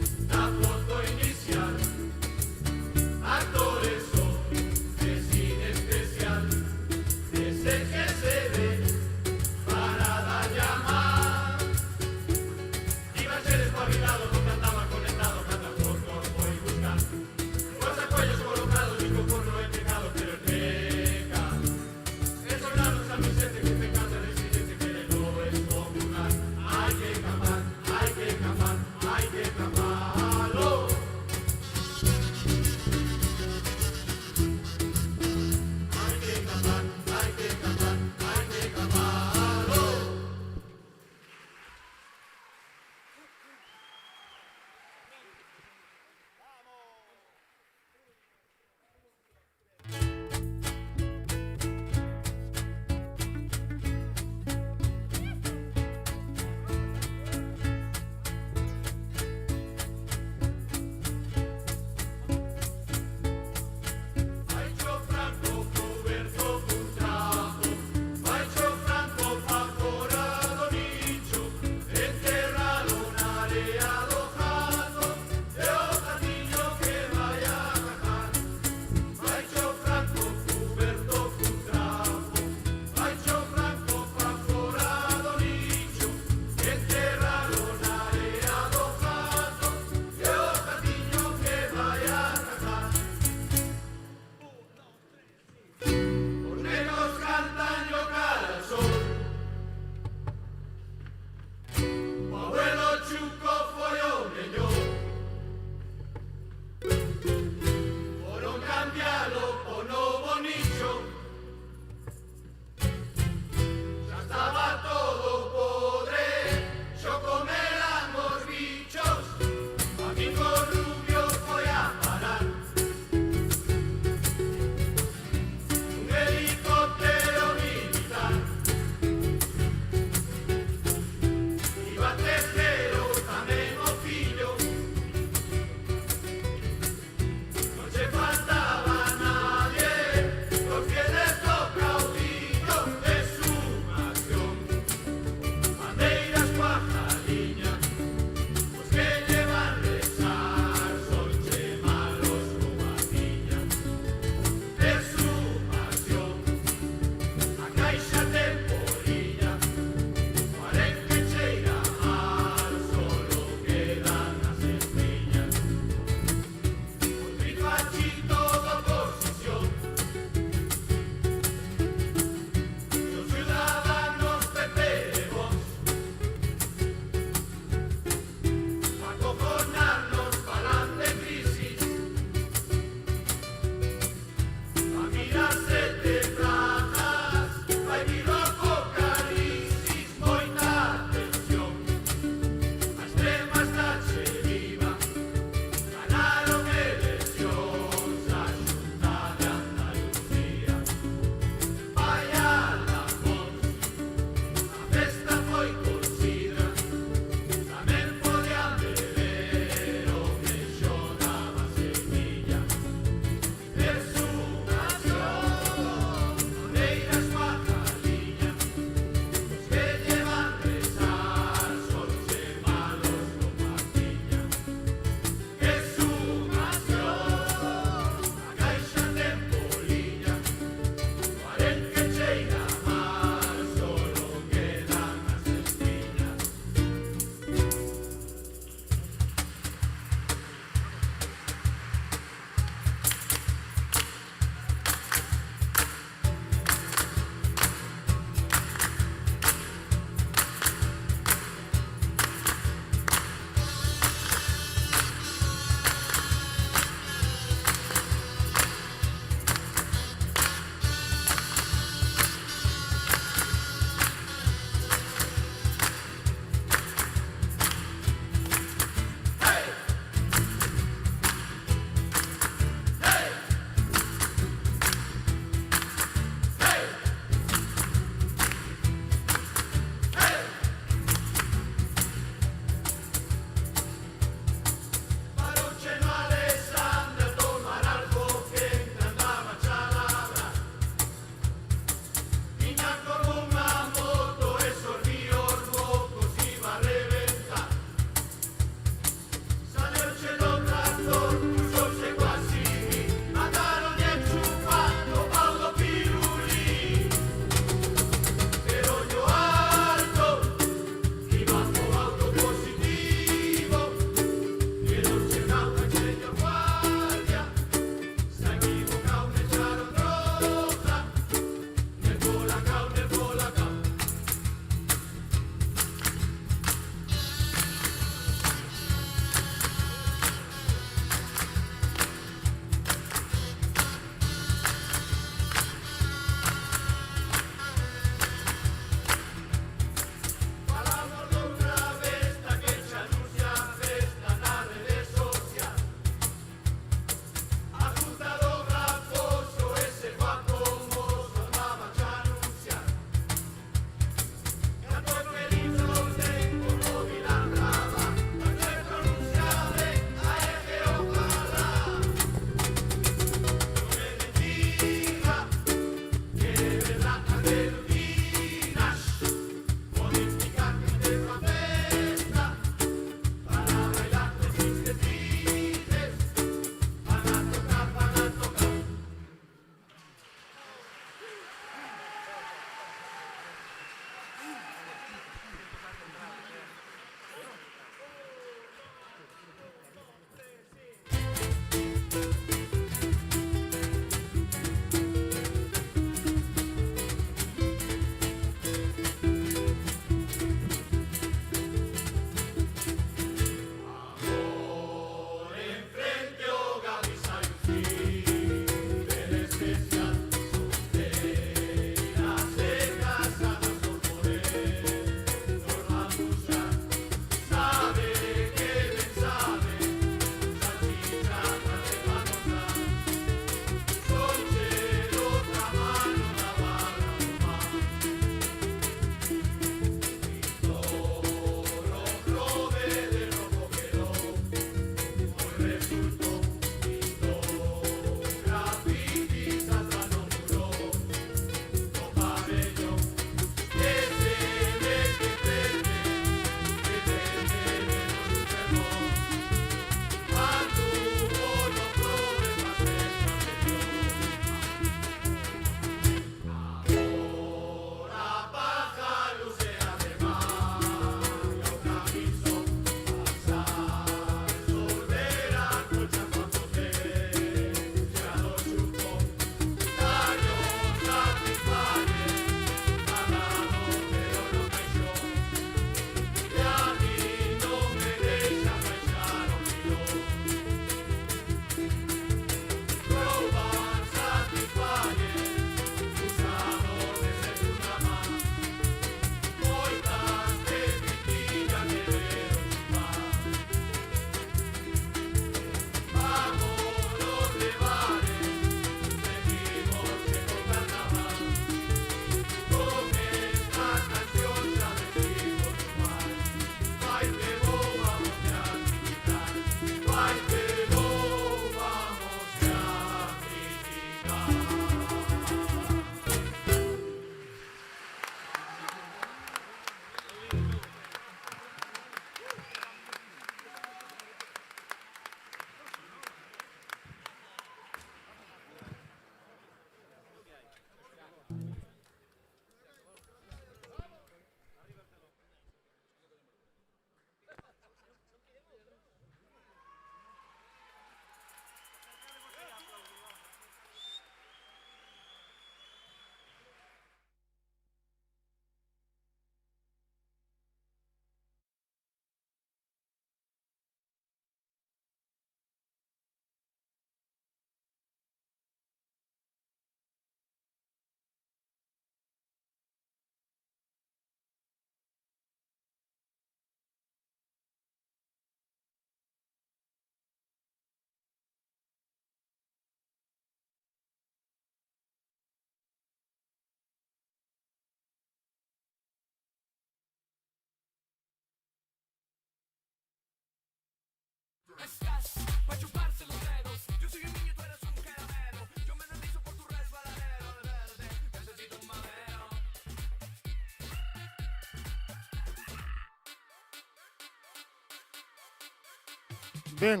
Ben,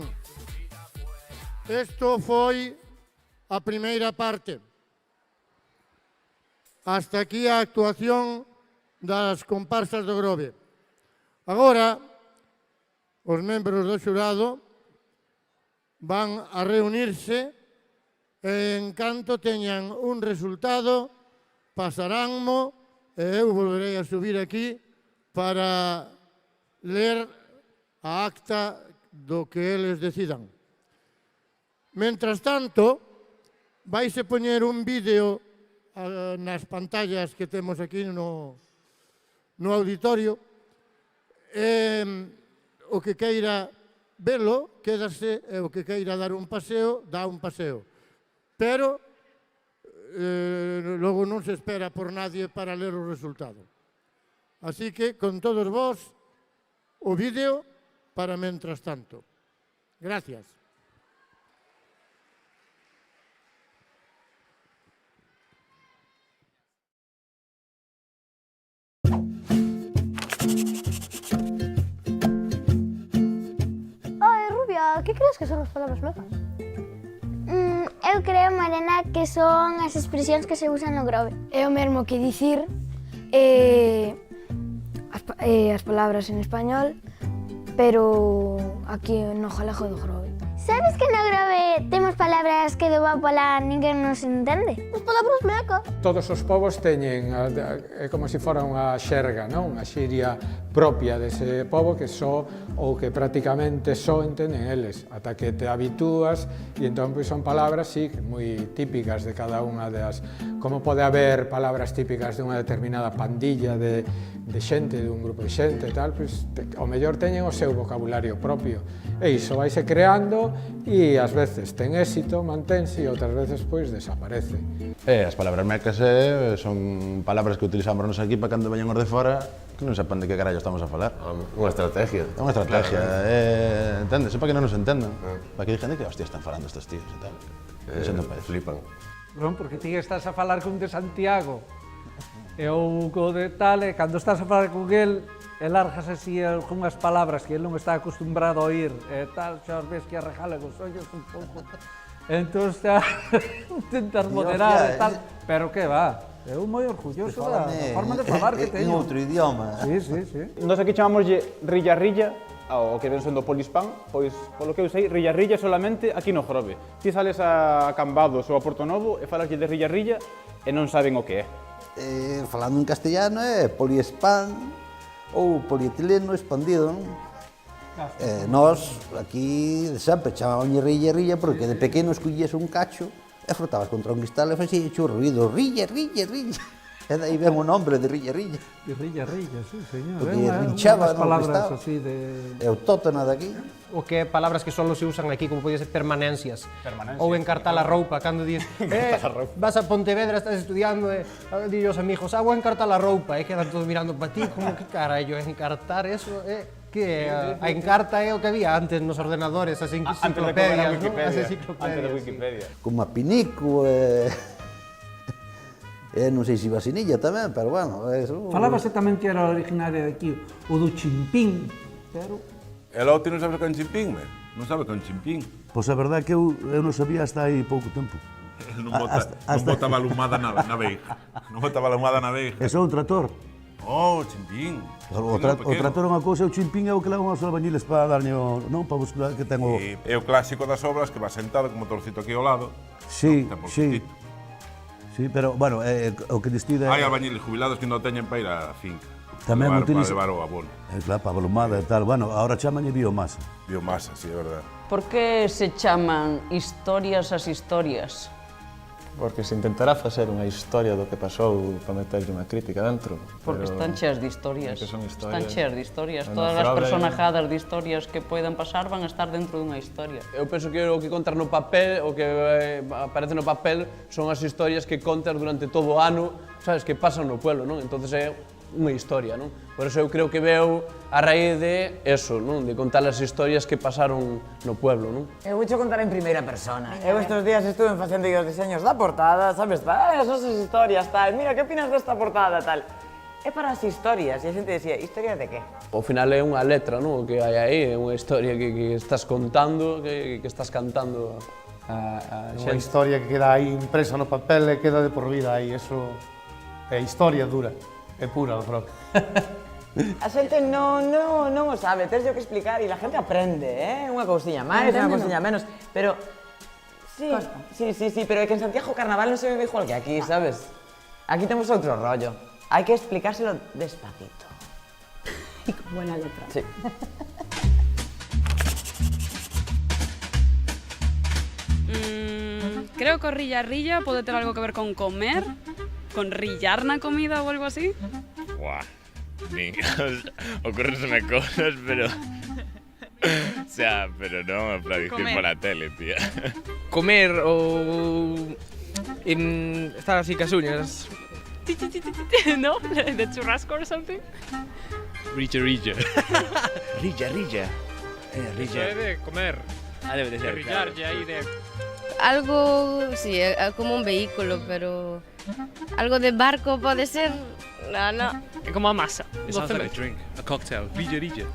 isto foi a primeira parte. Hasta aquí a actuación das comparsas do Grove. Agora, os membros do xurado van a reunirse e en canto teñan un resultado pasaránmo e eu volverei a subir aquí para ler a acta do que eles decidan. Mentras tanto, vaise poñer un vídeo nas pantallas que temos aquí no auditorio e o que queira velo, quédase, e o que queira dar un paseo, dá un paseo. Pero logo non se espera por nadie para ler o resultado. Así que, con todos vos, o vídeo para mentras tanto. Gracias. Rubia, que crees que son as palabras mecas? Eu creo, Morena, que son as expresións que se usan no Grove. É o mesmo que dicir as palabras en español, pero aquí no galego do Grove. Sabes que no Grove temos palabras que do Vapola ninguén nos entende? As palabras mecas. Todos os povos teñen, é como se fora unha xerga, non? Unha xiria propia dese povo que só ou que prácticamente só entenden eles, ata que te habitúas e entón pois son palabras, sí, moi típicas de cada unha das... Como pode haber palabras típicas de unha determinada pandilla de xente, de un grupo de xente e tal, pois ao mellor teñen o seu vocabulario propio. E iso vaise creando e ás veces ten éxito, mantense e outras veces pois desaparece. As palabras mecas son palabras que utilizamos nos aquí para cando veñan os de fora que non sepan de que carallo estamos a falar. Unha estrategia. É unha estrategia, entendes? Para que non nos entendan. Para que dixen de que hostia están falando estes tíos e tal. Flipan. Non, porque ti estás a falar con de Santiago e ou co de tal, e cando estás a falar con el, e largas así algunhas palabras que ele non está acostumbrado a oír e tal, xa os ves que arrejala os ollos un pouco. Entón xa intentas moderar e tal, pero que va, eu moi orgulloso da forma de falar que teño. En outro idioma. Sí, sí, sí. Nos aquí chamámoslle rilla-rilla, o que ven sendo polispán, pois, polo que eu sei, rilla-rilla solamente aquí no Grove. Ti sales a Cambados ou a Porto Novo e falaslle de rilla-rilla e non saben o que é. Falando en castellano é poliespán ou polietileno expandido, non? Nós aquí sempre chamámoslle rilla porque de pequeno escollías un cacho e frotabas contra un cristal e facía o ruido rilla. E daí ven o nombre de rilla. De rilla, sí, señor. Porque rinchaba no palabras cristal. así de... É autóctona daqui. O que palabras que solo se usan aquí, como podía ser permanencias. Ou encartar a roupa, cando dices, vas a Pontevedra, estás estudiando, di os amigos, vou encartar a roupa, e quedan todos mirando para ti, como que carallo, encartar eso, que a encarta é o que había antes nos ordenadores, as enciclopedias, non? Antes da Wikipedia. Como a pinico, non sei se vacinilla tamén, pero bueno... Falábase tamén que era originaria de aquí, o do chimpín, pero... E logo ti non sabes con chimpín, me? Non sabes con chimpín? Pois a verdade é que eu non sabía hasta aí pouco tempo. Non bota balumada na veiga. Non bota balumada na veiga. É só un trator. Oh, chimpín. O trator é unha cousa, o chimpín é o que levan os albañiles para darlle o... non, para buscar que ten o... É o clásico das obras que va sentado con motorcito aquí ao lado. Sí, sí. Sí, pero, bueno, o que destida... Hai albañiles jubilados que non teñen para ir á finca. Tamén utiliza... Para levar o abono. Claro, para balumada e tal. Bueno, ahora chamanlle biomasa. Biomasa, sí, é verdade. Por que se chaman historias as historias? Porque se intentará facer unha historia do que pasou para meterlle unha crítica dentro. Porque están cheas de historias. Están cheas de historias. Todas as Grove... personajadas de historias que poidan pasar van a estar dentro dunha historia. Eu penso que o que contar no papel, o que aparece no papel, son as historias que contas durante todo o ano, sabes, que pasan no pueblo, non? Entonces é unha historia, non? Por eso eu creo que veo a raíz de eso, non? De contar as historias que pasaron no pueblo, non? Eu vou contar en primeira persona. Eu estes días estuve facendo os diseños da portada, sabes, esas historias, tal, mira, que opinas desta portada, tal. é para as historias, e a xente decía, historia de que? Ao final é unha letra, non? O que hai aí, é unha historia que estás contando, que estás cantando a É xente. unha historia que queda aí impresa no papel e queda de por vida aí, eso é historia dura, é pura, creo. A xente non o sabe, tens que explicar e a gente aprende, unha cousiña máis, unha cousiña menos, pero... Sí, pero é que en Santiago o carnaval non se vive igual que aquí, sabes? Aquí temos outro rollo. Hai que explicárselo despacito. Y con buena letra. Sí. Creo que o rilla pode ter algo que ver con comer, con rillar na comida ou algo así. Buah, ocurrenseme cosas, pero... O sea, pero non para dicir pola tele, tía. Comer ou... estar así cas uñas. No? De churrasco or something? Rilla. Rilla. Eso é de comer. Debe de ser, rillar, ya aí de... Algo, sí, como un vehículo, pero... Algo de barco pode ser... No. É como a masa. It sounds like a drink, a cocktail. Rilla.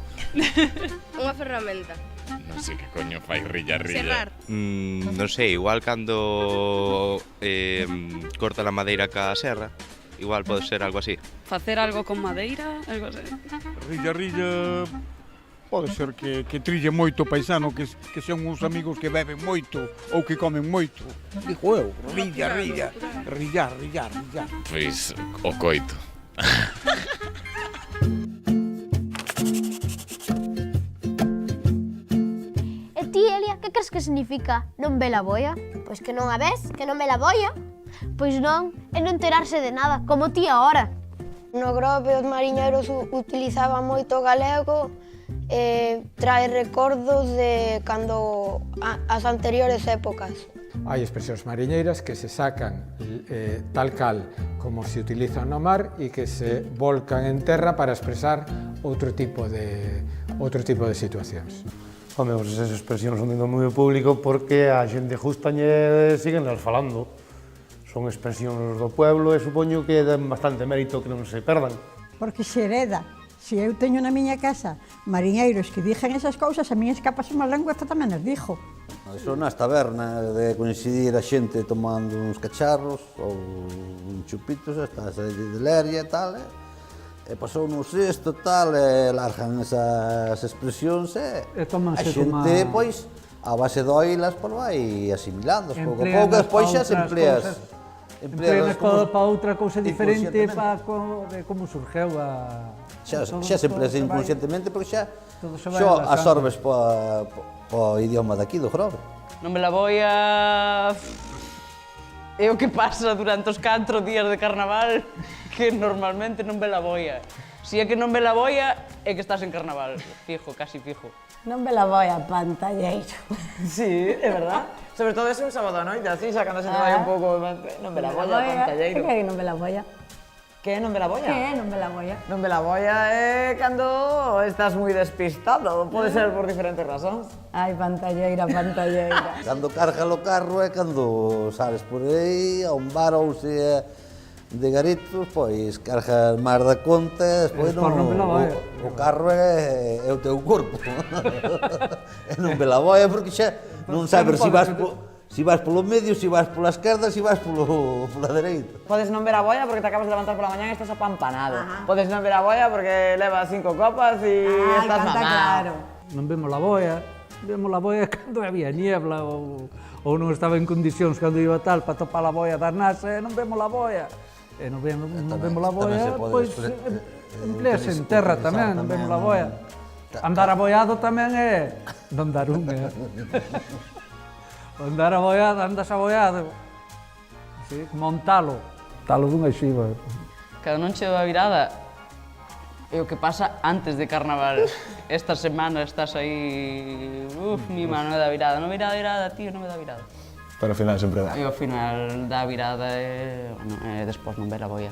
Unha ferramenta. Non sei que coño fai rilla. Serrar. Non sei, igual cando corta a madeira ca serra, igual pode ser algo así. Facer algo con madeira, algo así. Rilla, pode ser que trille moito paisano, que sean uns amigos que beben moito ou que comen moito. Digo eu, rillar. Pois o coito. E ti, Elia, que crees que significa non ve la boia? Pois que non a ves, que non ve la boia. Pois non, é non enterarse de nada, como ti agora. No Grove os mariñeiros utilizaban moito o galego e trae recordos de cando as anteriores épocas. Hai expresións mariñeiras que se sacan tal cal como se utilizan no mar e que se volcan en terra para expresar outro tipo de situacións. Home, esas expresións son de dominio público porque a xente justañe siguen las falando. Son expresións do pueblo e supoño que dan bastante mérito que non se perdan. Porque se hereda. Se eu teño na miña casa mariñeiros que dixen esas cousas, a mí escapas unha lengua esta tamén as dixo. Iso nas tabernas, de coincidir a xente tomando uns cacharros ou un chupitos, estás de leria e tal, e pasou nos isto e tal, e largan esas expresións e a xente, pois, a base de oílas, pois vai asimilando, pouco a pouco, despois xa se empleas. Empleas para outra cousa diferente para como surgeu a... Xa se empleas inconscientemente porque xa absorbes po idioma daqui do Grove. Non me la boia... É o que pasa durante os 4 días de carnaval que normalmente non ve la boia. Si é que non ve la boia, é que estás en carnaval. Fijo, casi fijo. Non ve la boia, pantalleiro. Sí, é verdad. Sobre todo ese un sábado a noite, así, xa cando se te vai un pouco... Non ve la boia, pantalleiro. Que é non ve la boia? Que non ve la boia? Que é non ve la boia? Non ve la boia é cando estás moi despistado, pode ser por diferentes razóns. Ai, pantalleira. Cando carga o carro é cando sales por aí a un bar ou se de garitos, pois cargas máis da conta, despois o carro é o teu corpo. E non ve la boia porque xa non sabes si vas polo medio, si vas pola esquerda, si vas pola dereita. Podes non ver a boia porque te acabas de levantar pola mañá e estás apampanado. Podes non ver a boia porque levas 5 copas e estás mamado. Non vemos la boia cando había niebla ou non estaba en condicións cando iba tal para topar a boia das nasas, non vemos la boia. E non vemos la boia, pois emplease en terra tamén, non vemos la boia. Andar aboiado tamén é non dar un, andar aboiado, andas aboiado. Montalo, talo dunha xiva. Cada noche da virada é o que pasa antes de carnaval. Esta semana estás aí... Mima, non me dá virada. Non me dá virada, tío, non me dá virada. Pero ao final sempre dá. E ao final da virada e despois non ver a boia.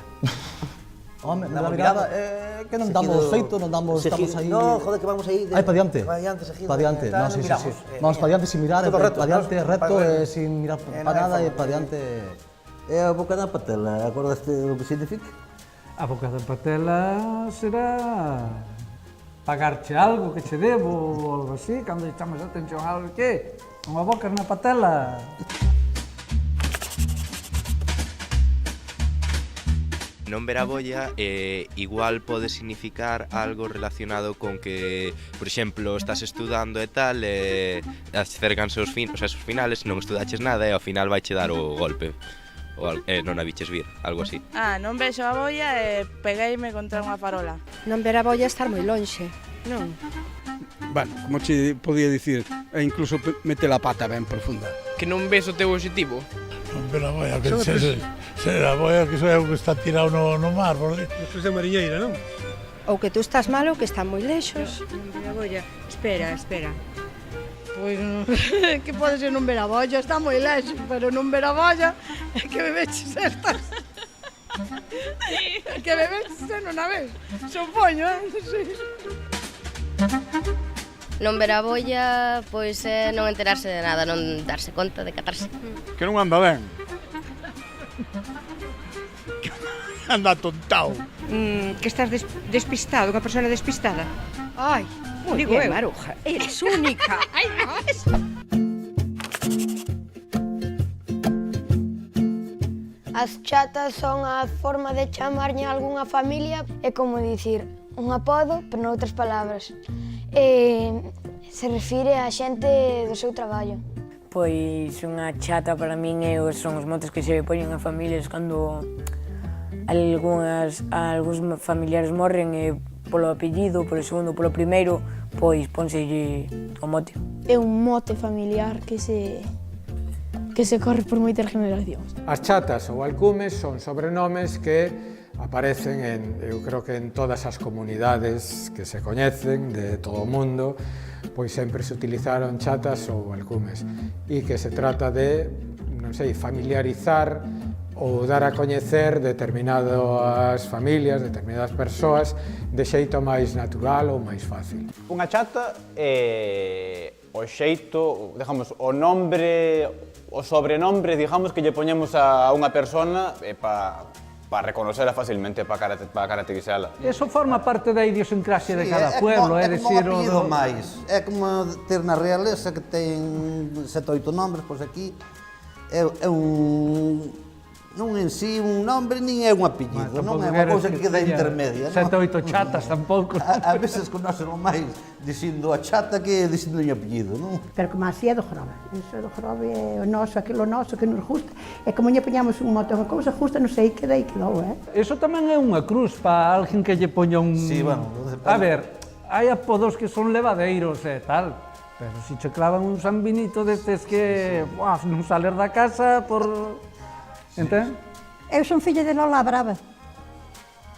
Home, na virada é que non damos feito, non damos, estamos aí... No, joder, que vamos aí... Aí, pa diante. Pa diante, seguido. Pa diante, non, sí. Vamos pa diante sin mirar, pa diante recto e sin mirar pa nada e pa diante... É a boca da patela, acordaste do que significa? A boca da patela será pagarche algo que che debo ou algo así, cando chamas a atención a algo que unha boca na patela. Non ver a bolla igual pode significar algo relacionado con que, por exemplo, estás estudando e tal, acercanse os finales, non estudaches nada e ao final vaiche dar o golpe. Non a viches vir, algo así. Non vexo a bolla e pegueime contra unha farola. Non ver a bolla estar moi lonxe, non? Bueno, como che podía dicir, e incluso mete a pata ben profunda. Que non ves o teu objetivo? Non ver a boia, que ser a boia que é o que está tirado no mar, despois de mariñeira, non? Ou que tú estás mal ou que está moi lexos. Non ver a bolla, espera. Pois que pode ser non ver a bolla, está moi lexos, pero non ver a bolla é que bebeches estas. Que bebeches non a vez, supoño, sí. Non ver a bolla, pois é non enterarse de nada, non darse conta de catarse. Que non anda ben. Anda tontao. Que estás despistado, unha persona despistada. Ai, moi ben, Maruja, eres única. Ai, As chatas son a forma de chamarlle a algunha familia, é como dicir un apodo, pero noutras palabras. Se refire a xente do seu traballo. Pois unha chata para min son os motes que se poñen a familias cando algúns familiares morren polo apellido, polo segundo, polo primeiro, pois pónselle o mote. É un mote familiar que se corre por moitas generacións. As chatas ou alcumes son sobrenomes que aparecen eu creo que en todas as comunidades que se coñecen de todo o mundo, pois sempre se utilizaron chatas ou alcumes e que se trata de, non sei, familiarizar ou dar a coñecer determinadas familias, determinadas persoas de xeito máis natural ou máis fácil. Unha chata é o xeito, digamos, o nombre, o sobrenombre, digamos, que lle poñemos a unha persona para reconocerla facilmente, para caracterizarla. Eso forma parte da idiosincrasia de cada pueblo, é como un apellido máis. É como ter na realeza que ten 7 ou 8 nombres, pois aquí é un... Non en sí un nombre, nin é un apellido, non é unha cousa que queda intermedia. 7 ou 8 chatas tampouco. A veces conocen máis dicindo a chata que dicindo un apellido, non? Pero como así é do jorobe. Iso é do jorobe, é o noso, aquilo noso que nos gusta. É como lle poñamos un mote, unha cousa justa, non sei, queda e quedou, Eso tamén é unha cruz para alguén que lle poña un... Sí, bueno... A ver, hai apodos que son levadeiros e tal, pero se che clavan un San Benito destes que non saler da casa por... Entende? Eu son filla de Lola Brava.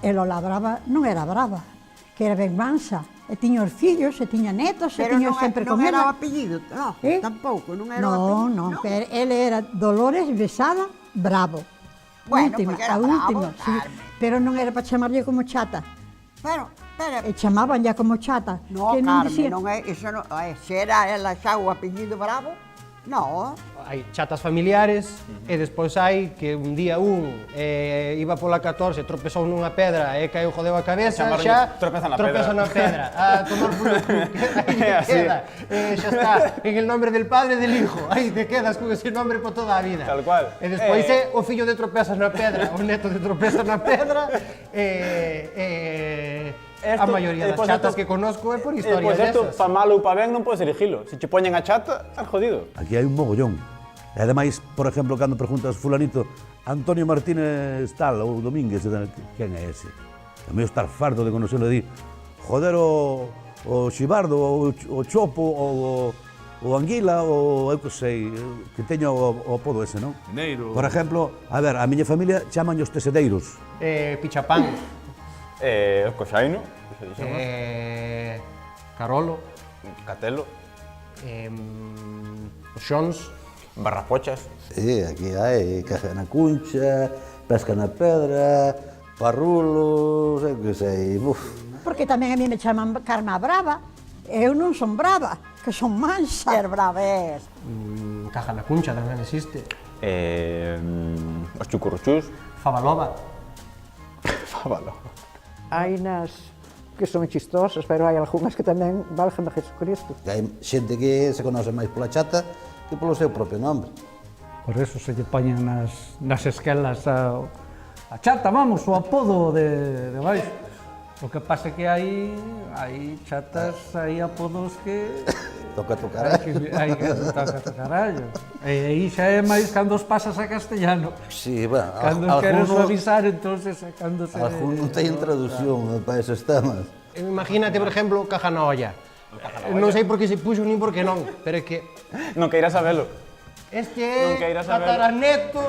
E Lola Brava non era brava, que era ben mansa. E tiña os fillos, e tiña netos, e tiña sempre con ela. Pero non era o apellido, tampouco, non era o apellido. Non, pero ele era Dolores Besada Bravo. Bueno, última, porque era a última, bravo, sí. Pero non era para chamarlle como chata. Pero, E chamaban ya como chata. No, que Carmen, non é, iso non, se era ela xa o apellido Bravo, non. Hai chatas familiares e despois hai que un día iba pola 14, tropezou nunha pedra e caeu, jodeu a cabeza, xa tropeza na pedra, a tomar polo cu, aí te queda, xa está, en el nombre del padre e del hijo, aí te quedas con ese nombre por toda a vida. Tal cual. E despois é o fillo de tropezas na pedra, o neto de tropezas na pedra, a maioría das chatas que conozco é por historias desas. Pa mal ou pa ben non podes elegilo. Se che poñen a chata, estás jodido. Aquí hai un mogollón. E ademais, por exemplo, cando preguntas fulanito Antonio Martínez tal ou Domínguez, quen é ese? A mí estar fardo de conocerlo e dir joder o Xibardo, o Chopo, o Anguila, ou eu que sei, que teño o apodo ese, non? Mineiro. Por exemplo, a ver, a miña familia chaman os tesedeiros. Pichapán. Coxaino. Carolo. Catelo. Xons. Barrapochas. Aquí hai caza na cuncha, pesca na pedra, parrulos, eu que sei, Porque tamén a mí me chaman Carma Brava. Eu non son brava, que son mansa. Ser brava és. Caja na cuncha tamén existe. Os chucurruchús. Fabaloba. Chavala. Hai nas que son chistosas, pero hai algunhas que tamén válgame Jesucristo. Hai xente que se conoce máis pola chata que polo seu propio nome. Por eso se lle poñen nas esquelas a chata, vamos, o apodo de baixo. O que pasa é que hai chatas, hai apodos que... Toca tu carallo. Hai que toca tu carallo. E aí xa é máis cando os pasas a castellano. Sí, bueno, cando queres suavizar, entonces sacándose... Algún non teñen traducción para esos temas. Imagínate, por exemplo, caja na olla. Non sei por que se puxo nin por que non, pero é que... Non queiras sabelo. Este é tataraneto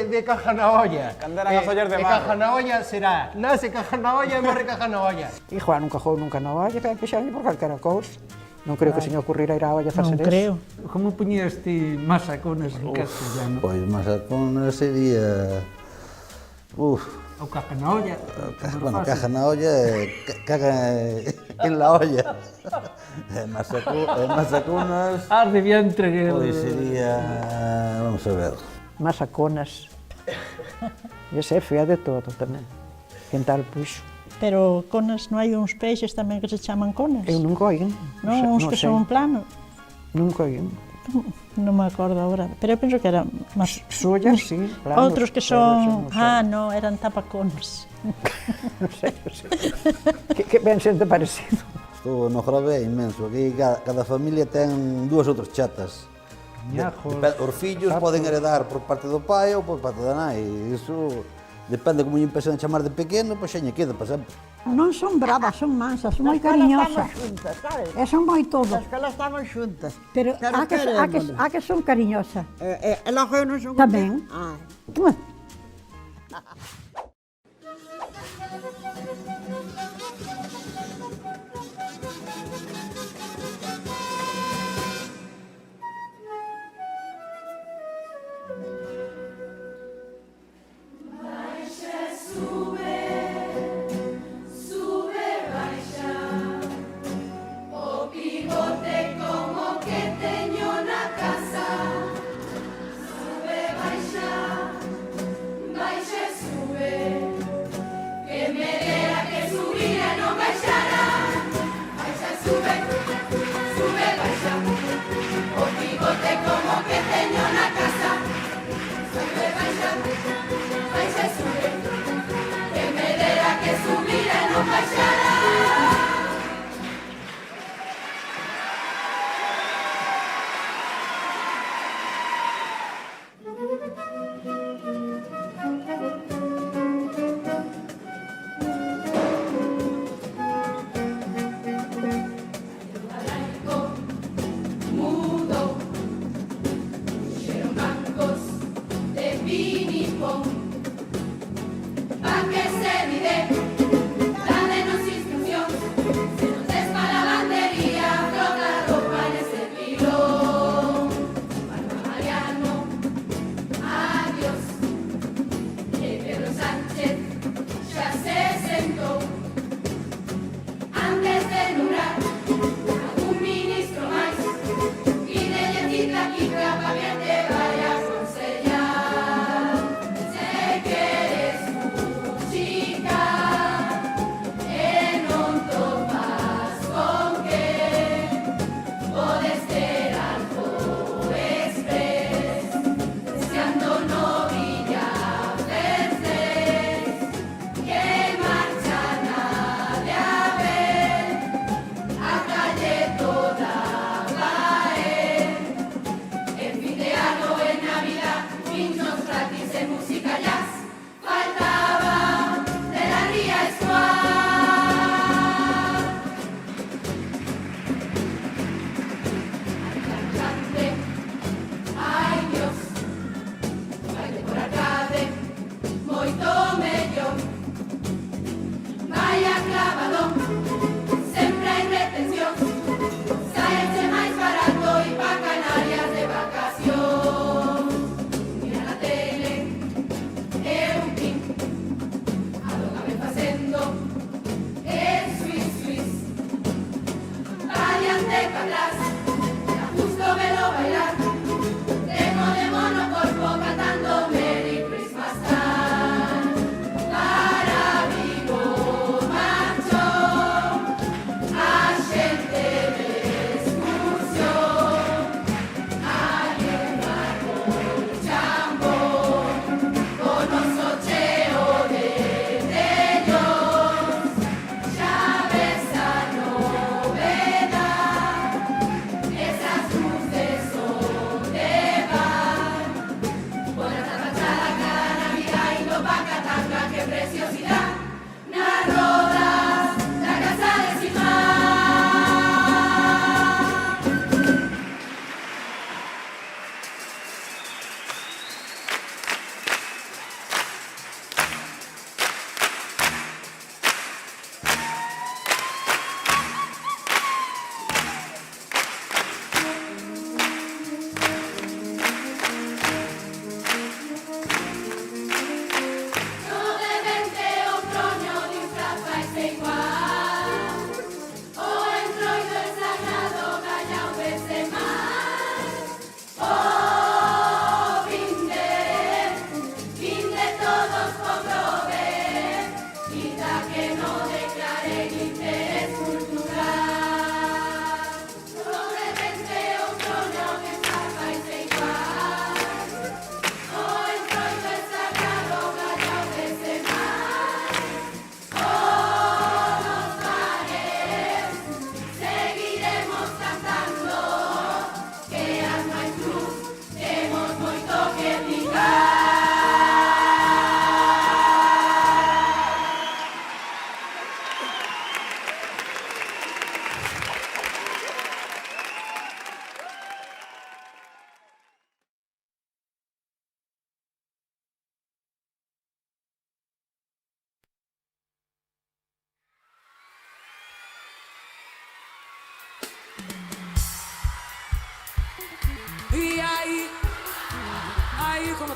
de caja na olla. Cando eran as ollas de barro. E caja na olla será, nace caja na olla e morre caja na olla. E Juan nunca jogou nunca na olla, que pixañe por calquera cousa. Non creo que o señor ocurrirá ir á olla a facer eso. Non creo. Como puñías ti masacones en castellano? Pois masacones sería... Ou caja na olla. Bueno, caja na olla e caga en la olla. Masaconas... Arde vientre que... Pois sería... Vamos a ver. Masaconas. E ese é fea de todo tamén. Quen tal puxo. Pero conas, non hai uns peixes tamén que se chaman conas? Eu nunca oín. Non, uns que son plano. Nunca oín. Non me acordo agora, pero eu penso que eran máis... Sollas, sí, planos. Outros que son... non, eran tapaconas. Non sei. Que ben xente parecido. Estou no Grove é inmenso, aquí cada familia ten dúas ou tres chatas. Os fillos poden heredar por parte do pai ou por parte da nai, iso... Depende como lle empezan a chamar de pequeno, pois xa lle queda para sempre. Non son bravas, son mansas, son moi cariñosas. E son moi todo. As que elas estaban xuntas. Pero a que son cariñosas. Elas non son... Tamén.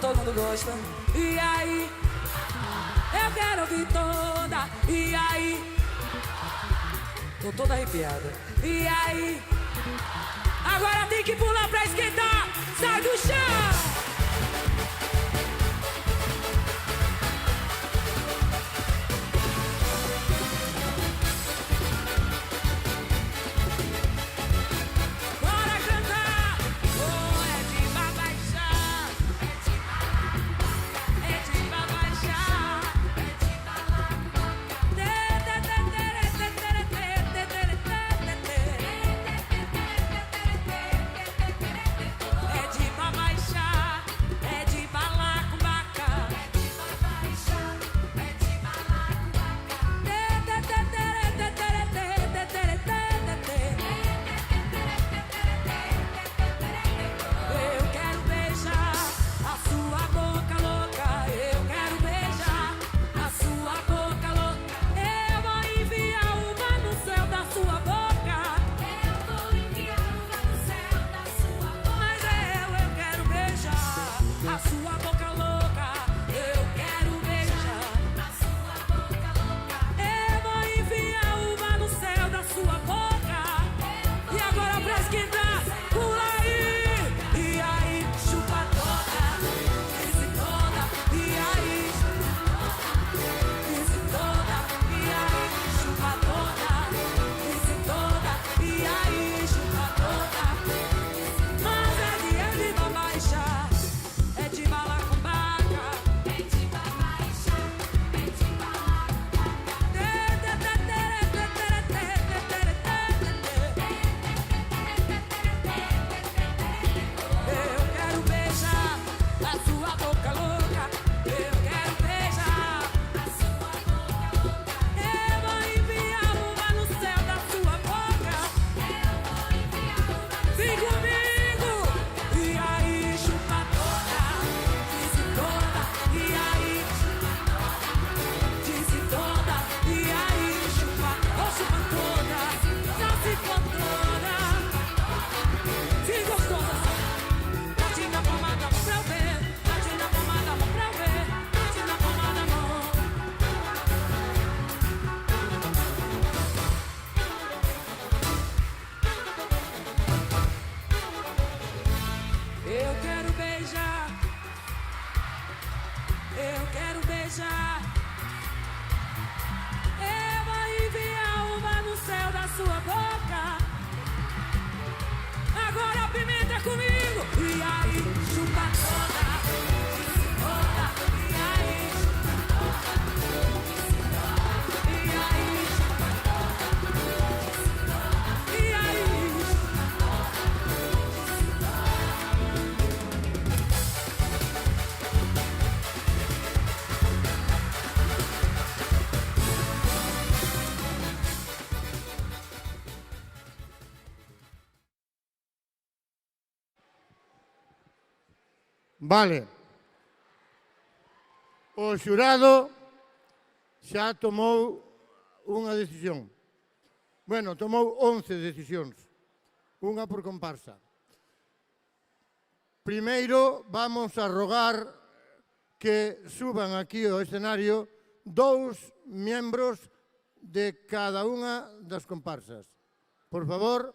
todo mundo gosta. E aí? Eu quero ouvir toda. E aí? Tô toda arrepiada. E aí? Agora tem que pular pra esquentar. Sai do chão! Vale. O xurado xa tomou unha decisión. Bueno, tomou 11 decisións, unha por comparsa. Primeiro vamos a rogar que suban aquí ao escenario 2 membros de cada unha das comparsas. Por favor,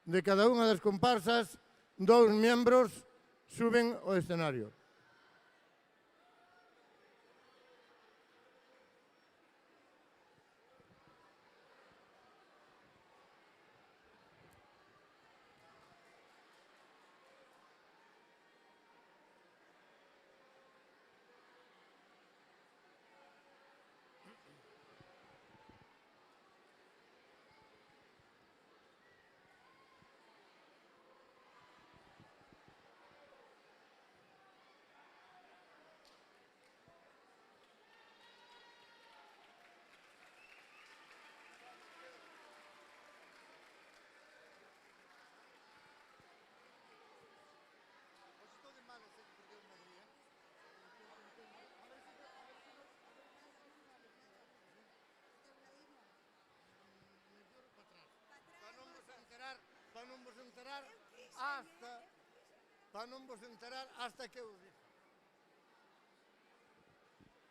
de cada unha das comparsas, 2 membros suben ao escenario. Para non vos enterar hasta que eu digo.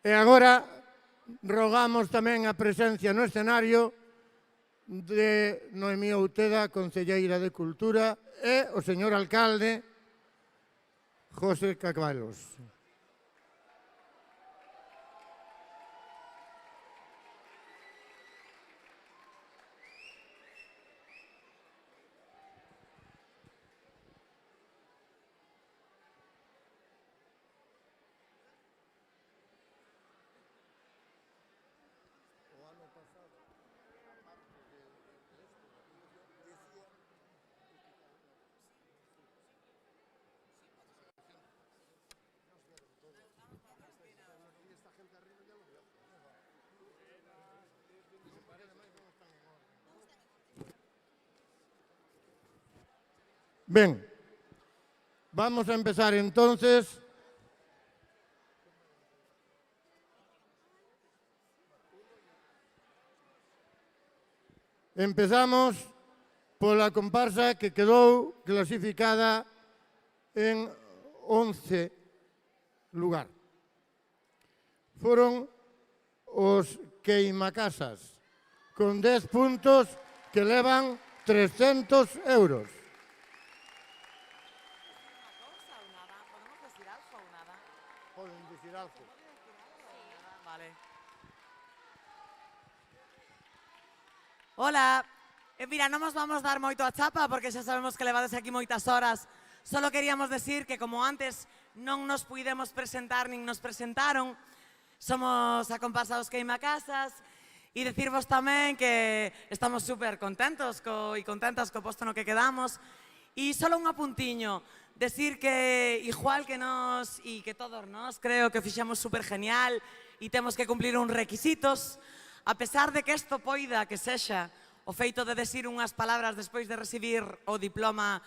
E agora rogamos tamén a presencia no escenario de Noemí Outeda, concelleira de Cultura, e o señor alcalde José Cacabelos. Ben, vamos a empezar entonces. Empezamos pola comparsa que quedou clasificada en 11 lugar. Foron os Queimacasas, con 10 puntos que levan 300 euros. Hola, mira, non nos vamos dar moito a chapa porque xa sabemos que levades aquí moitas horas. Solo queríamos decir que como antes non nos puidemos presentar nin nos presentaron, somos a comparsa dos Queimacasas e decirvos tamén que estamos super contentos e contentas co posto no que quedamos. E solo un apuntiño, decir que igual que nos e que todos nós creo que fixemos super genial e temos que cumplir uns requisitos. A pesar de que isto poida que sexa o feito de decir unhas palabras despois de recibir o diploma,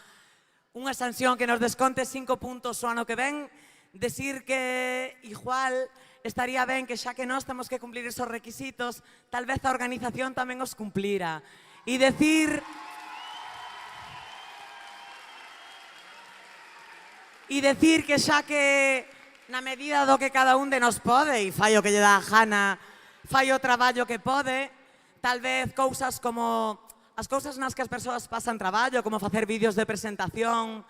unha sanción que nos desconte 5 puntos o ano que ven, decir que igual estaría ben que xa que nós temos que cumplir esos requisitos, tal vez a organización tamén os cumplira. E decir que xa que na medida do que cada un de nos pode e fai o que lle dá a gana, fai o traballo que pode, tal vez cousas como as cousas nas que as persoas pasan traballo, como facer vídeos de presentacións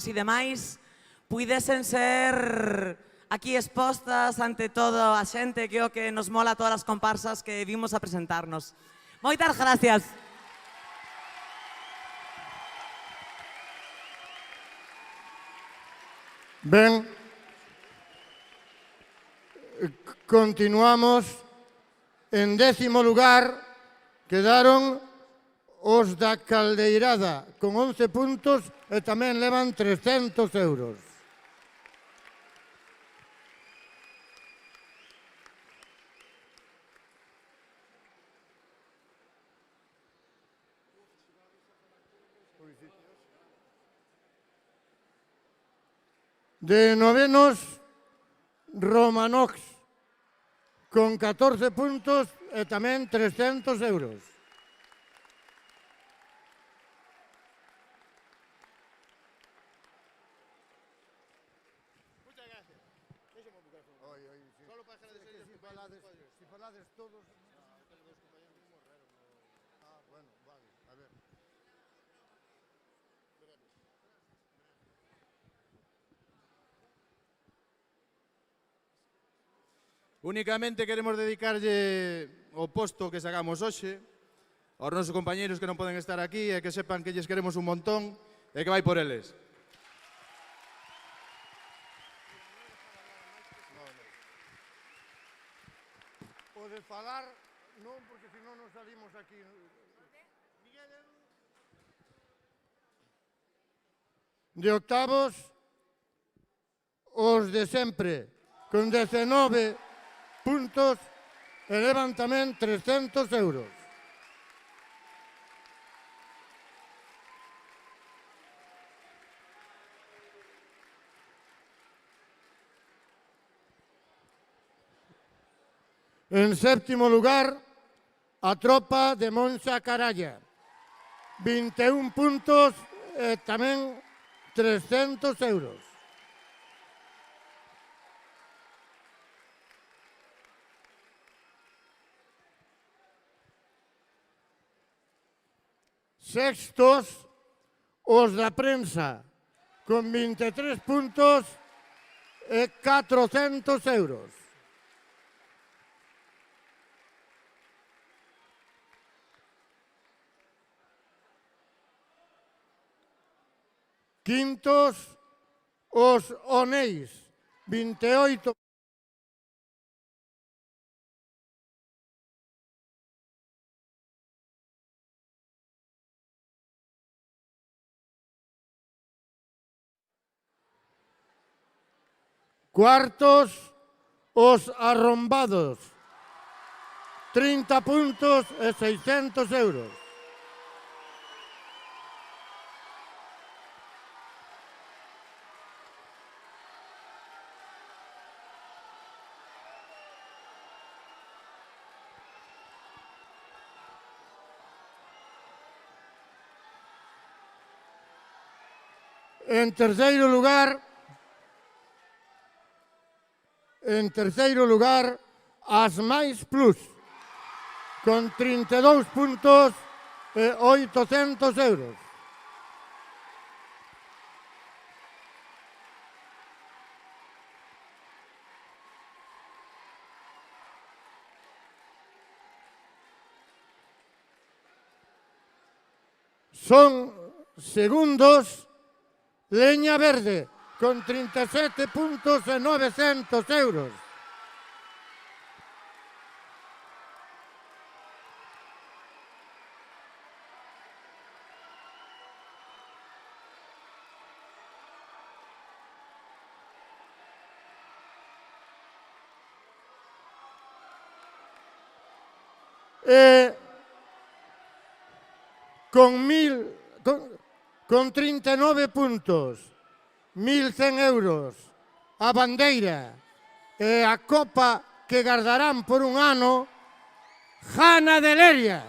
e demais, puidesen ser aquí expostas ante todo a xente que é o que nos mola a todas as comparsas que vimos a presentarnos. Moitas gracias. Ben, continuamos. En 10º lugar quedaron os da Caldeirada, con 11 puntos e tamén levan 300 euros. De novenos, Romanox, con 14 puntos e tamén 300 euros. Si falades todos... bueno, vale, a ver. Únicamente queremos dedicarlle o posto que sacamos hoxe aos nosos compañeiros que non poden estar aquí e que sepan que lles queremos un montón e que vai por eles. Pode falar, non, porque senón non salimos aquí. De octavos, os de sempre, con 19 puntos, elevan tamén 300 euros. En 7º lugar, a tropa de Monxa Caralla, 21 puntos e tamén 300 euros. Sextos, os da prensa, con 23 puntos e 400 euros. Quintos, os Oneis, 28. Cuartos, os Arrombados, 30 puntos e 600 euros. En terceiro lugar, as Mais Plus, con 32 puntos e 800 euros. Son segundos Leña Verde, con 37 puntos e 900 euros. Con 39 puntos, 1.100 euros, a bandeira e a copa que gardarán por un ano, Jana de Leria.